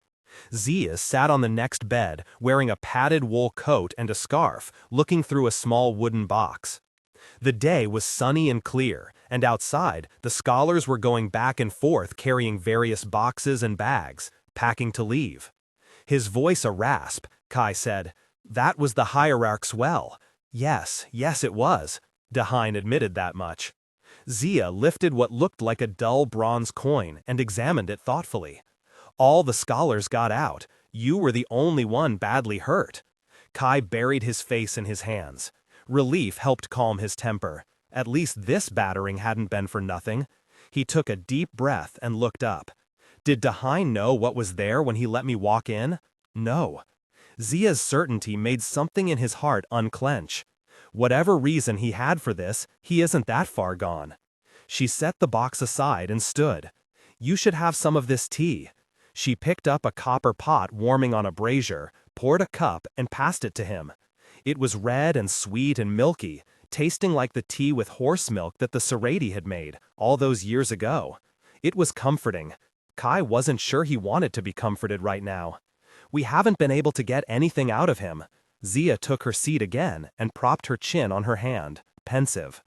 Ziede sat on the next bed, wearing a padded wool coat and a scarf, looking through a small wooden box. The day was sunny and clear, and outside, the scholars were going back and forth carrying various boxes and bags, packing to leave. His voice a rasp, Kai said, "That was the Hierarchs' well." Yes, it was. Tahren admitted that much. Ziede lifted what looked like a dull bronze coin and examined it thoughtfully. All the scholars got out. You were the only one badly hurt. Kai buried his face in his hands. Relief helped calm his temper. At least this battering hadn't been for nothing. He took a deep breath and looked up. Did Tahren know what was there when he let me walk in? No. Ziede's certainty made something in his heart unclench. Whatever reason he had for this, he isn't that far gone. She set the box aside and stood. "You should have some of this tea." She picked up a copper pot warming on a brazier, poured a cup, and passed it to him. It was red and sweet and milky, tasting like the tea with horse milk that the Sarati had made all those years ago. It was comforting. Kai wasn't sure he wanted to be comforted right now. "We haven't been able to get anything out of him." Ziede took her seat again and propped her chin on her hand, pensive.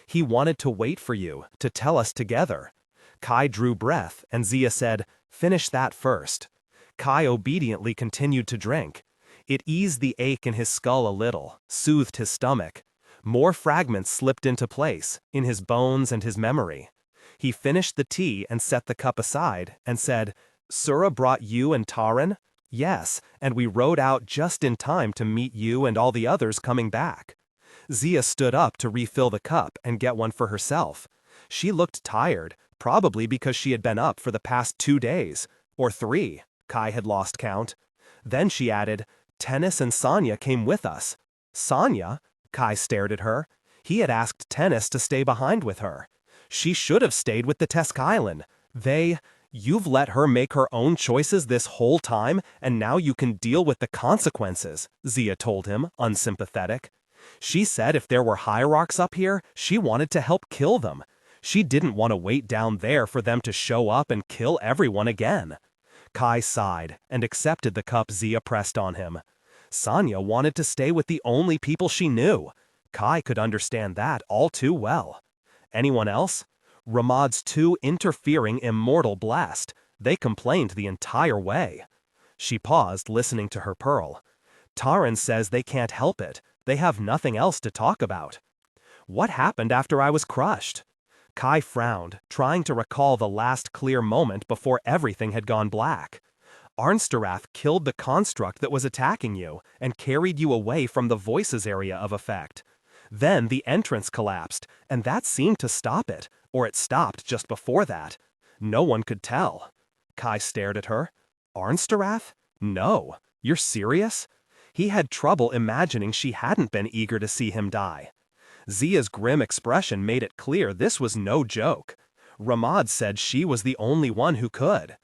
"He wanted to wait for you, to tell us together." Kai drew breath, and Ziede said, "Finish that first." Kai obediently continued to drink. It eased the ache in his skull a little, soothed his stomach. More fragments slipped into place, in his bones and his memory. He finished the tea and set the cup aside, and said, "Sura brought you and Tahren?" "Yes, and we rode out just in time to meet you and all the others coming back." Ziede stood up to refill the cup and get one for herself. She looked tired, probably because she had been up for the past 2 days, or 3, Kai had lost count. Then she added, "Tennis and Sonya came with us." "Sonya?" Kai stared at her. He had asked Tennis to stay behind with her. She should have stayed with the Tesk. You've let her make her own choices this whole time, and now you can deal with the consequences," Ziede told him, unsympathetic. "She said if there were Hierarchs up here, she wanted to help kill them. She didn't want to wait down there for them to show up and kill everyone again." Kai sighed and accepted the cup Ziede pressed on him. Sonya wanted to stay with the only people she knew. Kai could understand that all too well. Anyone else? Ramad's 2 interfering Immortal Blessed. They complained the entire way. She paused, listening to her pearl. "Tahren says they can't help it. They have nothing else to talk about." "What happened after I was crushed?" Kai frowned, trying to recall the last clear moment before everything had gone black. "Arnsterath killed the construct that was attacking you and carried you away from the voices area of effect. Then the entrance collapsed, and that seemed to stop it, or it stopped just before that. No one could tell." Kai stared at her. "Arnsterath? No. You're serious?" He had trouble imagining she hadn't been eager to see him die. Ziede's grim expression made it clear this was no joke. Ramad said she was the only one who could.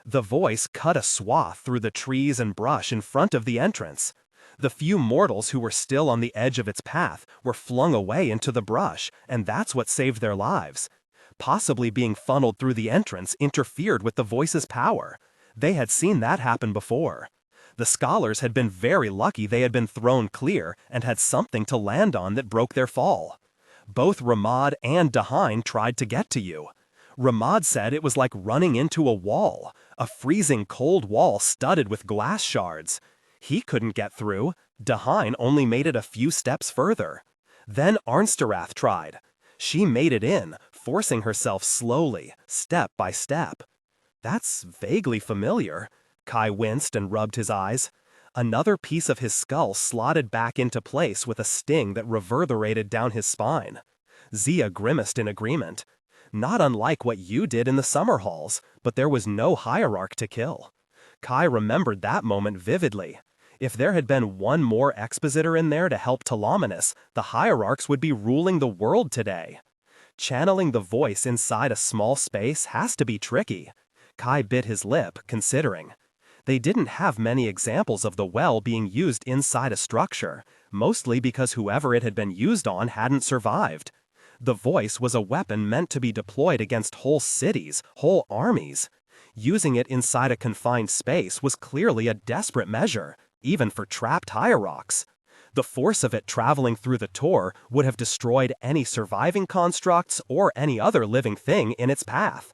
The voice cut a swath through the trees and brush in front of the entrance. The few mortals who were still on the edge of its path were flung away into the brush, and that's what saved their lives. Possibly being funneled through the entrance interfered with the voice's power. They had seen that happen before. The scholars had been very lucky they had been thrown clear and had something to land on that broke their fall. Both Ramad and Tahren tried to get to you. Ramad said it was like running into a wall, a freezing cold wall studded with glass shards. He couldn't get through. Tahren only made it a few steps further. Then Arnsterath tried. She made it in, forcing herself slowly, step by step. That's vaguely familiar. Kai winced and rubbed his eyes. Another piece of his skull slotted back into place with a sting that reverberated down his spine. Ziede grimaced in agreement. Not unlike what you did in the summer halls, but there was no hierarch to kill. Kai remembered that moment vividly. If there had been one more expositor in there to help Telomenes, the Hierarchs would be ruling the world today. Channeling the voice inside a small space has to be tricky. Kai bit his lip, considering. They didn't have many examples of the well being used inside a structure, mostly because whoever it had been used on hadn't survived. The voice was a weapon meant to be deployed against whole cities, whole armies. Using it inside a confined space was clearly a desperate measure, even for trapped hierarchs. The force of it traveling through the Tor would have destroyed any surviving constructs or any other living thing in its path.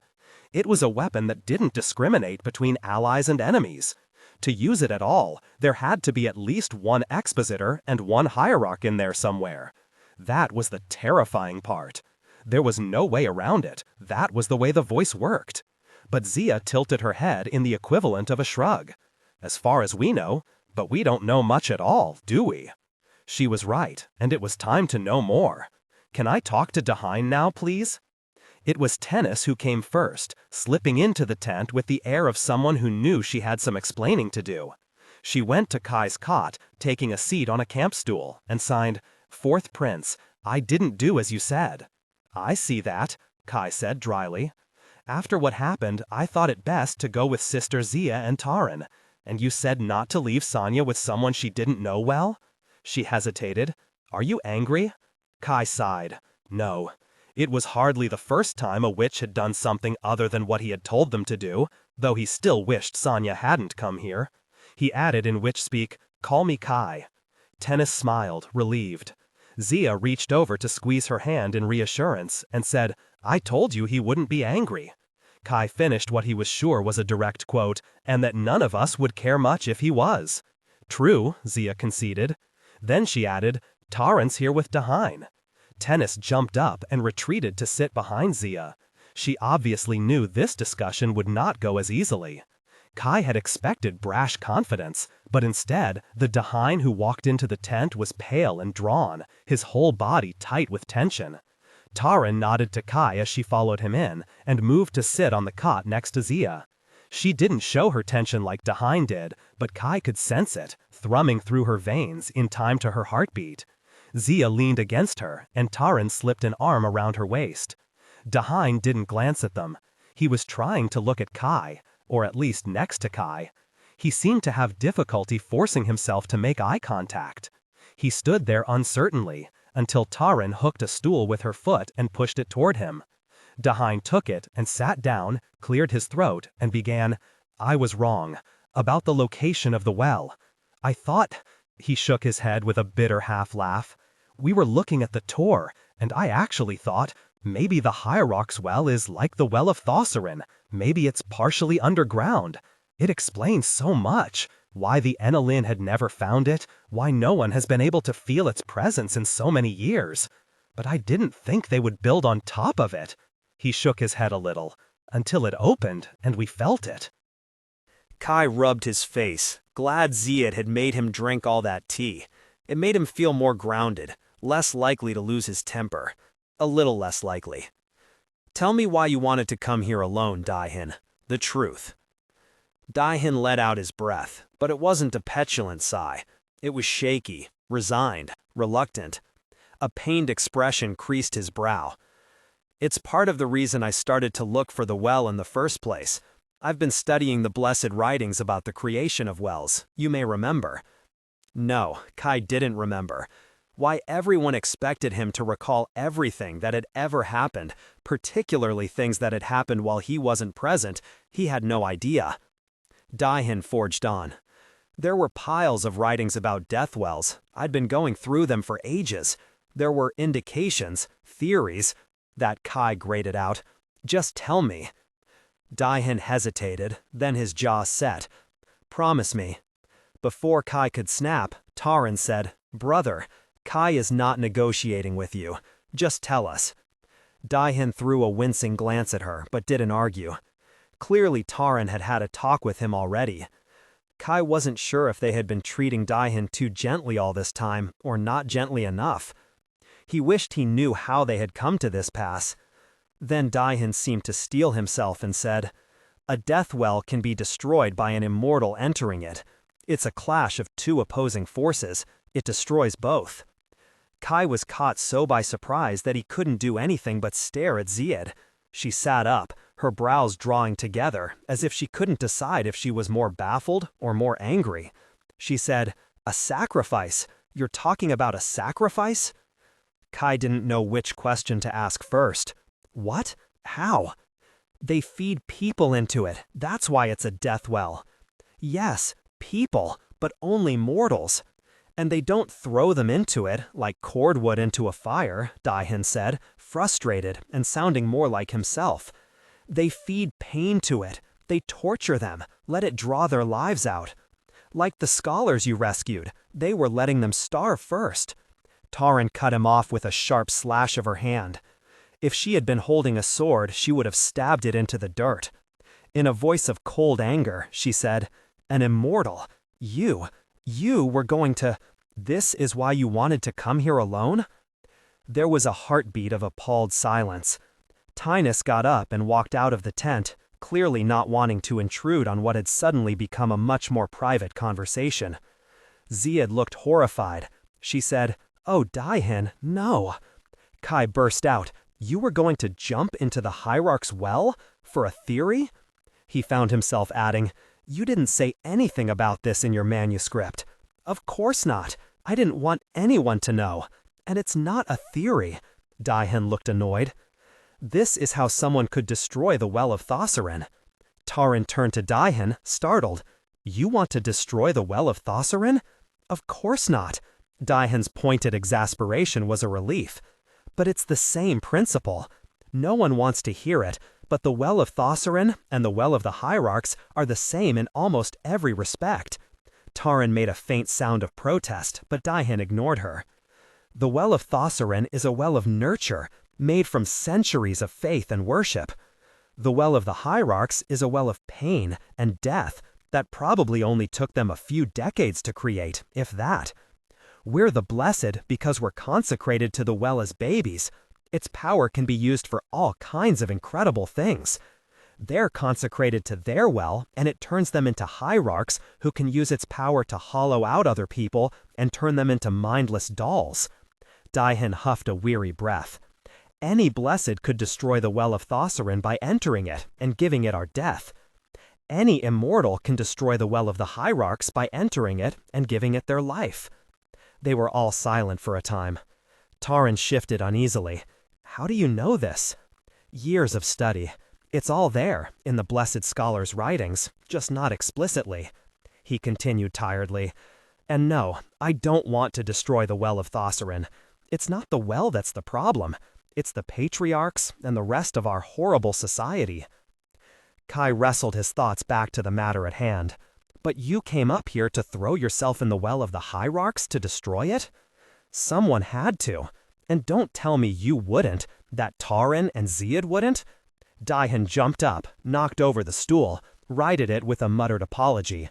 It was a weapon that didn't discriminate between allies and enemies. To use it at all, there had to be at least one expositor and one hierarch in there somewhere. That was the terrifying part. There was no way around it. That was the way the voice worked. But Ziede tilted her head in the equivalent of a shrug. As far as we know, but we don't know much at all, do we? She was right, and it was time to know more. Can I talk to Tahren now, please? It was Tennis who came first, slipping into the tent with the air of someone who knew she had some explaining to do. She went to Kai's cot, taking a seat on a camp stool, and signed, "Fourth Prince, I didn't do as you said." "I see that," Kai said dryly. "After what happened, I thought it best to go with Sister Ziede and Tahren, and you said not to leave Sonya with someone she didn't know well?" She hesitated. "Are you angry?" Kai sighed. No. It was hardly the first time a witch had done something other than what he had told them to do, though he still wished Sonya hadn't come here. He added in witch speak, "Call me Kai." Tennis smiled, relieved. Ziede reached over to squeeze her hand in reassurance and said, "I told you he wouldn't be angry." Kai finished what he was sure was a direct quote, and that none of us would care much if he was. "True," Ziede conceded. Then she added, "Taren's here with Tahren." Tennis jumped up and retreated to sit behind Ziede. She obviously knew this discussion would not go as easily. Kai had expected brash confidence, but instead, the Tahren who walked into the tent was pale and drawn, his whole body tight with tension. Tahren nodded to Kai as she followed him in, and moved to sit on the cot next to Ziede. She didn't show her tension like Tahren did, but Kai could sense it, thrumming through her veins in time to her heartbeat. Ziede leaned against her, and Tahren slipped an arm around her waist. Tahren didn't glance at them. He was trying to look at Kai, or at least next to Kai. He seemed to have difficulty forcing himself to make eye contact. He stood there uncertainly, until Tahren hooked a stool with her foot and pushed it toward him. Tahren took it and sat down, cleared his throat, and began, "I was wrong. About the location of the well. I thought," he shook his head with a bitter half-laugh, "we were looking at the Tor, and I actually thought, maybe the Hierarchs' well is like the well of Thossarin. Maybe it's partially underground. It explains so much. Why the Enelin had never found it, why no one has been able to feel its presence in so many years. But I didn't think they would build on top of it." He shook his head a little, "until it opened, and we felt it." Kai rubbed his face, glad Ziede had made him drink all that tea. It made him feel more grounded, less likely to lose his temper. A little less likely. "Tell me why you wanted to come here alone, Tahren. The truth." Tahren let out his breath, but it wasn't a petulant sigh. It was shaky, resigned, reluctant. A pained expression creased his brow. "It's part of the reason I started to look for the well in the first place. I've been studying the blessed writings about the creation of wells, you may remember." No, Kai didn't remember. Why everyone expected him to recall everything that had ever happened, particularly things that had happened while he wasn't present, he had no idea. Tahren forged on. "There were piles of writings about death wells. I'd been going through them for ages. There were indications, theories." That Kai grated out. "Just tell me." Tahren hesitated, then his jaw set. "Promise me." Before Kai could snap, Tahren said, "Brother, Kai is not negotiating with you. Just tell us." Tahren threw a wincing glance at her, but didn't argue. Clearly Tahren had had a talk with him already. Kai wasn't sure if they had been treating Tahren too gently all this time, or not gently enough. He wished he knew how they had come to this pass. Then Tahren seemed to steel himself and said, "A death well can be destroyed by an immortal entering it. It's a clash of two opposing forces. It destroys both." Kai was caught so by surprise that he couldn't do anything but stare at Ziede. She sat up, her brows drawing together, as if she couldn't decide if she was more baffled or more angry. She said, "A sacrifice? You're talking about a sacrifice?" Kai didn't know which question to ask first. What? How? They feed people into it. That's why it's a death well. Yes, people, but only mortals. And they don't throw them into it, like cordwood into a fire, Tahen said, frustrated and sounding more like himself. They feed pain to it. They torture them, let it draw their lives out. Like the scholars you rescued, they were letting them starve first. Tahren cut him off with a sharp slash of her hand. If she had been holding a sword, she would have stabbed it into the dirt. In a voice of cold anger, she said, "An immortal. You were going to... This is why you wanted to come here alone?" There was a heartbeat of appalled silence. Taines got up and walked out of the tent, clearly not wanting to intrude on what had suddenly become a much more private conversation. Ziede looked horrified. She said, "Oh, Tahen, no." Kai burst out, "You were going to jump into the Hierarchs' well? For a theory?" He found himself adding, "You didn't say anything about this in your manuscript." "Of course not. I didn't want anyone to know. And it's not a theory." Tahen looked annoyed. "This is how someone could destroy the Well of Thossarin." Tahren turned to Tahen, startled. "You want to destroy the Well of Thossarin?" "Of course not." Tahen's pointed exasperation was a relief. "But it's the same principle. No one wants to hear it, but the Well of Thossarin and the Well of the Hierarchs are the same in almost every respect." Tahren made a faint sound of protest, but Tahen ignored her. "The Well of Thossarin is a well of nurture, made from centuries of faith and worship. The Well of the Hierarchs is a well of pain and death that probably only took them a few decades to create, if that. We're the blessed because we're consecrated to the well as babies. Its power can be used for all kinds of incredible things. They're consecrated to their well, and it turns them into hierarchs who can use its power to hollow out other people and turn them into mindless dolls." Tahen huffed a weary breath. "Any blessed could destroy the Well of Thossarin by entering it and giving it our death. Any immortal can destroy the Well of the Hierarchs by entering it and giving it their life." They were all silent for a time. Tahren shifted uneasily. "How do you know this?" "Years of study. It's all there, in the blessed scholar's writings, just not explicitly." He continued tiredly. "And no, I don't want to destroy the Well of Thossarin. It's not the well that's the problem. It's the patriarchs and the rest of our horrible society." Kai wrestled his thoughts back to the matter at hand. "But you came up here to throw yourself in the Well of the Hierarchs to destroy it? Someone had to. And don't tell me you wouldn't, that Tahren and Ziede wouldn't." Tahen jumped up, knocked over the stool, righted it with a muttered apology.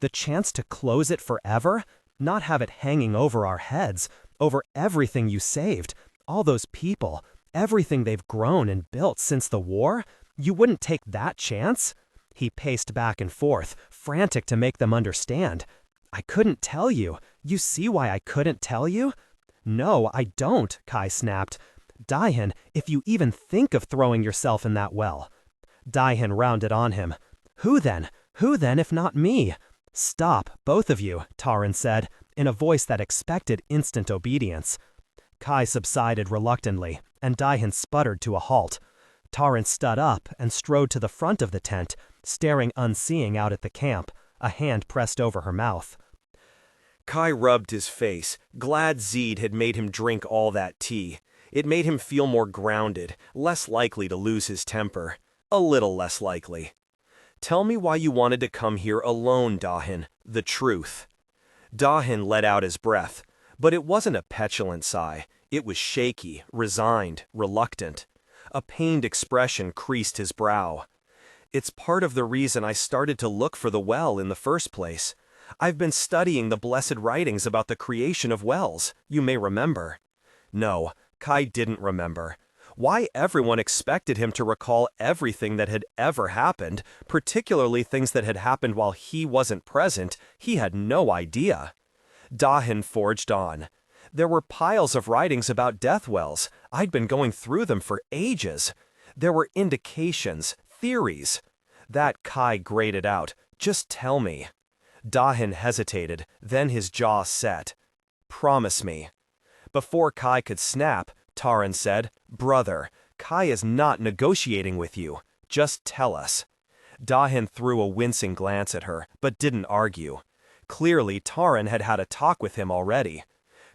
"The chance to close it forever? Not have it hanging over our heads, over everything you saved, all those people, everything they've grown and built since the war? You wouldn't take that chance?" He paced back and forth, frantic to make them understand. "I couldn't tell you. You see why I couldn't tell you?" "No, I don't," Kai snapped. "Tahen, if you even think of throwing yourself in that well." Tahen rounded on him. Who then if not me?" "Stop, both of you," Tahren said, in a voice that expected instant obedience. Kai subsided reluctantly, and Tahen sputtered to a halt. Tahren stood up and strode to the front of the tent, staring unseeing out at the camp, a hand pressed over her mouth. Kai rubbed his face, glad Ziede had made him drink all that tea. It made him feel more grounded, less likely to lose his temper. A little less likely. "Tell me why you wanted to come here alone, Tahen. The truth." Tahen let out his breath, but it wasn't a petulant sigh. It was shaky, resigned, reluctant. A pained expression creased his brow. "It's part of the reason I started to look for the well in the first place. I've been studying the blessed writings about the creation of wells, you may remember." No, Kai didn't remember. Why everyone expected him to recall everything that had ever happened, particularly things that had happened while he wasn't present, he had no idea. Tahen forged on. "There were piles of writings about death wells. I'd been going through them for ages. There were indications, theories." That Kai grated out. "Just tell me." Tahen hesitated, then his jaw set. "Promise me." Before Kai could snap, Tahren said, "Brother, Kai is not negotiating with you. Just tell us." Dahin threw a wincing glance at her, but didn't argue. Clearly, Tahren had had a talk with him already.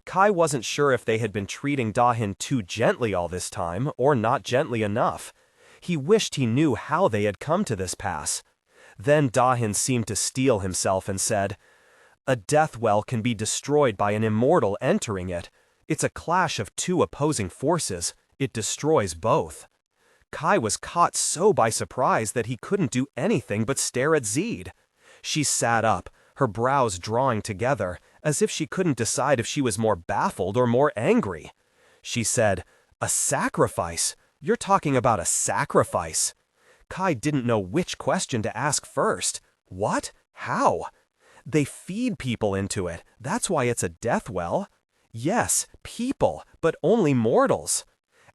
Kai wasn't sure if they had been treating Dahin too gently all this time, or not gently enough. He wished he knew how they had come to this pass. Then Dahin seemed to steel himself and said, "A death well can be destroyed by an immortal entering it. It's a clash of two opposing forces. It destroys both." Kai was caught so by surprise that he couldn't do anything but stare at Ziede. She sat up, her brows drawing together, as if she couldn't decide if she was more baffled or more angry. She said, "A sacrifice? You're talking about a sacrifice?" Kai didn't know which question to ask first. What? How? They feed people into it. That's why it's a death well. Yes, people, but only mortals.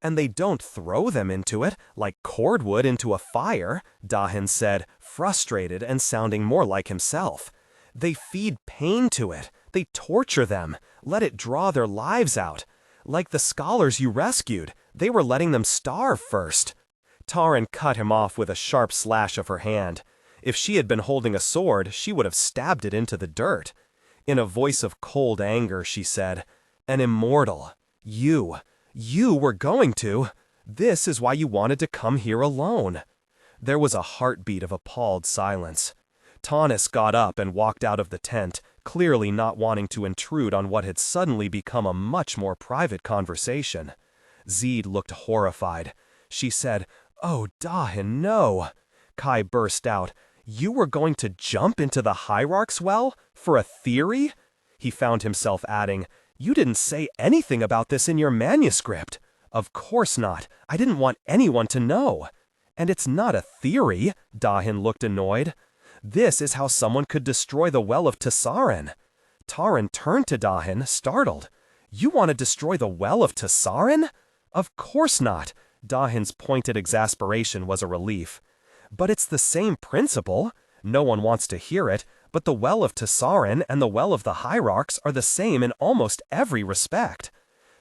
And they don't throw them into it, like cordwood into a fire, Dahin said, frustrated and sounding more like himself. They feed pain to it. They torture them, let it draw their lives out. Like the scholars you rescued, they were letting them starve first. Tahren cut him off with a sharp slash of her hand. If she had been holding a sword, she would have stabbed it into the dirt. In a voice of cold anger, she said, "An immortal. You were going to. This is why you wanted to come here alone." There was a heartbeat of appalled silence. Tanis got up and walked out of the tent, clearly not wanting to intrude on what had suddenly become a much more private conversation. Ziede looked horrified. She said, "Oh, Dahin, no." Kai burst out, "You were going to jump into the Hierarchs well? For a theory?" He found himself adding, "You didn't say anything about this in your manuscript." "Of course not. I didn't want anyone to know." "And it's not a theory." Dahin looked annoyed. "This is how someone could destroy the well of Tahren." Tahren turned to Dahin, startled. "You want to destroy the well of Tahren?" "Of course not." Dahin's pointed exasperation was a relief. "But it's the same principle. No one wants to hear it, but the well of Tahren and the well of the Hierarchs are the same in almost every respect."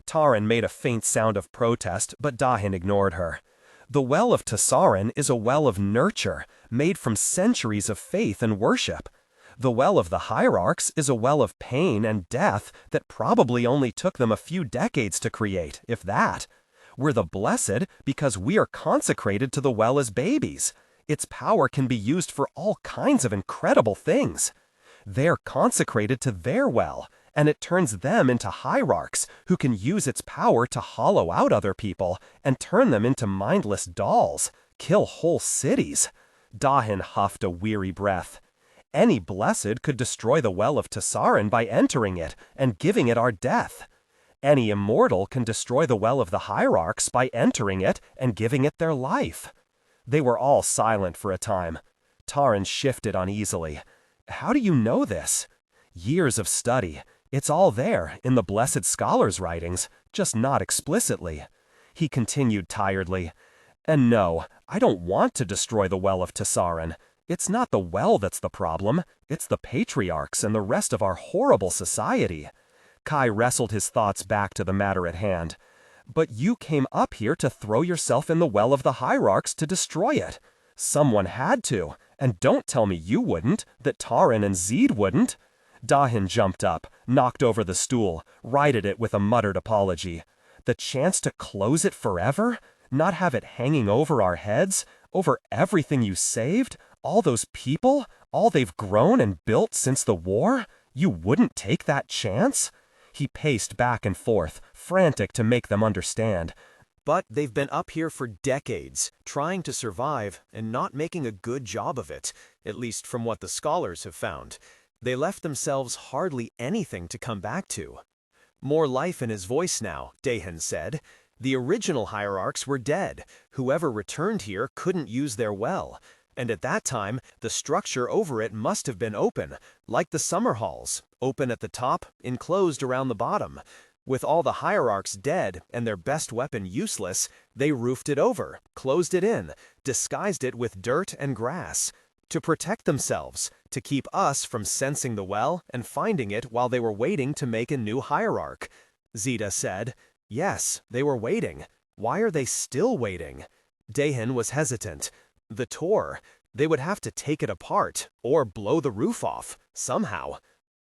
Tahren made a faint sound of protest, but Dahin ignored her. "The well of Tahren is a well of nurture, made from centuries of faith and worship. The well of the Hierarchs is a well of pain and death that probably only took them a few decades to create, if that. We're the blessed because we are consecrated to the well as babies. Its power can be used for all kinds of incredible things. They're consecrated to their well, and it turns them into hierarchs who can use its power to hollow out other people and turn them into mindless dolls, kill whole cities." Dahin huffed a weary breath. "Any blessed could destroy the well of Tahren by entering it and giving it our death. Any immortal can destroy the well of the Hierarchs by entering it and giving it their life." They were all silent for a time. Tahren shifted uneasily. "How do you know this?" "Years of study. It's all there, in the blessed scholars' writings, just not explicitly." He continued tiredly. "And no, I don't want to destroy the well of Tahren. It's not the well that's the problem. It's the patriarchs and the rest of our horrible society." Kai wrestled his thoughts back to the matter at hand. "But you came up here to throw yourself in the well of the Hierarchs to destroy it. Someone had to, and don't tell me you wouldn't, that Tahren and Ziede wouldn't." Dahin jumped up, knocked over the stool, righted it with a muttered apology. "The chance to close it forever? Not have it hanging over our heads? Over everything you saved? All those people? All they've grown and built since the war? You wouldn't take that chance?" He paced back and forth, frantic to make them understand. But they've been up here for decades, trying to survive and not making a good job of it, at least from what the scholars have found. They left themselves hardly anything to come back to. More life in his voice now, Dahin said. The original hierarchs were dead. Whoever returned here couldn't use their well. And at that time, the structure over it must have been open, like the summer halls, open at the top, enclosed around the bottom. With all the hierarchs dead and their best weapon useless, they roofed it over, closed it in, disguised it with dirt and grass. To protect themselves, to keep us from sensing the well and finding it while they were waiting to make a new hierarch. Ziede said, "Yes, they were waiting. Why are they still waiting?" Dahin was hesitant. The Tor. They would have to take it apart, or blow the roof off, somehow.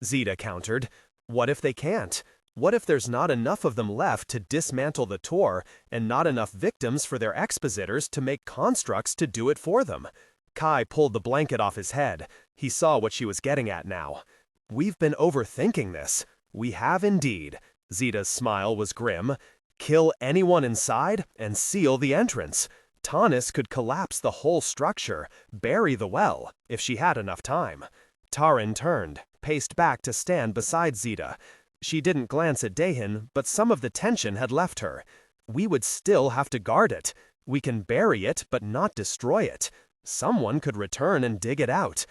Ziede countered. What if they can't? What if there's not enough of them left to dismantle the Tor, and not enough victims for their expositors to make constructs to do it for them? Kai pulled the blanket off his head. He saw what she was getting at now. We've been overthinking this. We have indeed. Ziede's smile was grim. Kill anyone inside and seal the entrance. Tanis could collapse the whole structure, bury the well, if she had enough time. Tahren turned, paced back to stand beside Ziede. She didn't glance at Dahin, but some of the tension had left her. We would still have to guard it. We can bury it, but not destroy it. Someone could return and dig it out.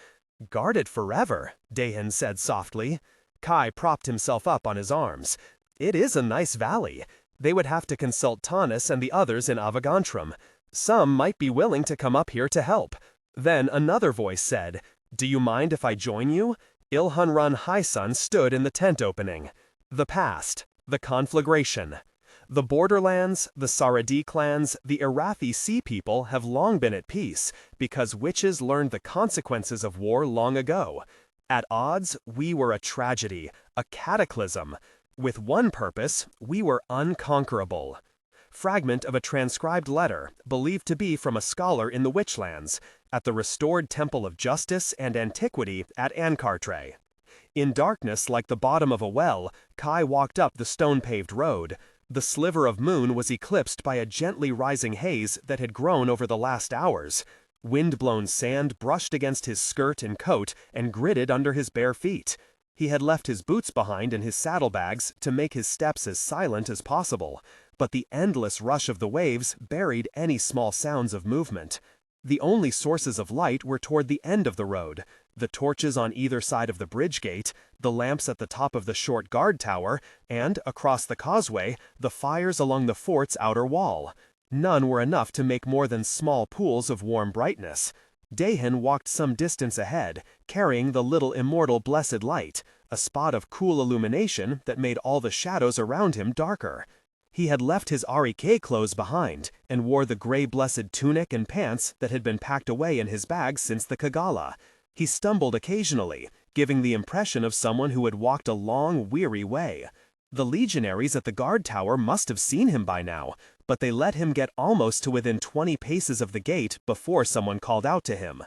Guard it forever, Dahin said softly. Kai propped himself up on his arms. It is a nice valley. They would have to consult Tanis and the others in Avagantrum. Some might be willing to come up here to help. Then another voice said, Do you mind if I join you? Ilhunrun Highsun stood in the tent opening. The past. The conflagration. The Borderlands, the Saradi clans, the Irathi Sea people have long been at peace, because witches learned the consequences of war long ago. At odds, we were a tragedy, a cataclysm. With one purpose, we were unconquerable. Fragment of a transcribed letter, believed to be from a scholar in the Witchlands, at the restored Temple of Justice and Antiquity at Ankartre. In darkness like the bottom of a well, Kai walked up the stone-paved road. The sliver of moon was eclipsed by a gently rising haze that had grown over the last hours. Wind-blown sand brushed against his skirt and coat and gritted under his bare feet. He had left his boots behind in his saddlebags to make his steps as silent as possible, but the endless rush of the waves buried any small sounds of movement. The only sources of light were toward the end of the road, the torches on either side of the bridge gate, the lamps at the top of the short guard tower, and, across the causeway, the fires along the fort's outer wall. None were enough to make more than small pools of warm brightness. Dahin walked some distance ahead, carrying the little Immortal Blessed light, a spot of cool illumination that made all the shadows around him darker. He had left his Arike clothes behind, and wore the gray blessed tunic and pants that had been packed away in his bag since the Kagala. He stumbled occasionally, giving the impression of someone who had walked a long, weary way. The legionaries at the guard tower must have seen him by now, but they let him get almost to within 20 paces of the gate before someone called out to him.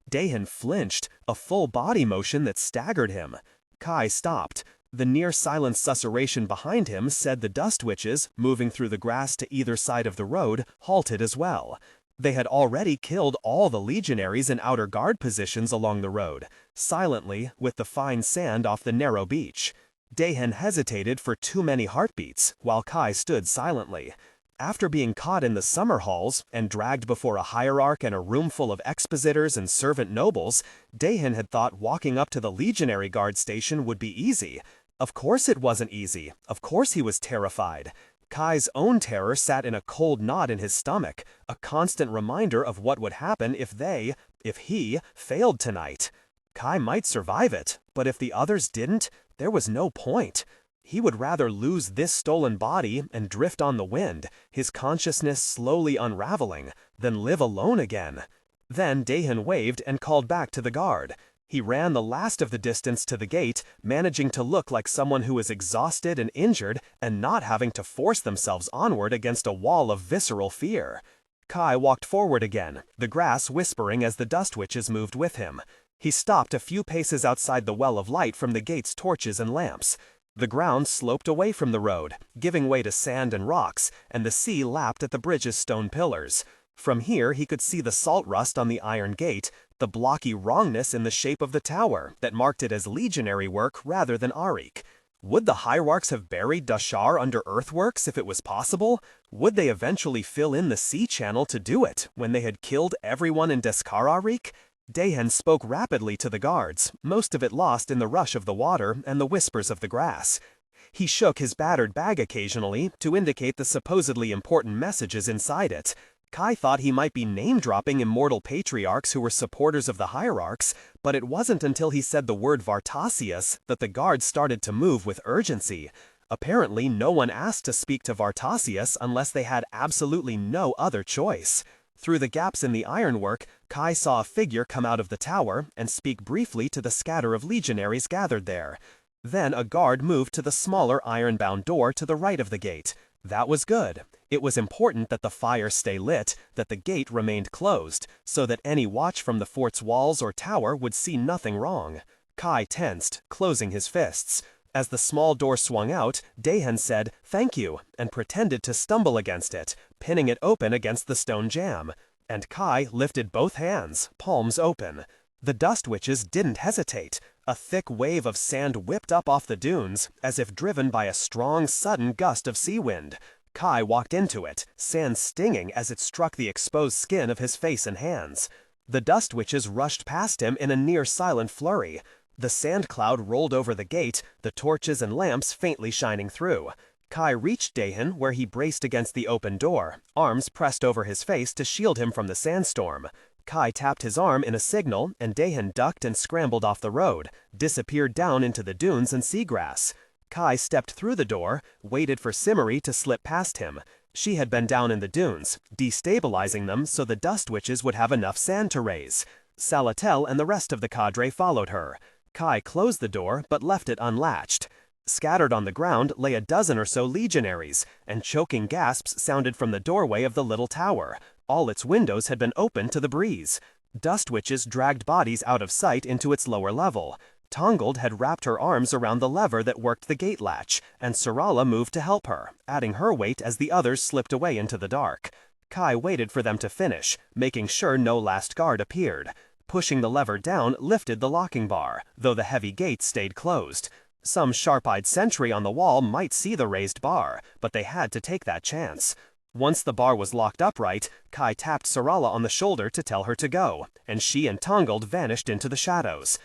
Dahin flinched, a full body motion that staggered him. Kai stopped. The near-silent susurration behind him said the dust witches, moving through the grass to either side of the road, halted as well. They had already killed all the legionaries in outer guard positions along the road, silently, with the fine sand off the narrow beach. Dahin hesitated for too many heartbeats, while Kai stood silently. After being caught in the summer halls and dragged before a hierarch and a room full of expositors and servant nobles, Dahin had thought walking up to the legionary guard station would be easy. Of course it wasn't easy. Of course he was terrified. Kai's own terror sat in a cold knot in his stomach, a constant reminder of what would happen if he, failed tonight. Kai might survive it, but if the others didn't, there was no point. He would rather lose this stolen body and drift on the wind, his consciousness slowly unraveling, than live alone again. Then Dahin waved and called back to the guard. He ran the last of the distance to the gate, managing to look like someone who was exhausted and injured and not having to force themselves onward against a wall of visceral fear. Kai walked forward again, the grass whispering as the dust witches moved with him. He stopped a few paces outside the well of light from the gate's torches and lamps. The ground sloped away from the road, giving way to sand and rocks, and the sea lapped at the bridge's stone pillars. From here he could see the salt rust on the iron gate, the blocky wrongness in the shape of the tower that marked it as legionary work rather than Arik. Would the Hierarchs have buried Dashar under earthworks if it was possible? Would they eventually fill in the sea channel to do it when they had killed everyone in Deskar-Arik? Dahin spoke rapidly to the guards, most of it lost in the rush of the water and the whispers of the grass. He shook his battered bag occasionally to indicate the supposedly important messages inside it. Kai thought he might be name-dropping immortal patriarchs who were supporters of the Hierarchs, but it wasn't until he said the word Vartasius that the guards started to move with urgency. Apparently no one asked to speak to Vartasius unless they had absolutely no other choice. Through the gaps in the ironwork, Kai saw a figure come out of the tower and speak briefly to the scatter of legionaries gathered there. Then a guard moved to the smaller iron-bound door to the right of the gate. That was good. It was important that the fire stay lit, that the gate remained closed, so that any watch from the fort's walls or tower would see nothing wrong. Kai tensed, closing his fists. As the small door swung out, Tahen said, "Thank you," and pretended to stumble against it, pinning it open against the stone jamb. And Kai lifted both hands, palms open. The dust witches didn't hesitate. A thick wave of sand whipped up off the dunes, as if driven by a strong, sudden gust of sea wind. Kai walked into it, sand stinging as it struck the exposed skin of his face and hands. The dust witches rushed past him in a near-silent flurry. The sand cloud rolled over the gate, the torches and lamps faintly shining through. Kai reached Tahen where he braced against the open door, arms pressed over his face to shield him from the sandstorm. Kai tapped his arm in a signal, and Tahen ducked and scrambled off the road, disappeared down into the dunes and seagrass. Kai stepped through the door, waited for Simmery to slip past him. She had been down in the dunes, destabilizing them so the dust witches would have enough sand to raise. Salatel and the rest of the cadre followed her. Kai closed the door but left it unlatched. Scattered on the ground lay a dozen or so legionaries, and choking gasps sounded from the doorway of the little tower. All its windows had been opened to the breeze. Dust witches dragged bodies out of sight into its lower level. Tongold had wrapped her arms around the lever that worked the gate latch, and Sarala moved to help her, adding her weight as the others slipped away into the dark. Kai waited for them to finish, making sure no last guard appeared. Pushing the lever down lifted the locking bar, though the heavy gate stayed closed. Some sharp-eyed sentry on the wall might see the raised bar, but they had to take that chance. Once the bar was locked upright, Kai tapped Sarala on the shoulder to tell her to go, and she and Tongold vanished into the shadows.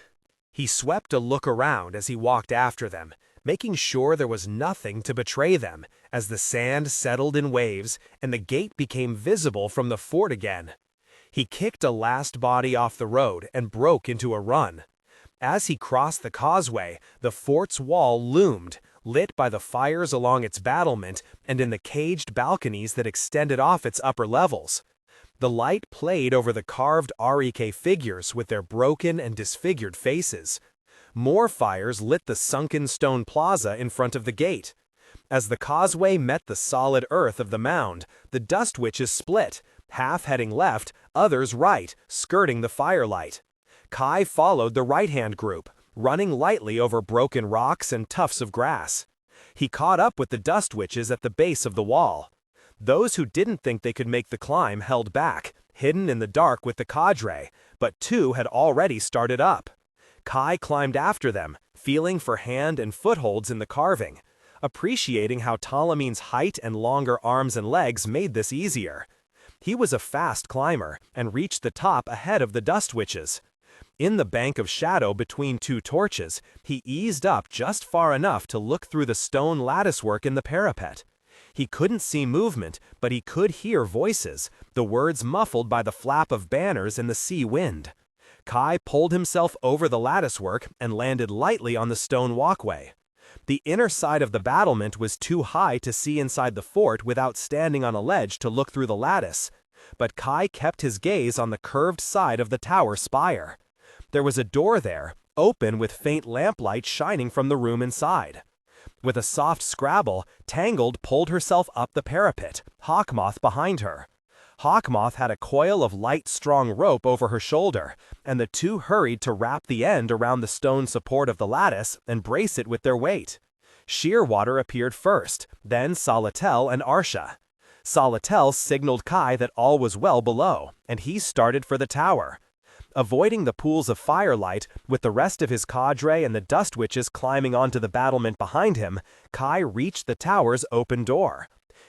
He swept a look around as he walked after them, making sure there was nothing to betray them, as the sand settled in waves and the gate became visible from the fort again. He kicked a last body off the road and broke into a run. As he crossed the causeway, the fort's wall loomed, lit by the fires along its battlement and in the caged balconies that extended off its upper levels. The light played over the carved Arik figures with their broken and disfigured faces. More fires lit the sunken stone plaza in front of the gate. As the causeway met the solid earth of the mound, the dust witches split, half heading left, others right, skirting the firelight. Kai followed the right-hand group, running lightly over broken rocks and tufts of grass. He caught up with the dust witches at the base of the wall. Those who didn't think they could make the climb held back, hidden in the dark with the cadre, but two had already started up. Kai climbed after them, feeling for hand and footholds in the carving, appreciating how Ptolemy's height and longer arms and legs made this easier. He was a fast climber and reached the top ahead of the dust witches. In the bank of shadow between two torches, he eased up just far enough to look through the stone latticework in the parapet. He couldn't see movement, but he could hear voices, the words muffled by the flap of banners in the sea wind. Kai pulled himself over the latticework and landed lightly on the stone walkway. The inner side of the battlement was too high to see inside the fort without standing on a ledge to look through the lattice, but Kai kept his gaze on the curved side of the tower spire. There was a door there, open with faint lamplight shining from the room inside. With a soft scrabble, Tangled pulled herself up the parapet, Hawkmoth behind her. Hawkmoth had a coil of light, strong rope over her shoulder, and the two hurried to wrap the end around the stone support of the lattice and brace it with their weight. Shearwater appeared first, then Salatel and Arsha. Salatel signaled Kai that all was well below, and he started for the tower. Avoiding the pools of firelight, with the rest of his cadre and the dust witches climbing onto the battlement behind him, Kai reached the tower's open door.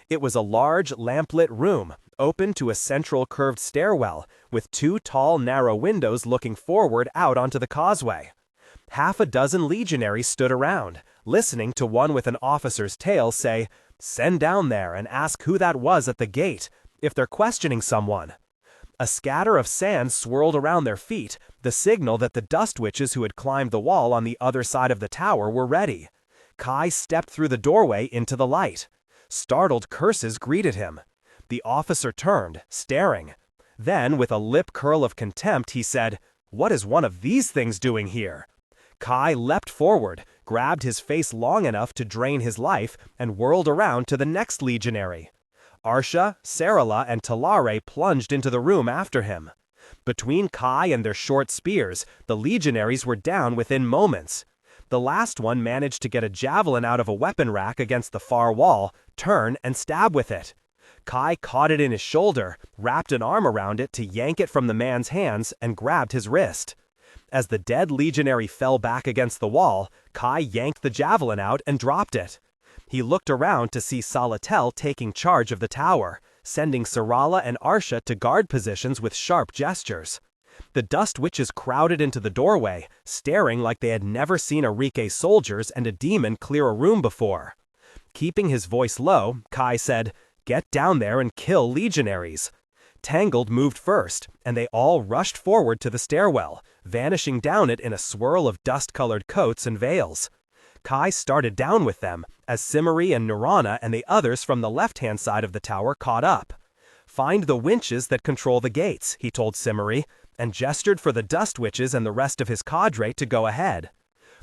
It was a large, lamplit room, open to a central curved stairwell, with two tall, narrow windows looking forward out onto the causeway. Half a dozen legionaries stood around, listening to one with an officer's tail say, "Send down there and ask who that was at the gate, if they're questioning someone." A scatter of sand swirled around their feet, the signal that the dust witches who had climbed the wall on the other side of the tower were ready. Kai stepped through the doorway into the light. Startled curses greeted him. The officer turned, staring. Then, with a lip curl of contempt, he said, "What is one of these things doing here?" Kai leapt forward, grabbed his face long enough to drain his life, and whirled around to the next legionary. Arsha, Sarala, and Talare plunged into the room after him. Between Kai and their short spears, the legionaries were down within moments. The last one managed to get a javelin out of a weapon rack against the far wall, turn, and stab with it. Kai caught it in his shoulder, wrapped an arm around it to yank it from the man's hands, and grabbed his wrist. As the dead legionary fell back against the wall, Kai yanked the javelin out and dropped it. He looked around to see Salatel taking charge of the tower, sending Sarala and Arsha to guard positions with sharp gestures. The dust witches crowded into the doorway, staring like they had never seen Arike soldiers and a demon clear a room before. Keeping his voice low, Kai said, "Get down there and kill legionaries." Tangled moved first, and they all rushed forward to the stairwell, vanishing down it in a swirl of dust-colored coats and veils. Kai started down with them, as Simmery and Nirana and the others from the left-hand side of the tower caught up. "Find the winches that control the gates," he told Simmery, and gestured for the dust witches and the rest of his cadre to go ahead.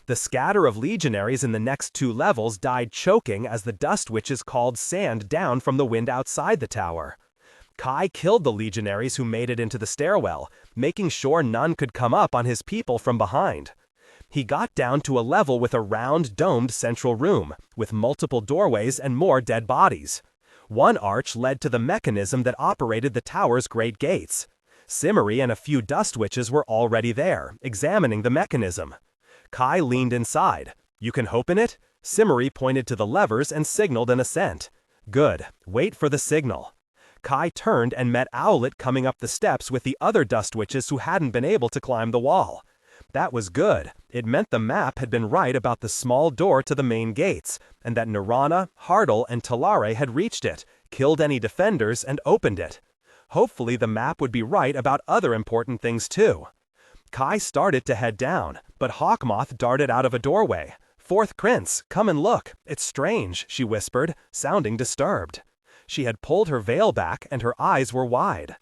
The scatter of legionaries in the next 2 levels died choking as the dust witches called sand down from the wind outside the tower. Kai killed the legionaries who made it into the stairwell, making sure none could come up on his people from behind. He got down to a level with a round, domed central room, with multiple doorways and more dead bodies. One arch led to the mechanism that operated the tower's great gates. Simmery and a few dust witches were already there, examining the mechanism. Kai leaned inside. "You can open it?" Simmery pointed to the levers and signaled an assent. "Good. Wait for the signal." Kai turned and met Owlet coming up the steps with the other dust witches who hadn't been able to climb the wall. That was good. It meant the map had been right about the small door to the main gates, and that Nirana, Hardle, and Talare had reached it, killed any defenders, and opened it. Hopefully the map would be right about other important things too. Kai started to head down, but Hawkmoth darted out of a doorway. "Fourth Prince, come and look. It's strange," she whispered, sounding disturbed. She had pulled her veil back and her eyes were wide.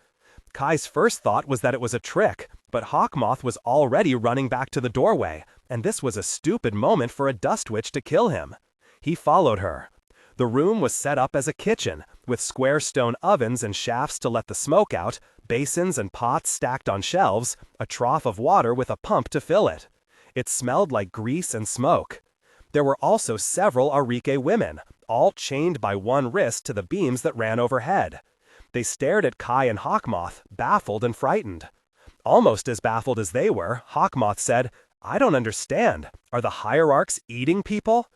Kai's first thought was that it was a trick, but Hawkmoth was already running back to the doorway, and this was a stupid moment for a dust witch to kill him. He followed her. The room was set up as a kitchen, with square stone ovens and shafts to let the smoke out, basins and pots stacked on shelves, a trough of water with a pump to fill it. It smelled like grease and smoke. There were also several Arike women, all chained by one wrist to the beams that ran overhead. They stared at Kai and Hawkmoth, baffled and frightened. Almost as baffled as they were, Hawkmoth said, "I don't understand. Are the Hierarchs eating people?"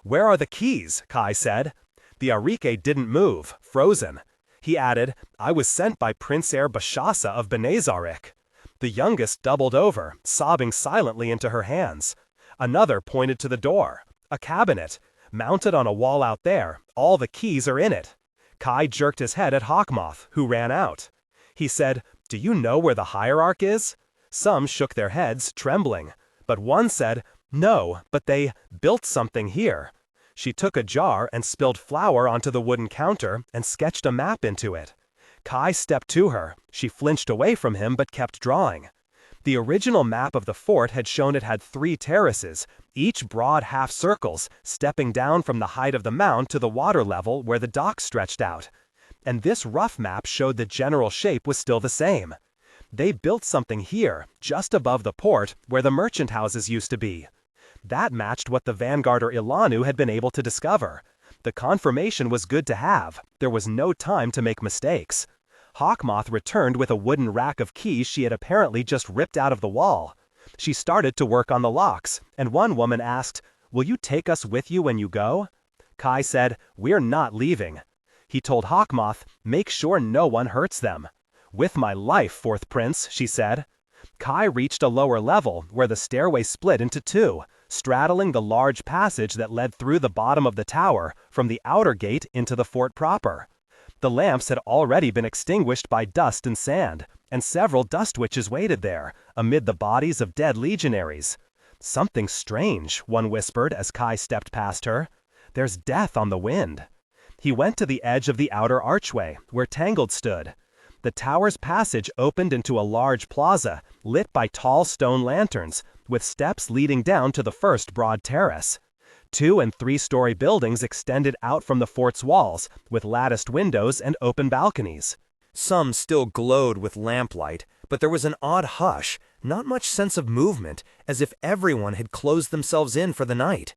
"Where are the keys?" Kai said. The Arike didn't move, frozen. He added, "I was sent by Prince Heir Bashasa of Benezarik." The youngest doubled over, sobbing silently into her hands. Another pointed to the door. "A cabinet. Mounted on a wall out there, all the keys are in it." Kai jerked his head at Hawkmoth, who ran out. He said, "Do you know where the Hierarch is?" Some shook their heads, trembling, but one said, "No, but they built something here." She took a jar and spilled flour onto the wooden counter and sketched a map into it. Kai stepped to her. She flinched away from him but kept drawing. The original map of the fort had shown it had 3 terraces, each broad half-circles, stepping down from the height of the mound to the water level where the docks stretched out. And this rough map showed the general shape was still the same. They built something here, just above the port, where the merchant houses used to be. That matched what the Vanguarder Ilanu had been able to discover. The confirmation was good to have. There was no time to make mistakes. Hawkmoth returned with a wooden rack of keys she had apparently just ripped out of the wall. She started to work on the locks, and one woman asked, "Will you take us with you when you go?" Kai said, "We're not leaving." He told Hawkmoth, "Make sure no one hurts them." "With my life, Fourth Prince," she said. Kai reached a lower level where the stairway split into 2, straddling the large passage that led through the bottom of the tower from the outer gate into the fort proper. The lamps had already been extinguished by dust and sand, and several dust witches waited there, amid the bodies of dead legionaries. "Something strange," one whispered as Kai stepped past her. "There's death on the wind." He went to the edge of the outer archway, where Tangled stood. The tower's passage opened into a large plaza, lit by tall stone lanterns, with steps leading down to the first broad terrace. 2- and 3-story buildings extended out from the fort's walls, with latticed windows and open balconies. Some still glowed with lamplight, but there was an odd hush, not much sense of movement, as if everyone had closed themselves in for the night.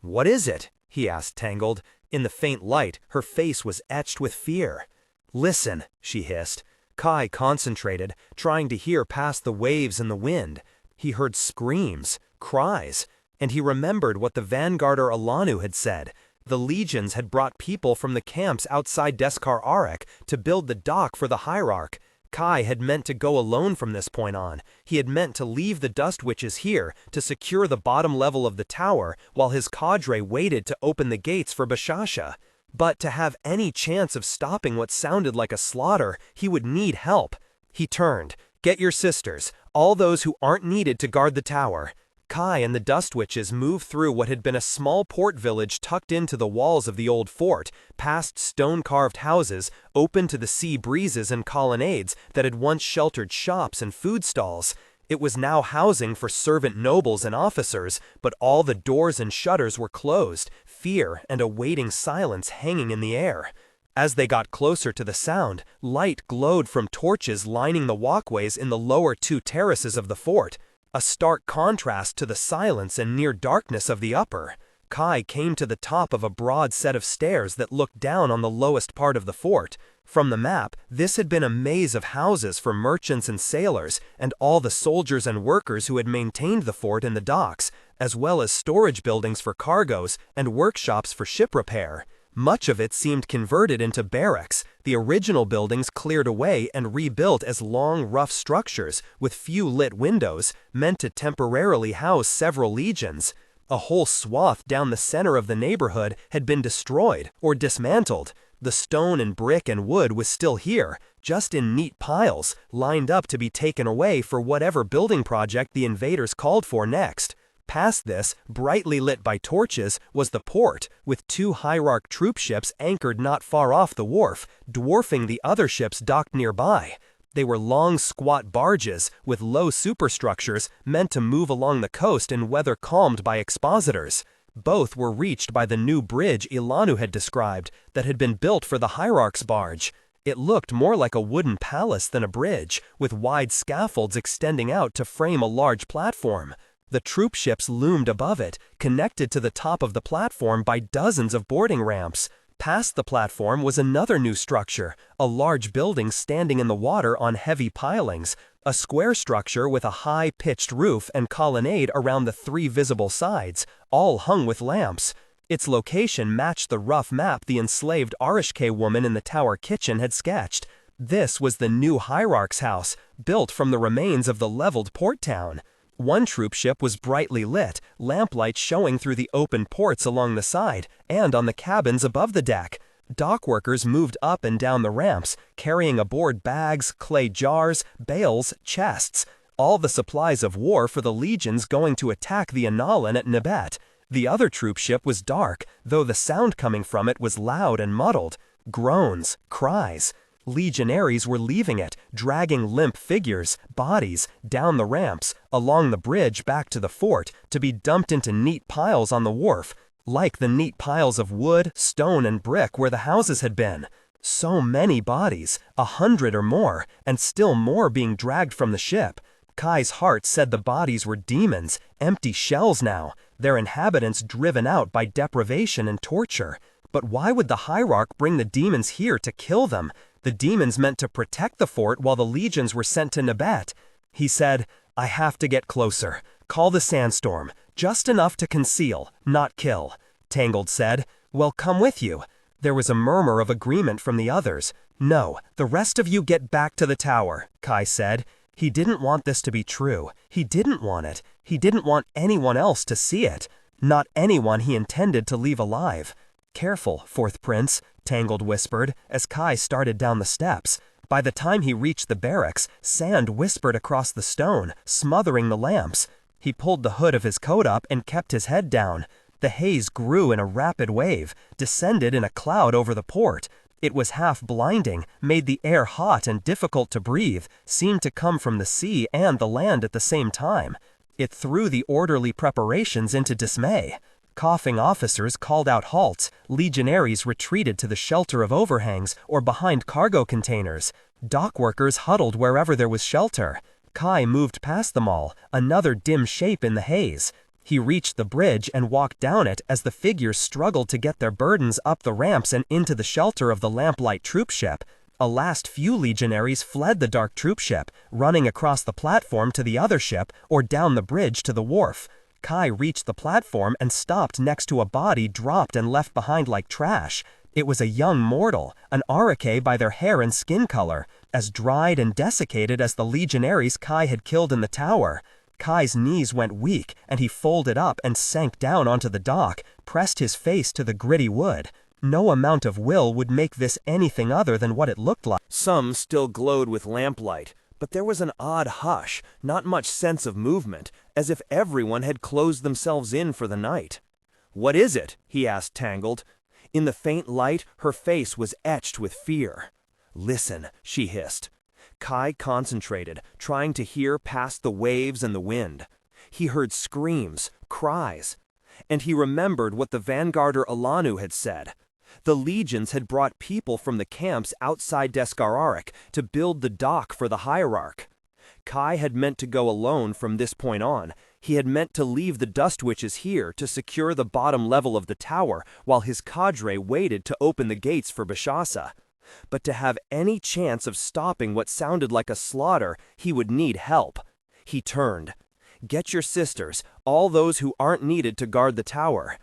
"What is it?" he asked Tangled. In the faint light, her face was etched with fear. "Listen," she hissed. Kai concentrated, trying to hear past the waves and the wind. He heard screams, cries, and he remembered what the vanguarder Alanu had said. The legions had brought people from the camps outside Deskar Arak to build the dock for the Hierarch. Kai had meant to go alone from this point on. He had meant to leave the Dust Witches here to secure the bottom level of the tower while his cadre waited to open the gates for Bashasa. But to have any chance of stopping what sounded like a slaughter, he would need help. He turned. "Get your sisters, all those who aren't needed to guard the tower." Kai and the Dust Witches moved through what had been a small port village tucked into the walls of the old fort, past stone-carved houses, open to the sea breezes and colonnades that had once sheltered shops and food stalls. It was now housing for servant nobles and officers, but all the doors and shutters were closed, fear and a waiting silence hanging in the air. As they got closer to the sound, light glowed from torches lining the walkways in the lower 2 terraces of the fort, a stark contrast to the silence and near darkness of the upper. Kai came to the top of a broad set of stairs that looked down on the lowest part of the fort. From the map, this had been a maze of houses for merchants and sailors, and all the soldiers and workers who had maintained the fort and the docks, as well as storage buildings for cargoes and workshops for ship repair. Much of it seemed converted into barracks, the original buildings cleared away and rebuilt as long, rough structures with few lit windows, meant to temporarily house several legions. A whole swath down the center of the neighborhood had been destroyed or dismantled. The stone and brick and wood was still here, just in neat piles, lined up to be taken away for whatever building project the invaders called for next. Past this, brightly lit by torches, was the port, with 2 Hierarch troop ships anchored not far off the wharf, dwarfing the other ships docked nearby. They were long, squat barges with low superstructures meant to move along the coast in weather calmed by expositors. Both were reached by the new bridge Ilanu had described that had been built for the Hierarch's barge. It looked more like a wooden palace than a bridge, with wide scaffolds extending out to frame a large platform. The troop ships loomed above it, connected to the top of the platform by dozens of boarding ramps. Past the platform was another new structure, a large building standing in the water on heavy pilings, a square structure with a high-pitched roof and colonnade around the 3 visible sides, all hung with lamps. Its location matched the rough map the enslaved Arishke woman in the tower kitchen had sketched. This was the new Hierarch's house, built from the remains of the leveled port town. One troop ship was brightly lit, lamplight showing through the open ports along the side and on the cabins above the deck. Dock workers moved up and down the ramps, carrying aboard bags, clay jars, bales, chests, all the supplies of war for the legions going to attack the Analan at Nebet. The other troop ship was dark, though the sound coming from it was loud and muddled. Groans, cries. Legionaries were leaving it, dragging limp figures, bodies, down the ramps, along the bridge back to the fort, to be dumped into neat piles on the wharf, like the neat piles of wood, stone, and brick where the houses had been. So many bodies, 100 or more, and still more being dragged from the ship. Kai's heart said the bodies were demons, empty shells now, their inhabitants driven out by deprivation and torture. But why would the Hierarch bring the demons here to kill them? The demons meant to protect the fort while the legions were sent to Nebet. He said, "I have to get closer. Call the sandstorm. Just enough to conceal, not kill." Tangled said, "Well, come with you." There was a murmur of agreement from the others. "No, the rest of you get back to the tower," Kai said. He didn't want this to be true. He didn't want it. He didn't want anyone else to see it. Not anyone he intended to leave alive. "Careful, fourth prince," Tangled whispered as Kai started down the steps. By the time he reached the barracks, sand whispered across the stone, smothering the lamps. He pulled the hood of his coat up and kept his head down. The haze grew in a rapid wave, descended in a cloud over the port. It was half blinding, made the air hot and difficult to breathe, seemed to come from the sea and the land at the same time. It threw the orderly preparations into dismay. Coughing officers called out halts, legionaries retreated to the shelter of overhangs or behind cargo containers. Dock workers huddled wherever there was shelter. Kai moved past them all, another dim shape in the haze. He reached the bridge and walked down it as the figures struggled to get their burdens up the ramps and into the shelter of the lamplight troopship. A last few legionaries fled the dark troopship, running across the platform to the other ship or down the bridge to the wharf. Kai reached the platform and stopped next to a body dropped and left behind like trash. It was a young mortal, an Hierarch by their hair and skin color, as dried and desiccated as the legionaries Kai had killed in the tower. Kai's knees went weak, and he folded up and sank down onto the dock, pressed his face to the gritty wood. No amount of will would make this anything other than what it looked like. Some still glowed with lamplight, but there was an odd hush, not much sense of movement, as if everyone had closed themselves in for the night. "What is it?" he asked Tangled. In the faint light, her face was etched with fear. "Listen," she hissed. Kai concentrated, trying to hear past the waves and the wind. He heard screams, cries, and he remembered what the vanguarder Alanu had said. The legions had brought people from the camps outside Descararic to build the dock for the Hierarch. Kai had meant to go alone from this point on. He had meant to leave the Dust Witches here to secure the bottom level of the tower while his cadre waited to open the gates for Bashasa. But to have any chance of stopping what sounded like a slaughter, he would need help. He turned. "Get your sisters, all those who aren't needed to guard the tower."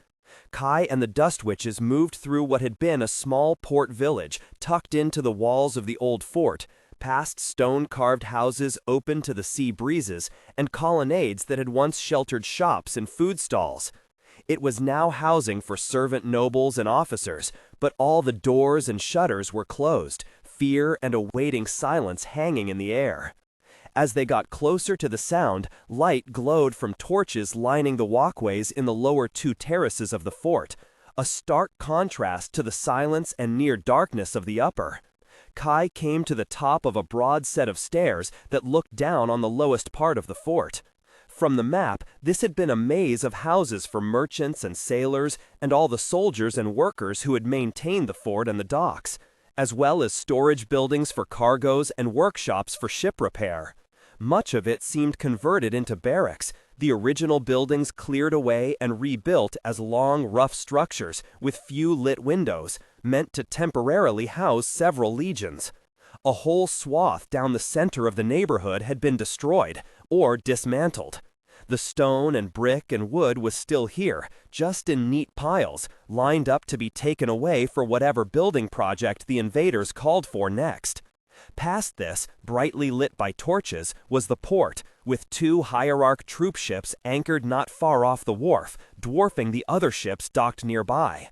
Kai and the Dust Witches moved through what had been a small port village tucked into the walls of the old fort, past stone-carved houses open to the sea breezes and colonnades that had once sheltered shops and food stalls. It was now housing for servant nobles and officers, but all the doors and shutters were closed, fear and a waiting silence hanging in the air. As they got closer to the sound, light glowed from torches lining the walkways in the lower two terraces of the fort, a stark contrast to the silence and near darkness of the upper. Kai came to the top of a broad set of stairs that looked down on the lowest part of the fort. From the map, this had been a maze of houses for merchants and sailors and all the soldiers and workers who had maintained the fort and the docks, as well as storage buildings for cargoes and workshops for ship repair. Much of it seemed converted into barracks, the original buildings cleared away and rebuilt as long, rough structures with few lit windows, meant to temporarily house several legions. A whole swath down the center of the neighborhood had been destroyed or dismantled. The stone and brick and wood was still here, just in neat piles, lined up to be taken away for whatever building project the invaders called for next. Past this, brightly lit by torches, was the port, with two Hierarch troop ships anchored not far off the wharf, dwarfing the other ships docked nearby.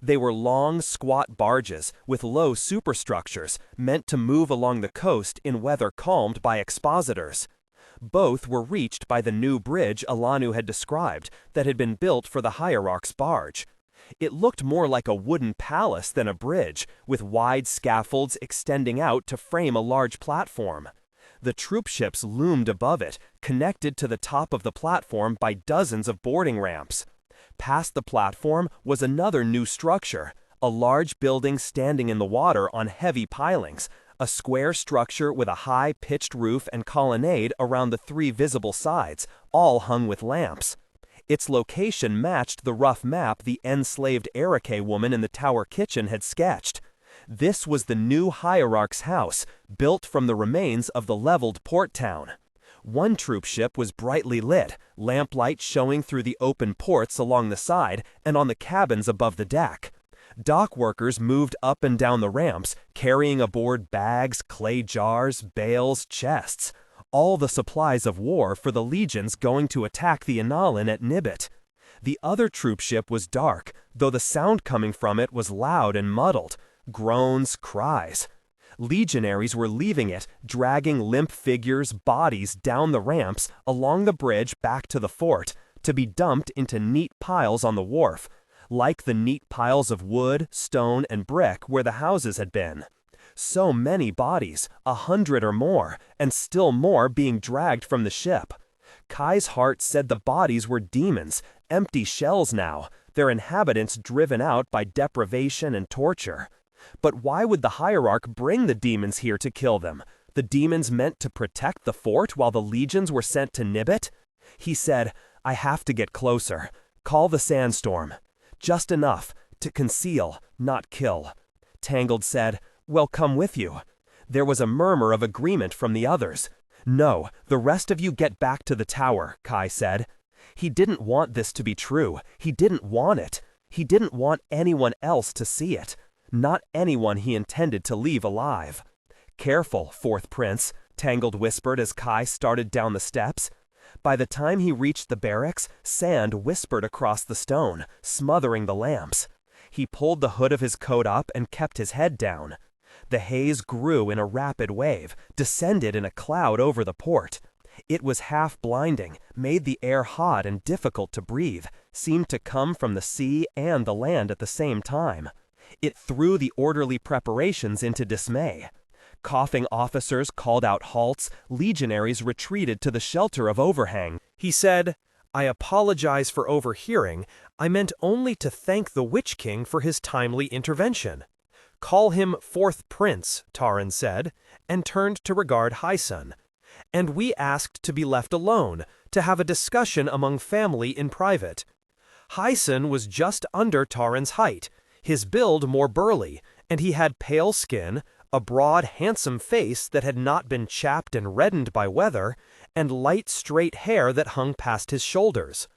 They were long, squat barges with low superstructures, meant to move along the coast in weather calmed by expositors. Both were reached by the new bridge Alanu had described, that had been built for the Hierarch's barge. It looked more like a wooden palace than a bridge, with wide scaffolds extending out to frame a large platform. The troopships loomed above it, connected to the top of the platform by dozens of boarding ramps. Past the platform was another new structure, a large building standing in the water on heavy pilings, a square structure with a high pitched roof and colonnade around the three visible sides, all hung with lamps. Its location matched the rough map the enslaved Hierarch woman in the tower kitchen had sketched. This was the new Hierarch's house, built from the remains of the leveled port town. One troop ship was brightly lit, lamplight showing through the open ports along the side and on the cabins above the deck. Dock workers moved up and down the ramps, carrying aboard bags, clay jars, bales, chests, all the supplies of war for the legions going to attack the Analan at Nibit. The other troop ship was dark, though the sound coming from it was loud and muddled, groans, cries. Legionaries were leaving it, dragging limp figures, bodies down the ramps, along the bridge back to the fort, to be dumped into neat piles on the wharf. like the neat piles of wood, stone, and brick where the houses had been. So many bodies, 100 or more, and still more being dragged from the ship. Kai's heart said the bodies were demons, empty shells now, their inhabitants driven out by deprivation and torture. But why would the Hierarch bring the demons here to kill them? The demons meant to protect the fort while the legions were sent to nib it? He said, I have to get closer. Call the sandstorm. Just enough to conceal, not kill. Tangled said, well, come with you. There was a murmur of agreement from the others. No, the rest of you get back to the tower, Kai said. He didn't want this to be true. He didn't want it. He didn't want anyone else to see it. Not anyone he intended to leave alive. Careful, fourth prince, Tangled whispered as Kai started down the steps. By the time he reached the barracks, sand whispered across the stone, smothering the lamps. He pulled the hood of his coat up and kept his head down. The haze grew in a rapid wave, descended in a cloud over the port. It was half-blinding, made the air hot and difficult to breathe, seemed to come from the sea and the land at the same time. It threw the orderly preparations into dismay. Coughing officers called out halts, legionaries retreated to the shelter of overhang. He said, I apologize for overhearing. I meant only to thank the Witch King for his timely intervention. Call him fourth prince, Tahren said, and turned to regard Hyson. And we asked to be left alone, to have a discussion among family in private. Hyson was just under Taren's height, his build more burly, and he had pale skin, a broad, handsome face that had not been chapped and reddened by weather, and light, straight hair that hung past his shoulders.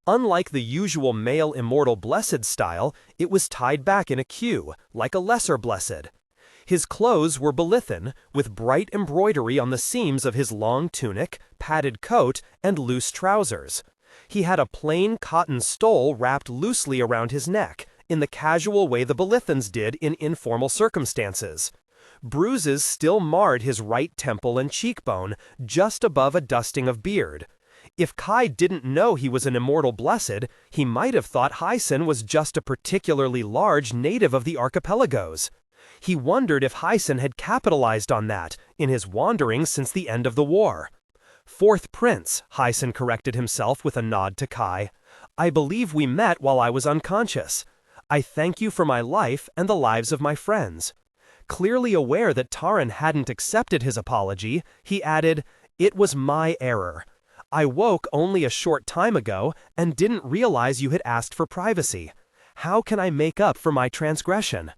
Unlike the usual male Immortal Blessed style, it was tied back in a queue, like a lesser blessed. His clothes were Belithan, with bright embroidery on the seams of his long tunic, padded coat, and loose trousers. He had a plain cotton stole wrapped loosely around his neck, in the casual way the Belithans did in informal circumstances. Bruises still marred his right temple and cheekbone, just above a dusting of beard. If Kai didn't know he was an Immortal Blessed, he might have thought Hyson was just a particularly large native of the archipelagos. He wondered if Hyson had capitalized on that in his wanderings since the end of the war. Fourth prince, Hyson corrected himself with a nod to Kai. I believe we met while I was unconscious. I thank you for my life and the lives of my friends. Clearly aware that Tahren hadn't accepted his apology, he added, It was my error. I woke only a short time ago and didn't realize you had asked for privacy. How can I make up for my transgression?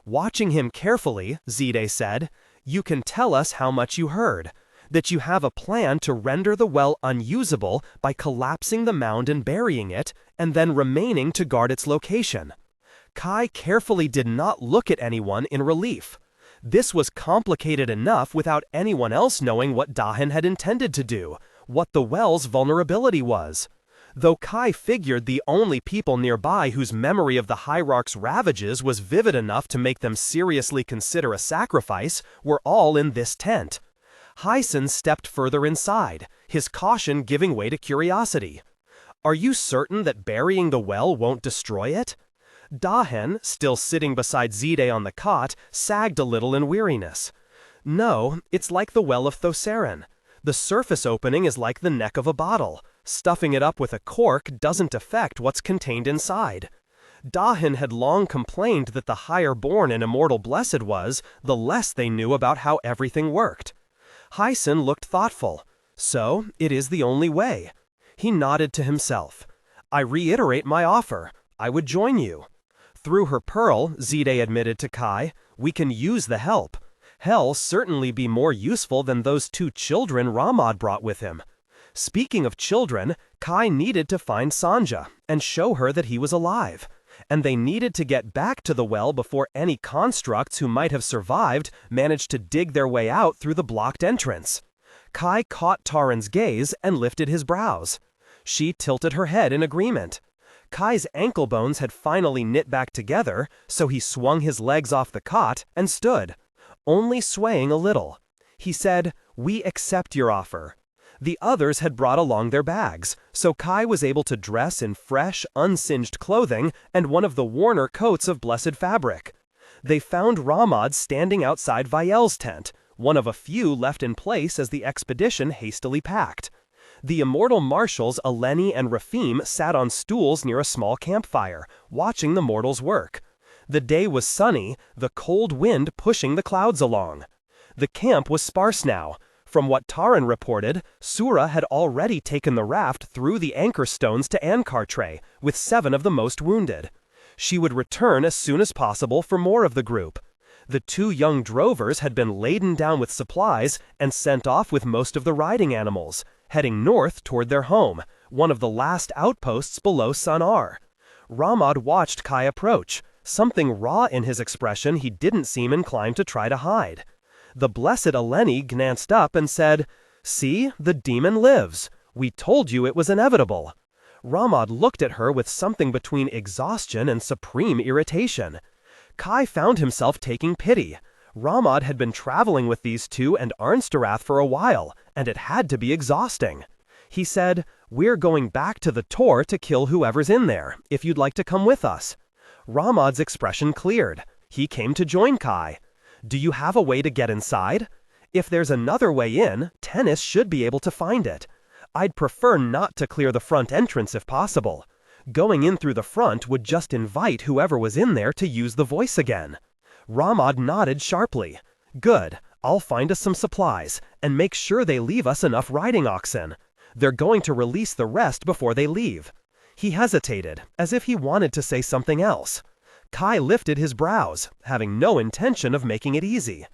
Watching him carefully, Ziede said, you can tell us how much you heard, that you have a plan to render the well unusable by collapsing the mound and burying it, and then remaining to guard its location. Kai carefully did not look at anyone in relief. This was complicated enough without anyone else knowing what Tahren had intended to do, what the well's vulnerability was. Though Kai figured the only people nearby whose memory of the Hierarchs' ravages was vivid enough to make them seriously consider a sacrifice were all in this tent. Hyson stepped further inside, his caution giving way to curiosity. Are you certain that burying the well won't destroy it? Tahren, still sitting beside Ziede on the cot, sagged a little in weariness. No, it's like the well of Tahren. The surface opening is like the neck of a bottle. Stuffing it up with a cork doesn't affect what's contained inside. Tahren had long complained that the higher born an Immortal Blessed was, the less they knew about how everything worked. Hyson looked thoughtful. So, it is the only way. He nodded to himself. I reiterate my offer. I would join you. Through her pearl, Ziede admitted to Kai, we can use the help. Hell certainly be more useful than those 2 children Ramad brought with him. Speaking of children, Kai needed to find Sanja and show her that he was alive. And they needed to get back to the well before any constructs who might have survived managed to dig their way out through the blocked entrance. Kai caught Taren's gaze and lifted his brows. She tilted her head in agreement. Kai's ankle bones had finally knit back together, so he swung his legs off the cot and stood, only swaying a little. He said, we accept your offer. The others had brought along their bags, so Kai was able to dress in fresh, unsinged clothing and one of the Warner coats of blessed fabric. They found Ramad standing outside Viel's tent, one of a few left in place as the expedition hastily packed. The immortal marshals Eleni and Rafim sat on stools near a small campfire, watching the mortals work. The day was sunny, the cold wind pushing the clouds along. The camp was sparse now. From what Tahren reported, Sura had already taken the raft through the anchor stones to Ankartre, with 7 of the most wounded. She would return as soon as possible for more of the group. The 2 young drovers had been laden down with supplies and sent off with most of the riding animals, heading north toward their home, one of the last outposts below Sunar. Ramad watched Kai approach, something raw in his expression he didn't seem inclined to try to hide. The blessed Eleni glanced up and said, "See, the demon lives. We told you it was inevitable." Ramad looked at her with something between exhaustion and supreme irritation. Kai found himself taking pity. Ramad had been traveling with these 2 and Arnstarath for a while, and it had to be exhausting. He said, "We're going back to the Tor to kill whoever's in there, if you'd like to come with us." Ramad's expression cleared. He came to join Kai. "Do you have a way to get inside? If there's another way in, Tennis should be able to find it. I'd prefer not to clear the front entrance if possible. Going in through the front would just invite whoever was in there to use the voice again." Ramad nodded sharply. "Good, I'll find us some supplies, and make sure they leave us enough riding oxen. They're going to release the rest before they leave." He hesitated, as if he wanted to say something else. Kai lifted his brows, having no intention of making it easy.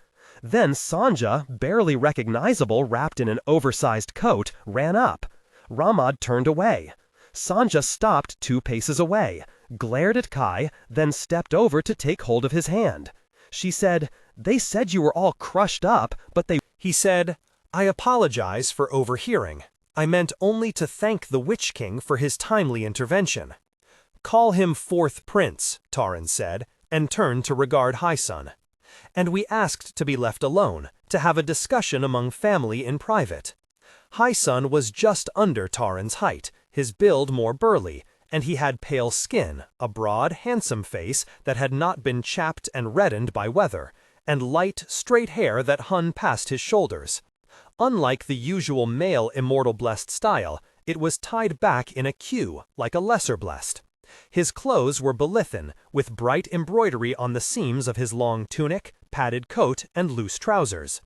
Then Sanja, barely recognizable wrapped in an oversized coat, ran up. Ramad turned away. Sanja stopped 2 paces away, glared at Kai, then stepped over to take hold of his hand. She said, "They said you were all crushed up, but they—" He said, "I apologize for overhearing. I meant only to thank the Witch King for his timely intervention." "Call him 4th Prince," Tahren said, and turned to regard Highsun. "And we asked to be left alone, to have a discussion among family in private." Highsun was just under Taren's height, his build more burly, and he had pale skin, a broad, handsome face that had not been chapped and reddened by weather, and light, straight hair that hung past his shoulders. Unlike the usual male Immortal Blessed style, it was tied back in a queue, like a lesser blessed. His clothes were Belithan, with bright embroidery on the seams of his long tunic, padded coat, and loose trousers.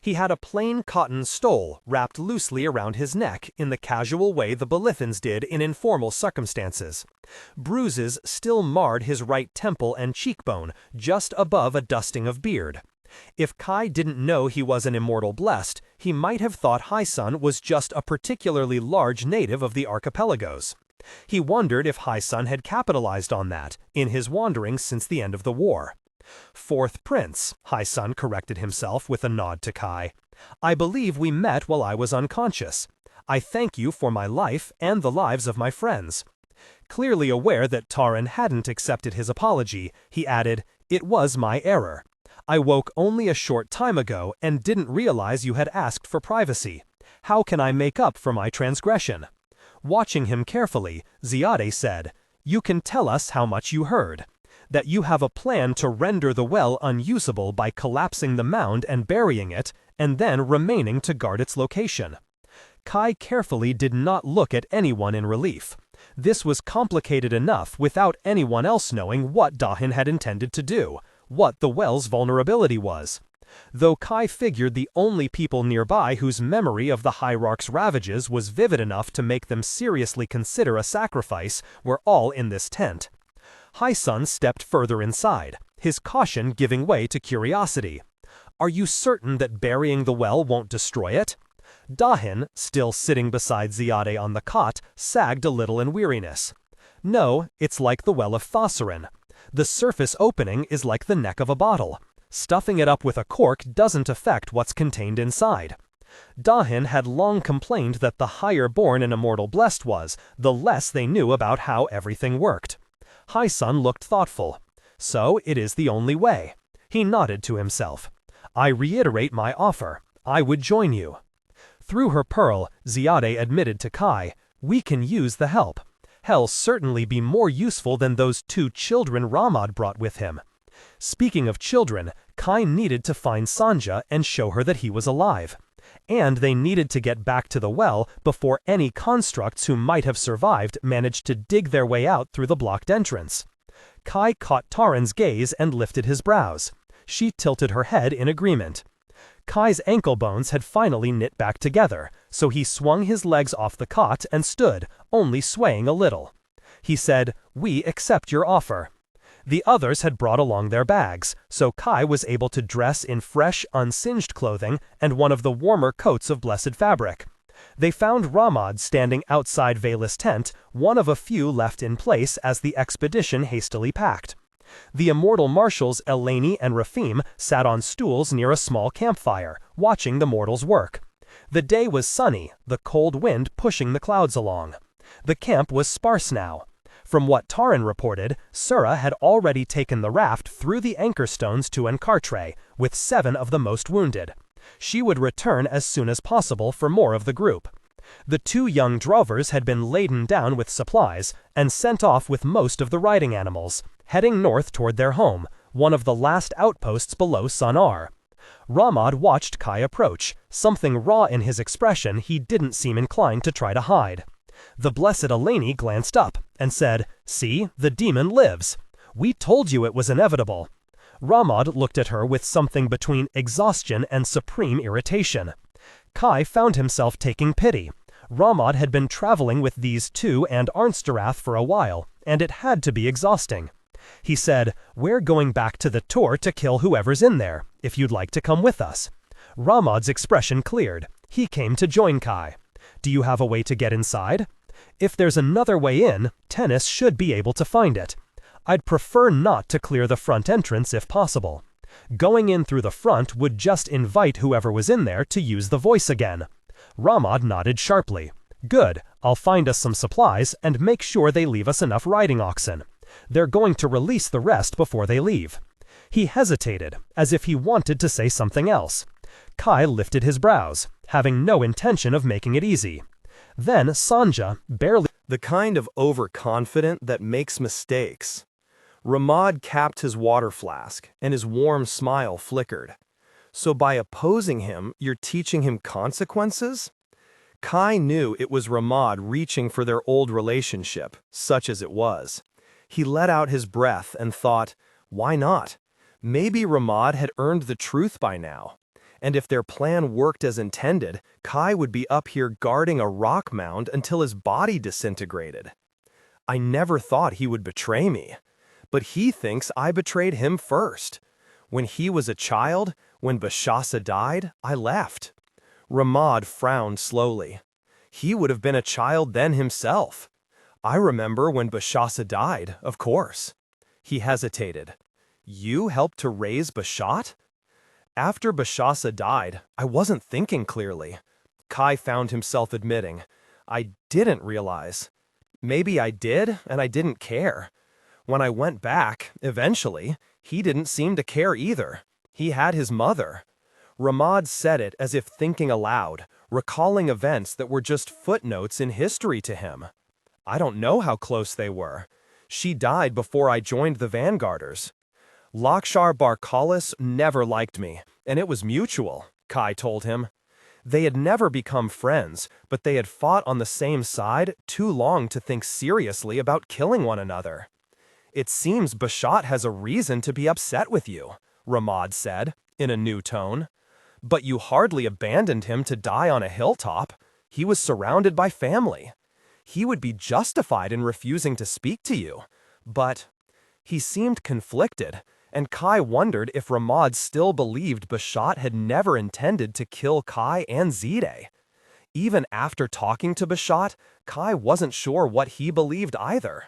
He had a plain cotton stole wrapped loosely around his neck in the casual way the Belithans did in informal circumstances. Bruises still marred his right temple and cheekbone, just above a dusting of beard. If Kai didn't know he was an Immortal Blessed, he might have thought Highsun was just a particularly large native of the archipelagos. He wondered if Highsun had capitalized on that, in his wanderings since the end of the war. 4th Prince, Highsun corrected himself with a nod to Kai. "I believe we met while I was unconscious. I thank you for my life and the lives of my friends." Clearly aware that Tahren hadn't accepted his apology, he added, "It was my error. I woke only a short time ago and didn't realize you had asked for privacy. How can I make up for my transgression?" Watching him carefully, Ziede said, "You can tell us how much you heard. That you have a plan to render the well unusable by collapsing the mound and burying it, and then remaining to guard its location." Kai carefully did not look at anyone in relief. This was complicated enough without anyone else knowing what Dahin had intended to do, what the well's vulnerability was. Though Kai figured the only people nearby whose memory of the Hierarchs' ravages was vivid enough to make them seriously consider a sacrifice were all in this tent. Highsun stepped further inside, his caution giving way to curiosity. "Are you certain that burying the well won't destroy it?" Dahin, still sitting beside Ziede on the cot, sagged a little in weariness. "No, it's like the well of Thossarin. The surface opening is like the neck of a bottle. Stuffing it up with a cork doesn't affect what's contained inside." Dahin had long complained that the higher born an Immortal Blessed was, the less they knew about how everything worked. Highsun looked thoughtful. "So it is the only way." He nodded to himself. "I reiterate my offer. I would join you." Through her pearl, Ziede admitted to Kai, "We can use the help. He'll certainly be more useful than those 2 children Ramad brought with him." Speaking of children, Kai needed to find Sanja and show her that he was alive. And they needed to get back to the well before any constructs who might have survived managed to dig their way out through the blocked entrance. Kai caught Taren's gaze and lifted his brows. She tilted her head in agreement. Kai's ankle bones had finally knit back together, so he swung his legs off the cot and stood, only swaying a little. He said, "We accept your offer." The others had brought along their bags, so Kai was able to dress in fresh, unsinged clothing and one of the warmer coats of blessed fabric. They found Ramad standing outside Vela's tent, one of a few left in place as the expedition hastily packed. The immortal marshals Eleni and Rafim sat on stools near a small campfire, watching the mortals work. The day was sunny, the cold wind pushing the clouds along. The camp was sparse now. From what Tahren reported, Sura had already taken the raft through the anchor stones to Encartre, with 7 of the most wounded. She would return as soon as possible for more of the group. The 2 young drovers had been laden down with supplies and sent off with most of the riding animals, heading north toward their home, one of the last outposts below Sunar. Ramad watched Kai approach, something raw in his expression he didn't seem inclined to try to hide. The blessed Eleni glanced up and said, "See, the demon lives. We told you it was inevitable." Ramad looked at her with something between exhaustion and supreme irritation. Kai found himself taking pity. Ramad had been traveling with these 2 and Arnsterath for a while, and it had to be exhausting. He said, "We're going back to the Tor to kill whoever's in there, if you'd like to come with us." Ramad's expression cleared. He came to join Kai. "Do you have a way to get inside?" "If there's another way in, Tennis should be able to find it. I'd prefer not to clear the front entrance if possible. Going in through the front would just invite whoever was in there to use the voice again." Ramad nodded sharply. "Good, I'll find us some supplies and make sure they leave us enough riding oxen. They're going to release the rest before they leave." He hesitated, as if he wanted to say something else. Kai lifted his brows, having no intention of making it easy. Then Sanja, barely The kind of overconfident that makes mistakes. Ramad capped his water flask, and his warm smile flickered. "So by opposing him, you're teaching him consequences?" Kai knew it was Ramad reaching for their old relationship, such as it was. He let out his breath and thought, why not? Maybe Ramad had earned the truth by now. And if their plan worked as intended, Kai would be up here guarding a rock mound until his body disintegrated. "I never thought he would betray me. But he thinks I betrayed him first. When he was a child, when Bashasa died, I left." Ramad frowned slowly. He would have been a child then himself. "I remember when Bashasa died, of course." He hesitated. "You helped to raise Bashat?" "After Bashasa died, I wasn't thinking clearly." Kai found himself admitting, "I didn't realize. Maybe I did, and I didn't care. When I went back, eventually, he didn't seem to care either. He had his mother." Ramad said it as if thinking aloud, recalling events that were just footnotes in history to him. "I don't know how close they were. She died before I joined the Vanguarders. Lakshar Barkalis never liked me, and it was mutual," Kai told him. They had never become friends, but they had fought on the same side too long to think seriously about killing one another. "It seems Bashat has a reason to be upset with you," Ramad said, in a new tone. "But you hardly abandoned him to die on a hilltop. He was surrounded by family. He would be justified in refusing to speak to you. But..." He seemed conflicted, and Kai wondered if Ramad still believed Bashat had never intended to kill Kai and Ziede. Even after talking to Bashat, Kai wasn't sure what he believed either.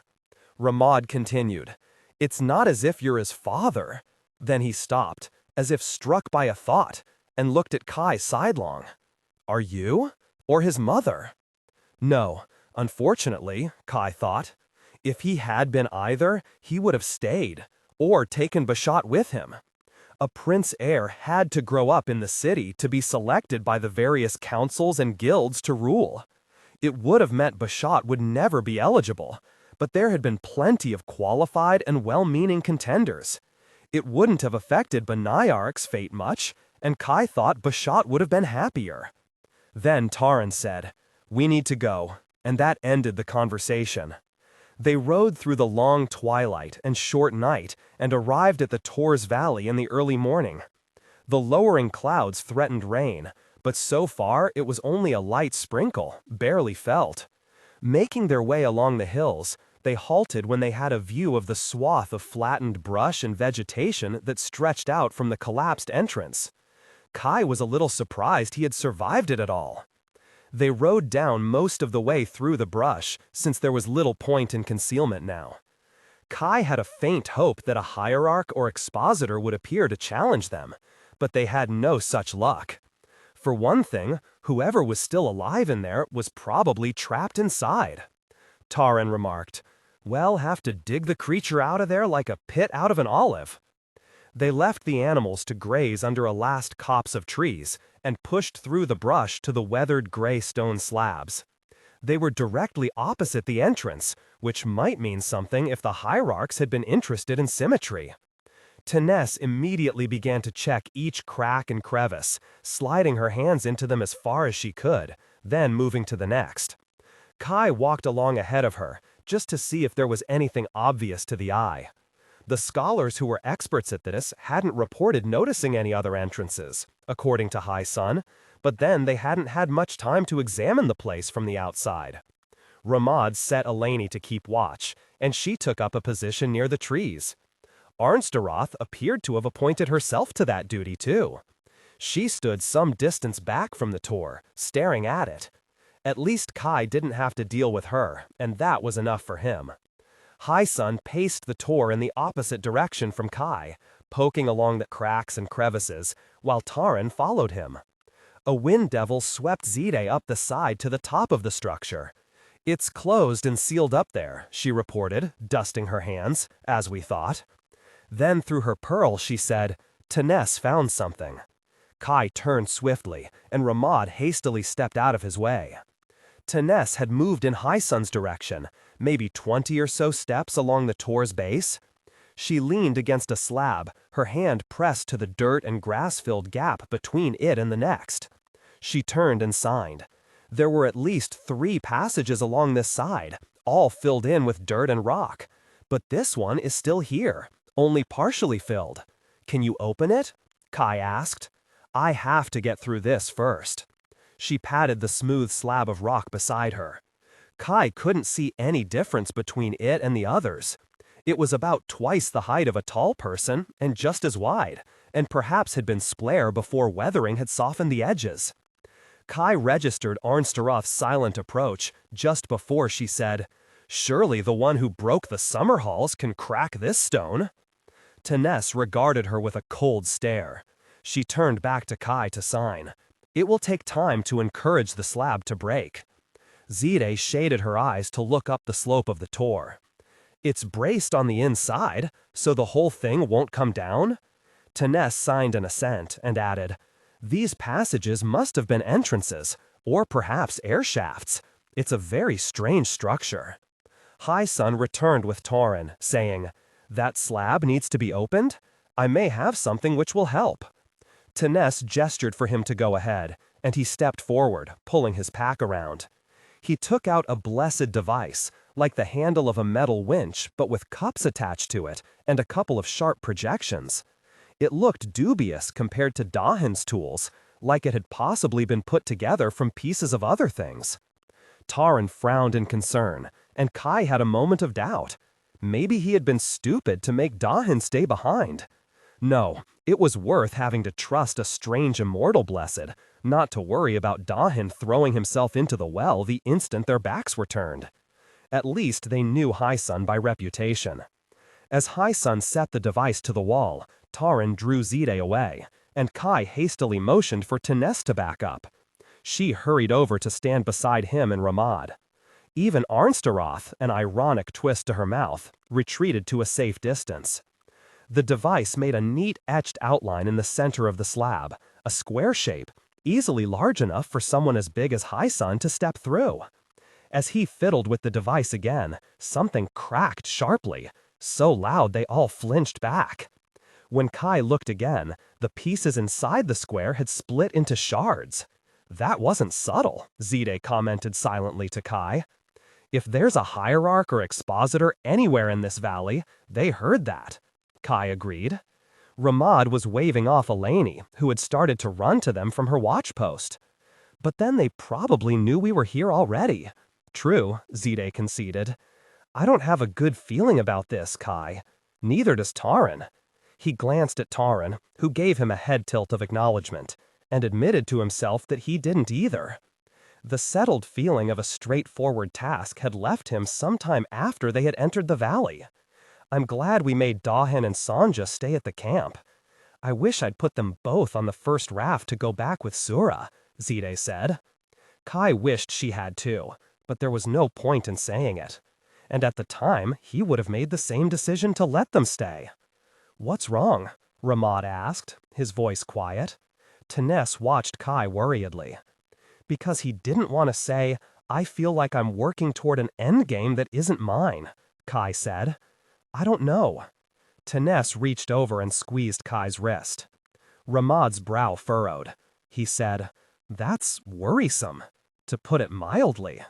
Ramad continued, "It's not as if you're his father." Then he stopped, as if struck by a thought, and looked at Kai sidelong. "Are you? Or his mother?" No, unfortunately, Kai thought. If he had been either, he would have stayed, or taken Bashat with him. A prince heir had to grow up in the city to be selected by the various councils and guilds to rule. It would have meant Bashasha would never be eligible, but there had been plenty of qualified and well-meaning contenders. It wouldn't have affected Hierarchs' fate much, and Kai thought Bashasha would have been happier. Then Tahren said, "We need to go," and that ended the conversation. They rode through the long twilight and short night and arrived at the Tor's Valley in the early morning. The lowering clouds threatened rain, but so far it was only a light sprinkle, barely felt. Making their way along the hills, they halted when they had a view of the swath of flattened brush and vegetation that stretched out from the collapsed entrance. Kai was a little surprised he had survived it at all. They rode down most of the way through the brush, since there was little point in concealment now. Kai had a faint hope that a hierarch or expositor would appear to challenge them, but they had no such luck. For one thing, whoever was still alive in there was probably trapped inside. Tahren remarked, "We'll have to dig the creature out of there like a pit out of an olive." They left the animals to graze under a last copse of trees and pushed through the brush to the weathered gray stone slabs. They were directly opposite the entrance, which might mean something if the hierarchs had been interested in symmetry. Taness immediately began to check each crack and crevice, sliding her hands into them as far as she could, then moving to the next. Kai walked along ahead of her, just to see if there was anything obvious to the eye. The scholars who were experts at this hadn't reported noticing any other entrances, according to High Sun, but then they hadn't had much time to examine the place from the outside. Ramad set Eleni to keep watch, and she took up a position near the trees. Arnsteroth appeared to have appointed herself to that duty too. She stood some distance back from the Tor, staring at it. At least Kai didn't have to deal with her, and that was enough for him. High Sun paced the Tor in the opposite direction from Kai, poking along the cracks and crevices, while Tahren followed him. A wind devil swept Ziede up the side to the top of the structure. "It's closed and sealed up there," she reported, dusting her hands, as we thought. Then through her pearl she said, "Taness found something." Kai turned swiftly, and Ramad hastily stepped out of his way. Taness had moved in High Sun's direction, maybe 20 or so steps along the Tor's base. She leaned against a slab, her hand pressed to the dirt and grass-filled gap between it and the next. She turned and signed. There were at least 3 passages along this side, all filled in with dirt and rock. But this one is still here, only partially filled. "Can you open it?" Kai asked. "I have to get through this first." She patted the smooth slab of rock beside her. Kai couldn't see any difference between it and the others. It was about twice the height of a tall person and just as wide, and perhaps had been square before weathering had softened the edges. Kai registered Arnsteroth's silent approach just before she said, "Surely the one who broke the summer halls can crack this stone." Taness regarded her with a cold stare. She turned back to Kai to sign. "It will take time to encourage the slab to break." Ziede shaded her eyes to look up the slope of the Tor. "It's braced on the inside, so the whole thing won't come down?" Taness signed an assent and added, "These passages must have been entrances, or perhaps air shafts. It's a very strange structure." High Sun returned with Tahren, saying, "That slab needs to be opened? I may have something which will help." Taness gestured for him to go ahead, and he stepped forward, pulling his pack around. He took out a blessed device, like the handle of a metal winch but with cups attached to it and a couple of sharp projections. It looked dubious compared to Dahen's tools, like it had possibly been put together from pieces of other things. Tahren frowned in concern, and Kai had a moment of doubt. Maybe he had been stupid to make Dahen stay behind. No, it was worth having to trust a strange Immortal Blessed, not to worry about Dahen throwing himself into the well the instant their backs were turned. At least they knew High Sun by reputation. As High Sun set the device to the wall, Tahren drew Ziede away, and Kai hastily motioned for Taness to back up. She hurried over to stand beside him and Ramad. Even Arnsteroth, an ironic twist to her mouth, retreated to a safe distance. The device made a neat etched outline in the center of the slab, a square shape, easily large enough for someone as big as Haisun to step through. As he fiddled with the device again, something cracked sharply, so loud they all flinched back. When Kai looked again, the pieces inside the square had split into shards. That wasn't subtle, Ziede commented silently to Kai. If there's a hierarch or expositor anywhere in this valley, they heard that. Kai agreed. Ramad was waving off Eleni, who had started to run to them from her watchpost. But then they probably knew we were here already. True, Ziede conceded. I don't have a good feeling about this, Kai. Neither does Tahren. He glanced at Tahren, who gave him a head tilt of acknowledgement, and admitted to himself that he didn't either. The settled feeling of a straightforward task had left him sometime after they had entered the valley. I'm glad we made Dahen and Sanja stay at the camp. I wish I'd put them both on the first raft to go back with Sura, Ziede said. Kai wished she had too, but there was no point in saying it. And at the time, he would have made the same decision to let them stay. What's wrong? Ramad asked, his voice quiet. Taness watched Kai worriedly. Because he didn't want to say, I feel like I'm working toward an endgame that isn't mine, Kai said. I don't know. Taness reached over and squeezed Kai's wrist. Ramad's brow furrowed. He said, That's worrisome, to put it mildly.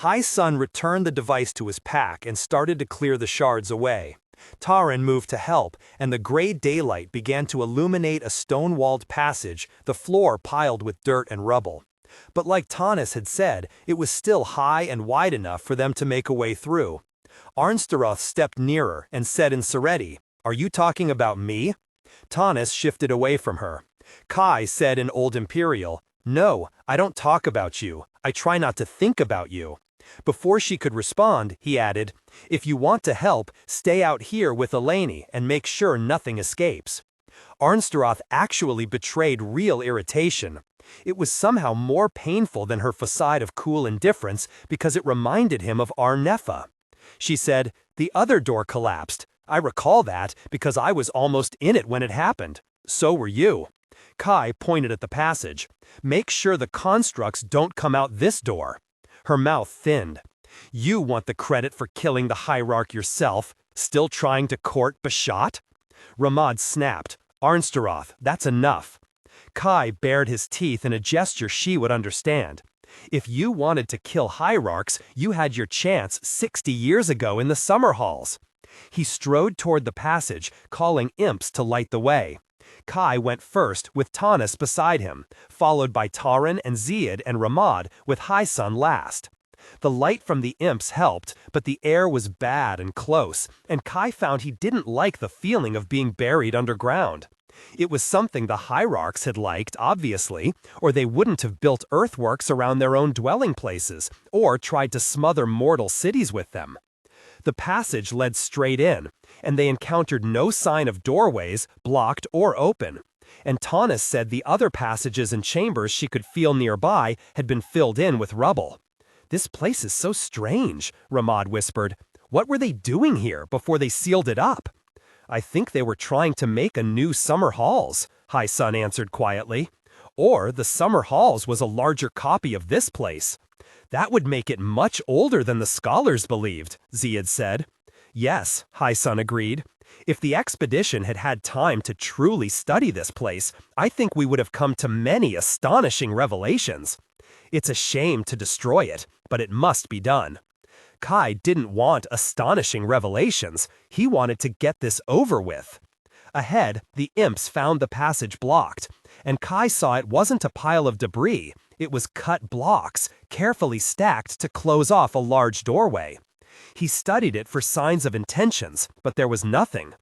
Haisun returned the device to his pack and started to clear the shards away. Tahren moved to help, and the gray daylight began to illuminate a stone-walled passage, the floor piled with dirt and rubble. But like Tanis had said, it was still high and wide enough for them to make a way through. Arnsteroth stepped nearer and said in Sereti, Are you talking about me? Tanis shifted away from her. Kai said in Old Imperial, No, I don't talk about you. I try not to think about you. Before she could respond, he added, If you want to help, stay out here with Eleni and make sure nothing escapes. Arnsteroth actually betrayed real irritation. It was somehow more painful than her facade of cool indifference because it reminded him of Arnefa. She said, The other door collapsed. I recall that because I was almost in it when it happened. So were you. Kai pointed at the passage. Make sure the constructs don't come out this door. Her mouth thinned. You want the credit for killing the hierarch yourself, still trying to court Bashat? Ramad snapped. Arnsteroth, that's enough. Kai bared his teeth in a gesture she would understand. If you wanted to kill hierarchs, you had your chance 60 years ago in the summer halls. He strode toward the passage, calling imps to light the way. Kai went first, with Tanis beside him, followed by Tahren and Ziede and Ramad, with Haisun last. The light from the imps helped, but the air was bad and close, and Kai found he didn't like the feeling of being buried underground. It was something the Hierarchs had liked, obviously, or they wouldn't have built earthworks around their own dwelling places, or tried to smother mortal cities with them. The passage led straight in, and they encountered no sign of doorways, blocked or open. And Tanis said the other passages and chambers she could feel nearby had been filled in with rubble. This place is so strange, Ramad whispered. What were they doing here before they sealed it up? I think they were trying to make a new summer halls, Haisun answered quietly. Or the summer halls was a larger copy of this place. That would make it much older than the scholars believed, Ziede said. Yes, Haisun agreed. If the expedition had had time to truly study this place, I think we would have come to many astonishing revelations. It's a shame to destroy it, but it must be done. Kai didn't want astonishing revelations. He wanted to get this over with. Ahead, the imps found the passage blocked, and Kai saw it wasn't a pile of debris. It was cut blocks, carefully stacked to close off a large doorway. He studied it for signs of intentions, but there was nothing.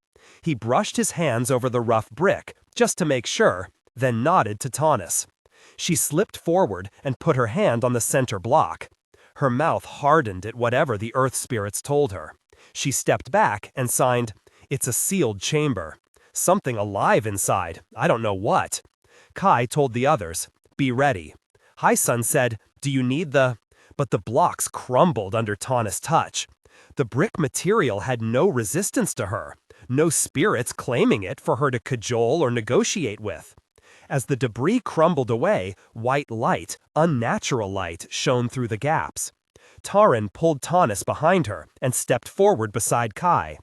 He brushed his hands over the rough brick, just to make sure, then nodded to Tanis. She slipped forward and put her hand on the center block. Her mouth hardened at whatever the earth spirits told her. She stepped back and signed, It's a sealed chamber. Something alive inside, I don't know what. Kai told the others, Be ready. Haisun said, Do you need the... But the blocks crumbled under Tanis' touch. The brick material had no resistance to her. no spirits claiming it for her to cajole or negotiate with. As the debris crumbled away, white light, unnatural light, shone through the gaps. Tahren pulled Tanis behind her and stepped forward beside Kai.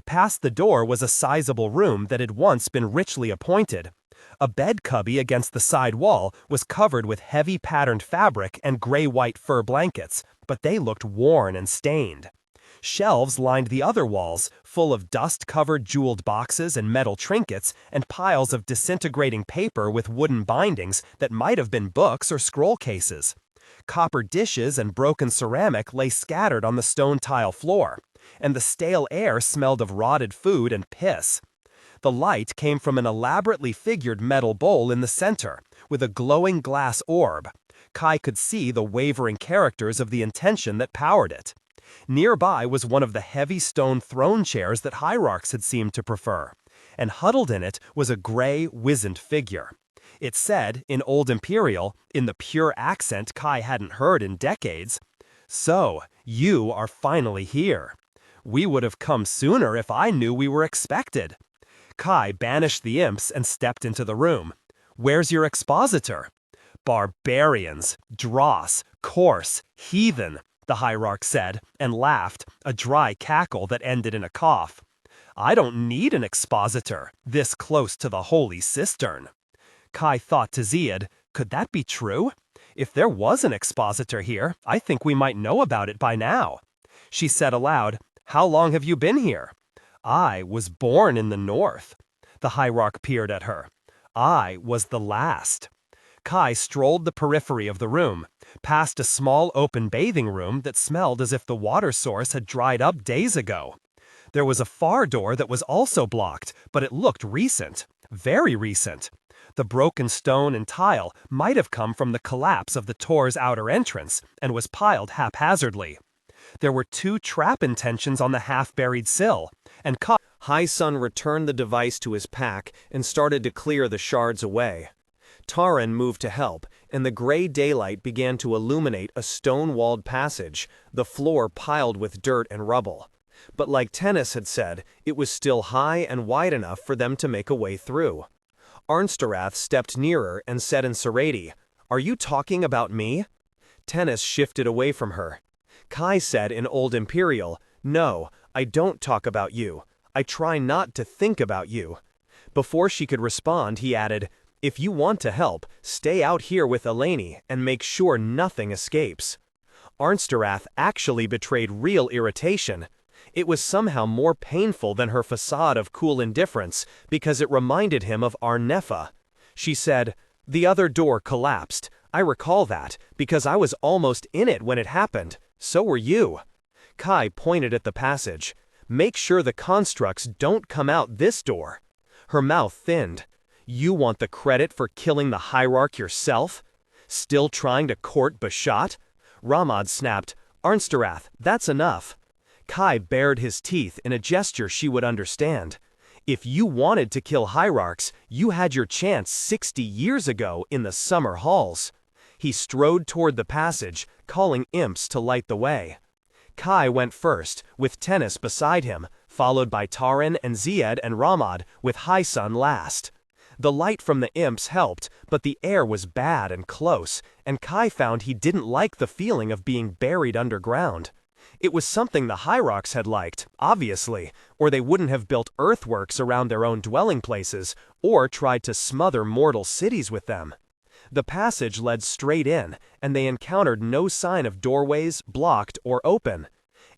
Past the door was a sizable room that had once been richly appointed. A bed cubby against the side wall was covered with heavy patterned fabric and gray-white fur blankets, but they looked worn and stained. Shelves lined the other walls, full of dust-covered jeweled boxes and metal trinkets and piles of disintegrating paper with wooden bindings that might have been books or scroll cases. Copper dishes and broken ceramic lay scattered on the stone tile floor, and the stale air smelled of rotted food and piss. The light came from an elaborately figured metal bowl in the center, with a glowing glass orb. Kai could see the wavering characters of the intention that powered it. Nearby was one of the heavy stone throne chairs that Hierarchs had seemed to prefer, and huddled in it was a gray, wizened figure. It said, in Old Imperial, in the pure accent Kai hadn't heard in decades, "So, you are finally here. We would have come sooner if I knew we were expected." Kai banished the imps and stepped into the room. "Where's your expositor?" "Barbarians, dross, coarse, heathen," the hierarch said, and laughed, a dry cackle that ended in a cough. "I don't need an expositor, this close to the holy cistern." Kai thought to Ziede, could that be true? If there was an expositor here, I think we might know about it by now. She said aloud, "How long have you been here?" "I was born in the north." The hierarch peered at her. "I was the last." Kai strolled the periphery of the room, past a small open bathing room that smelled as if the water source had dried up days ago. There was a far door that was also blocked, but it looked recent, very recent. The broken stone and tile might have come from the collapse of the Tor's outer entrance and was piled haphazardly. There were 2 trap intentions on the half-buried sill, and Hai-sun returned the device to his pack and started to clear the shards away. Tahren moved to help, and the gray daylight began to illuminate a stone-walled passage, the floor piled with dirt and rubble. But like Tanis had said, it was still high and wide enough for them to make a way through. Arnsterath stepped nearer and said in Seradi, "Are you talking about me?" Tanis shifted away from her. Kai said in Old Imperial, "No, I don't talk about you. I try not to think about you." Before she could respond, he added, "If you want to help, stay out here with Eleni and make sure nothing escapes." Arnsterath actually betrayed real irritation. It was somehow more painful than her facade of cool indifference because it reminded him of Arnefa. She said, "The other door collapsed. I recall that, because I was almost in it when it happened. So were you." Kai pointed at the passage. "Make sure the constructs don't come out this door." Her mouth thinned. "You want the credit for killing the hierarch yourself? Still trying to court Bashat?" Ramad snapped, "Arnsterath, that's enough." Kai bared his teeth in a gesture she would understand. "If you wanted to kill hierarchs, you had your chance 60 years ago in the summer halls." He strode toward the passage, calling imps to light the way. Kai went first, with Tanis beside him, followed by Tahren and Ziede and Ramad, with Hai-sun last. The light from the imps helped, but the air was bad and close, and Kai found he didn't like the feeling of being buried underground. It was something the Hierarchs had liked, obviously, or they wouldn't have built earthworks around their own dwelling places, or tried to smother mortal cities with them. The passage led straight in, and they encountered no sign of doorways, blocked or open.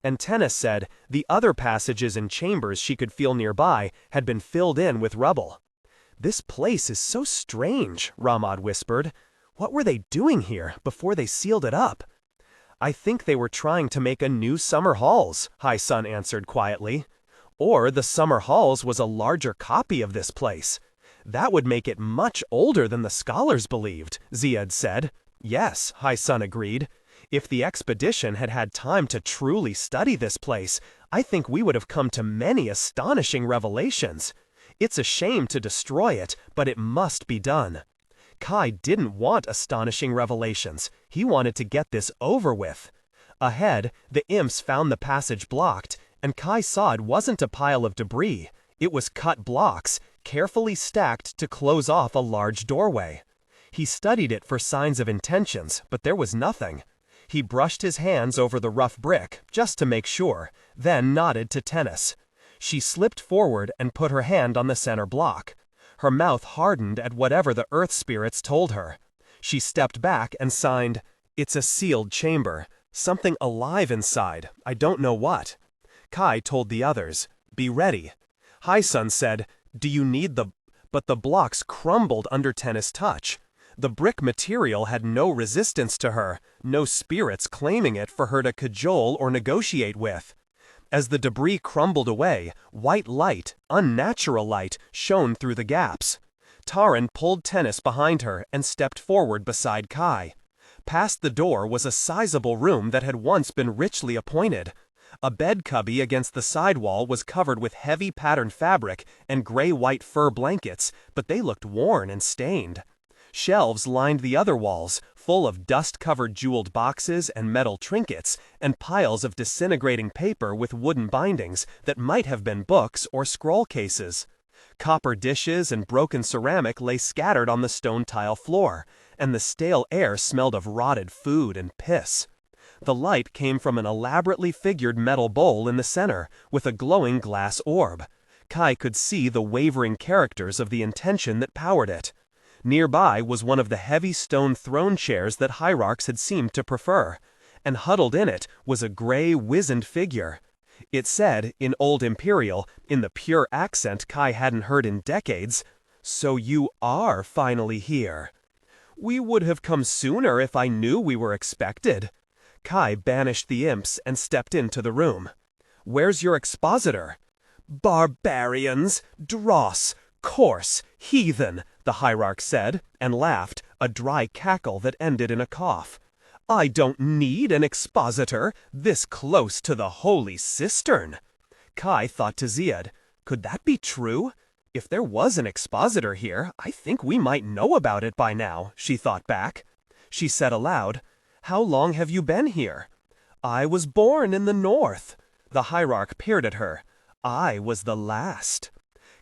And Tanis said the other passages and chambers she could feel nearby had been filled in with rubble. "This place is so strange," Ramad whispered. "What were they doing here before they sealed it up?" "I think they were trying to make a new summer halls," Hai-sun answered quietly. "Or the summer halls was a larger copy of this place. That would make it much older than the scholars believed," Ziede said. "Yes," Hai-sun agreed. "If the expedition had had time to truly study this place, I think we would have come to many astonishing revelations. It's a shame to destroy it, but it must be done." Kai didn't want astonishing revelations. He wanted to get this over with. Ahead, the imps found the passage blocked, and Kai saw it wasn't a pile of debris. It was cut blocks, carefully stacked to close off a large doorway. He studied it for signs of intentions, but there was nothing. He brushed his hands over the rough brick, just to make sure, then nodded to Tennis. She slipped forward and put her hand on the center block. Her mouth hardened at whatever the earth spirits told her. She stepped back and signed, "It's a sealed chamber. Something alive inside. I don't know what." Kai told the others, "Be ready." Highsun said, "Do you need the—" But the blocks crumbled under Tennis' touch. The brick material had no resistance to her, no spirits claiming it for her to cajole or negotiate with. As the debris crumbled away, white light, unnatural light, shone through the gaps. Tahren pulled Tennis behind her and stepped forward beside Kai. Past the door was a sizable room that had once been richly appointed. A bed cubby against the side wall was covered with heavy patterned fabric and gray-white fur blankets, but they looked worn and stained. Shelves lined the other walls, full of dust-covered jeweled boxes and metal trinkets, and piles of disintegrating paper with wooden bindings that might have been books or scroll cases. Copper dishes and broken ceramic lay scattered on the stone tile floor, and the stale air smelled of rotted food and piss. The light came from an elaborately figured metal bowl in the center, with a glowing glass orb. Kai could see the wavering characters of the intention that powered it. Nearby was one of the heavy stone throne chairs that Hierarchs had seemed to prefer, and huddled in it was a gray, wizened figure. It said, in Old Imperial, in the pure accent Kai hadn't heard in decades, "So you are finally here. We would have come sooner if I knew we were expected." Kai banished the imps and stepped into the room. "Where's your expositor?" "Barbarians, dross, coarse, heathen," the hierarch said, and laughed, a dry cackle that ended in a cough. "I don't need an expositor, this close to the holy cistern." Kai thought to Ziede, could that be true? If there was an expositor here, I think we might know about it by now, she thought back. She said aloud, "How long have you been here?" "I was born in the north." The hierarch peered at her. "I was the last."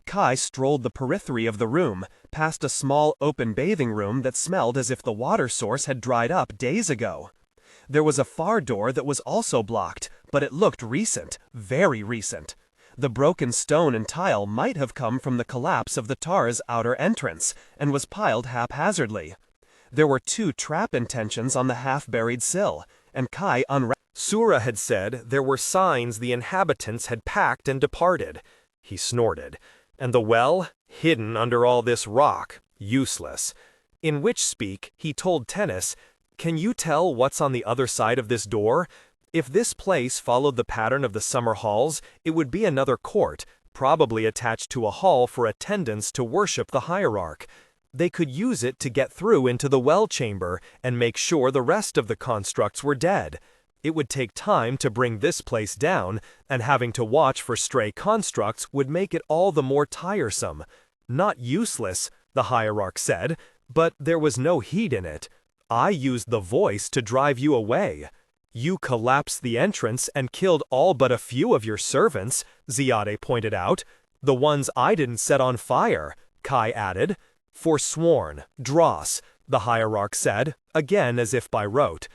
Kai strolled the periphery of the room, past a small open bathing room that smelled as if the water source had dried up days ago. There was a far door that was also blocked, but it looked recent, very recent. The broken stone and tile might have come from the collapse of the Tar's outer entrance, and was piled haphazardly. There were 2 trap intentions on the half-buried sill, and Kai unraveled. Sura had said there were signs the inhabitants had packed and departed. He snorted. And the well, hidden under all this rock, useless. In which speak, he told Tennis, "Can you tell what's on the other side of this door? If this place followed the pattern of the summer halls, it would be another court, probably attached to a hall for attendants to worship the hierarch. They could use it to get through into the well chamber and make sure the rest of the constructs were dead. It would take time to bring this place down, and having to watch for stray constructs would make it all the more tiresome. Not useless, the hierarch said, but there was no heat in it. I used the voice to drive you away. You collapsed the entrance and killed all but a few of your servants, Ziede pointed out. The ones I didn't set on fire, Kai added. Forsworn, dross, the hierarch said, again as if by rote.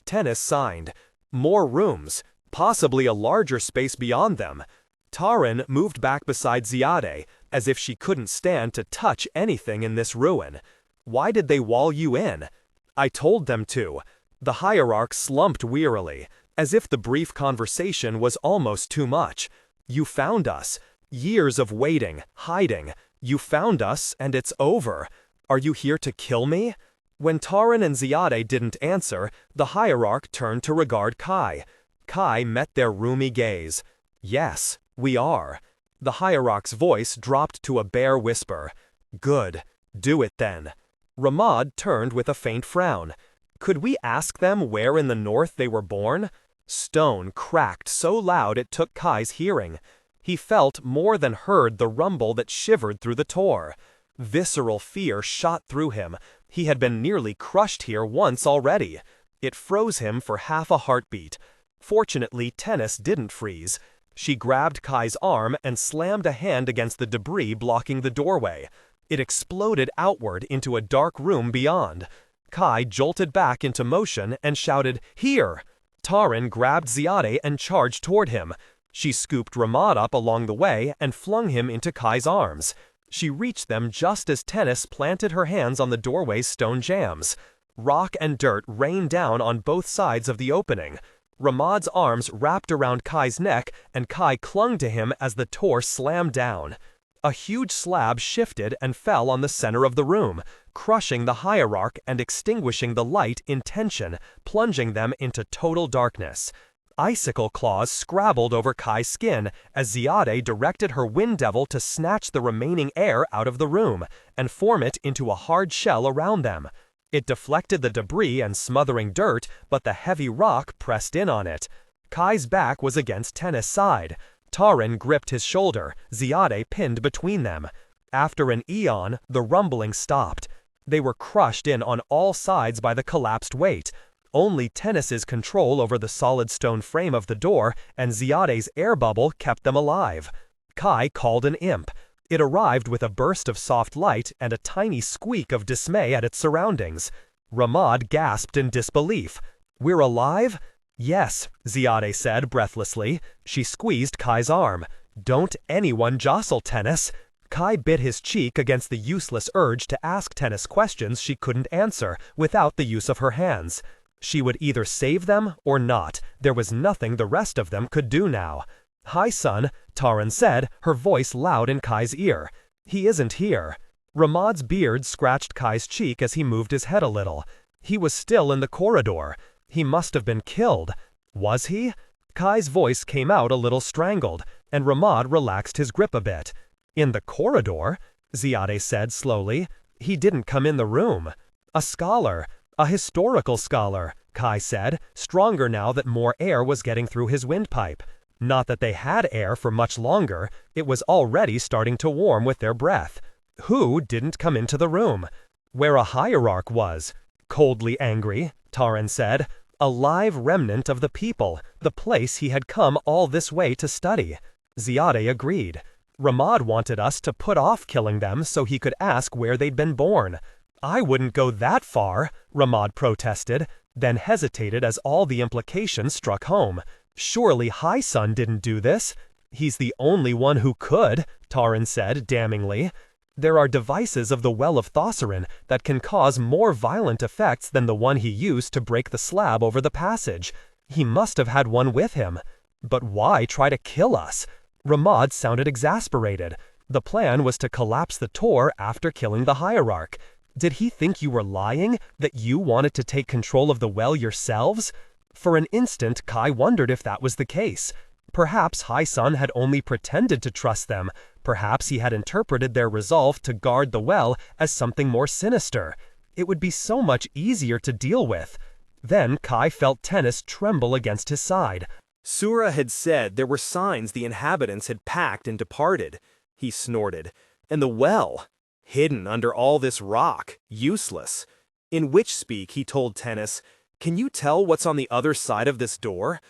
Tennis signed. More rooms, possibly a larger space beyond them. Tahren moved back beside Ziede, as if she couldn't stand to touch anything in this ruin. "Why did they wall you in?" "I told them to." The hierarch slumped wearily, as if the brief conversation was almost too much. "You found us. Years of waiting, hiding. You found us, and it's over. Are you here to kill me?" When Tahren and Ziede didn't answer, the hierarch turned to regard Kai. Kai met their roomy gaze. "Yes, we are." The hierarch's voice dropped to a bare whisper. "Good. Do it then." Ramad turned with a faint frown. "Could we ask them where in the north they were born?" Stone cracked so loud it took Kai's hearing. He felt more than heard the rumble that shivered through the tor. Visceral fear shot through him. He had been nearly crushed here once already. It froze him for half a heartbeat. Fortunately, Tennis didn't freeze. She grabbed Kai's arm and slammed a hand against the debris blocking the doorway. It exploded outward into a dark room beyond. Kai jolted back into motion and shouted, "Here!" Tahren grabbed Ziede and charged toward him. She scooped Ramad up along the way and flung him into Kai's arms. She reached them just as Tennis planted her hands on the doorway's stone jambs. Rock and dirt rained down on both sides of the opening. Ramad's arms wrapped around Kai's neck, and Kai clung to him as the door slammed down. A huge slab shifted and fell on the center of the room, crushing the hierarch and extinguishing the light in tension, plunging them into total darkness. Icicle claws scrabbled over Kai's skin as Ziede directed her wind devil to snatch the remaining air out of the room and form it into a hard shell around them. It deflected the debris and smothering dirt, but the heavy rock pressed in on it. Kai's back was against Tennis' side. Tahren gripped his shoulder, Ziede pinned between them. After an eon, the rumbling stopped. They were crushed in on all sides by the collapsed weight. Only Tennis's control over the solid stone frame of the door and Ziede's air bubble kept them alive. Kai called an imp. It arrived with a burst of soft light and a tiny squeak of dismay at its surroundings. Ramad gasped in disbelief. "We're alive?" "Yes," Ziede said breathlessly. She squeezed Kai's arm. "Don't anyone jostle Tennis." Kai bit his cheek against the useless urge to ask Tennis questions she couldn't answer without the use of her hands. She would either save them or not. There was nothing the rest of them could do now. "Hi, son," Tahren said, her voice loud in Kai's ear. "He isn't here." Ramad's beard scratched Kai's cheek as he moved his head a little. He was still in the corridor. He must have been killed. Was he? Kai's voice came out a little strangled, and Ramad relaxed his grip a bit. "In the corridor?" Ziede said slowly. "He didn't come in the room." "A scholar. A historical scholar," Kai said, stronger now that more air was getting through his windpipe. Not that they had air for much longer. It was already starting to warm with their breath. Who didn't come into the room? "Where a hierarch was." Coldly angry, Tahren said. "A live remnant of the people, the place he had come all this way to study." Ziede agreed. "Ramad wanted us to put off killing them so he could ask where they'd been born." "I wouldn't go that far," Ramad protested, then hesitated as all the implications struck home. "Surely Hi-Son didn't do this." "He's the only one who could," Tahren said damningly. "There are devices of the Well of Thossarin that can cause more violent effects than the one he used to break the slab over the passage. He must have had one with him. But why try to kill us?" Ramad sounded exasperated. The plan was to collapse the Tor after killing the hierarch. Did he think you were lying, that you wanted to take control of the well yourselves? For an instant, Kai wondered if that was the case. Perhaps Hi-Son had only pretended to trust them. Perhaps he had interpreted their resolve to guard the well as something more sinister. It would be so much easier to deal with. Then Kai felt Tennis tremble against his side. Sura had said there were signs the inhabitants had packed and departed. He snorted. And the well? Hidden under all this rock. Useless. In witch speak, he told Tennis, "Can you tell what's on the other side of this door?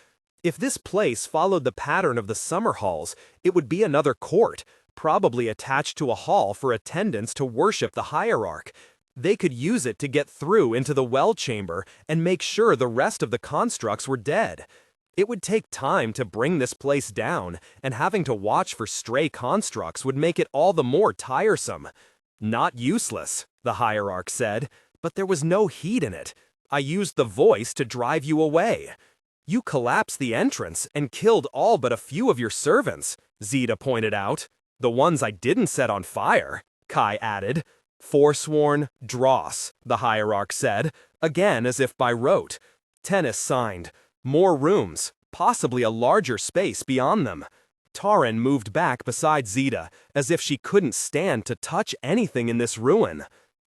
If this place followed the pattern of the summer halls, it would be another court, probably attached to a hall for attendants to worship the hierarch. They could use it to get through into the well chamber and make sure the rest of the constructs were dead. It would take time to bring this place down, and having to watch for stray constructs would make it all the more tiresome." "Not useless," the hierarch said, "but there was no heat in it. I used the voice to drive you away." "You collapsed the entrance and killed all but a few of your servants," Ziede pointed out. "The ones I didn't set on fire," Kai added. "Forsworn dross," the hierarch said, again as if by rote. Tennis signed. More rooms, possibly a larger space beyond them. Tahren moved back beside Ziede, as if she couldn't stand to touch anything in this ruin.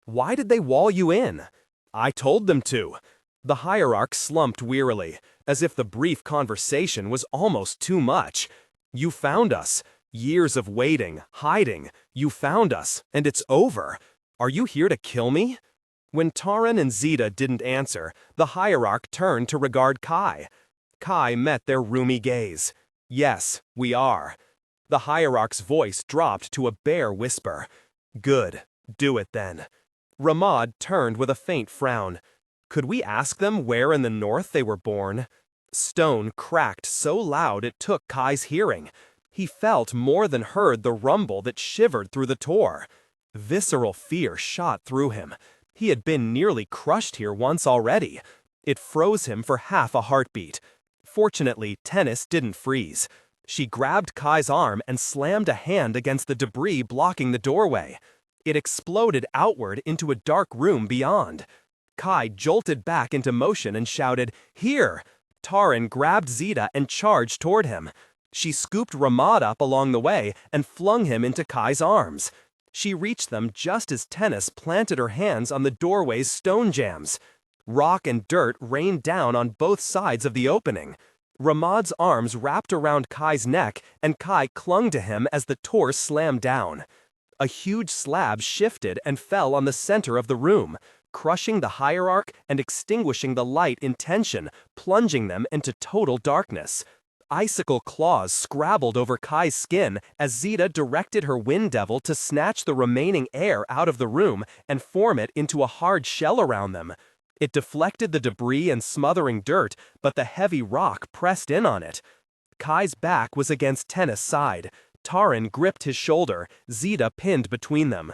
"Why did they wall you in?" "I told them to." The hierarch slumped wearily, as if the brief conversation was almost too much. "You found us. Years of waiting, hiding. You found us, and it's over. Are you here to kill me?" When Tahren and Ziede didn't answer, the hierarch turned to regard Kai. Kai met their rheumy gaze. Yes, we are. The Hierarch's voice dropped to a bare whisper. Good. Do it then. Ramad turned with a faint frown. Could we ask them where in the north they were born? Stone cracked so loud it took Kai's hearing. He felt more than heard the rumble that shivered through the tor. Visceral fear shot through him. He had been nearly crushed here once already. It froze him for half a heartbeat. Fortunately, Tennis didn't freeze. She grabbed Kai's arm and slammed a hand against the debris blocking the doorway. It exploded outward into a dark room beyond. Kai jolted back into motion and shouted, "Here!" Tahren grabbed Ziede and charged toward him. She scooped Ramad up along the way and flung him into Kai's arms. She reached them just as Tennis planted her hands on the doorway's stone jambs. Rock and dirt rained down on both sides of the opening. Ramad's arms wrapped around Kai's neck, and Kai clung to him as the tor slammed down. A huge slab shifted and fell on the center of the room, crushing the Hierarch and extinguishing the light in tension, plunging them into total darkness. Icicle claws scrabbled over Kai's skin as Ziede directed her wind devil to snatch the remaining air out of the room and form it into a hard shell around them. It deflected the debris and smothering dirt, but the heavy rock pressed in on it. Kai's back was against Tennis' side. Tahren gripped his shoulder, Ziede pinned between them.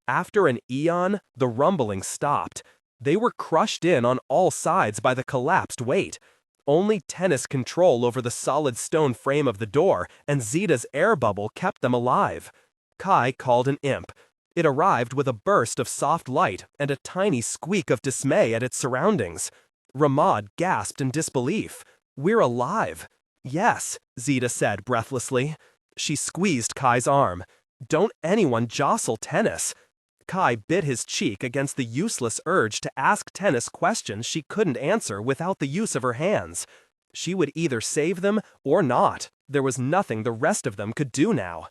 After an eon, the rumbling stopped. They were crushed in on all sides by the collapsed weight. Only Tennis' control over the solid stone frame of the door and Ziede's air bubble kept them alive. Kai called an imp. It arrived with a burst of soft light and a tiny squeak of dismay at its surroundings. Ramad gasped in disbelief. "We're alive." "Yes," Ziede said breathlessly. She squeezed Kai's arm. "Don't anyone jostle Tennis." Kai bit his cheek against the useless urge to ask Tennis questions she couldn't answer without the use of her hands. She would either save them or not. There was nothing the rest of them could do now.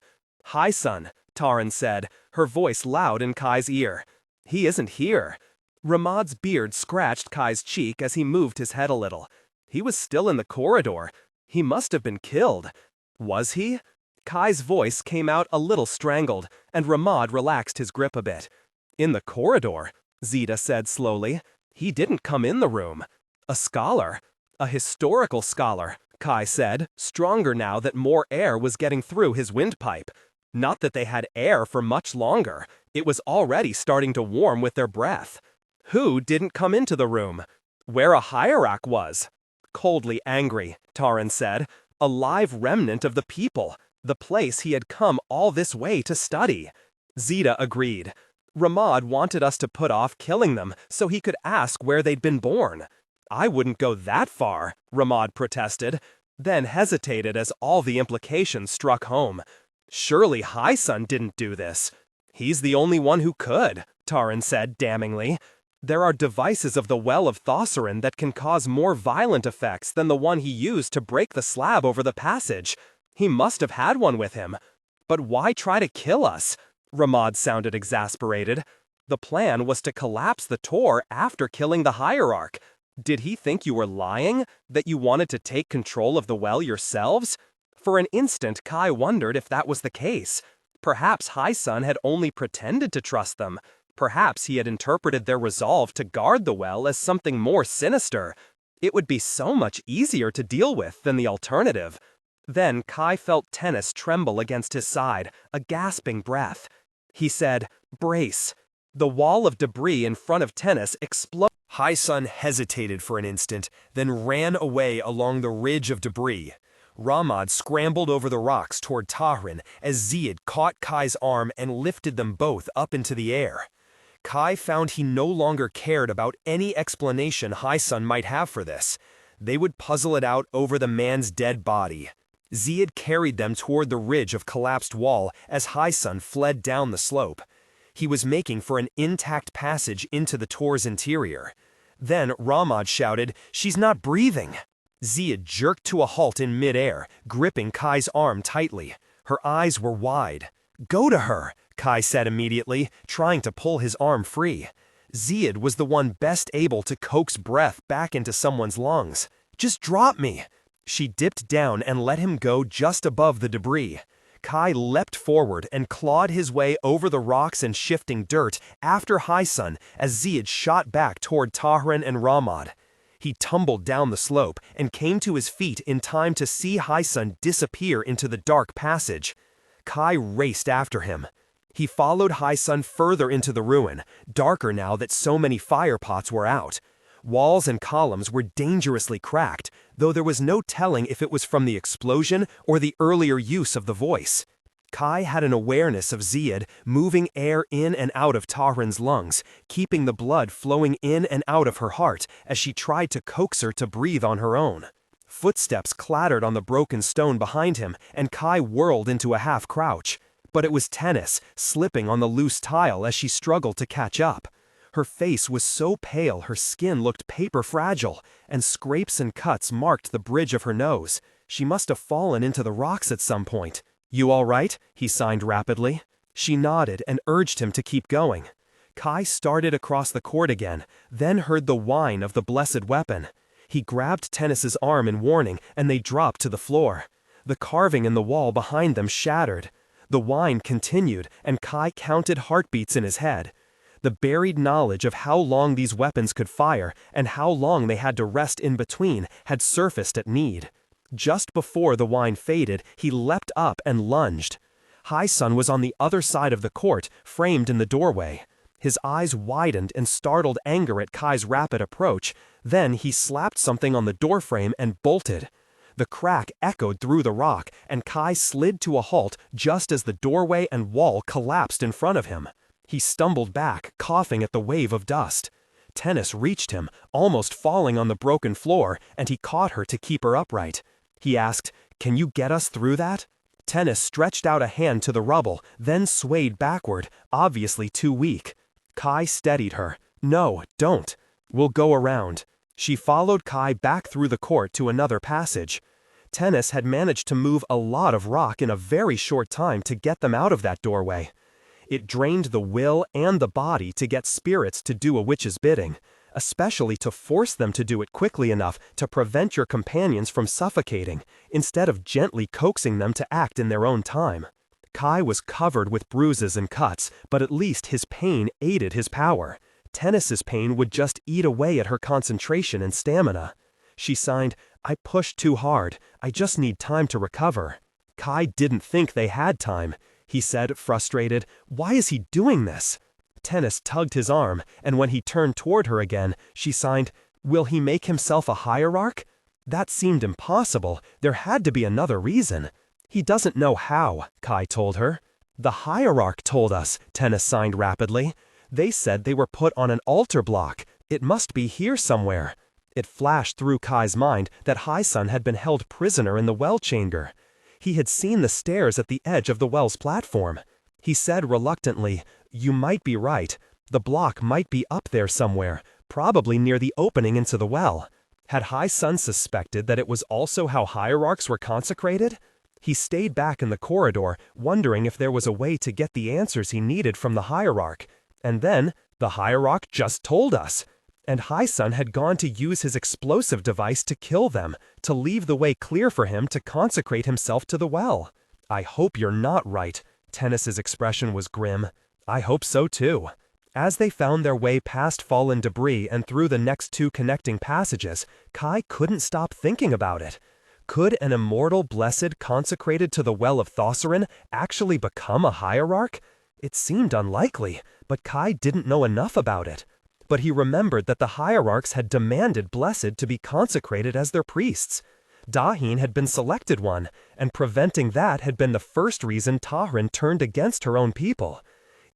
"Hi, son," Tahren said, her voice loud in Kai's ear. "He isn't here." Ramad's beard scratched Kai's cheek as he moved his head a little. He was still in the corridor. He must have been killed. Was he? Kai's voice came out a little strangled, and Ramad relaxed his grip a bit. "In the corridor," Ziede said slowly. "He didn't come in the room." "A scholar." "A historical scholar," Kai said, stronger now that more air was getting through his windpipe. Not that they had air for much longer. It was already starting to warm with their breath. "Who didn't come into the room?" "Where a hierarch was." Coldly angry, Tahren said. "A live remnant of the people. The place he had come all this way to study." Ziede agreed. "Ramad wanted us to put off killing them so he could ask where they'd been born." "I wouldn't go that far," Ramad protested, then hesitated as all the implications struck home. "Surely Highsun didn't do this." "He's the only one who could," Tahren said damningly. "There are devices of the Well of Thossarin that can cause more violent effects than the one he used to break the slab over the passage. He must have had one with him. But why try to kill us?" Ramad sounded exasperated. "The plan was to collapse the tor after killing the Hierarch. Did he think you were lying? That you wanted to take control of the well yourselves?" For an instant, Kai wondered if that was the case. Perhaps Highsun had only pretended to trust them. Perhaps he had interpreted their resolve to guard the well as something more sinister. It would be so much easier to deal with than the alternative. Then Kai felt Tennis tremble against his side, a gasping breath. He said, "Brace." The wall of debris in front of Tennis exploded. Highsun hesitated for an instant, then ran away along the ridge of debris. Ramad scrambled over the rocks toward Tahren as Ziede caught Kai's arm and lifted them both up into the air. Kai found he no longer cared about any explanation Highsun might have for this. They would puzzle it out over the man's dead body. Ziede carried them toward the ridge of collapsed wall as Highsun fled down the slope. He was making for an intact passage into the tor's interior. Then Ramad shouted, "She's not breathing!" Ziede jerked to a halt in midair, gripping Kai's arm tightly. Her eyes were wide. "Go to her," Kai said immediately, trying to pull his arm free. Ziede was the one best able to coax breath back into someone's lungs. "Just drop me." She dipped down and let him go just above the debris. Kai leapt forward and clawed his way over the rocks and shifting dirt after Haisun as Ziede shot back toward Tahren and Ramad. He tumbled down the slope and came to his feet in time to see Haisun disappear into the dark passage. Kai raced after him. He followed Haisun further into the ruin, darker now that so many fire pots were out. Walls and columns were dangerously cracked, though there was no telling if it was from the explosion or the earlier use of the voice. Kai had an awareness of Ziede moving air in and out of Tahren's lungs, keeping the blood flowing in and out of her heart as she tried to coax her to breathe on her own. Footsteps clattered on the broken stone behind him, and Kai whirled into a half-crouch. But it was Tennis, slipping on the loose tile as she struggled to catch up. Her face was so pale her skin looked paper-fragile, and scrapes and cuts marked the bridge of her nose. She must have fallen into the rocks at some point. "You all right?" he signed rapidly. She nodded and urged him to keep going. Kai started across the court again, then heard the whine of the blessed weapon. He grabbed Tennis's arm in warning, and they dropped to the floor. The carving in the wall behind them shattered. The whine continued, and Kai counted heartbeats in his head. The buried knowledge of how long these weapons could fire and how long they had to rest in between had surfaced at need. Just before the whine faded, he leapt up and lunged. Haisun was on the other side of the court, framed in the doorway. His eyes widened in startled anger at Kai's rapid approach. Then he slapped something on the doorframe and bolted. The crack echoed through the rock, and Kai slid to a halt just as the doorway and wall collapsed in front of him. He stumbled back, coughing at the wave of dust. Tennis reached him, almost falling on the broken floor, and he caught her to keep her upright. He asked, "Can you get us through that?" Tennis stretched out a hand to the rubble, then swayed backward, obviously too weak. Kai steadied her. "No, don't. We'll go around." She followed Kai back through the court to another passage. Tennis had managed to move a lot of rock in a very short time to get them out of that doorway. It drained the will and the body to get spirits to do a witch's bidding, especially to force them to do it quickly enough to prevent your companions from suffocating, instead of gently coaxing them to act in their own time. Kai was covered with bruises and cuts, but at least his pain aided his power. Tennis's pain would just eat away at her concentration and stamina. She signed, "I pushed too hard. I just need time to recover." Kai didn't think they had time. He said, frustrated, "Why is he doing this?" Tennis tugged his arm, and when he turned toward her again, she signed, "Will he make himself a hierarch?" That seemed impossible. There had to be another reason. "He doesn't know how," Kai told her. "The hierarch told us," Tennis signed rapidly. "They said they were put on an altar block. It must be here somewhere." It flashed through Kai's mind that Haisun had been held prisoner in the well chamber. He had seen the stairs at the edge of the well's platform. He said reluctantly, "You might be right. The block might be up there somewhere, probably near the opening into the well." Had Haisun suspected that it was also how hierarchs were consecrated? He stayed back in the corridor, wondering if there was a way to get the answers he needed from the hierarch. And then, the hierarch just told us. And Haisun had gone to use his explosive device to kill them, to leave the way clear for him to consecrate himself to the well. "I hope you're not right." Tennis's expression was grim. "I hope so too." As they found their way past fallen debris and through the next two connecting passages, Kai couldn't stop thinking about it. Could an immortal blessed consecrated to the well of Thosarin actually become a hierarch? It seemed unlikely, but Kai didn't know enough about it. But he remembered that the hierarchs had demanded blessed to be consecrated as their priests. Tahen had been selected one, and preventing that had been the first reason Tahren turned against her own people.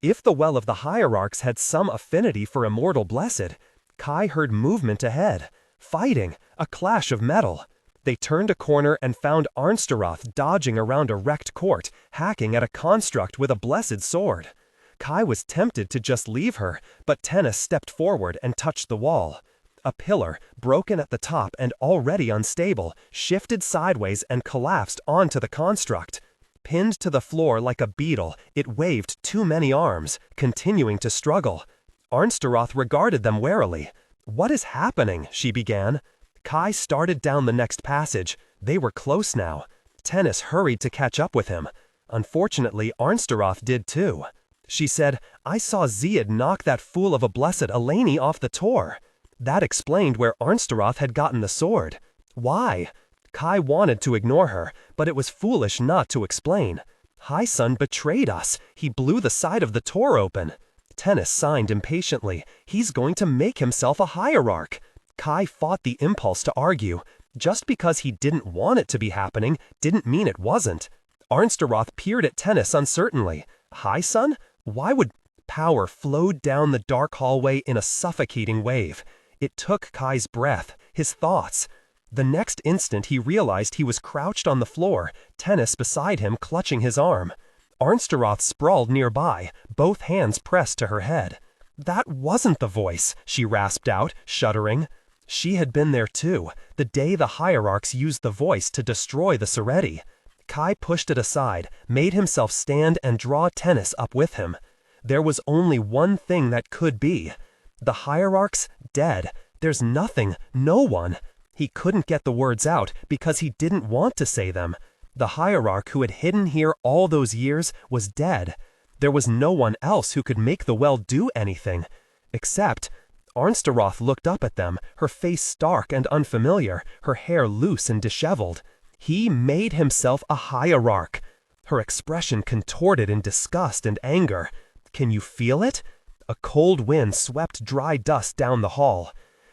If the well of the hierarchs had some affinity for Immortal Blessed, Kai heard movement ahead. Fighting, a clash of metal. They turned a corner and found Arnsteroth dodging around a wrecked court, hacking at a construct with a blessed sword. Kai was tempted to just leave her, but Tennis stepped forward and touched the wall. A pillar, broken at the top and already unstable, shifted sideways and collapsed onto the construct. Pinned to the floor like a beetle, it waved too many arms, continuing to struggle. Arnsteroth regarded them warily. "What is happening?" she began. Kai started down the next passage. They were close now. Tennis hurried to catch up with him. Unfortunately, Arnsteroth did too. She said, I saw Ziede knock that fool of a blessed Eleni off the Tor. That explained where Arnsteroth had gotten the sword. Why? Kai wanted to ignore her, but it was foolish not to explain. Hyson betrayed us. He blew the side of the Tor open. Tennis signed impatiently. He's going to make himself a hierarch. Kai fought the impulse to argue. Just because he didn't want it to be happening didn't mean it wasn't. Arnsteroth peered at Tennis uncertainly. Hyson? Why would... Power flowed down the dark hallway in a suffocating wave. It took Kai's breath, his thoughts. The next instant he realized he was crouched on the floor, Tennis beside him clutching his arm. Arnsteroth sprawled nearby, both hands pressed to her head. That wasn't the voice, she rasped out, shuddering. She had been there too, the day the Hierarchs used the voice to destroy the Sareti. Kai pushed it aside, made himself stand and draw Tennis up with him. There was only one thing that could be. The Hierarchs, dead. There's nothing, no one. He couldn't get the words out because he didn't want to say them. The hierarch who had hidden here all those years was dead. There was no one else who could make the well do anything. Except, Arnsteroth looked up at them, her face stark and unfamiliar, her hair loose and disheveled. He made himself a hierarch. Her expression contorted in disgust and anger. Can you feel it? A cold wind swept dry dust down the hall.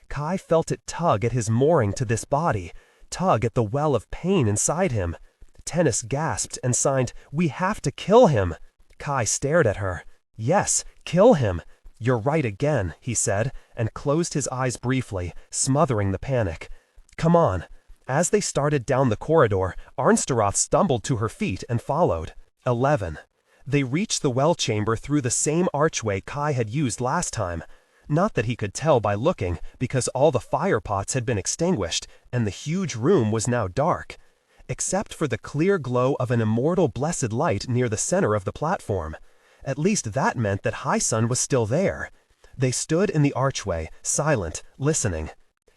Kai felt it tug at his mooring to this body, tug at the well of pain inside him. Tennis gasped and signed, We have to kill him. Kai stared at her. Yes, kill him. You're right again, he said, and closed his eyes briefly, smothering the panic. Come on. As they started down the corridor, Arnsteroth stumbled to her feet and followed. 11. They reached the well chamber through the same archway Kai had used last time. Not that he could tell by looking, because all the fire pots had been extinguished, and the huge room was now dark. Except for the clear glow of an immortal blessed light near the center of the platform. At least that meant that Hyson was still there. They stood in the archway, silent, listening.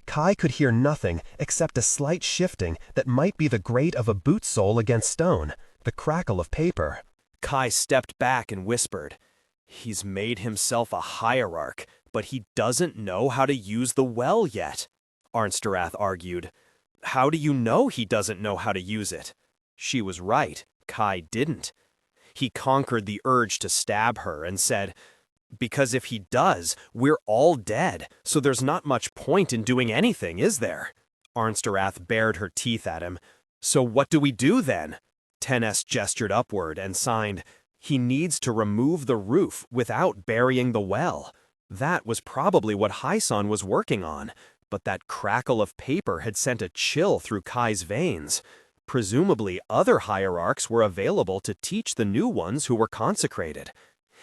Kai could hear nothing except a slight shifting that might be the grate of a boot sole against stone, the crackle of paper. Kai stepped back and whispered, He's made himself a hierarch, but he doesn't know how to use the well yet, Arnsteroth argued. How do you know he doesn't know how to use it? She was right. Kai didn't. He conquered the urge to stab her and said, Because if he does, we're all dead, so there's not much point in doing anything, is there? Arnsteroth bared her teeth at him. So what do we do then? Tennis gestured upward and signed, He needs to remove the roof without burying the well. That was probably what Hyson was working on. But that crackle of paper had sent a chill through Kai's veins. Presumably, other hierarchs were available to teach the new ones who were consecrated.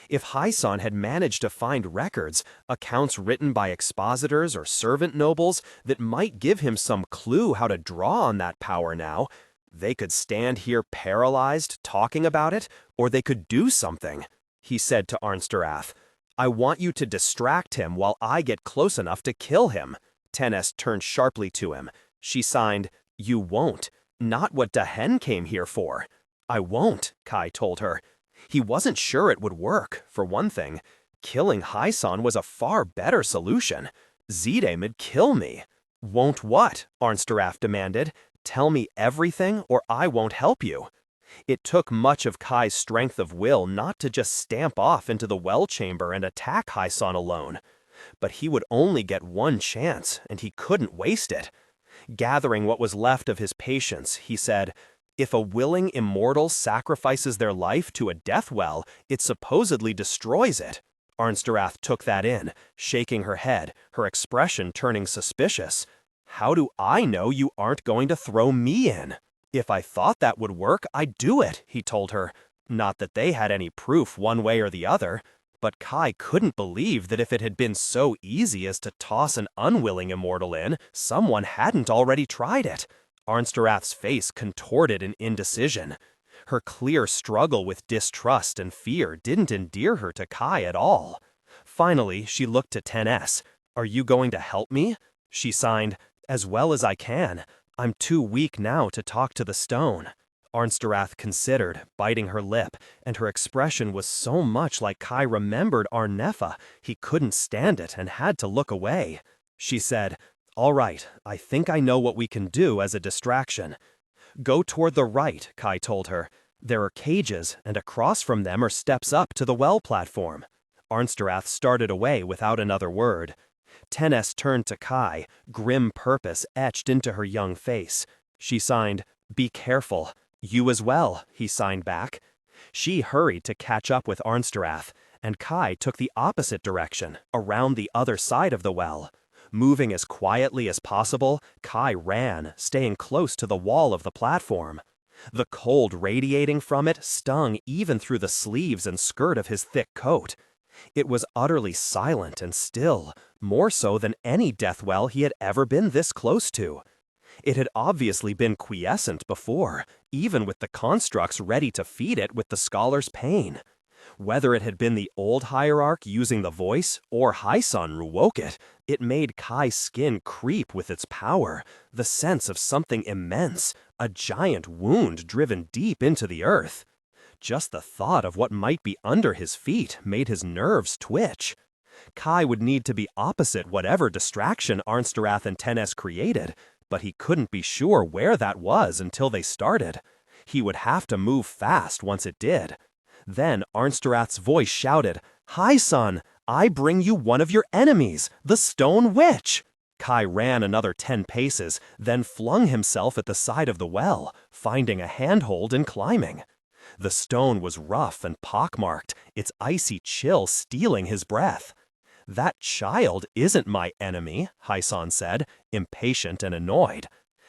If Hyson had managed to find records, accounts written by expositors or servant nobles that might give him some clue how to draw on that power now, they could stand here paralyzed talking about it, or they could do something. He said to Arnsteroth, I want you to distract him while I get close enough to kill him. Tennis turned sharply to him. She signed, You won't. Not what Tahen came here for. I won't, Kai told her. He wasn't sure it would work, for one thing. Killing Hyson was a far better solution. Ziede would kill me. Won't what? Arnsteroth demanded. Tell me everything or I won't help you. It took much of Kai's strength of will not to just stamp off into the well chamber and attack Hyson alone. But he would only get one chance, and he couldn't waste it. Gathering what was left of his patience, he said, If a willing immortal sacrifices their life to a death well, it supposedly destroys it. Arnsteroth took that in, shaking her head, her expression turning suspicious. How do I know you aren't going to throw me in? If I thought that would work, I'd do it, he told her. Not that they had any proof one way or the other. But Kai couldn't believe that if it had been so easy as to toss an unwilling immortal in, someone hadn't already tried it. Arnsteroth's face contorted in indecision. Her clear struggle with distrust and fear didn't endear her to Kai at all. Finally, she looked to Tennis. Are you going to help me? She signed, As well as I can. I'm too weak now to talk to the stone. Arnsterath considered, biting her lip, and her expression was so much like Kai remembered Arnefa, he couldn't stand it and had to look away. She said, "All right, I think I know what we can do as a distraction." "Go toward the right," Kai told her. "There are cages, and across from them are steps up to the well platform." Arnsterath started away without another word. Tennes turned to Kai, grim purpose etched into her young face. She signed, "Be careful." "You as well," he signed back. She hurried to catch up with Arnsterath, and Kai took the opposite direction, around the other side of the well. Moving as quietly as possible, Kai ran, staying close to the wall of the platform. The cold radiating from it stung even through the sleeves and skirt of his thick coat. It was utterly silent and still, more so than any death well he had ever been this close to. It had obviously been quiescent before, even with the constructs ready to feed it with the scholar's pain. Whether it had been the old hierarch using the voice or Hyson who woke it, it made Kai's skin creep with its power, the sense of something immense, a giant wound driven deep into the earth. Just the thought of what might be under his feet made his nerves twitch. Kai would need to be opposite whatever distraction Arnsterath and Tennes created, but he couldn't be sure where that was until they started. He would have to move fast once it did. Then Arnsterath's voice shouted, "Hi, son! I bring you one of your enemies, the Stone Witch!" Kai ran another 10 paces, then flung himself at the side of the well, finding a handhold and climbing. The stone was rough and pockmarked, its icy chill stealing his breath. "That child isn't my enemy," Hyson said, impatient and annoyed.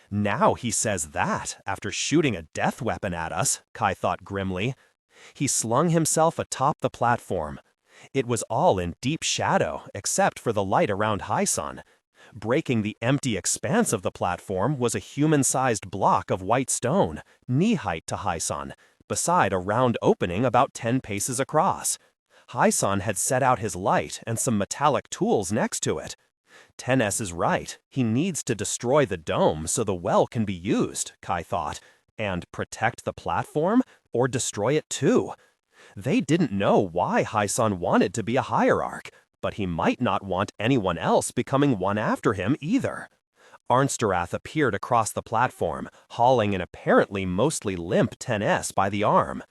Now he says that, after shooting a death weapon at us, Kai thought grimly. He slung himself atop the platform. It was all in deep shadow, except for the light around Hyson. Breaking the empty expanse of the platform was a human-sized block of white stone, knee-height to Hyson, beside a round opening about 10 paces across. Hyson had set out his light and some metallic tools next to it. Tennes is right. He needs to destroy the dome so the well can be used, Kai thought, and protect the platform or destroy it too. They didn't know why Hyson wanted to be a hierarch, but he might not want anyone else becoming one after him either. Arnsterath appeared across the platform, hauling an apparently mostly limp Tennes by the arm.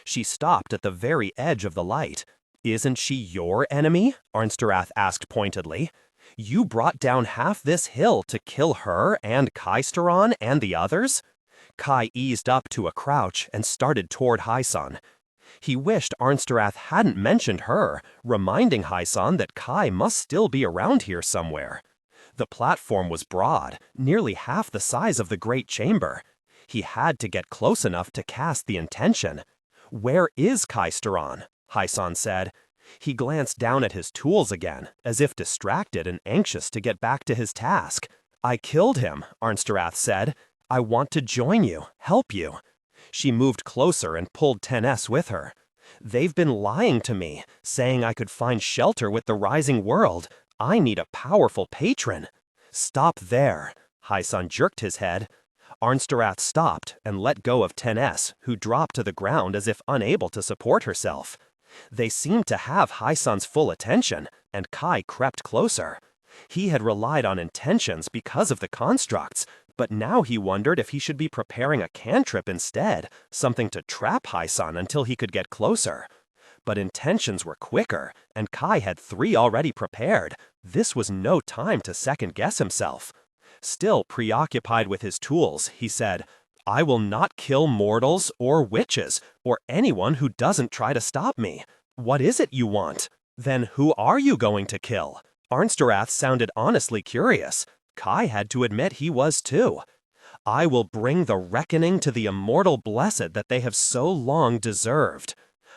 She stopped at the very edge of the light. "Isn't she your enemy?" Arnsterath asked pointedly. "You brought down half this hill to kill her and Kaisteron and the others?" Kai eased up to a crouch and started toward Hyson. He wished Arnsterath hadn't mentioned her, reminding Hyson that Kai must still be around here somewhere. The platform was broad, nearly half the size of the great chamber. He had to get close enough to cast the intention. "Where is Kaisteron?" Hyson said. He glanced down at his tools again, as if distracted and anxious to get back to his task. "I killed him," Arnsterath said. "I want to join you, help you." She moved closer and pulled Tennes with her. "They've been lying to me, saying I could find shelter with the rising world. I need a powerful patron." "Stop there." Hyson jerked his head. Arnsterath stopped and let go of Tennes, who dropped to the ground as if unable to support herself. They seemed to have Hyson's full attention, and Kai crept closer. He had relied on intentions because of the constructs, but now he wondered if he should be preparing a cantrip instead, something to trap Hyson until he could get closer. But intentions were quicker, and Kai had 3 already prepared. This was no time to second-guess himself. Still preoccupied with his tools, he said, "I will not kill mortals or witches, or anyone who doesn't try to stop me. What is it you want? Then who are you going to kill?" Arnsterath sounded honestly curious. Kai had to admit he was too. "I will bring the reckoning to the Immortal Blessed that they have so long deserved."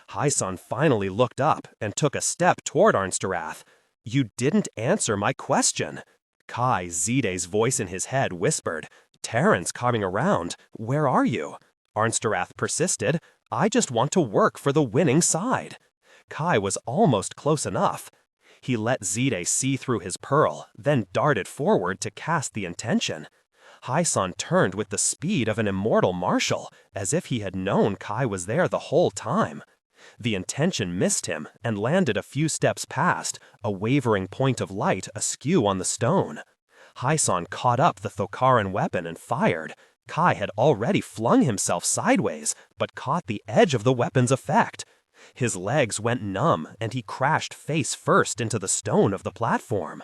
Hyson finally looked up and took a step toward Arnsterath. "You didn't answer my question." Kai, Ziede's voice in his head, whispered, "Taren's coming around. Where are you?" Arnsterath persisted, "I just want to work for the winning side." Kai was almost close enough. He let Ziede see through his pearl, then darted forward to cast the intention. Hyson turned with the speed of an immortal marshal, as if he had known Kai was there the whole time. The intention missed him and landed a few steps past, a wavering point of light askew on the stone. Hyson caught up the Thokaran weapon and fired. Kai had already flung himself sideways, but caught the edge of the weapon's effect. His legs went numb, and he crashed face first into the stone of the platform.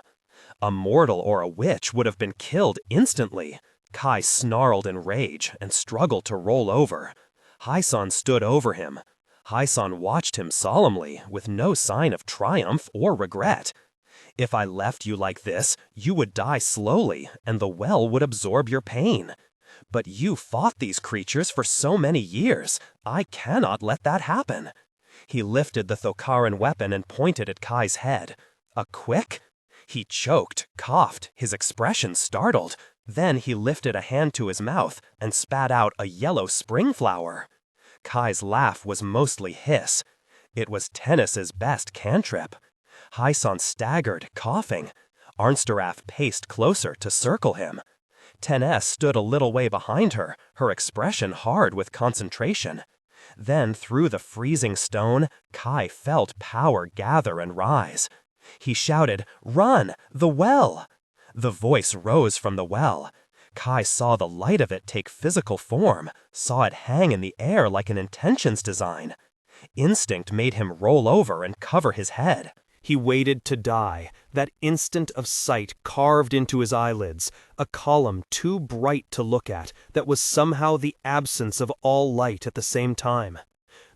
A mortal or a witch would have been killed instantly. Kai snarled in rage and struggled to roll over. Hyson stood over him. Hyson watched him solemnly, with no sign of triumph or regret. If I left you like this, you would die slowly, and the well would absorb your pain. But you fought these creatures for so many years. I cannot let that happen. He lifted the Thokaran weapon and pointed at Kai's head. A quick? He choked, coughed, his expression startled. Then he lifted a hand to his mouth and spat out a yellow spring flower. Kai's laugh was mostly hiss. It was Tennis's best cantrip. Hyson staggered, coughing. Arnsterath paced closer to circle him. Tennis stood a little way behind her, her expression hard with concentration. Then, through the freezing stone, Kai felt power gather and rise. He shouted, "Run! The well!" The voice rose from the well. Kai saw the light of it take physical form, saw it hang in the air like an intentions design. Instinct made him roll over and cover his head. He waited to die, that instant of sight carved into his eyelids, a column too bright to look at, that was somehow the absence of all light at the same time.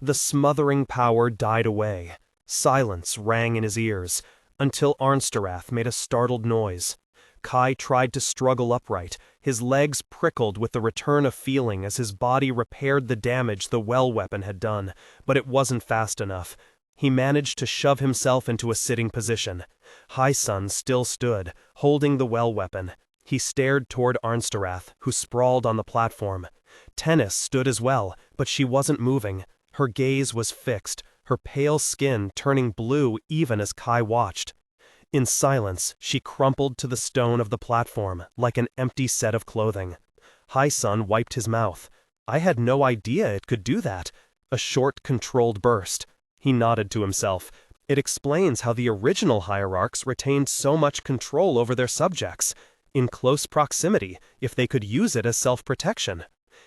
The smothering power died away. Silence rang in his ears, until Arnsterath made a startled noise. Kai tried to struggle upright, his legs prickled with the return of feeling as his body repaired the damage the well weapon had done, but it wasn't fast enough. He managed to shove himself into a sitting position. Hyson still stood, holding the well weapon. He stared toward Arnsterath, who sprawled on the platform. Tennis stood as well, but she wasn't moving. Her gaze was fixed, her pale skin turning blue even as Kai watched. In silence, she crumpled to the stone of the platform, like an empty set of clothing. Hyson wiped his mouth. I had no idea it could do that. A short, controlled burst. He nodded to himself. It explains how the original Hierarchs retained so much control over their subjects. In close proximity, if they could use it as self-protection.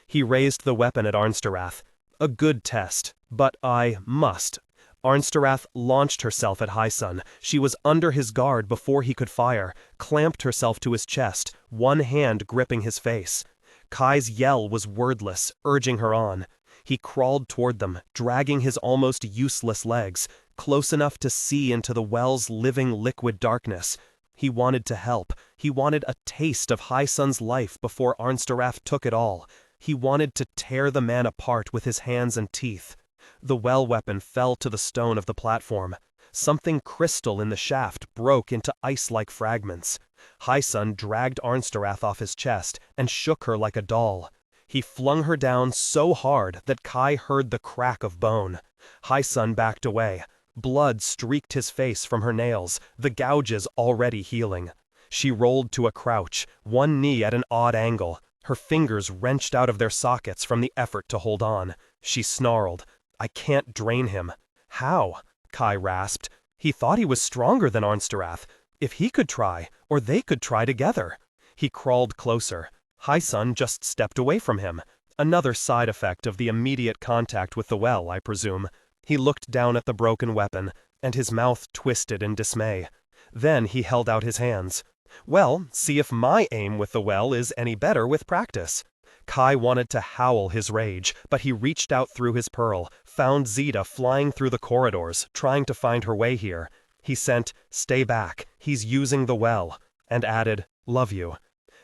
He raised the weapon at Arnsterath. A good test, but I must. Arnsterath launched herself at Hyson. She was under his guard before he could fire, clamped herself to his chest, one hand gripping his face. Kai's yell was wordless, urging her on. He crawled toward them, dragging his almost useless legs, close enough to see into the well's living liquid darkness. He wanted to help. He wanted a taste of Hyson's life before Arnsterath took it all. He wanted to tear the man apart with his hands and teeth. The well weapon fell to the stone of the platform. Something crystal in the shaft broke into ice-like fragments. Hyson dragged Arnsterath off his chest and shook her like a doll. He flung her down so hard that Kai heard the crack of bone. Hyson backed away. Blood streaked his face from her nails, the gouges already healing. She rolled to a crouch, one knee at an odd angle. Her fingers wrenched out of their sockets from the effort to hold on. She snarled, I can't drain him. How? Kai rasped. He thought he was stronger than Arnsterath. If he could try, or they could try together. He crawled closer. Hyson just stepped away from him. Another side effect of the immediate contact with the well, I presume. He looked down at the broken weapon, and his mouth twisted in dismay. Then he held out his hands. Well, see if my aim with the well is any better with practice. Kai wanted to howl his rage, but he reached out through his pearl, found Ziede flying through the corridors, trying to find her way here. He sent, stay back, he's using the well, and added, love you.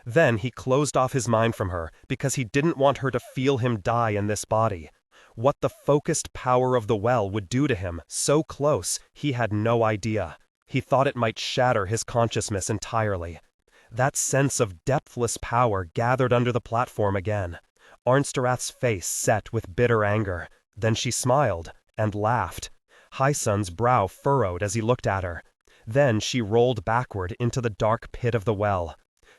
Then he closed off his mind from her, because he didn't want her to feel him die in this body. What the focused power of the well would do to him, so close, he had no idea. He thought it might shatter his consciousness entirely. That sense of depthless power gathered under the platform again. Arnsterath's face set with bitter anger. Then she smiled, and laughed. Hyson's brow furrowed as he looked at her. Then she rolled backward into the dark pit of the well.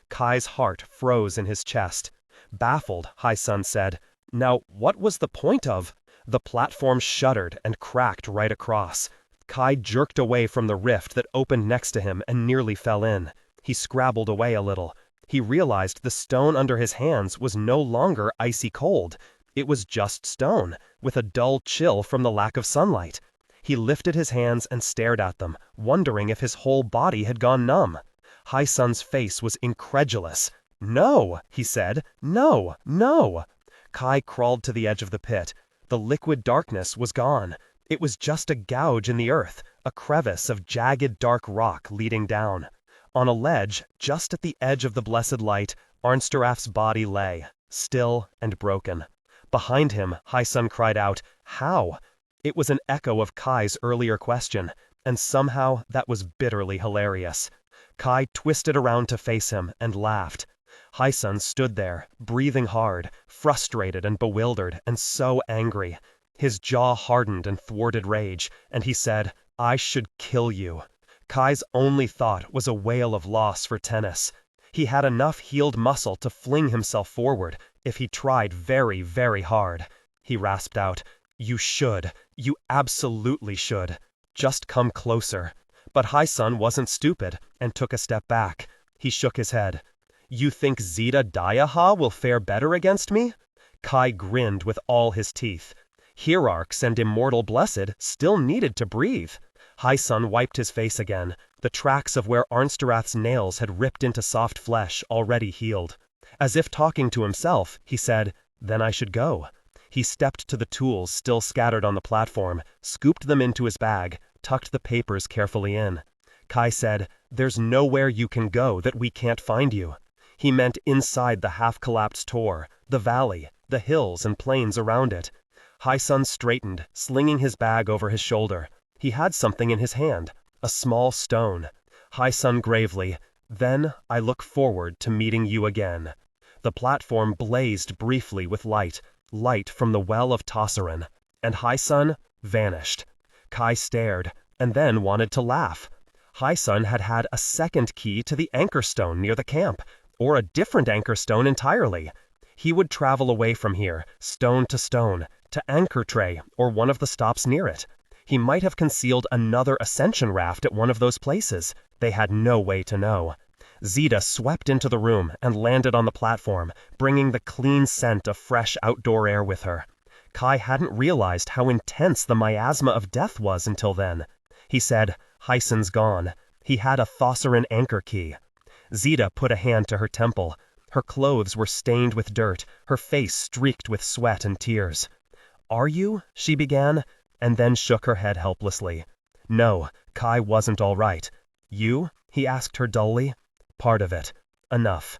Kai's heart froze in his chest. Baffled, Hai-sun said, "Now, what was the point of—" The platform shuddered and cracked right across. Kai jerked away from the rift that opened next to him and nearly fell in. He scrabbled away a little. He realized the stone under his hands was no longer icy cold. It was just stone, with a dull chill from the lack of sunlight. He lifted his hands and stared at them, wondering if his whole body had gone numb. Hai-sun's face was incredulous. "No," he said. "No, no." Kai crawled to the edge of the pit. The liquid darkness was gone. It was just a gouge in the earth, a crevice of jagged dark rock leading down. On a ledge, just at the edge of the blessed light, Arnsteraf's body lay, still and broken. Behind him, Hai-sun cried out, "How?" It was an echo of Kai's earlier question, and somehow that was bitterly hilarious. Kai twisted around to face him and laughed. Hai-sun stood there, breathing hard, frustrated and bewildered, and so angry. His jaw hardened in thwarted rage, and he said, "I should kill you." Kai's only thought was a wail of loss for Tennis. He had enough healed muscle to fling himself forward, if he tried very, very hard. He rasped out, "You should. You absolutely should. Just come closer." But Hai-sun wasn't stupid, and took a step back. He shook his head. "You think Ziede Dayaha will fare better against me?" Kai grinned with all his teeth. Hierarchs and Immortal Blessed still needed to breathe. Hai-sun wiped his face again, the tracks of where Arnsterath's nails had ripped into soft flesh already healed. As if talking to himself, he said, "Then I should go." He stepped to the tools still scattered on the platform, scooped them into his bag, tucked the papers carefully in. Kai said, "There's nowhere you can go that we can't find you." He meant inside the half-collapsed tor, the valley, the hills and plains around it. Hai-sun straightened, slinging his bag over his shoulder. He had something in his hand, a small stone. Hai-sun gravely, "Then I look forward to meeting you again." The platform blazed briefly with light from the well of Tahren, and Hai-sun vanished. Kai stared, and then wanted to laugh. Hai-sun had had a second key to the anchor stone near the camp, or a different anchor stone entirely. He would travel away from here, stone, to Anchor Tray or one of the stops near it. He might have concealed another ascension raft at one of those places. They had no way to know. Ziede swept into the room and landed on the platform, bringing the clean scent of fresh outdoor air with her. Kai hadn't realized how intense the miasma of death was until then. He said, "Hai-sun's gone. He had a Thossaran anchor key." Ziede put a hand to her temple. Her clothes were stained with dirt, her face streaked with sweat and tears. "Are you?" she began, and then shook her head helplessly. No, Kai wasn't all right. "You?" he asked her dully. "Part of it. Enough."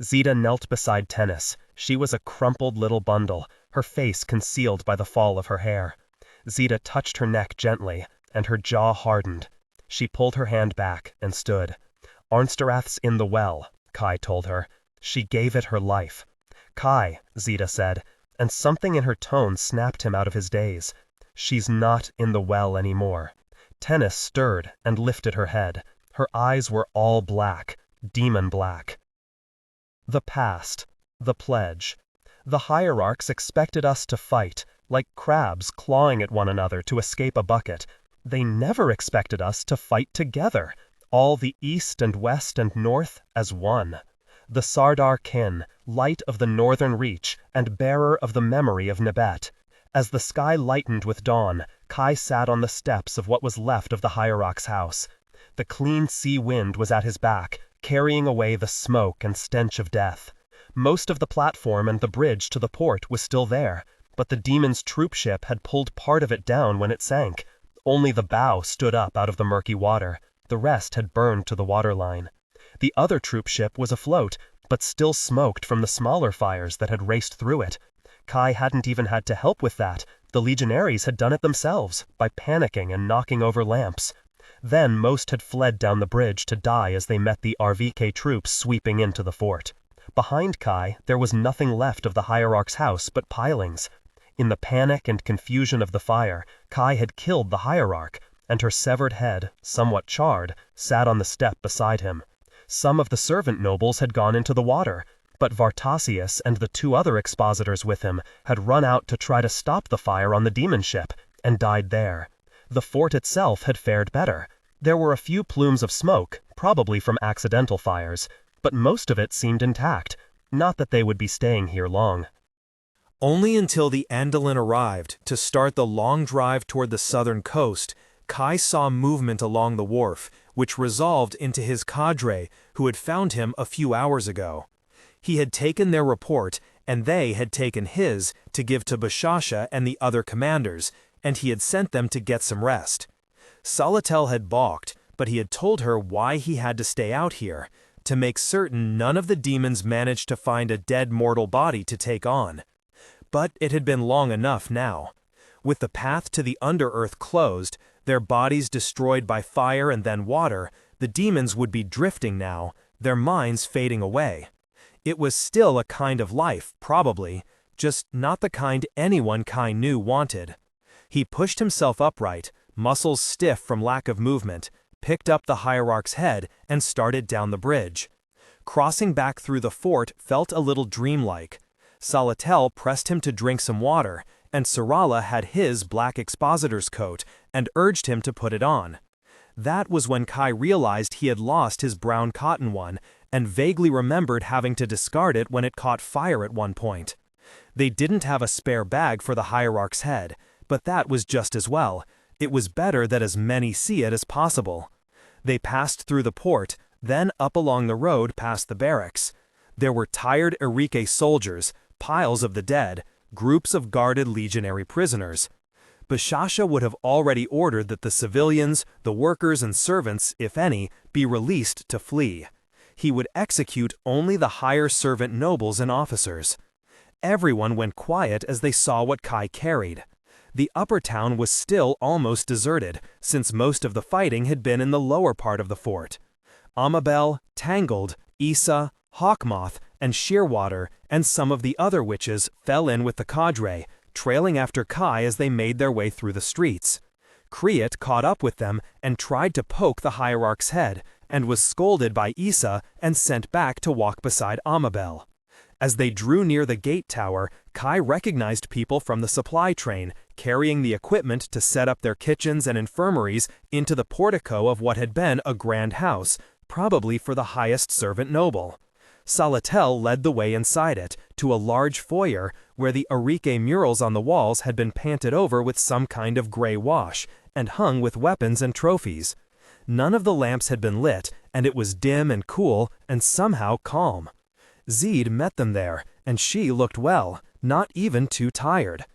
Ziede knelt beside Tennis. She was a crumpled little bundle, her face concealed by the fall of her hair. Ziede touched her neck gently, and her jaw hardened. She pulled her hand back and stood. "Arnsterath's in the well," Kai told her. "She gave it her life." "Kai," Ziede said, and something in her tone snapped him out of his daze. "She's not in the well anymore." Tennis stirred and lifted her head. Her eyes were all black, demon black. The past. The pledge. The hierarchs expected us to fight, like crabs clawing at one another to escape a bucket. They never expected us to fight together, all the east and west and north as one. The Sardar kin, light of the northern reach and bearer of the memory of Nebet. As the sky lightened with dawn, Kai sat on the steps of what was left of the hierarch's house. The clean sea wind was at his back, carrying away the smoke and stench of death. Most of the platform and the bridge to the port was still there, but the demon's troop ship had pulled part of it down when it sank. Only the bow stood up out of the murky water. The rest had burned to the waterline. The other troop ship was afloat, but still smoked from the smaller fires that had raced through it. Kai hadn't even had to help with that. The legionaries had done it themselves, by panicking and knocking over lamps. Then most had fled down the bridge to die as they met the RVK troops sweeping into the fort. Behind Kai, there was nothing left of the hierarch's house but pilings. In the panic and confusion of the fire, Kai had killed the hierarch, and her severed head, somewhat charred, sat on the step beside him. Some of the servant nobles had gone into the water, but Vartasius and the 2 other expositors with him had run out to try to stop the fire on the demon ship, and died there. The fort itself had fared better. There were a few plumes of smoke, probably from accidental fires, but most of it seemed intact. Not that they would be staying here long. Only until the Andalin arrived to start the long drive toward the southern coast, Kai saw movement along the wharf, which resolved into his cadre, who had found him a few hours ago. He had taken their report, and they had taken his to give to Bashasa and the other commanders, and he had sent them to get some rest. Salatel had balked, but he had told her why he had to stay out here, to make certain none of the demons managed to find a dead mortal body to take on. But it had been long enough now. With the path to the underearth closed, their bodies destroyed by fire and then water, the demons would be drifting now, their minds fading away. It was still a kind of life, probably, just not the kind anyone Kai knew wanted. He pushed himself upright, muscles stiff from lack of movement, picked up the Hierarch's head and started down the bridge. Crossing back through the fort felt a little dreamlike. Salatel pressed him to drink some water, and Sarala had his black expositor's coat and urged him to put it on. That was when Kai realized he had lost his brown cotton one and vaguely remembered having to discard it when it caught fire at one point. They didn't have a spare bag for the Hierarch's head, but that was just as well. It was better that as many see it as possible. They passed through the port, then up along the road past the barracks. There were tired Hierarch soldiers, piles of the dead, groups of guarded legionary prisoners. Bashasa would have already ordered that the civilians, the workers and servants, if any, be released to flee. He would execute only the higher servant nobles and officers. Everyone went quiet as they saw what Kai carried. The upper town was still almost deserted, since most of the fighting had been in the lower part of the fort. Amabel, Tangled, Issa, Hawkmoth, and Shearwater, and some of the other witches fell in with the cadre, trailing after Kai as they made their way through the streets. Kriat caught up with them and tried to poke the Hierarch's head, and was scolded by Issa and sent back to walk beside Amabel. As they drew near the gate tower, Kai recognized people from the supply train, carrying the equipment to set up their kitchens and infirmaries into the portico of what had been a grand house, probably for the highest servant noble. Salatel led the way inside it, to a large foyer where the Hierarch murals on the walls had been painted over with some kind of gray wash, and hung with weapons and trophies. None of the lamps had been lit, and it was dim and cool, and somehow calm. Ziede met them there, and she looked well, not even too tired.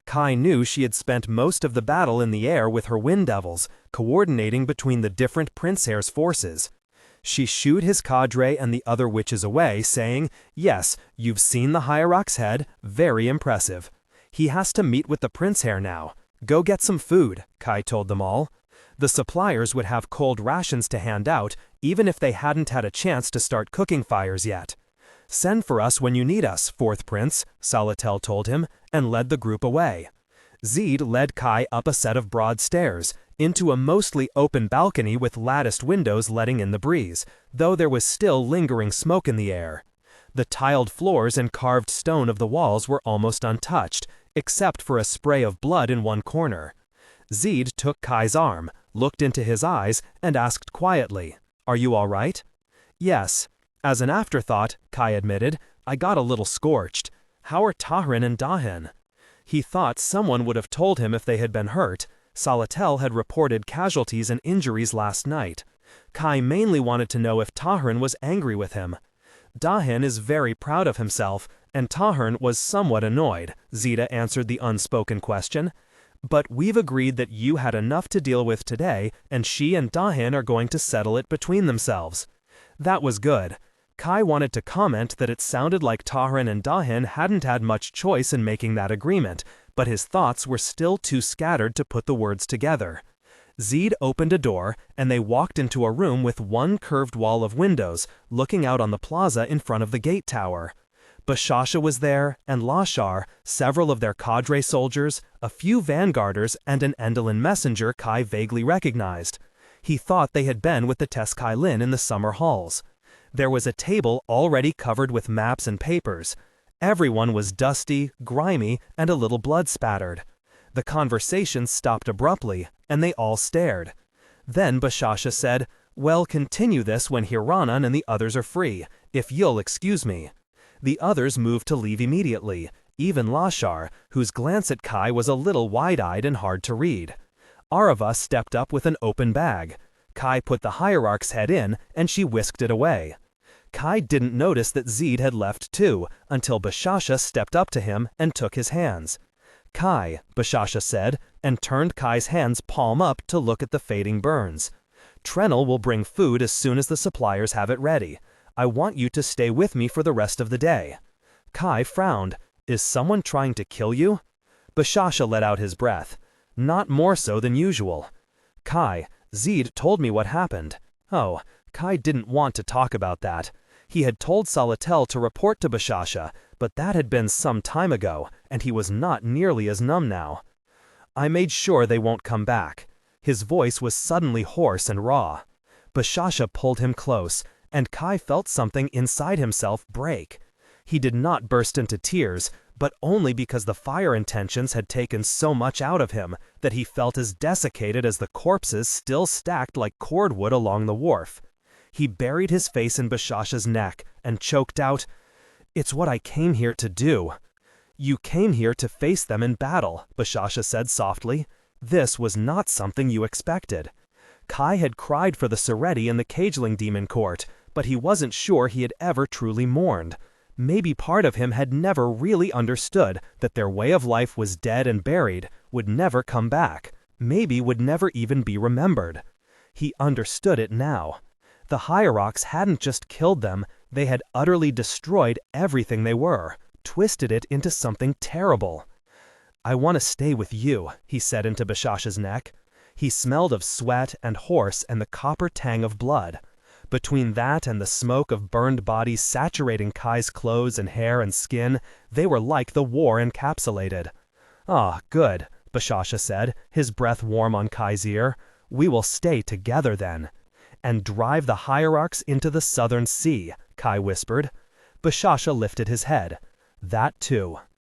Kai knew she had spent most of the battle in the air with her wind devils, coordinating between the different prince heirs' forces. She shooed his cadre and the other witches away, saying, "Yes, you've seen the Hierarch's head, very impressive. He has to meet with the prince heir now. Go get some food," Kai told them all. The suppliers would have cold rations to hand out, even if they hadn't had a chance to start cooking fires yet. "Send for us when you need us, fourth prince," Salatel told him, and led the group away. Ziede led Kai up a set of broad stairs, into a mostly open balcony with latticed windows letting in the breeze, though there was still lingering smoke in the air. The tiled floors and carved stone of the walls were almost untouched, except for a spray of blood in one corner. Ziede took Kai's arm, looked into his eyes, and asked quietly, "Are you all right?" "Yes." As an afterthought, Kai admitted, "I got a little scorched. How are Tahren and Tahen?" He thought someone would have told him if they had been hurt. Salatel had reported casualties and injuries last night. Kai mainly wanted to know if Tahren was angry with him. Tahen is very proud of himself, and Tahren was somewhat annoyed, Ziede answered the unspoken question. "But we've agreed that you had enough to deal with today, and she and Tahen are going to settle it between themselves." That was good. Kai wanted to comment that it sounded like Tahren and Tahen hadn't had much choice in making that agreement, but his thoughts were still too scattered to put the words together. Ziede opened a door, and they walked into a room with one curved wall of windows, looking out on the plaza in front of the gate tower. Bashasa was there, and Lashar, several of their cadre soldiers, A few vanguarders and an Endelin messenger Kai vaguely recognized. He thought they had been with the Teskailin in the summer halls. There was a table already covered with maps and papers. Everyone was dusty, grimy, and a little blood-spattered. The conversation stopped abruptly, and they all stared. Then Bashasa said, "Well, continue this when Hiranan and the others are free, if you'll excuse me." The others moved to leave immediately, even Lashar, whose glance at Kai was a little wide-eyed and hard to read. Arava stepped up with an open bag. Kai put the Hierarch's head in, and she whisked it away. Kai didn't notice that Ziede had left too, until Bashasa stepped up to him and took his hands. "Kai," Bashasa said, and turned Kai's hands palm up to look at the fading burns. "Trenel will bring food as soon as the suppliers have it ready. I want you to stay with me for the rest of the day." Kai frowned. "Is someone trying to kill you?" Bashasa let out his breath. "Not more so than usual." "Kai, Ziede told me what happened." Oh, Kai didn't want to talk about that. He had told Salatel to report to Bashasa, but that had been some time ago, and he was not nearly as numb now. "I made sure they won't come back." His voice was suddenly hoarse and raw. Bashasa pulled him close, and Kai felt something inside himself break. He did not burst into tears, but only because the fire intentions had taken so much out of him that he felt as desiccated as the corpses still stacked like cordwood along the wharf. He buried his face in Bashasa's neck and choked out, "It's what I came here to do." "You came here to face them in battle," Bashasa said softly. "This was not something you expected." Kai had cried for the Sereti in the Cageling Demon Court, but he wasn't sure he had ever truly mourned. Maybe part of him had never really understood that their way of life was dead and buried, would never come back, maybe would never even be remembered. He understood it now. The Hierarchs hadn't just killed them, they had utterly destroyed everything they were, twisted it into something terrible. "I want to stay with you," he said into Bashasa's neck. He smelled of sweat and horse and the copper tang of blood. Between that and the smoke of burned bodies saturating Kai's clothes and hair and skin, they were like the war encapsulated. "Ah, good," Bashasa said, his breath warm on Kai's ear. "We will stay together then." "And drive the Hierarchs into the southern sea," Kai whispered. Bashasa lifted his head. "That too."